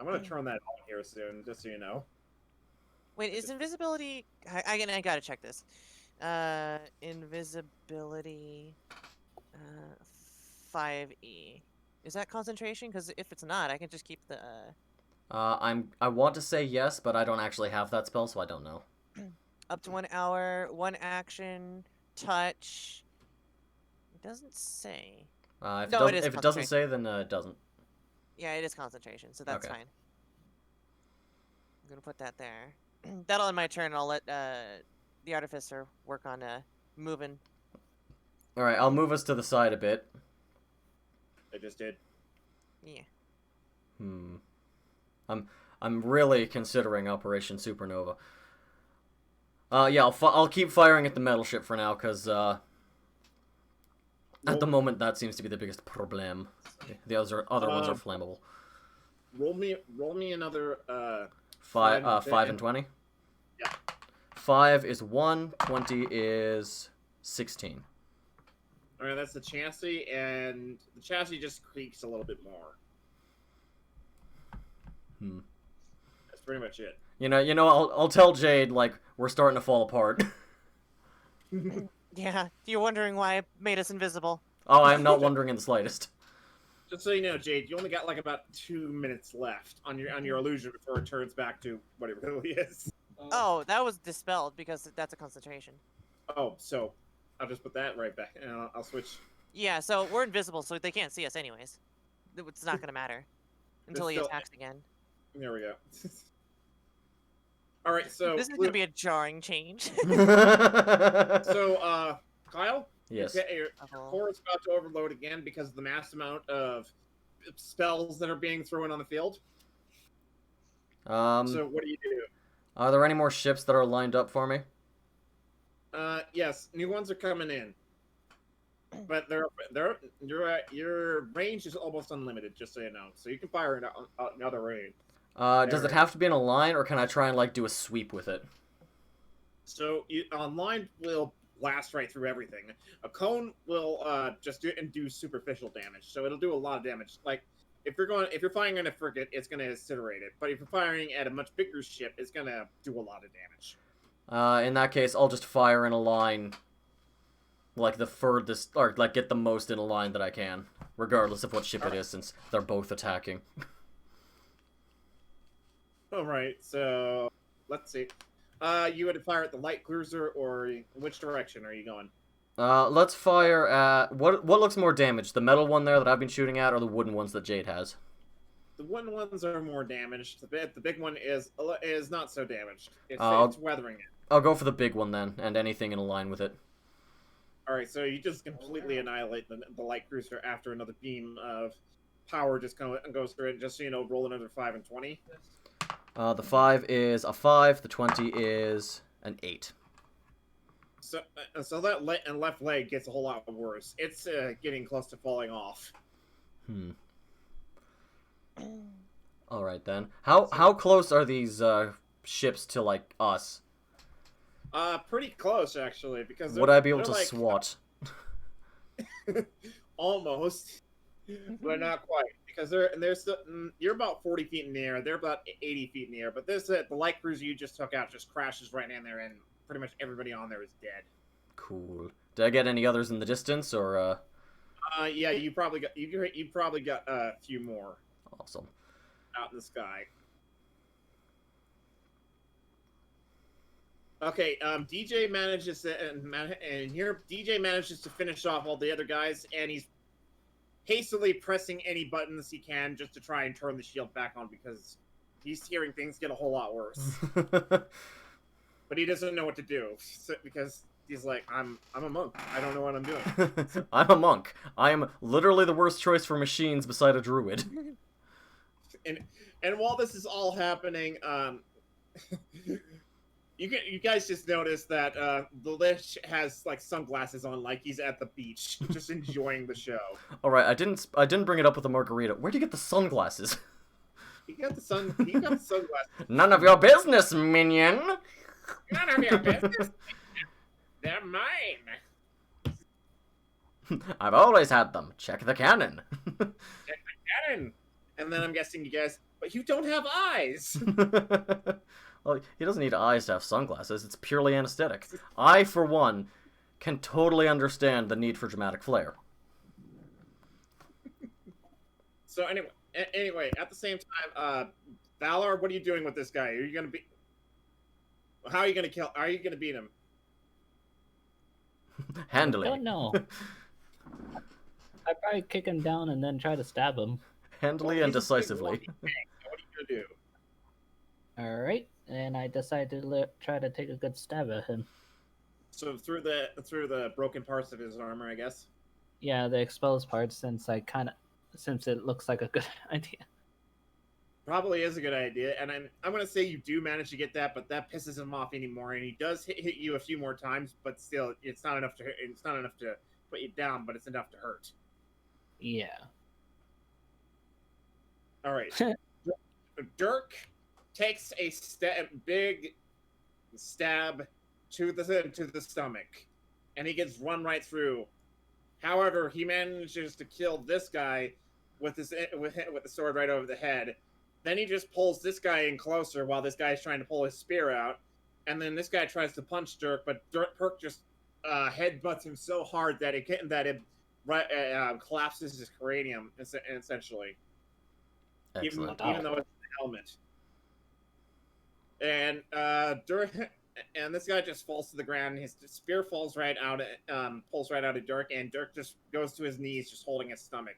I'm gonna turn that on here soon, just so you know. Wait, is invisibility... I gotta check this. Invisibility... 5e. Is that concentration? Because if it's not, I can just keep the... I want to say yes, but I don't actually have that spell, so I don't know. Up to 1 hour, 1 action, touch... It doesn't say. If No, it doesn't say, then it doesn't. Yeah, it is concentration, so that's Okay. fine. I'm gonna put that there. That'll end my turn, and I'll let the artificer work on moving. Alright, I'll move us to the side a bit. I just did. Yeah. I'm really considering Operation Supernova. Yeah, I'll keep firing at the metal ship for now, because at the moment that seems to be the biggest problem. The other ones are flammable. Roll me another 5 and 20? Yeah. 5 is 1, 20 is 16. All right, that's the chassis, and the chassis just creaks a little bit more. Hmm. That's pretty much it. I'll tell Jade, like, we're starting to fall apart. Yeah, you're wondering why it made us invisible. Oh, I'm not wondering in the slightest. Just so you know, Jade, you only got like about 2 minutes left on your illusion before it turns back to what it really is. Oh, that was dispelled because that's a concentration. Oh, so I'll just put that right back, and I'll switch. Yeah, so we're invisible, so they can't see us anyways. It's not gonna matter until he still- attacks again. There we go. All right, so This is gonna be a jarring change. so Kyle, Yes. your core is about to overload again because of the mass amount of spells that are being thrown on the field. So what do you do? Are there any more ships that are lined up for me? Yes, new ones are coming in, but your range is almost unlimited. Just so you know, so you can fire another raid. Does it have to be in a line, or can I try and like do a sweep with it? So online will blast right through everything. A cone will just do superficial damage, so it'll do a lot of damage. Like if you're firing on a frigate, it's gonna incinerate it. But if you're firing at a much bigger ship, it's gonna do a lot of damage. In that case, I'll just fire in a line, like the furthest, or like get the most in a line that I can, regardless of what ship it is, since they're both attacking. All right, so let's see. You would fire at the light cruiser, or which direction are you going? Let's fire at what looks more damaged, the metal one there that I've been shooting at, or the wooden ones that Jade has? The wooden ones are more damaged. The big one is not so damaged. It's weathering it. I'll go for the big one then, and anything in a line with it. All right, so you just completely annihilate the light cruiser after another beam of power just goes through it. Just so you know, roll another 5 and 20. The 5 is a 5. The 20 is an 8. So that left leg gets a whole lot worse. It's getting close to falling off. All right then. How close are these ships to like us? Pretty close actually, because Would I be able to like, SWAT? almost, but not quite, because you're about 40 feet in the air. They're about 80 feet in the air. But the light cruiser you just took out just crashes right in there, and pretty much everybody on there is dead. Cool. Did I get any others in the distance, or yeah, you probably got a few more. Awesome. Out in the sky. Okay, DJ manages to finish off all the other guys, and he's hastily pressing any buttons he can just to try and turn the shield back on, because he's hearing things get a whole lot worse. But he doesn't know what to do, because he's like, I'm a monk. I don't know what I'm doing. I'm a monk. I am literally the worst choice for machines beside a druid. And while this is all happening, you guys just noticed that the Lich has like sunglasses on, like he's at the beach, just enjoying the show. All right, I didn't bring it up with the margarita. Where'd you get the sunglasses? He got the sunglasses. None of your business, minion. None of your business. They're mine. I've always had them. Check the cannon. Check the cannon. And then I'm guessing you guys, but you don't have eyes. Well, he doesn't need eyes to have sunglasses. It's purely anesthetic. I, for one, can totally understand the need for dramatic flair. So anyway, at the same time, Valor, what are you doing with this guy? Are you gonna be? How are you gonna kill? Are you gonna beat him? Handily. I don't know. I'd probably kick him down and then try to stab him. Handily and decisively. What are you gonna do? Alright, and I decide to try to take a good stab at him. So through the broken parts of his armor, I guess. Yeah, the exposed parts, since it looks like a good idea. Probably is a good idea, and I'm gonna say you do manage to get that, but that pisses him off anymore, and he does hit you a few more times, but still, it's not enough to put you down, but it's enough to hurt. Yeah. All right. Dirk takes a big stab to the stomach, and he gets run right through. However, he manages to kill this guy with the sword right over the head. Then he just pulls this guy in closer while this guy's trying to pull his spear out. And then this guy tries to punch Dirk, but Dirk just headbutts him so hard that it collapses his cranium, essentially. Excellent. Even though it's a helmet. And and this guy just falls to the ground. His spear falls right out, pulls right out of Dirk, and Dirk just goes to his knees, just holding his stomach.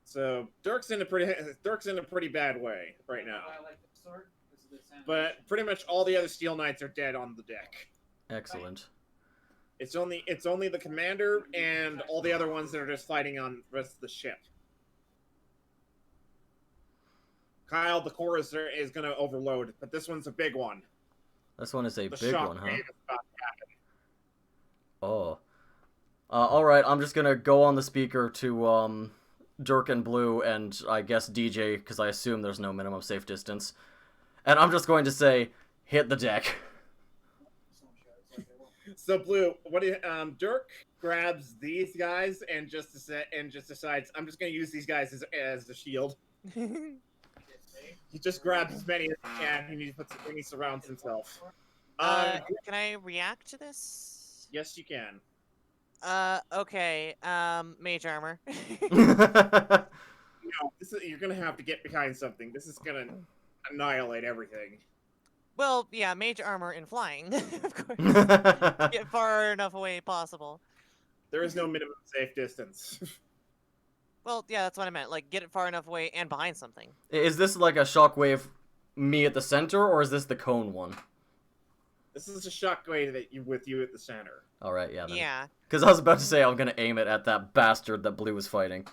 So Dirk's in a pretty bad way right now. I like the sword. This is the sound. But pretty much all the other Steel Knights are dead on the deck. Excellent. It's only the commander and all the other ones that are just fighting on the rest of the ship. Kyle, the core is going to overload, but this one's a big one. This one is a The big shock one, huh? wave is about to happen. Oh. Alright, I'm just gonna go on the speaker to, Dirk and Blue and I guess DJ, because I assume there's no minimum safe distance. And I'm just going to say, hit the deck. So Blue, Dirk grabs these guys and just decides I'm just going to use these guys as a shield. He just grabs as many as he can and he surrounds himself. Can I react to this? Yes, you can. Okay. Mage armor. No, you're gonna have to get behind something. This is gonna annihilate everything. Well, yeah, mage armor and flying, of course. Get far enough away possible. There is no minimum safe distance. Well, yeah, that's what I meant. Like, get it far enough away and behind something. Is this like a shockwave me at the center, or is this the cone one? This is a shockwave with you at the center. Alright, yeah then. Yeah. Because I was about to say I'm gonna aim it at that bastard that Blue was fighting.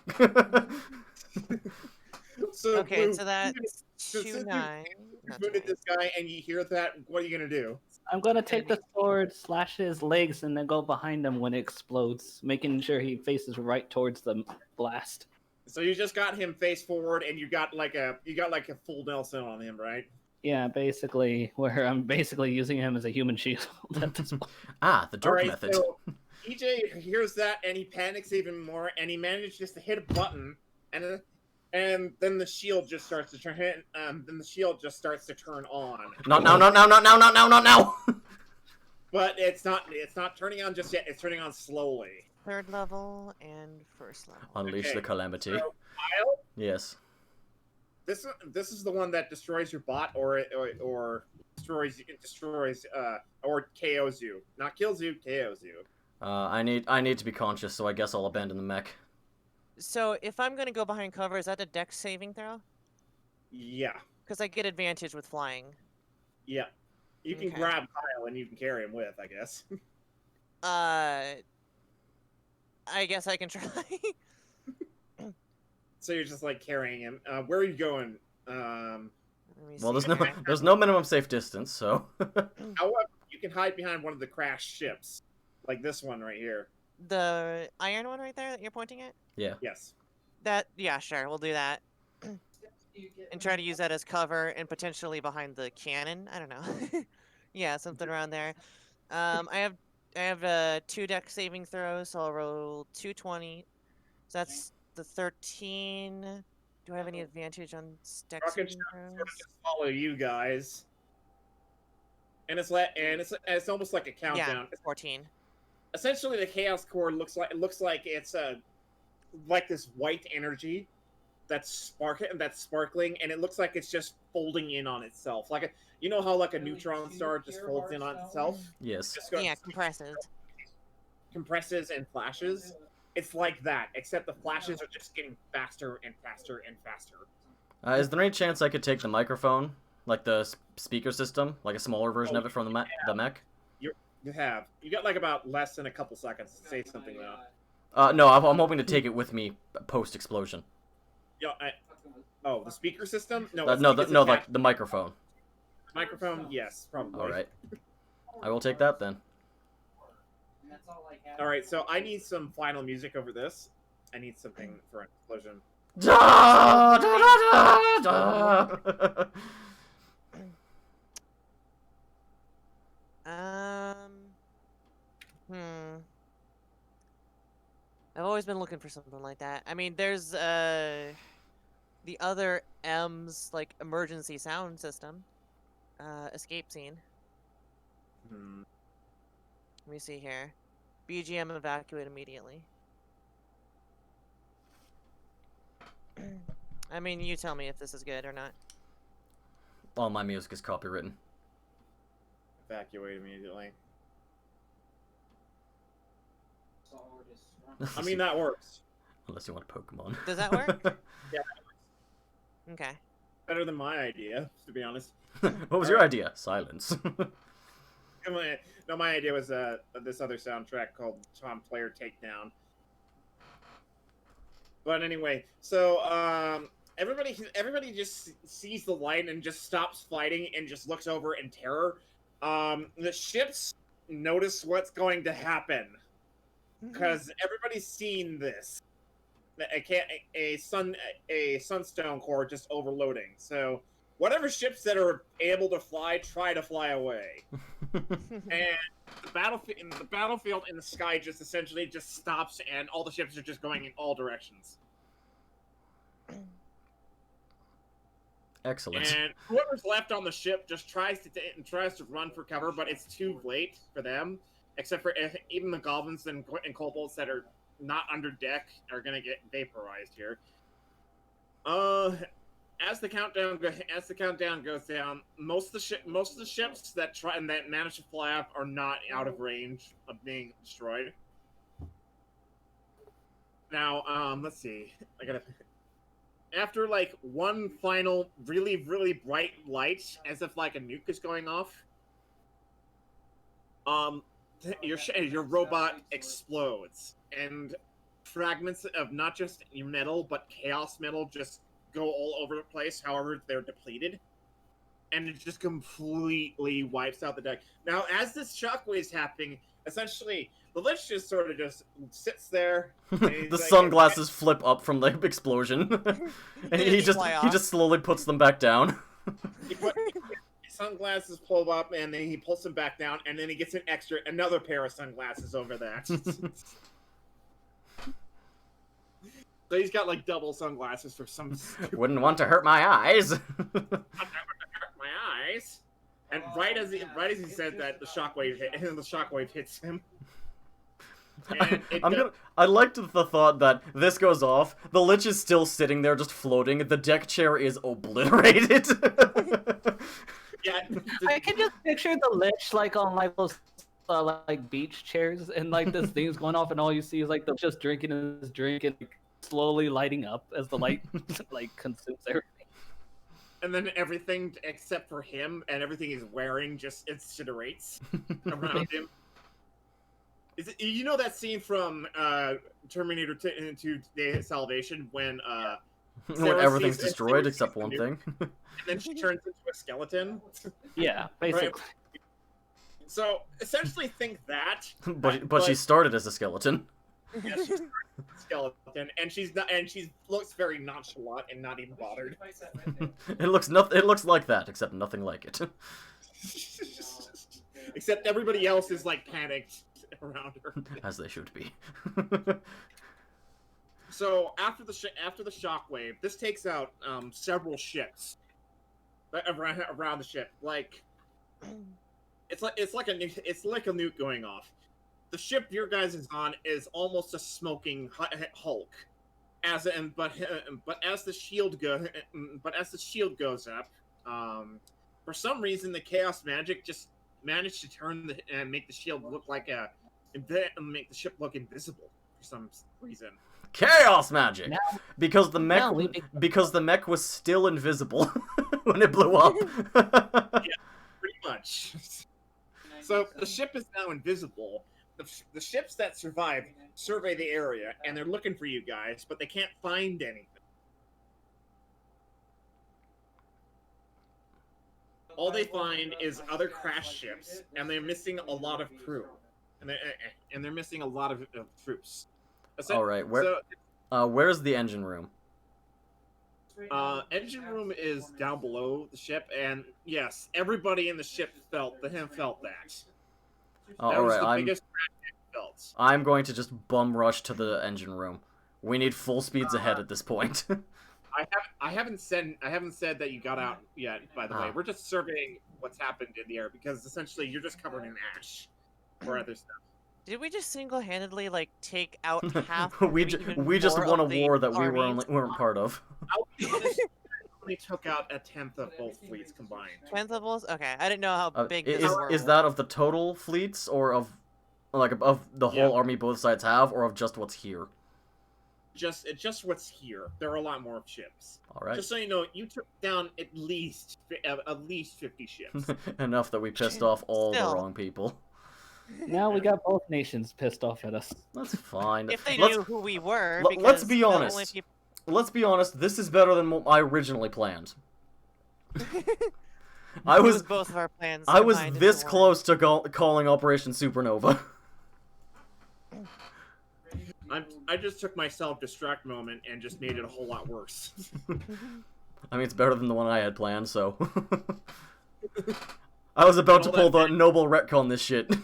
So Okay, Blue, so that's since 2-9. you Not wounded 2-9. this guy and you hear that, what are you gonna do? I'm gonna take the sword, slash his legs, and then go behind him when it explodes, making sure he faces right towards the blast. So you just got him face forward, and you got like a full Nelson on him, right? Yeah, basically, where I'm basically using him as a human shield at this point. Ah, the Dirk method. So EJ hears that and he panics even more, and he manages to hit a button, and then the shield just starts to turn. Then the shield just starts to turn on. Not now, not now, not now, not now, not now! But it's not turning on just yet. It's turning on slowly. 3rd level and 1st level. Unleash Okay, the calamity. So, Kyle, Yes. this is the one that destroys your bot or destroys or KOs you. Not kills you, KOs you. I need to be conscious, so I guess I'll abandon the mech. So, if I'm gonna go behind cover, is that a dex saving throw? Yeah. Because I get advantage with flying. Yeah. You can Okay. grab Kyle and you can carry him with, I guess. I guess I can try. So you're just like carrying him. Where are you going? Let me Well, see. there's no minimum safe distance, so. However, you can hide behind one of the crashed ships, like this one right here. The iron one right there that you're pointing at? Yeah. Yes. Yeah, sure, we'll do that. And try to use that as cover and potentially behind the cannon. I don't know. Yeah, something around there. I have 2 dex saving throws, so I'll roll 220. So that's the 13. Do I have any advantage on dex Rocket saving ship throws? sort of just follow you guys, and it's almost like a countdown. Yeah, 14. Essentially, the chaos core looks like it's like this white energy that's sparkling, and it looks like it's just folding in on itself. Like you know how like a neutron star just folds in on itself. Yes. Just goes, Yeah, compresses and flashes. It's like that, except the flashes are just getting faster and faster and faster. Is there any chance I could take the microphone, like the speaker system, like a smaller version of it from the mech? You got like about less than a couple seconds to say something though. No, I'm hoping to take it with me post explosion. Yeah. The speaker system? No. Like the microphone. Microphone? Yes, probably. All right. I will take that then. All right. So I need some final music over this. I need something for an explosion. Da, da, da, da, da. I've always been looking for something like that. I mean, there's the other M's like emergency sound system, escape scene. Hmm. Let me see here. BGM evacuate immediately. I mean, you tell me if this is good or not. All my music is copywritten. Evacuate immediately. Solid is strong. I mean, that works. Unless you want Pokemon. Does that work? Yeah, Okay. better than my idea, to be honest. What was your idea? Silence. No, my idea was this other soundtrack called Tom Player Takedown. But anyway, so everybody just sees the light and just stops fighting and just looks over in terror. The ships notice what's going to happen because everybody's seen this. A sunstone core just overloading. So whatever ships that are able to fly try to fly away, and the battlefield in the sky just essentially just stops, and all the ships are just going in all directions. Excellent. And whoever's left on the ship just tries to run for cover, but it's too late for them. Except for even the goblins and kobolds that are not under deck are gonna get vaporized here. As the countdown goes down, most of the ships that manage to fly up are not out of range of being destroyed. Now, let's see. After like one final really, really bright light, as if like a nuke is going off, your robot explodes, and fragments of not just your metal but chaos metal just go all over the place. However, they're depleted, and it just completely wipes out the deck. Now, as this shockwave is happening, essentially the Lich just sort of just sits there. The sunglasses flip up from the explosion. And he just slowly puts them back down. Sunglasses pull up, and then he pulls them back down, and then he gets another pair of sunglasses over that. So he's got like double sunglasses for some. Wouldn't want to hurt my eyes. My eyes. And right as he said that, the shockwave hits him. And I liked the thought that this goes off, the Lich is still sitting there just floating, the deck chair is obliterated. Yeah, I can just picture the Lich like on like those like beach chairs, and like this thing's going off, and all you see is like the just drinking his drink and like, slowly lighting up as the light like consumes everything. and then everything except for him and everything he's wearing just incinerates around him. You know that scene from Terminator 2 Day of Salvation when when everything's destroyed except one thing. And then she turns into a skeleton? Yeah, basically. Right. So, essentially think that. But she started as a skeleton. Yeah, she's a skeleton, and she looks very nonchalant and not even bothered. It looks like that, except nothing like it. Except everybody else is like panicked around her. As they should be. So after the shockwave, this takes out several ships around the ship. Like it's like a nuke going off. The ship your guys is on is almost a smoking hulk. But as the shield goes up, for some reason the chaos magic just managed to turn and make the shield look like make the ship look invisible for some reason. Chaos magic, Now- because the mech was still invisible when it blew up. Pretty much. So the ship is now invisible. The ships that survive survey the area, and they're looking for you guys, but they can't find anything. All they find is other crash ships, and they're missing a lot of crew, and they're missing a lot of troops. All right, where's the engine room? Engine room is down below the ship, and yes, everybody in the ship felt that. All right, the biggest crash it felt. I'm going to just bum rush to the engine room. We need full speeds ahead at this point. I haven't said that you got out yet. By the way, we're just surveying what's happened in the air because essentially you're just covered in ash or other stuff. Did we just single-handedly like take out half? we just more won a of the war that we armies? weren't part of. I'll be honest, we took out 1/10 of both fleets combined. 10th of those? Okay, I didn't know how big this Is that of the total fleets or of the whole army both sides have, or of just what's here? Just what's here. There are a lot more ships. All right. Just so you know, you took down at least 50 ships. Enough that we pissed off all the Still. wrong people. Now we got both nations pissed off at us. That's fine. If they Let's- knew who we were, let's because be the honest. only peop- Let's be honest. This is better than what I originally planned. I It was both of our plans. I was combined into this one. close to calling Operation Supernova. I just took my self-destruct moment and just made it a whole lot worse. I mean, it's better than the one I had planned, so. I was about to pull the noble retcon this shit. Sorry,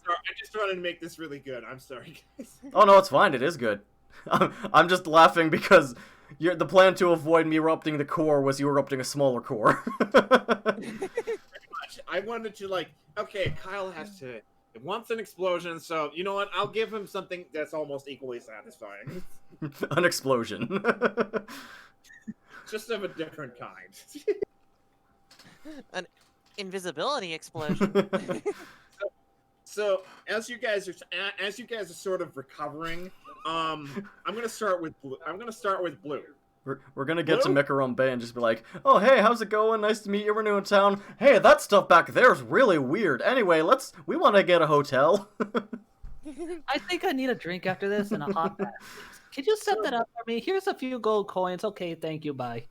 I just wanted to make this really good. I'm sorry, guys. Oh no, it's fine. It is good. I'm just laughing because the plan to avoid me erupting the core was you erupting a smaller core. Pretty much. I wanted to okay, Kyle wants an explosion, so you know what? I'll give him something that's almost equally satisfying. An explosion. Just of a different kind. An invisibility explosion. So as you guys are sort of recovering, I'm gonna start with Blue. We're gonna get to Blue? Mikarum Bay and just be like, oh hey, how's it going? Nice to meet you. We're new in town. Hey, that stuff back there is really weird. Anyway, we want to get a hotel. I think I need a drink after this and a hot bath. Could you set that up for me? Here's a few gold coins. Okay, thank you, bye.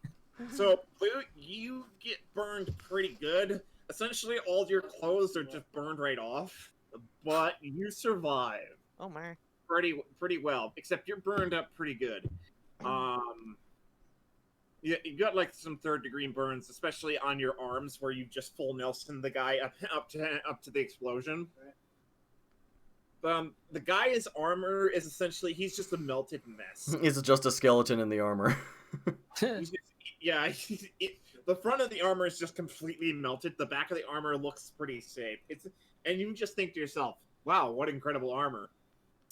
So Blue, you get burned pretty good. Essentially, all your clothes are just burned right off, but you survive Oh my. pretty well. Except you're burned up pretty good. You got some third-degree burns, especially on your arms, where you just full Nelson the guy up to the explosion. The guy's armor is essentially he's just a melted mess. It's just a skeleton in the armor. The front of the armor is just completely melted. The back of the armor looks pretty safe. And you just think to yourself, "Wow, what incredible armor!"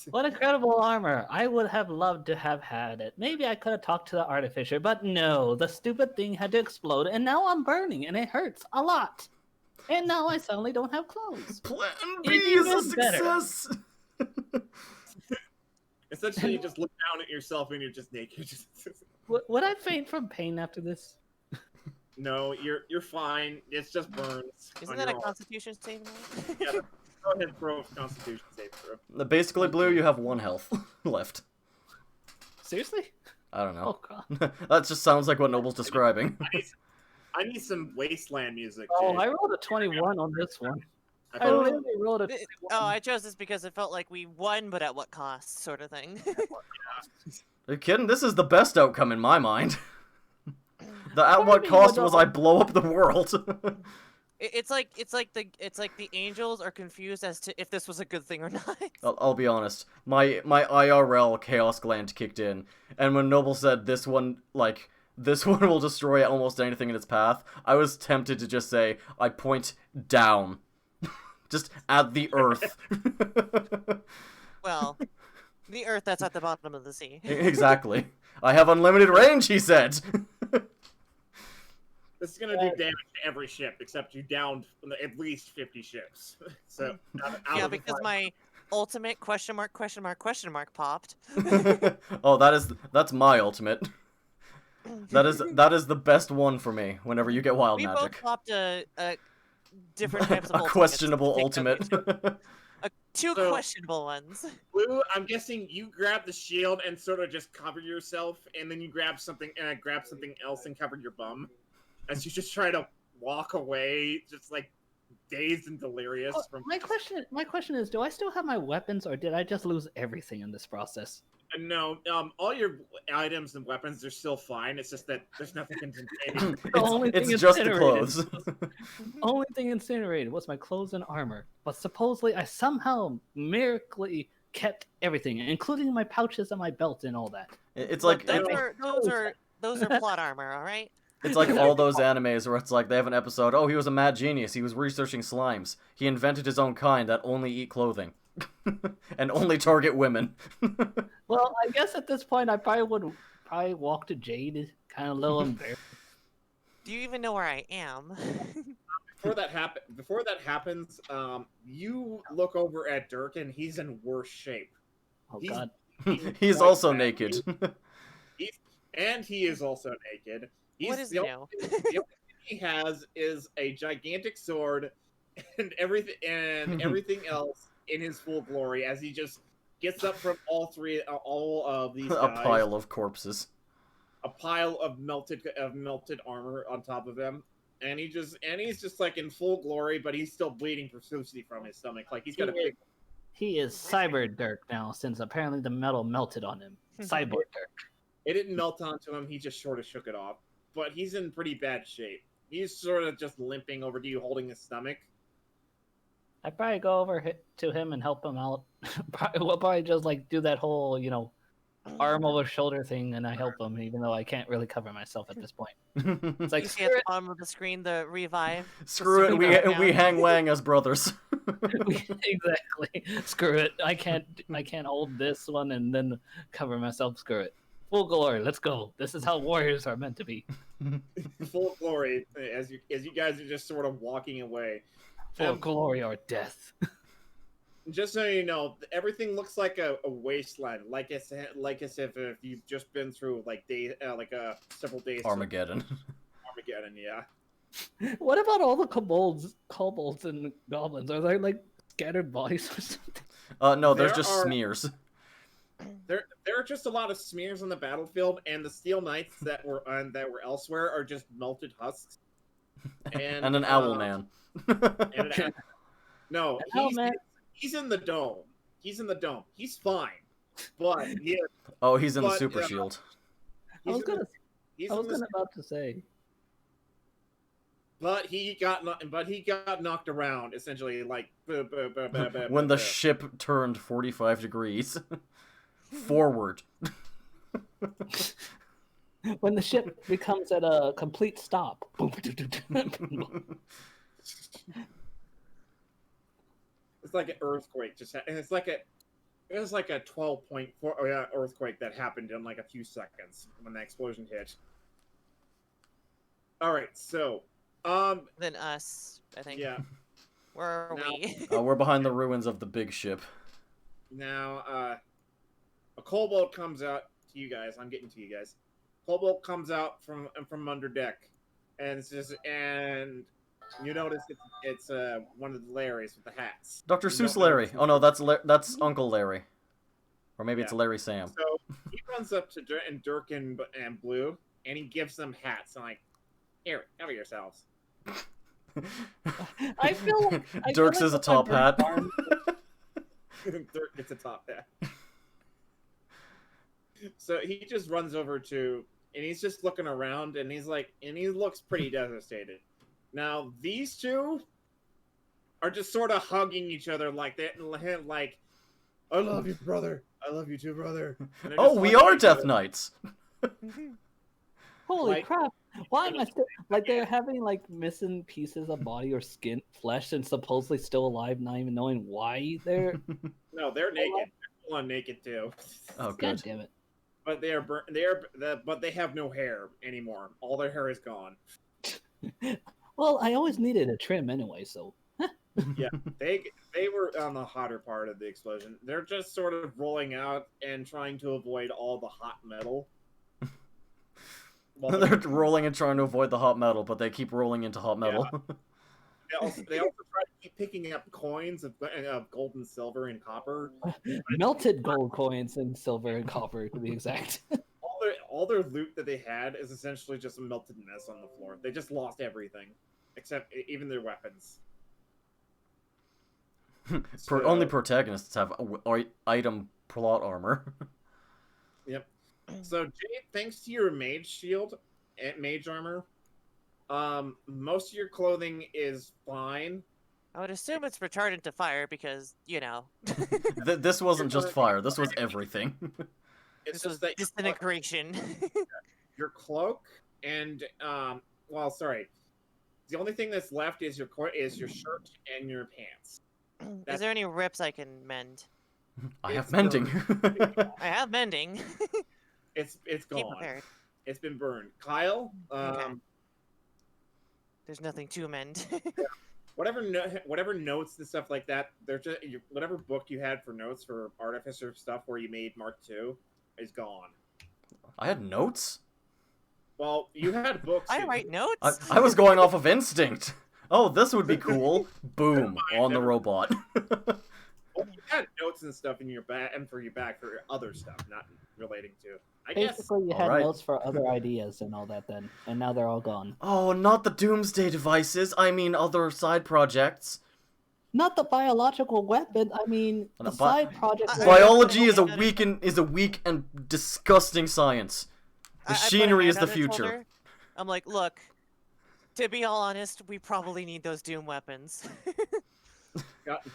What incredible armor. I would have loved to have had it. Maybe I could have talked to the artificer, but no, the stupid thing had to explode, and now I'm burning, and it hurts a lot. And now I suddenly don't have clothes. Plan B It's is a even better. success. Essentially, you just look down at yourself and you're just naked. Would I faint from pain after this? No, you're fine. It's just burns. Isn't on that a your arm. Constitution saving throw? Yeah, go ahead and throw a Constitution save throw. Basically, Blue, you have 1 health left. Seriously? I don't know. Oh, God. That just sounds like what Noble's describing. I need some wasteland music. Oh, Jay. I rolled a 21 on this one. I thought- literally rolled a Th- 21. Oh, I chose this because it felt like we won, but at what cost, sort of thing. Are you kidding? This is the best outcome in my mind. The at What what do you mean, cost what was the- I blow up the world? It's like the angels are confused as to if this was a good thing or not. I'll be honest. My IRL chaos gland kicked in, and when Noble said this one will destroy almost anything in its path, I was tempted to just say I point down, just at the earth. Well, the Earth that's at the bottom of the sea. Exactly. I have unlimited range, he said. This is gonna do damage to every ship, except you downed at least 50 ships. So out Yeah, of the because five- my ultimate question mark popped. Oh, that's my ultimate. That is the best one for me. Whenever you get wild We both magic, popped a different types of a ultimates. questionable Take ultimate. Two So- questionable ones. Blue, I'm guessing you grab the shield and sort of just cover yourself, and then you grab something else and cover your bum, as you just try to walk away, just dazed and delirious Oh, from. my question is, do I still have my weapons, or did I just lose everything in this process? No, all your items and weapons are still fine. It's just that there's nothing containing. only it's thing just the incinerated. clothes. Only thing incinerated was my clothes and armor. But supposedly I somehow miraculously kept everything, including my pouches and my belt and all that. It's Look, like those are plot armor, all right? it's like all those animes where it's like they have an episode, oh, he was a mad genius, he was researching slimes. He invented his own kind that only eat clothing. And only target women. Well, I guess at this point I probably would walk to Jade, kind of a little embarrassed. Do you even know where I am? Before that happens, you look over at Dirk and he's in worse shape. Oh He's- god. He's quite also bad. naked. And he is also naked. What is the new? only thing he has is a gigantic sword and everything else in his full glory as he just gets up from all of these A guys, pile of corpses. a pile of melted armor on top of him, and he's just like in full glory, but he's still bleeding profusely from his stomach, like he's got a big. He is Cyber Dirk now, since apparently the metal melted on him. Cyborg Dirk. It didn't melt onto him. He just sort of shook it off, but he's in pretty bad shape. He's sort of just limping over to you, holding his stomach. I'd probably go over to him and help him out. We'll probably just like do that whole, arm over shoulder thing, and I help him, even though I can't really cover myself at this point. It's like, You see at the bottom of the screen the revive. Screw it, we hang Wang as brothers. exactly. Screw it. I can't hold this one and then cover myself. Screw it. Full glory. Let's go. This is how warriors are meant to be. Full glory as you guys are just sort of walking away. Full glory or death. Just so you know, everything looks like a wasteland, like as if you've just been through several days. Armageddon. Armageddon, yeah. What about all the kobolds, and goblins? Are they like scattered bodies or something? No, there's There just are- smears. There are just a lot of smears on the battlefield, and the steel knights that were elsewhere are just melted husks. And an owl man. No, An owl man. he's in the dome. He's in the dome. He's fine, but Oh, he's in the But, super shield. I was he's about to say. But he got knocked around essentially, like When the ship turned 45 degrees. Forward. When the ship becomes at a complete stop. It's like an earthquake. It was like a 12.4 earthquake that happened in like a few seconds when the explosion hit. All right, so Than us, I think. yeah. Where are Now- we? We're behind the ruins of the big ship. Now, a kobold comes out to you guys. I'm getting to you guys. Kobold comes out from under deck, and you notice it's one of the Larrys with the hats. Dr. You Seuss don't know Larry. who- Oh no, that's Uncle Larry. Or maybe it's Yeah. Larry Sam. So he runs up to Dirk and Blue, and he gives them hats. I'm like, here, cover yourselves. I feel like Dirk's is a that's my top hat. arm. Dirk gets a top hat. So he just runs over to, and he's just looking around, and he looks pretty devastated. Now these two are just sort of hugging each other like that, like, I love you, brother. I love you too, brother. And they're Oh, just we hugging are each Death other. Knights. Holy Like- crap! Why am I still like they're having like missing pieces of body or skin, flesh, and supposedly still alive, not even knowing why they're. No, they're naked. They're full on naked too. Oh, God good. damn it! But but they have no hair anymore. All their hair is gone. Well, I always needed a trim anyway, so. Yeah, they were on the hotter part of the explosion. They're just sort of rolling out and trying to avoid all the hot metal. Well, They're rolling and trying to avoid the hot metal, but they keep rolling into hot metal. they also try to keep picking up coins of gold and silver and copper. Melted gold coins and silver and copper, to be exact. All their loot that they had is essentially just a melted mess on the floor. They just lost everything, except even their weapons. Only protagonists have item plot armor. Yep. So, Jade, thanks to your mage shield and mage armor, most of your clothing is fine. I would assume it's retardant to fire because, you know, This wasn't just fire. This was everything. It's this was just that disintegration. your cloak and well, sorry, the only thing that's left is your shirt and your pants. Is there any rips I can mend? I have It's mending. I have mending. It's Keep gone. prepared. It's been burned. Kyle, Okay. There's nothing to mend. whatever notes and stuff like that, they're just whatever book you had for notes for artificer stuff where you made Mark II is gone. I had notes? Well, you had books. I write notes. I was going off of instinct. Oh, this would be cool. Boom, on the robot. Well, you had notes and stuff in your back and for your back for other stuff, not relating to. I guess. Basically, you had Alright. notes for other ideas and all that then, and now they're all gone. Oh, not the doomsday devices. I mean other side projects. Not the biological weapon. I mean, the side project. Biology is a weak and disgusting science. I put a Machinery is hand the on his future. shoulder. I'm like, look, to be all honest, we probably need those doom weapons.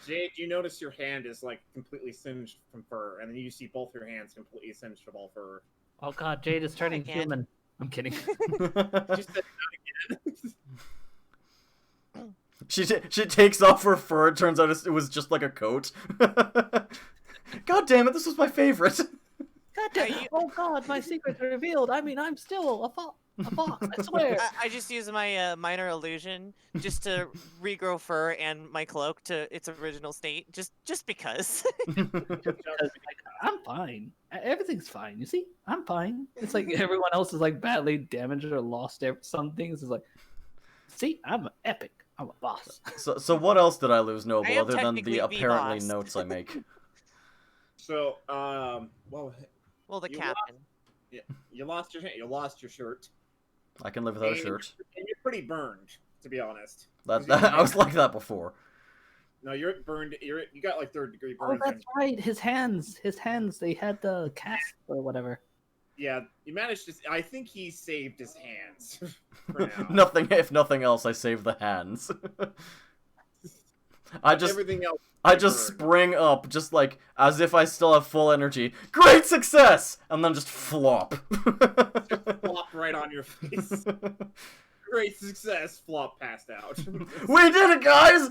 Jade, you notice your hand is like completely singed from fur, and then you see both your hands completely singed from all fur. Oh god, Jade is turning can't. human. I'm kidding. She said not again. She takes off her fur. It turns out it was just like a coat. God damn it! This was my favorite. God damn! Oh god, my secret's revealed. I mean, I'm still a fox. I swear. I just use my minor illusion just to regrow fur and my cloak to its original state, just because. I'm fine. Everything's fine. You see, I'm fine. It's like everyone else is like badly damaged or lost some things. It's like, see, I'm epic. I'm a boss. So what else did I lose, I Noble, am other than technically the the apparently boss. notes I make? So, well, Well, the You captain. you lost your hand. You lost your shirt. I can live without a And shirt. And you're pretty burned, to be honest. I was like that before. No, you're burned. You got like 3rd-degree Oh, burns. that's right. His hands. They had the cast or whatever. Yeah, you managed to. I think he saved his hands for now. Nothing. If nothing else, I save the hands. Everything else. I just spring up, just like as if I still have full energy. Great success, and then just flop. Flop right on your face. Great success. Flop passed out. We did it, guys!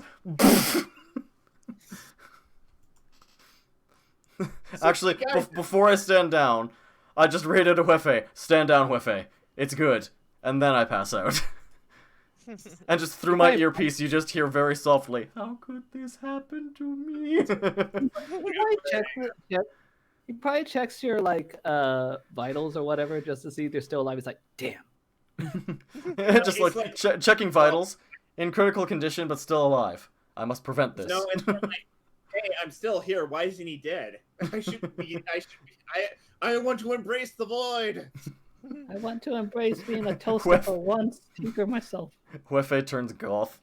Actually, before I stand down, I just rated a Huefe. Stand down, Huefe. It's good. And then I pass out. And just through my earpiece, you just hear very softly, "How could this happen to me?" He probably checks your like vitals or whatever just to see if they're still alive. He's like, damn. Just like checking vitals, in critical condition but still alive. I must prevent this. No, it's not like, hey, I'm still here. Why isn't he dead? I should be. I want to embrace the void. I want to embrace being a toaster for once. Tinker myself. Huefe turns goth.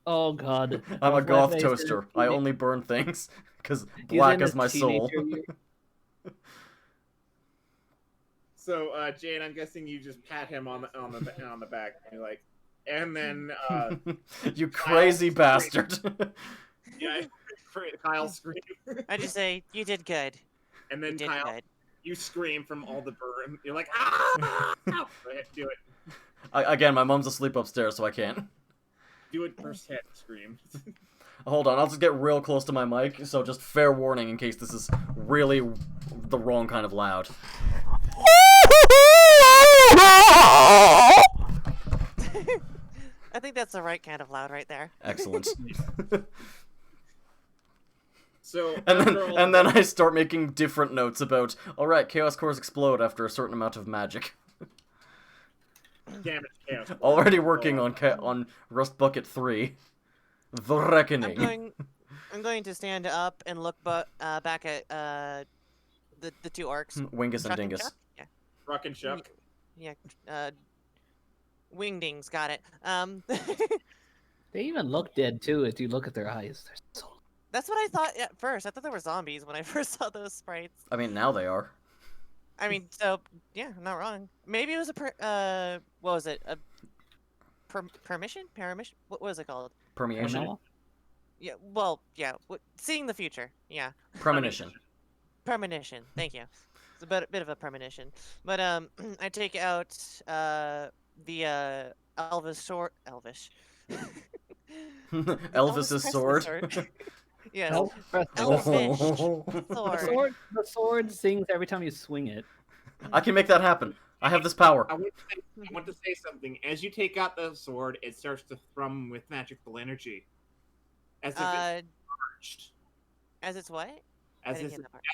Oh god. I'm a goth Huefe's toaster. I only burn things because he's black in is his my soul. teenager year. So, Jane, I'm guessing you just pat him on the back, and you're like, and then You crazy bastard. yeah, Kyle scream, I just say, you did good. and You then did Kyle, good. you scream from all the burn. You're like, ah! Go ahead, do it. Again, my mom's asleep upstairs, so I can't. Do it first hit. Scream. Hold on, I'll just get real close to my mic, so just fair warning in case this is really the wrong kind of loud. I think that's the right kind of loud right there. Excellent. So And then I start making different notes about, alright, chaos cores explode after a certain amount of magic. damage chaos. Already working on Rust Bucket 3. The Reckoning. I'm going to stand up and look back at the two orcs. Wingus and Chuck Dingus. Chuck? Yeah. Ruck and Chuck. Yeah. Wingdings, got it. They even look dead too if you look at their eyes. They're so... That's what I thought at first. I thought they were zombies when I first saw those sprites. I mean, now they are. I mean, so yeah, I'm not wrong. Maybe it was what was it? A permission? Paramission? What was it called? Permeation? Paranormal? Yeah, well, yeah, seeing the future. Yeah, Premonition. premonition. Thank you. It's a bit of a premonition. But I take out the Elvis sword. Elvish. Elvis's sword. Yes. Elf Elvish The sword. sword sings every time you swing it. I can make that happen. I have this power. I want to say something. As you take out the sword, it starts to thrum with magical energy, as if it's charged. As it's what? As I didn't if, get that part.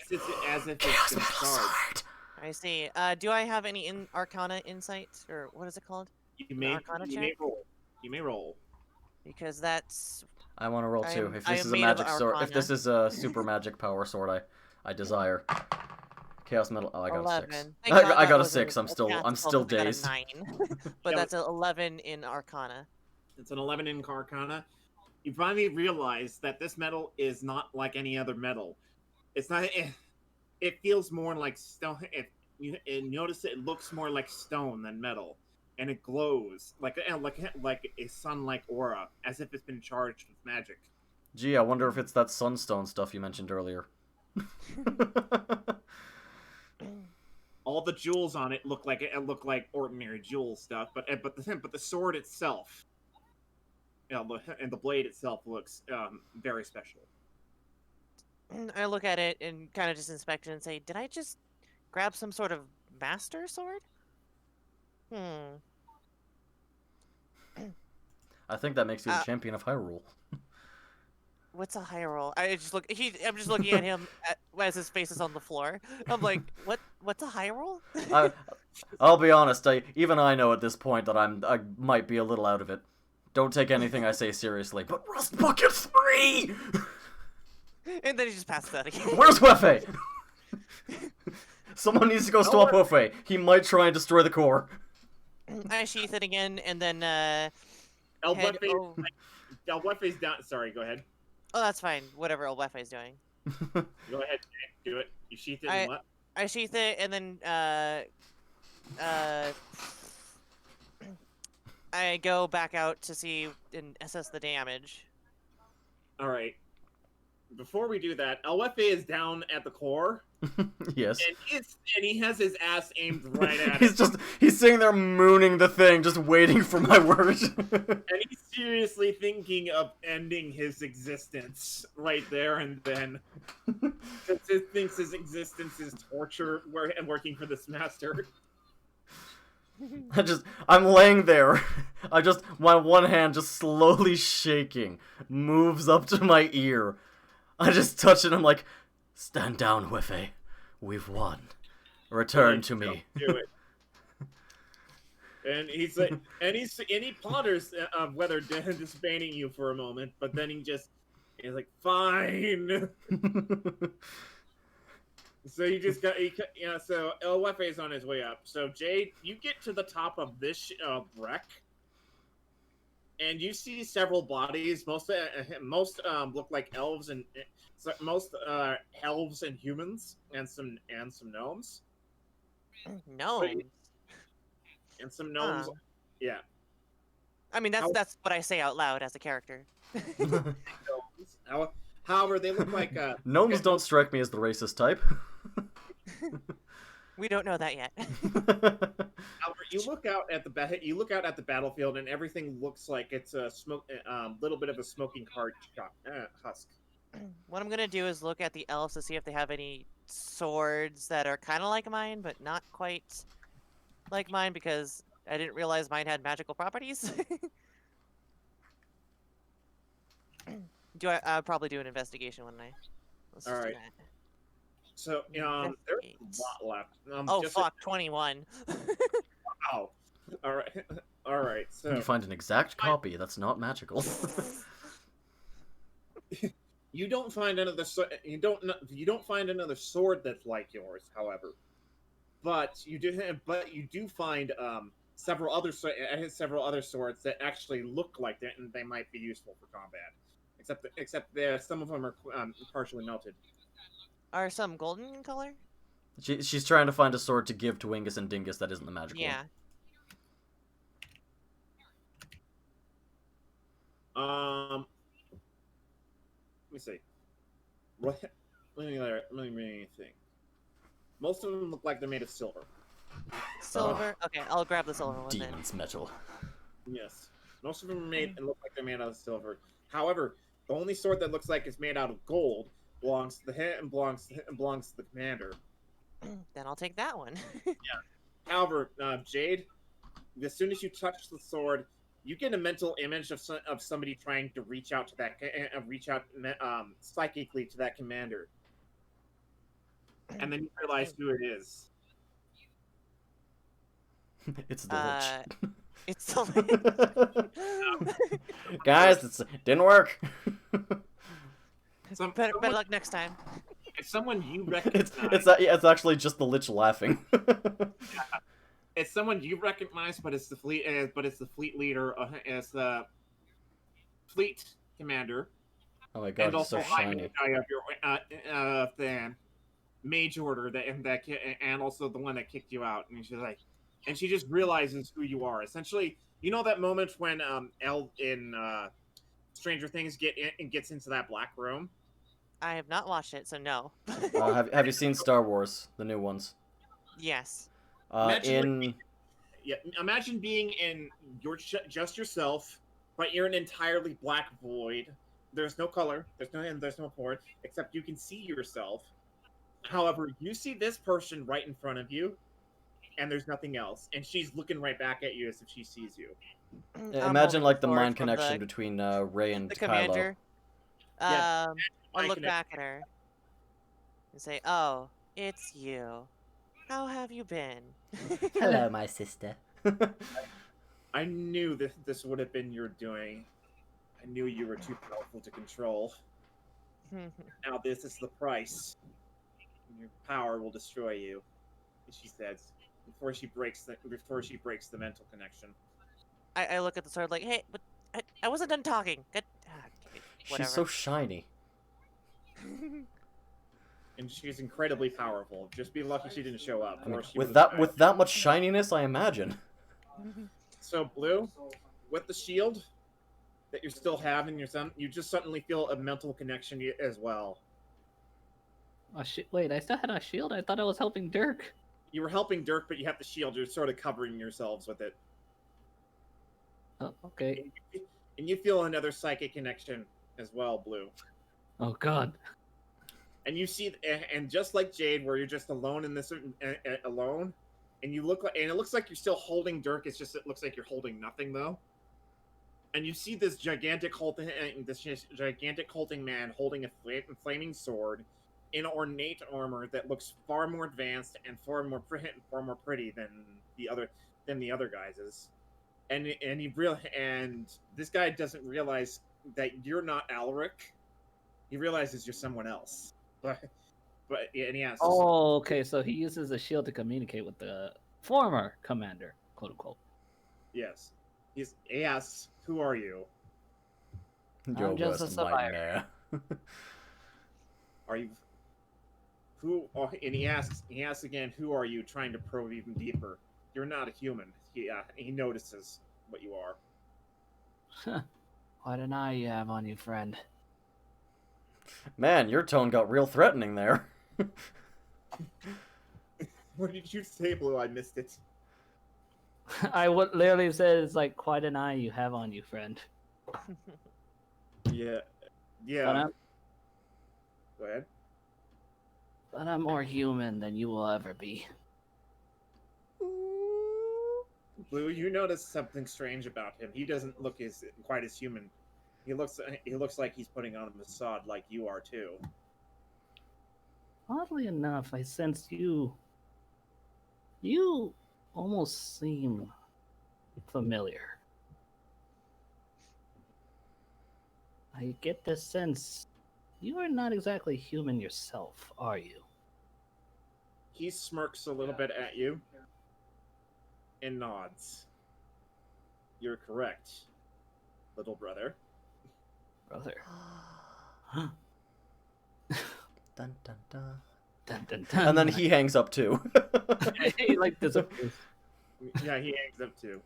as if it's been charged. I see. Do I have any Arcana insight, or what is it called? You may roll. You may roll. Because that's I want to roll too. If I this am is a made of magic sword, if this Arcana. is a super magic power sword, I desire. Chaos metal. Oh, I got 11. a 6. Thank God I that got a wasn't 6. I'm still cancelled because I got a dazed. 9. But Yeah, that's an 11 in Arcana. It's an 11 in Arcana. You finally realize that this metal is not like any other metal. It's not. It feels more like stone. If you notice, it looks more like stone than metal, and it glows like a sun-like aura, as if it's been charged with magic. Gee, I wonder if it's that sunstone stuff you mentioned earlier. All the jewels on it look like ordinary jewel stuff, but the sword itself, and the blade itself looks very special. I look at it and kind of just inspect it and say, did I just grab some sort of master sword? I think that makes you the Uh, champion of Hyrule. What's a high roll? I'm just looking at him as his face is on the floor. I'm like, what's a high roll? I'll be honest. Even I know at this point that I might be a little out of it. Don't take anything I say seriously. But Rust Bucket 3. And then he just passes out again. Where's Wefe? Someone needs to go stop Wefe. He might try and destroy the core. I sheath it again, and then El head Wefe's down. Sorry, go ahead. Oh, that's fine. Whatever El Wefe is doing. Go ahead, Jay. Do it. You sheath it and what? I sheath it, and then I go back out to see and assess the damage. All right. Before we do that, El Wefe is down at the core. Yes. And he has his ass aimed right at it. He's sitting there mooning the thing, just waiting for my words. And he's seriously thinking of ending his existence right there and then. Because he thinks his existence is torture and working for this master. I'm laying there. My one hand just slowly shaking, moves up to my ear. I just touch it, I'm like, stand down, Wefe. We've won. Return to me. Do it. And he's like, and he ponders whether disbanding you for a moment, but then he's like, fine. So so El Wefe is on his way up. So Jade, you get to the top of this wreck, and you see several bodies. Most look like elves and most elves and humans, and some gnomes. No. And some gnomes. Yeah. I mean, that's what I say out loud as a character. However, they look like gnomes don't strike me as the racist type. We don't know that yet. However, you look out at the battlefield, and everything looks like it's a little bit of a smoking husk. What I'm gonna do is look at the elves to see if they have any swords that are kind of like mine, but not quite like mine, because I didn't realize mine had magical properties. I'll probably do an investigation, wouldn't I? Let's just do Alright. that. So, there's a lot left. Oh, fuck, 21. Wow. All right. So You find an exact copy that's not magical. you don't find another find another sword that's like yours, however. But you do find several other swords that actually look like that, and they might be useful for combat. except some of them are partially melted. Are some golden in color? She's trying to find a sword to give to Wingus and Dingus that isn't the magical Yeah. Let me see. What? Let me think. Most of them look like they're made of silver. Silver. Okay, I'll grab the silver one. one then. Demon's metal. Yes. Most of them are made and look like they're made out of silver. However, the only sword that looks like it's made out of gold belongs to the head and belongs to the commander. Then I'll take that one. However, Jade, as soon as you touch the sword, you get a mental image of somebody trying to reach out to that, psychically to that commander, and then you realize who it is. It's the witch. It's the Guys, it didn't work. Better luck next time. It's someone you recognize. It's actually just the lich laughing. It's someone you recognize, but it's the fleet. But it's the fleet leader. As the fleet commander. Oh my god, and it's so shiny. Of your the mage order and also the one that kicked you out. And she's like, and she just realizes who you are. Essentially, you know that moment when Elle in Stranger Things gets into that black room. I have not watched it, so no. Have you seen Star Wars, the new ones? Yes. Imagine being in just yourself, but you're an entirely black void. There's no color. There's no port, except you can see yourself. However, you see this person right in front of you, and there's nothing else. And she's looking right back at you as if she sees you. Imagine like the mind connection between Rey and the Kylo. commander. Yeah, I'll look back at her and say, "Oh, it's you. How have you been?" Hello, my sister. I knew this would have been your doing. I knew you were too powerful to control. Now this is the price. Your power will destroy you, she says, before she breaks the mental connection. I look at the sword like, "Hey, but I wasn't done talking." She's so shiny. And she's incredibly powerful. Just be lucky she didn't show up. I mean, with that much shininess, I imagine. So, Blue, with the shield that you still have in your you just suddenly feel a mental connection as well. Oh shit! Wait, I still had a shield. I thought I was helping Dirk. You were helping Dirk, but you have the shield. You're sort of covering yourselves with it. Oh, okay. And you feel another psychic connection as well, Blue. Oh god. And you see, and just like Jade, where you're just alone in this, alone, and you look like, and it looks like you're still holding Dirk. It looks like you're holding nothing though. And you see this gigantic hulking man holding a flaming sword in ornate armor that looks far more advanced and far more pretty than the other guys'. And this guy doesn't realize that you're not Alaric. He realizes you're someone else. And he asks. Oh, okay. So he uses a shield to communicate with the former commander, quote unquote. Yes. He asks, "Who are you?" I'm just a survivor. Are you? Who? And he asks again, "Who are you?" Trying to probe even deeper. You're not a human. He notices what you are. What an eye you have on you, friend. Man, your tone got real threatening there. What did you say, Blue? I missed it. I would literally say it's like quite an eye you have on you, friend. Yeah. Go ahead. But I'm more human than you will ever be. Blue, you notice something strange about him. He doesn't look quite as human. He looks like he's putting on a facade, like you are too. Oddly enough, I sense you. You almost seem familiar. I get the sense you are not exactly human yourself, are you? He smirks a little bit at you and nods. You're correct, little brother. brother. Dun, dun, dun. Dun, dun, dun. And then he hangs up too. he like disappears. Yeah, he hangs up too.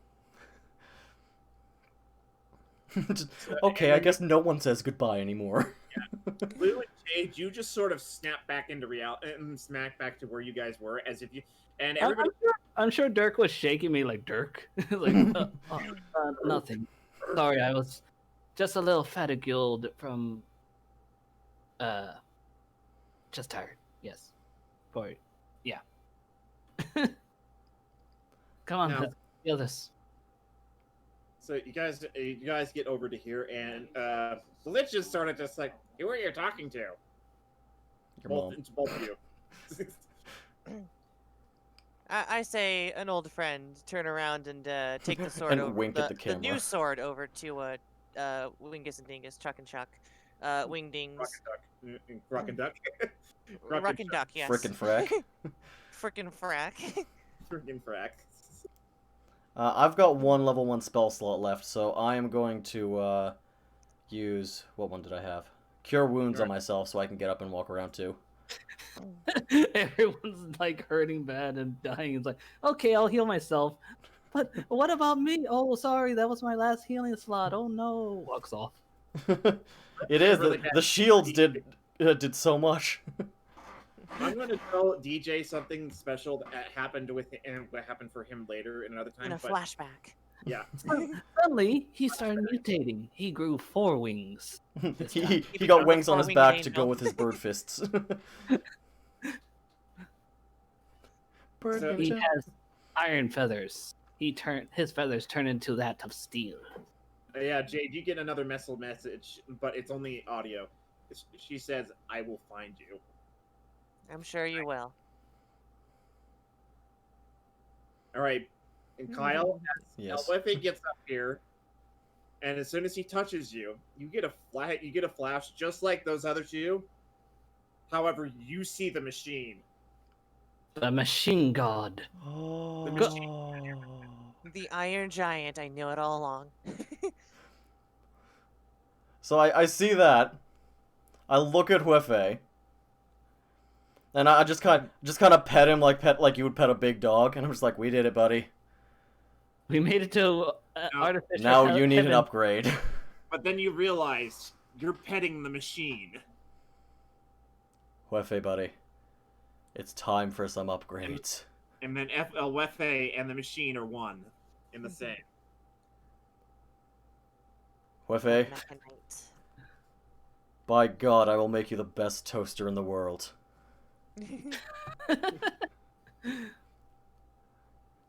Just, okay, I guess no one says goodbye anymore. Lou and Jade, you just sort of snap back into reality and smack back to where you guys were, as if you and everybody. I'm sure Dirk was shaking me like Dirk. Like nothing. Sorry, I was just a little fatigued from just tired. Yes. Yeah. Come on, Now- let's feel this. So you guys get over to here, and the Lich is sort of just like, who are you talking to? Your Both, mom. to both of you. I say an old friend. Turn around and take the sword And over. wink at the camera. new sword over to Wingus and Dingus, Chuck and Chuck, Wingdings, Rock and Duck. Ruck and Duck. Yes. Frickin' frack. Frickin' frack. Freaking frack. I've got one level 1 spell slot left, so I am going to use... What one did I have? Cure Wounds on myself so I can get up and walk around too. Everyone's like hurting bad and dying. It's like, okay, I'll heal myself. But what about me? Oh, sorry, that was my last healing slot. Oh no, walks off. It is. Really The shields did so much. I'm going to tell DJ something special that happened with him, what happened for him later in another time. In a but flashback. yeah, Suddenly, he started mutating. He grew 4 wings. he become got a wings on his four-winged back to go angel. with his bird fists. Bird So- He ninja. has iron feathers. His feathers turn into that of steel. yeah, Jade, you get another message, but it's only audio. She says, "I will find you." I'm sure you will. All right, and Kyle, Yes. if he gets up here, and as soon as he touches you, you get a flash just like those other two. However, you see the machine. The machine god. Oh. The Iron Giant. I knew it all along. So I see that. I look at Huefe. And I just kind of pet him like you would pet a big dog, and I'm just like, we did it, buddy. We made it to artificial. Now you need an heaven. upgrade. But then you realize you're petting the machine. Huefe, buddy. It's time for some upgrades. And then Wefe and the machine are one in the same. Huefe, Mechanite. by God, I will make you the best toaster in the world.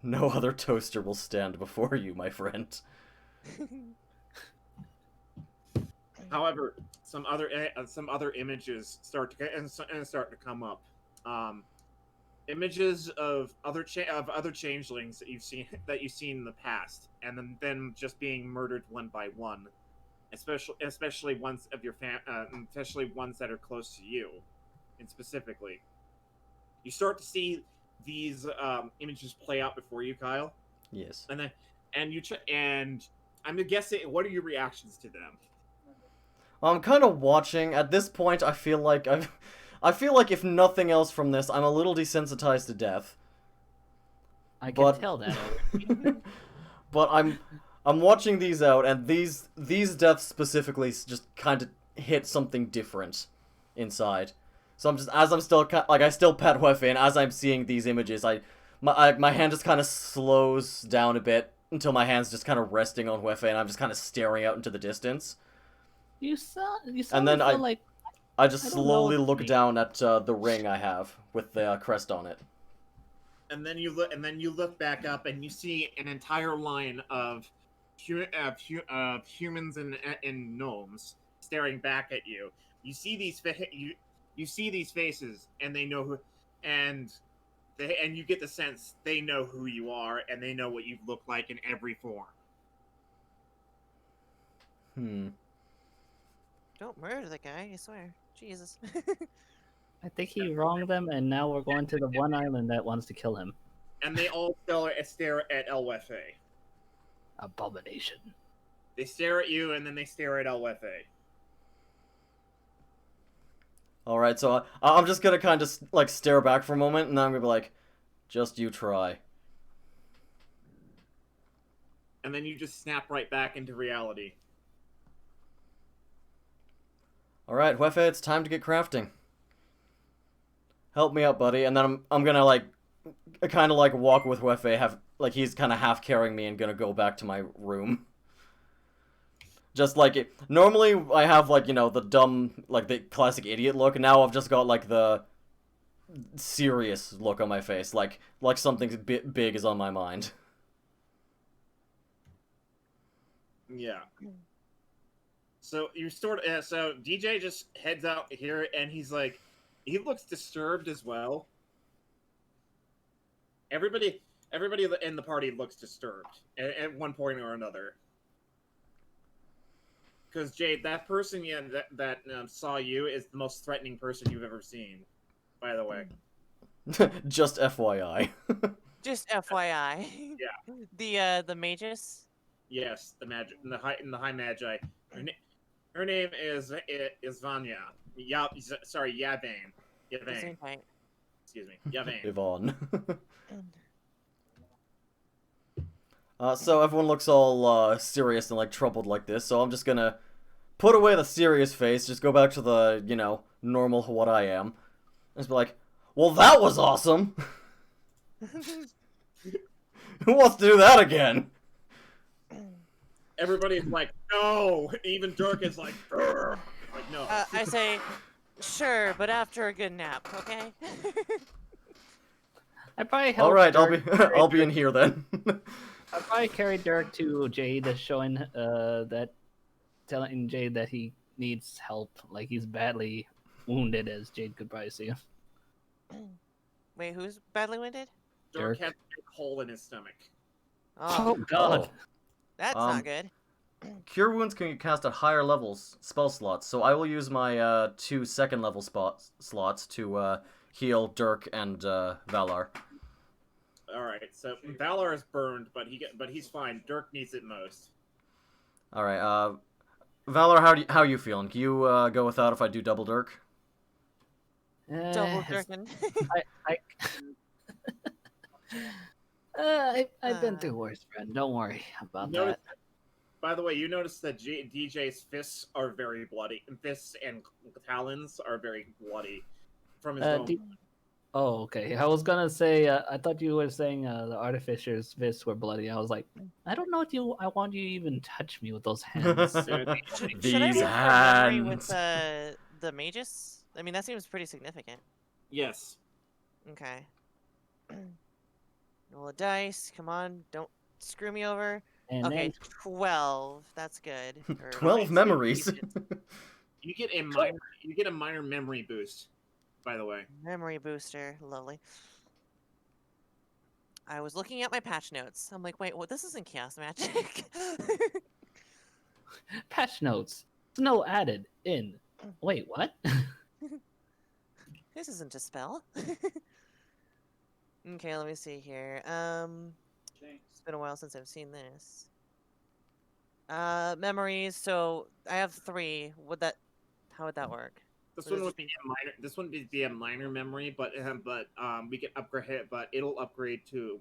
No other toaster will stand before you, my friend. However, some other images start to come up. Images of other changelings that you've seen in the past, and then them just being murdered one by one, especially ones of your especially ones that are close to you, and specifically, you start to see these images play out before you, Kyle, Yes. and I'm guessing, what are your reactions to them? I'm kind of watching. At this point, I feel like if nothing else from this, I'm a little desensitized to death. I can But- tell that already. But I'm watching these out, and these deaths specifically just kind of hit something different inside. So I'm still I still pet Huefe, and as I'm seeing these images, my hand just kind of slows down a bit until my hand's just kind of resting on Huefe, and I'm just kind of staring out into the distance. You saw. And then like I just I don't know slowly what to look think. down at the ring I have with the crest on it. And then you look back up, and you see an entire line of humans and gnomes staring back at you. You see these you see these faces, and they know who, and you get the sense they know who you are, and they know what you look like in every form. Don't murder the guy, I swear. Jesus. I think he wronged them, and now we're going to the one island that wants to kill him. And they all stare at Abomination. They stare at you, and then they stare at Elwefe. Alright, so I'm just gonna kind of, like, stare back for a moment, and then I'm gonna be like, just you try. And then you just snap right back into reality. Alright, Huefe, it's time to get crafting. Help me out, buddy. And then I'm gonna, like, kind of, like, walk with Huefe, like, he's kind of half carrying me and gonna go back to my room. Just like, normally I have, like, you know, the dumb, like, the classic idiot look, and now I've just got, like, the serious look on my face, like something big is on my mind. Yeah. So you so DJ just heads out here, and he's like, he looks disturbed as well. Everybody in the party looks disturbed at one point or another. Because Jade, that person that saw you is the most threatening person you've ever seen. By the way. Just FYI. Just FYI. Yeah. The magus. Yes, the magic, the high magi. Her name is Vanya. Sorry, Yavain. Yavain. Excuse me, Yavain. Yvonne. So everyone looks all serious and like troubled like this. So I'm just gonna put away the serious face, just go back to the, you know, normal what I am, and just be like, "Well, that was awesome." Who wants to do that again? Everybody's like, no. Even Dirk is like, "Grr." Like, no. I say, sure, but after a good nap, okay? I probably helped All right, Dirk. I'll be in here then. I probably carried Dirk to Jade, showing telling Jade that he needs help, like he's badly wounded, as Jade could probably see him. Wait, who's badly wounded? Dirk Dirk. has a big hole in his stomach. Oh God! Oh. That's not good. Cure wounds can get cast at higher levels spell slots, so I will use my 2 second level slots to heal Dirk and Valar. All right, so Valar is burned, but he's fine. Dirk needs it most. All right, Valar, how you feeling? Can you go without if I do double Dirk? Double jerking. I've been through worse, friend. Don't worry about Notice, that. by the way, you notice that DJ's fists are very bloody. Fists and talons are very bloody from his own. Oh, okay. I was gonna say, I thought you were saying the artificer's fists were bloody. I was like, I don't know if I want you to even touch me with those hands. Should I These roll for memory with hands. the magus? I mean, that seems pretty significant. Yes. Okay. Roll a dice. Come on, don't screw me over. And Okay, then 12. That's good. Or- 12 memories. You get a minor memory boost, by the way. Memory booster. Lovely. I was looking at my patch notes. I'm like, wait, what? This isn't chaos magic. patch notes. Snow added in. Wait, what? This isn't a spell. Okay, let me see here. It's been a while since I've seen this. Memories. So I have 3. How would that work? This Would one it would just be a minor. This one would be a minor memory, but we can upgrade. But it'll upgrade to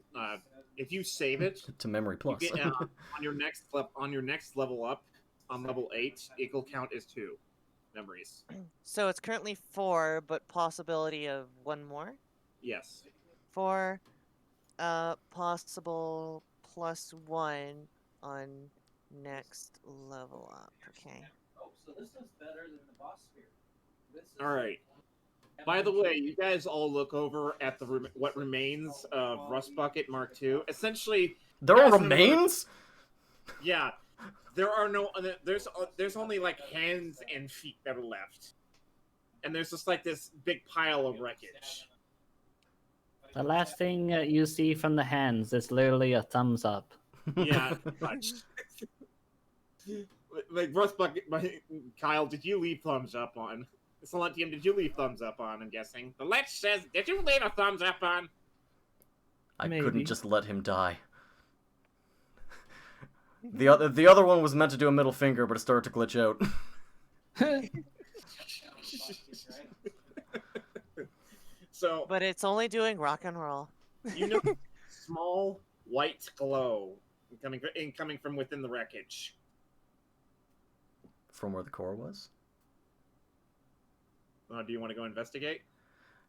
if you save it To memory plus. You get, on your next level up on level 8, it will count as 2 memories. So it's currently 4, but possibility of 1 more. Yes. 4, possible +1 on next level up. Okay. Oh, so this is better than the boss sphere. This is All right. By the way, you guys all look over at what remains of Rust Bucket Mark II. Essentially, There are remains? yeah, there are no. There's only like hands and feet that are left, and there's just like this big pile of wreckage. The last thing you see from the hands is literally a thumbs up. Yeah, pretty much. Like Rust Bucket, Kyle, did you leave thumbs up on? Solentium, did you leave thumbs up on? I'm guessing. The ledge says, did you leave a thumbs up on? I Maybe. couldn't just let him die. The other one was meant to do a middle finger, but it started to glitch out. So But it's only doing rock and roll. you know, small white glow coming from within the wreckage. From where the core was? Do you want to go investigate?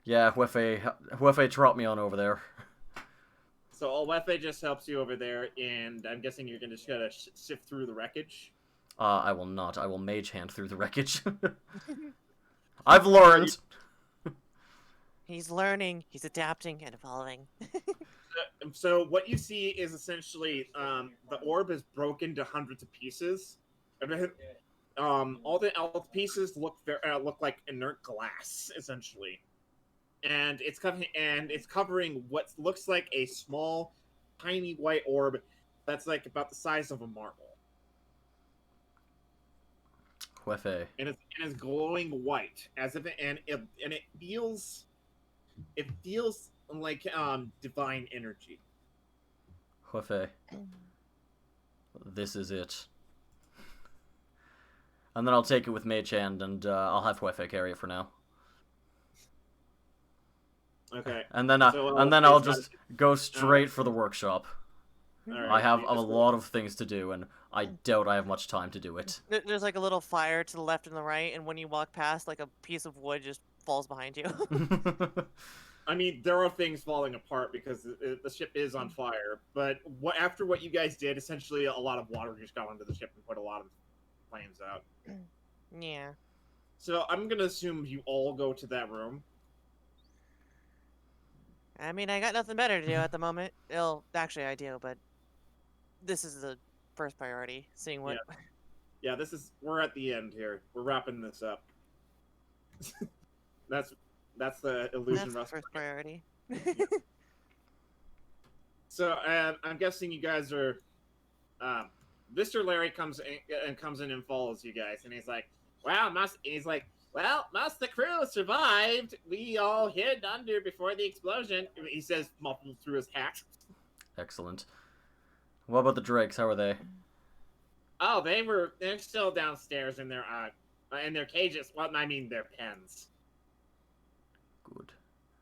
Yeah, Huefe trot me on over there. So Olwefe just helps you over there, and I'm guessing you're just gonna sift through the wreckage. I will not. I will mage hand through the wreckage. I've learned! He's learning, he's adapting and evolving. So what you see is essentially the orb is broken to hundreds of pieces. All the pieces look like inert glass, essentially, and it's covering what looks like a small, tiny white orb that's like about the size of a marble. Huefe. And it's glowing white, as if it feels like divine energy. Huefe. This is it. And then I'll take it with Mage Hand, and I'll have Huefe carry it for now. Okay. And then, So, I'll just go straight for the workshop. Alright, I have so you a just- lot of things to do, and I doubt I have much time to do it. There's like a little fire to the left and the right, and when you walk past, like a piece of wood just falls behind you. I mean, there are things falling apart because the ship is on fire. But after what you guys did, essentially a lot of water just got onto the ship and put a lot of flames out. Yeah. So I'm gonna assume you all go to that room. I mean, I got nothing better to do at the moment. Well, actually, I do, but this is the first priority. Seeing what. Yeah, we're at the end here. We're wrapping this up. that's the illusion. That's the first priority. So I'm guessing you guys are. Mr. Larry comes in and follows you guys, and he's like, "Wow, most of the crew survived. We all hid under before the explosion." He says, muffled through his hat. Excellent. What about the Drakes? How are they? Oh, they're still downstairs in their cages. Well, I mean their pens. Good.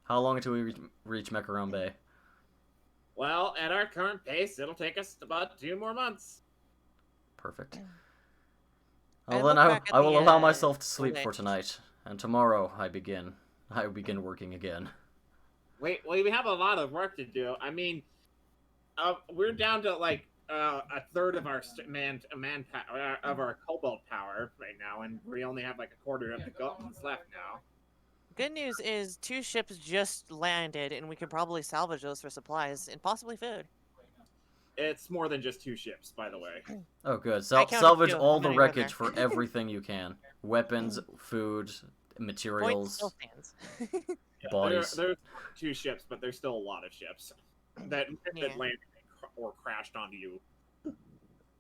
How long until we reach Macaron Bay? Well, at our current pace, it'll take us about 2 more months. Perfect. I Well, then look back at I will the, allow myself to sleep ledge. for tonight, and tomorrow I begin working again. Wait, well, we have a lot of work to do. I mean, we're down to like a third of our of our cobalt power right now, and we only have like a quarter of the guns left now. Good news is 2 ships just landed, and we could probably salvage those for supplies and possibly food. It's more than just 2 ships, by the way. Oh, good. I counted Salvage 2. all How the many were wreckage there? for everything you can. Weapons, food, Point materials, still stands. bodies. There's 2 ships, but there's still a lot of ships that Yeah. landed or crashed onto you.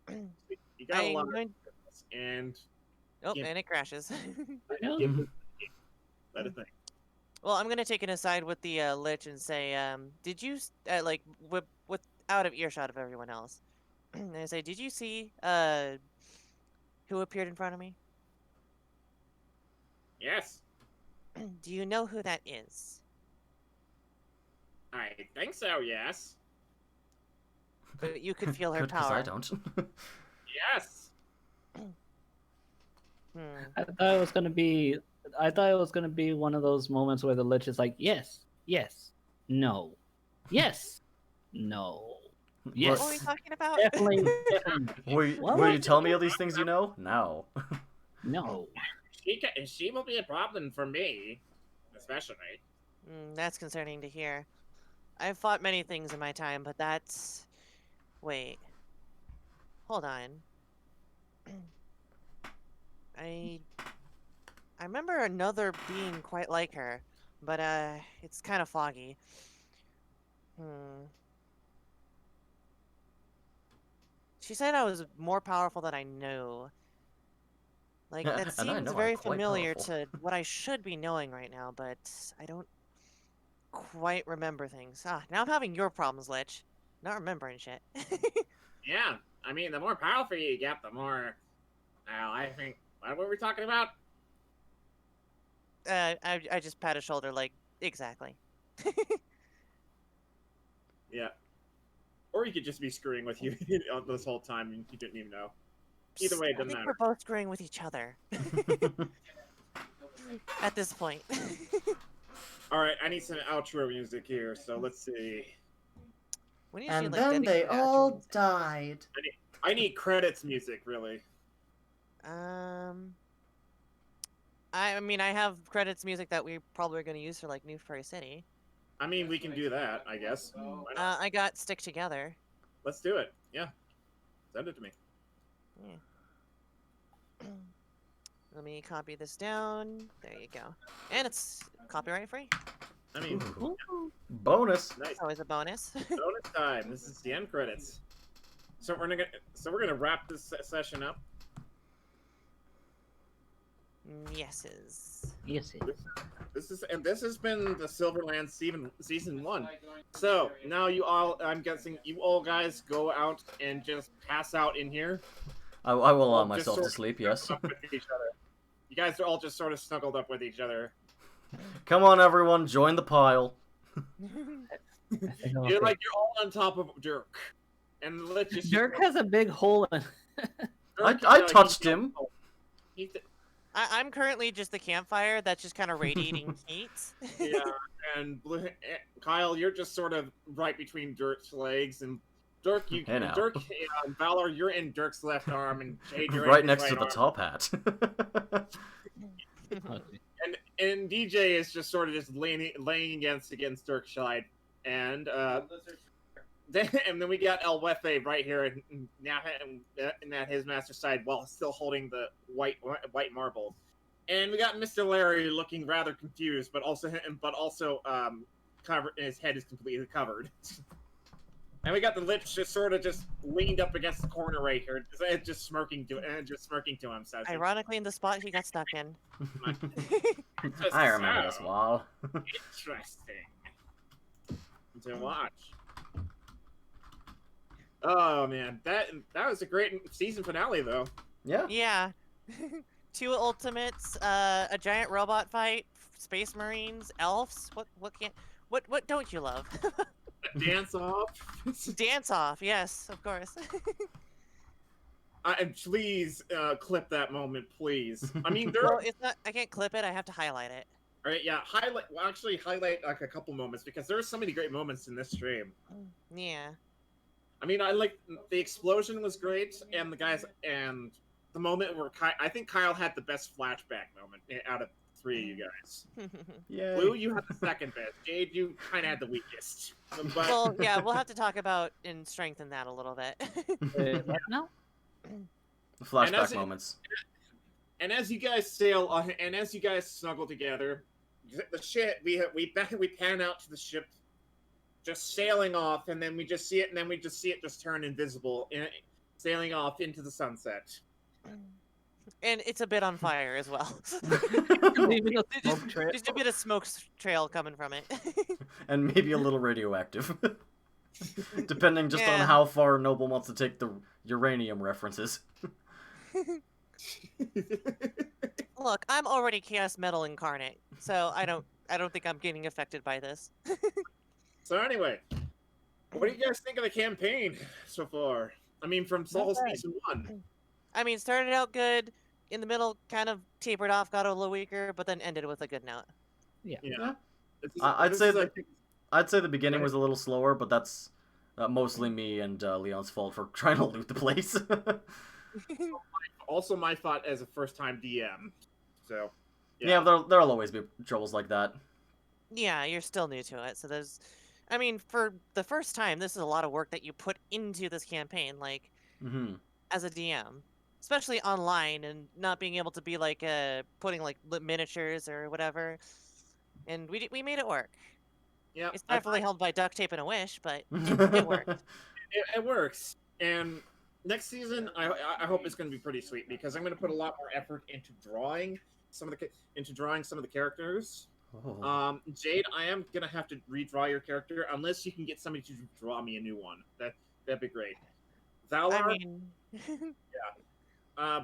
You got a I'm lot of going... ships, and Oh, Yeah. and it crashes. that is thing. Well, I'm gonna take an aside with the Lich and say, did you like with out of earshot of everyone else? And I say, did you see who appeared in front of me? Yes, Do you know who that is? I think so. Yes, But you could feel her Good, 'cause power. I don't. yes. I thought it was gonna be one of those moments where the Lich is like, yes, yes, no, yes, no, yes. What are we talking about? Definitely, definitely. Will you tell me all these things you know? No. No. She will be a problem for me, especially. That's concerning to hear. I've fought many things in my time, but that's... Wait. Hold on. I remember another being quite like her, but it's kind of foggy. She said I was more powerful than I knew. Like, that And I seems know I'm very quite familiar powerful. to what I should be knowing right now, but I don't quite remember things. Now I'm having your problems, Lich. Not remembering shit. Yeah, I mean, the more powerful you get, the more. I think. What were we talking about? I just pat his shoulder like, Exactly. Yeah. Or you could just be screwing with you this whole time and you didn't even know. Either way, it I doesn't think matter. we're both screwing with each other at this point. All right, I need some outro music here, so let's see. We need to do, And like, then they dedicated outro all music. died. I need credits music, really. I mean, I have credits music that we probably are going to use for, like, New Furry City. I mean, we can do that, I guess. Why not? I got Stick Together. Let's do it. Yeah. Send it to me. Yeah. Let me copy this down. There you go. And it's copyright free. I mean, Bonus. nice. It's always a bonus. Bonus time. This is the end credits. So we're gonna wrap this session up. Yeses. Yes, This has been the Silverland season 1. So now I'm guessing you all guys go out and just pass out in here. I will allow Just myself sort to of sleep, yes. snuggled up with each other. You guys are all just sort of snuggled up with each other. Come on, everyone, join the pile. You're all on top of Dirk, and let's just Dirk has a big hole in. I touched him. I'm currently just the campfire that's just kind of radiating heat. Yeah, and Kyle, you're just sort of right between Dirk's legs, and Dirk, Hey, now. Dirk, Valor, you're in Dirk's left arm, and Jade, you're Right in next his to right the arm. top hat. And DJ is just sort of just laying against Dirk's side, and then we got El Wefe right here, and now at his master's side while still holding the white marble, and we got Mr. Larry looking rather confused, but also covered. His head is completely covered. And we got the lips just sort of just leaned up against the corner right here, just smirking to himself. Ironically, in the spot he got stuck in. I remember this wall. Interesting to watch. Oh man, that was a great season finale, though. Yeah. Yeah. 2 ultimates, a giant robot fight, space marines, elves. What don't you love? Dance off. Dance off, yes, of course. Please clip that moment, please. I mean, Well, it's not. I can't clip it. I have to highlight it. all right, yeah, highlight like a couple moments because there are so many great moments in this stream. Yeah. I mean, I like the explosion was great, and the moment where I think Kyle had the best flashback moment out of 3 of you guys. Yay. Blue, you had the second best. Jade, you kind of had the weakest. But Well, yeah, we'll have to talk about and strengthen that a little bit. What now? Flashback moments. and as you guys snuggle together, the ship we pan out to the ship, just sailing off, and then we just see it just turn invisible, sailing off into the sunset. And it's a bit on fire as well. Leaving a smoke trail. Just a bit of smoke trail coming from it. And maybe a little radioactive. Depending just on Yeah. how far Noble wants to take the uranium references. Look, I'm already Chaos Metal incarnate, so I don't think I'm getting affected by this. So anyway, what do you guys think of the campaign so far? I mean, from Soul Not bad. Season 1. I mean, started out good, in the middle kind of tapered off, got a little weaker, but then ended with a good note. Yeah. I'd say the beginning was a little slower, but that's mostly me and Leon's fault for trying to loot the place. Also my fault as a first-time DM. So, yeah, there'll always be troubles like that. Yeah, you're still new to it, so there's... I mean, for the first time, this is a lot of work that you put into this campaign, like, as a DM. Especially online, and not being able to be, like, putting, like, miniatures or whatever. And we made it work. yeah, It's definitely held by duct tape and a wish, but it worked. it works. And next season, I hope it's going to be pretty sweet because I'm going to put a lot more effort into drawing some of the characters. Oh. Jade, I am going to have to redraw your character unless you can get somebody to draw me a new one. That'd be great. Valar, I mean...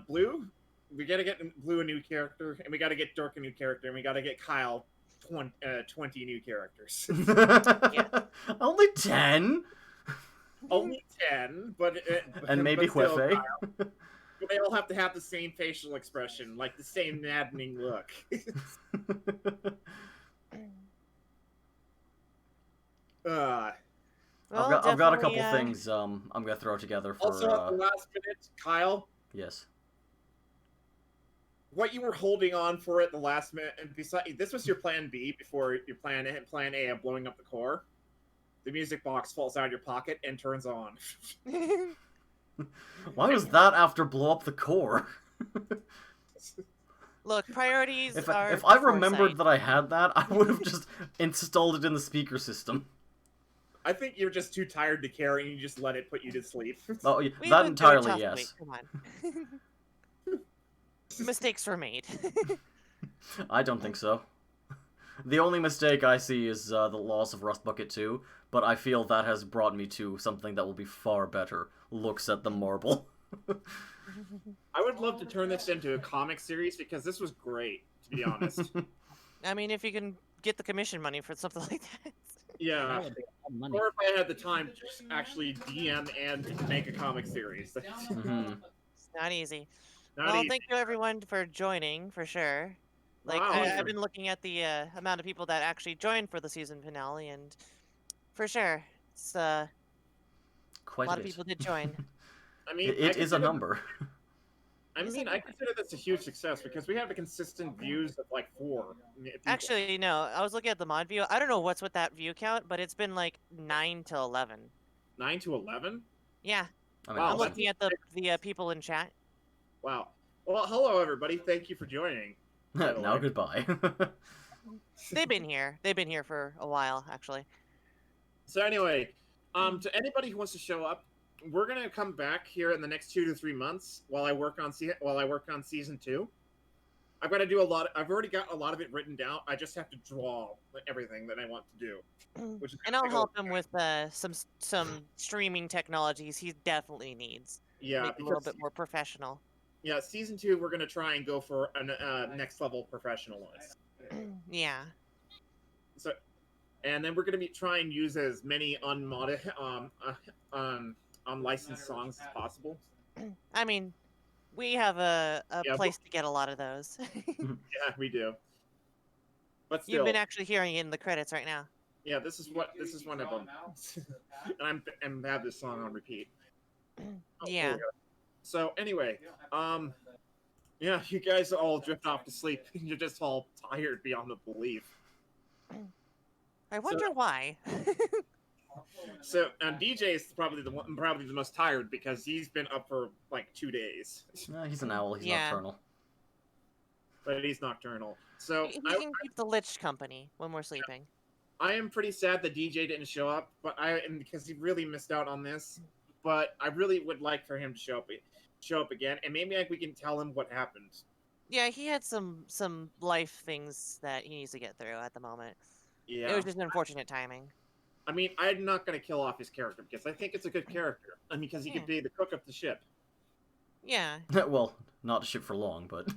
Blue, we got to get Blue a new character, and we got to get Dirk a new character, and we got to get Kyle 20 new characters. Only 10? Only 10, but And maybe but still, Huefe. but they all have to have the same facial expression, like the same maddening look. uh, Well, I've got a definitely, couple things I'm gonna throw together for also, at the last minute, Kyle, yes. what you were holding on for at the last minute, and this was your plan B before your plan A of blowing up the core. The music box falls out of your pocket and turns on. Why was that after blow up the core? Look, priorities are. If I remembered foresight. that I had that, I would have just installed it in the speaker system. I think you're just too tired to care, and you just let it put you to sleep. Oh, We've that been through a entirely, tough week, yes. Come on. Mistakes were made. I don't think so. The only mistake I see is the loss of Rust Bucket 2, but I feel that has brought me to something that will be far better. Looks at the marble. I would love to turn this into a comic series because this was great, to be honest. I mean, if you can get the commission money for something like that. Yeah. That would be a lot of money. Or if I had the time to just actually DM and make a comic series. Mhm. It's not easy. Not Well, easy. thank you everyone for joining, for sure. Like, Wow. I've been looking at the amount of people that actually joined for the season finale, and for sure, it's a Quite lot of bit. people did join. I mean, It is a number. I mean, I consider this a huge success because we have a consistent views of like 4 people. Actually, no, I was looking at the mod view. I don't know what's with that view count, but it's been like 9 to 11. 9 to 11. Yeah, I mean, Wow, I'm that's- looking at the people in chat. Wow. Well, hello everybody. Thank you for joining. by the now way. goodbye. They've been here. They've been here for a while, actually. So anyway, to anybody who wants to show up, we're gonna come back here in the next 2 to 3 months while I work on season 2. I've got to do a lot. I've already got a lot of it written down. I just have to draw everything that I want to do. Which is And I'll help him with some streaming technologies he definitely needs. Yeah, Make it a little because bit more professional. yeah, season 2 we're gonna try and go for a next level professional ones. Yeah. So, and then we're gonna be trying to use as many unlicensed songs as possible. I mean, we have a Yeah, place to get a lot of those. Yeah, we do. But still, You've been actually hearing it in the credits right now. yeah, this is one of them. and I have this song on repeat. Oh, Yeah. there we go. So anyway, yeah, you guys all drift off to sleep. You're just all tired beyond the belief. I wonder why. So DJ is probably the most tired because he's been up for like 2 days, He's an owl. He's Yeah. nocturnal. but he's nocturnal. So He can keep the Lich company when we're sleeping. I am pretty sad that DJ didn't show up, but because he really missed out on this. But I really would like for him to show up again, and maybe we can tell him what happened. Yeah, he had some life things that he needs to get through at the moment. Yeah, It was just unfortunate timing. I mean, I'm not going to kill off his character because I think it's a good character. I mean, because he could be the cook of the ship. Yeah. Well, not a ship for long, but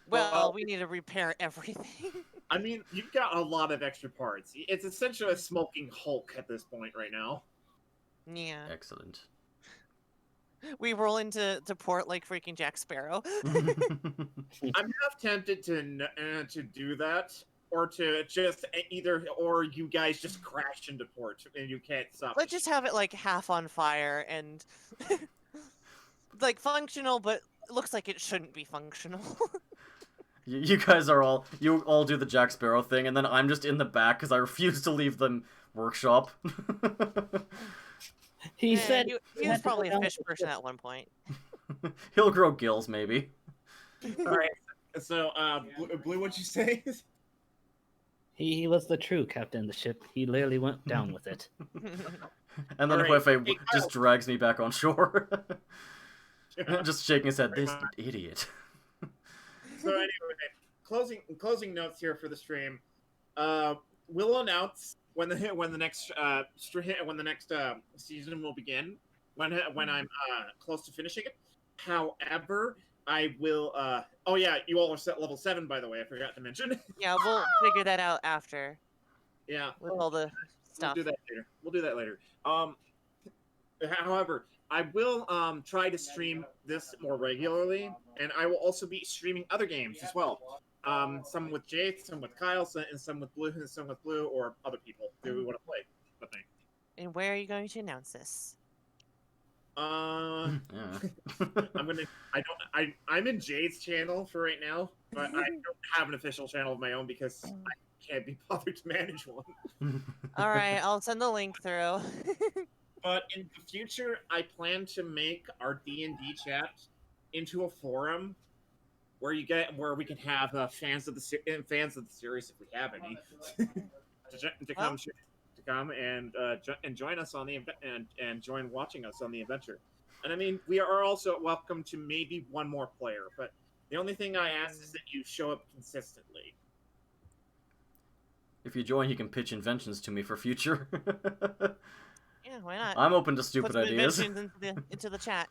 Well, we need to repair everything. I mean, you've got a lot of extra parts. It's essentially a smoking Hulk at this point right now. Yeah. excellent. We roll into port like freaking Jack Sparrow. I'm half tempted to do that, or to just or you guys just crash into port and you can't stop. Let's just have it like half on fire and like functional, but it looks like it shouldn't be functional. You guys are you all do the Jack Sparrow thing, and then I'm just in the back because I refuse to leave the workshop. He said he was probably a fish person at one point. He'll grow gills, maybe. All right. So, Blue, what'd you say? he was the true captain of the ship. He literally went down with it. And then All right. Huefe Hey, just Kyle. drags me back on shore. Just shaking his head. This idiot. So anyway, closing notes here for the stream. We'll announce when the next season will begin when I'm close to finishing it. However, I will. Oh yeah, you all are set level 7, by the way. I forgot to mention. Yeah, we'll figure that out after Yeah, with all the we'll stuff. do that later. We'll do that later. However, I will try to stream this more regularly, and I will also be streaming other games as well. Some with Jade, some with Kyle, and some with Blue, and some with Blue, or other people who want to play with me. And where are you going to announce this? Uh, Yeah. I'm gonna. I'm in Jade's channel for right now, but I don't have an official channel of my own because I can't be bothered to manage one. All right, I'll send the link through. But in the future, I plan to make our D&D chat into a forum where we can have fans of the series, if we have any, to come and join us on the and join watching us on the adventure. And I mean, we are also welcome to maybe one more player, but the only thing I ask is that you show up consistently. If you join, you can pitch inventions to me for future. Yeah, why not? I'm open to stupid Put some ideas. inventions into the chat.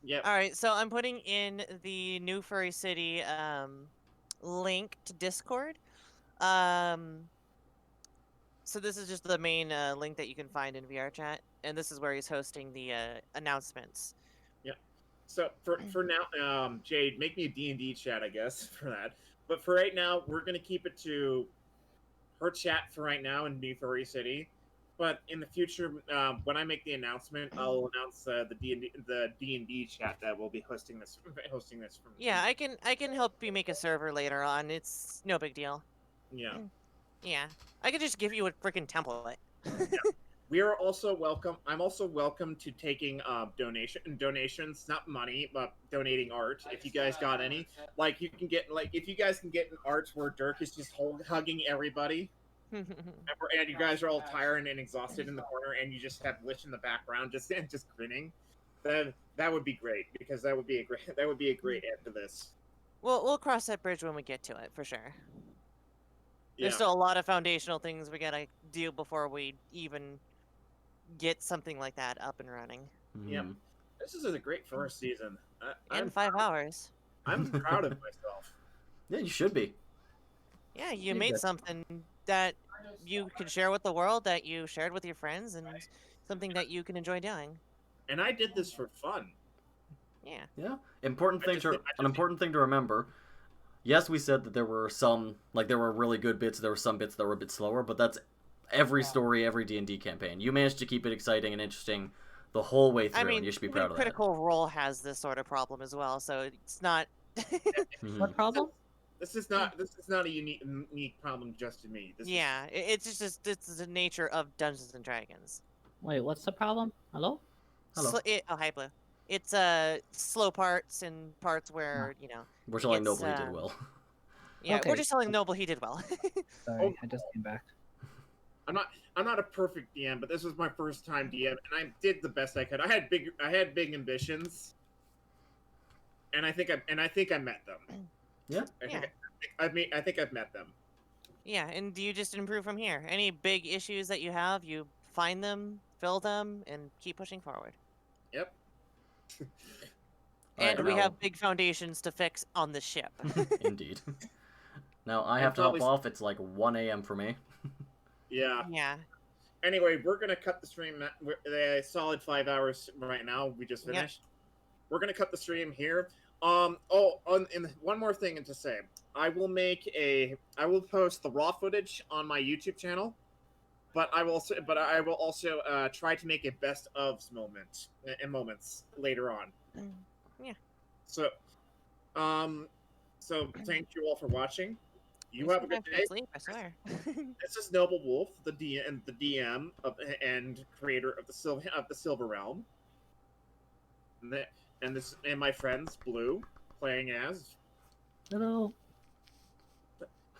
Yep. All right, so I'm putting in the New Furry City link to Discord. So this is just the main link that you can find in VR chat, and this is where he's hosting the announcements. Yep. So for now, Jade, make me a D&D chat, I guess, for that. But for right now, we're gonna keep it to her chat for right now in New Furry City. But in the future, when I make the announcement, I'll announce the D&D chat that will be hosting this. From Yeah, I can help you make a server later on. It's no big deal. Yeah. Yeah, I could just give you a freaking template. We are also welcome. I'm also welcome to taking donations, not money, but donating art. If you guys got any, like if you guys can get an art where Dirk is just hugging everybody. And you guys are all tired and exhausted in the corner, and you just have Lich in the background, just grinning. That would be great, because that would be a great end to this. We'll cross that bridge when we get to it for sure. Yeah. There's still a lot of foundational things we gotta do before we even get something like that up and running. Yep. This is a great first season. In 5 hours. I'm proud of myself. Yeah, you should be. Yeah, you made something that you can share with the world, that you shared with your friends, and something that you can enjoy doing. And I did this for fun. Yeah. Yeah. An important thing to remember. Yes, we said that there were some, there were really good bits, there were some bits that were a bit slower, but that's every story, every D&D campaign. You managed to keep it exciting and interesting the whole way through, and you should be proud of that. Critical Role has this sort of problem as well, so it's not... What problem? This is not a unique problem just to me. It's the nature of Dungeons and Dragons. Wait, what's the problem? Hello? Hello. Hi, Blue. It's slow parts and parts where, We're telling it's, Noble he did well. Yeah, Okay. we're just telling Noble he did well. Sorry, I just came back. I'm not a perfect DM, but this was my first time DM, and I did the best I could. I had big ambitions, and I think I met them. Yeah. I think I've met them. Yeah, and do you just improve from here? Any big issues that you have, you find them, fill them, and keep pushing forward. Yep. And Alright, we now- have big foundations to fix on the ship. Indeed. Now, I have to hop off. It's like 1 a.m. for me. Yeah. Yeah. Anyway, we're gonna cut the stream. A solid 5 hours right now. We just finished. We're gonna cut the stream here. And one more thing to say. I will post the raw footage on my YouTube channel, but I will also try to make a best ofs moments later on. Yeah. So thank you all for watching. You have a good day. Sleep, I swear. This is NobleWolf, the DM and creator of the Silver Realm. And my friends Blue, playing as Hello.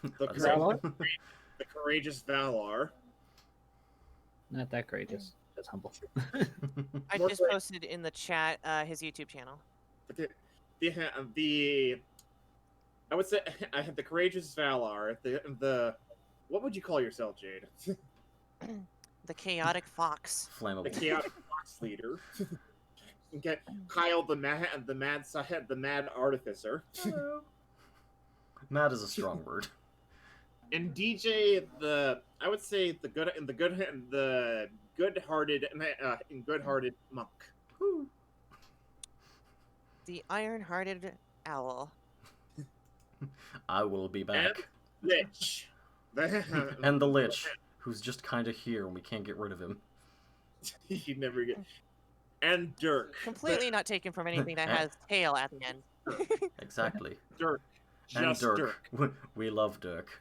the courageous Valar. Not that courageous. Just humble. I More just play- posted in the chat his YouTube channel. I would say I have the courageous Valar. The what would you call yourself, Jade? The Chaotic Fox. The Flammable. chaotic fox leader. Okay, Kyle, the mad artificer, Hello. Mad is a strong word. and DJ, I would say the good-hearted monk. The iron-hearted owl. I will be back. Lich. And the Lich, who's just kind of here and we can't get rid of him. You never get. And Dirk. Completely not taken from anything that has tail at the end. Exactly. Dirk. And Just Dirk. We love Dirk.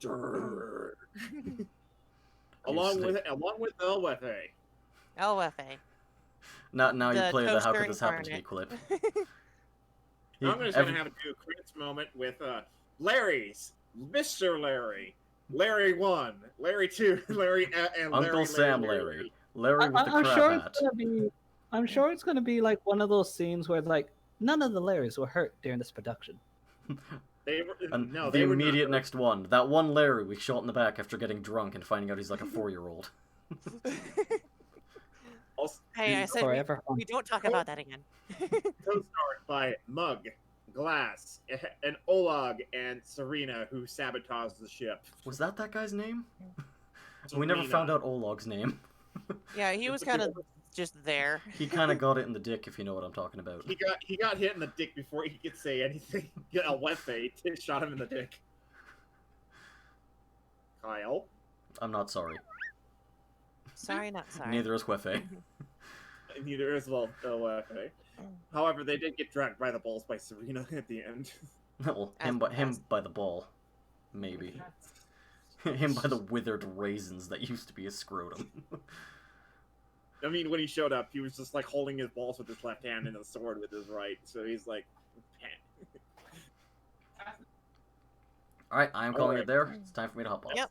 Dirk. along with LWFA. LFA. Now you The play the How Could toaster This Happen to Me incarnate. clip. I'm just gonna have to do a Chris moment with Larry's, Mr. Larry, Larry 1, Larry 2, Larry and Uncle Larry, Sam Larry. Larry with the I'm crab sure hat. it's gonna be. I'm sure it's gonna be like one of those scenes where like none of the Larrys were hurt during this production. They were, And no, the they were not immediate hurt. next one. That one Larry we shot in the back after getting drunk and finding out he's like a 4-year-old. Also, Hey, I said Forever. we don't talk about that again. co-starred by Mug, Glass, and Olag and Serena, who sabotaged the ship. Was that guy's name? We never Serena. found out Olog's name. Yeah, he was kind of just there. He kind of got it in the dick, if you know what I'm talking about. He got hit in the dick before he could say anything. Get a wet fade. Shot him in the dick. Kyle. I'm not sorry. Sorry, not sorry. Neither is Huefe. Neither is LWFA. However, they did get dragged by the balls by Serena at the end. Well, As him the by the ball. Maybe. Him by the withered raisins that used to be his scrotum. I mean, when he showed up, he was just like holding his balls with his left hand and a sword with his right. So he's like, Alright, I am calling Alright. it there. It's time for me to hop off. Yep.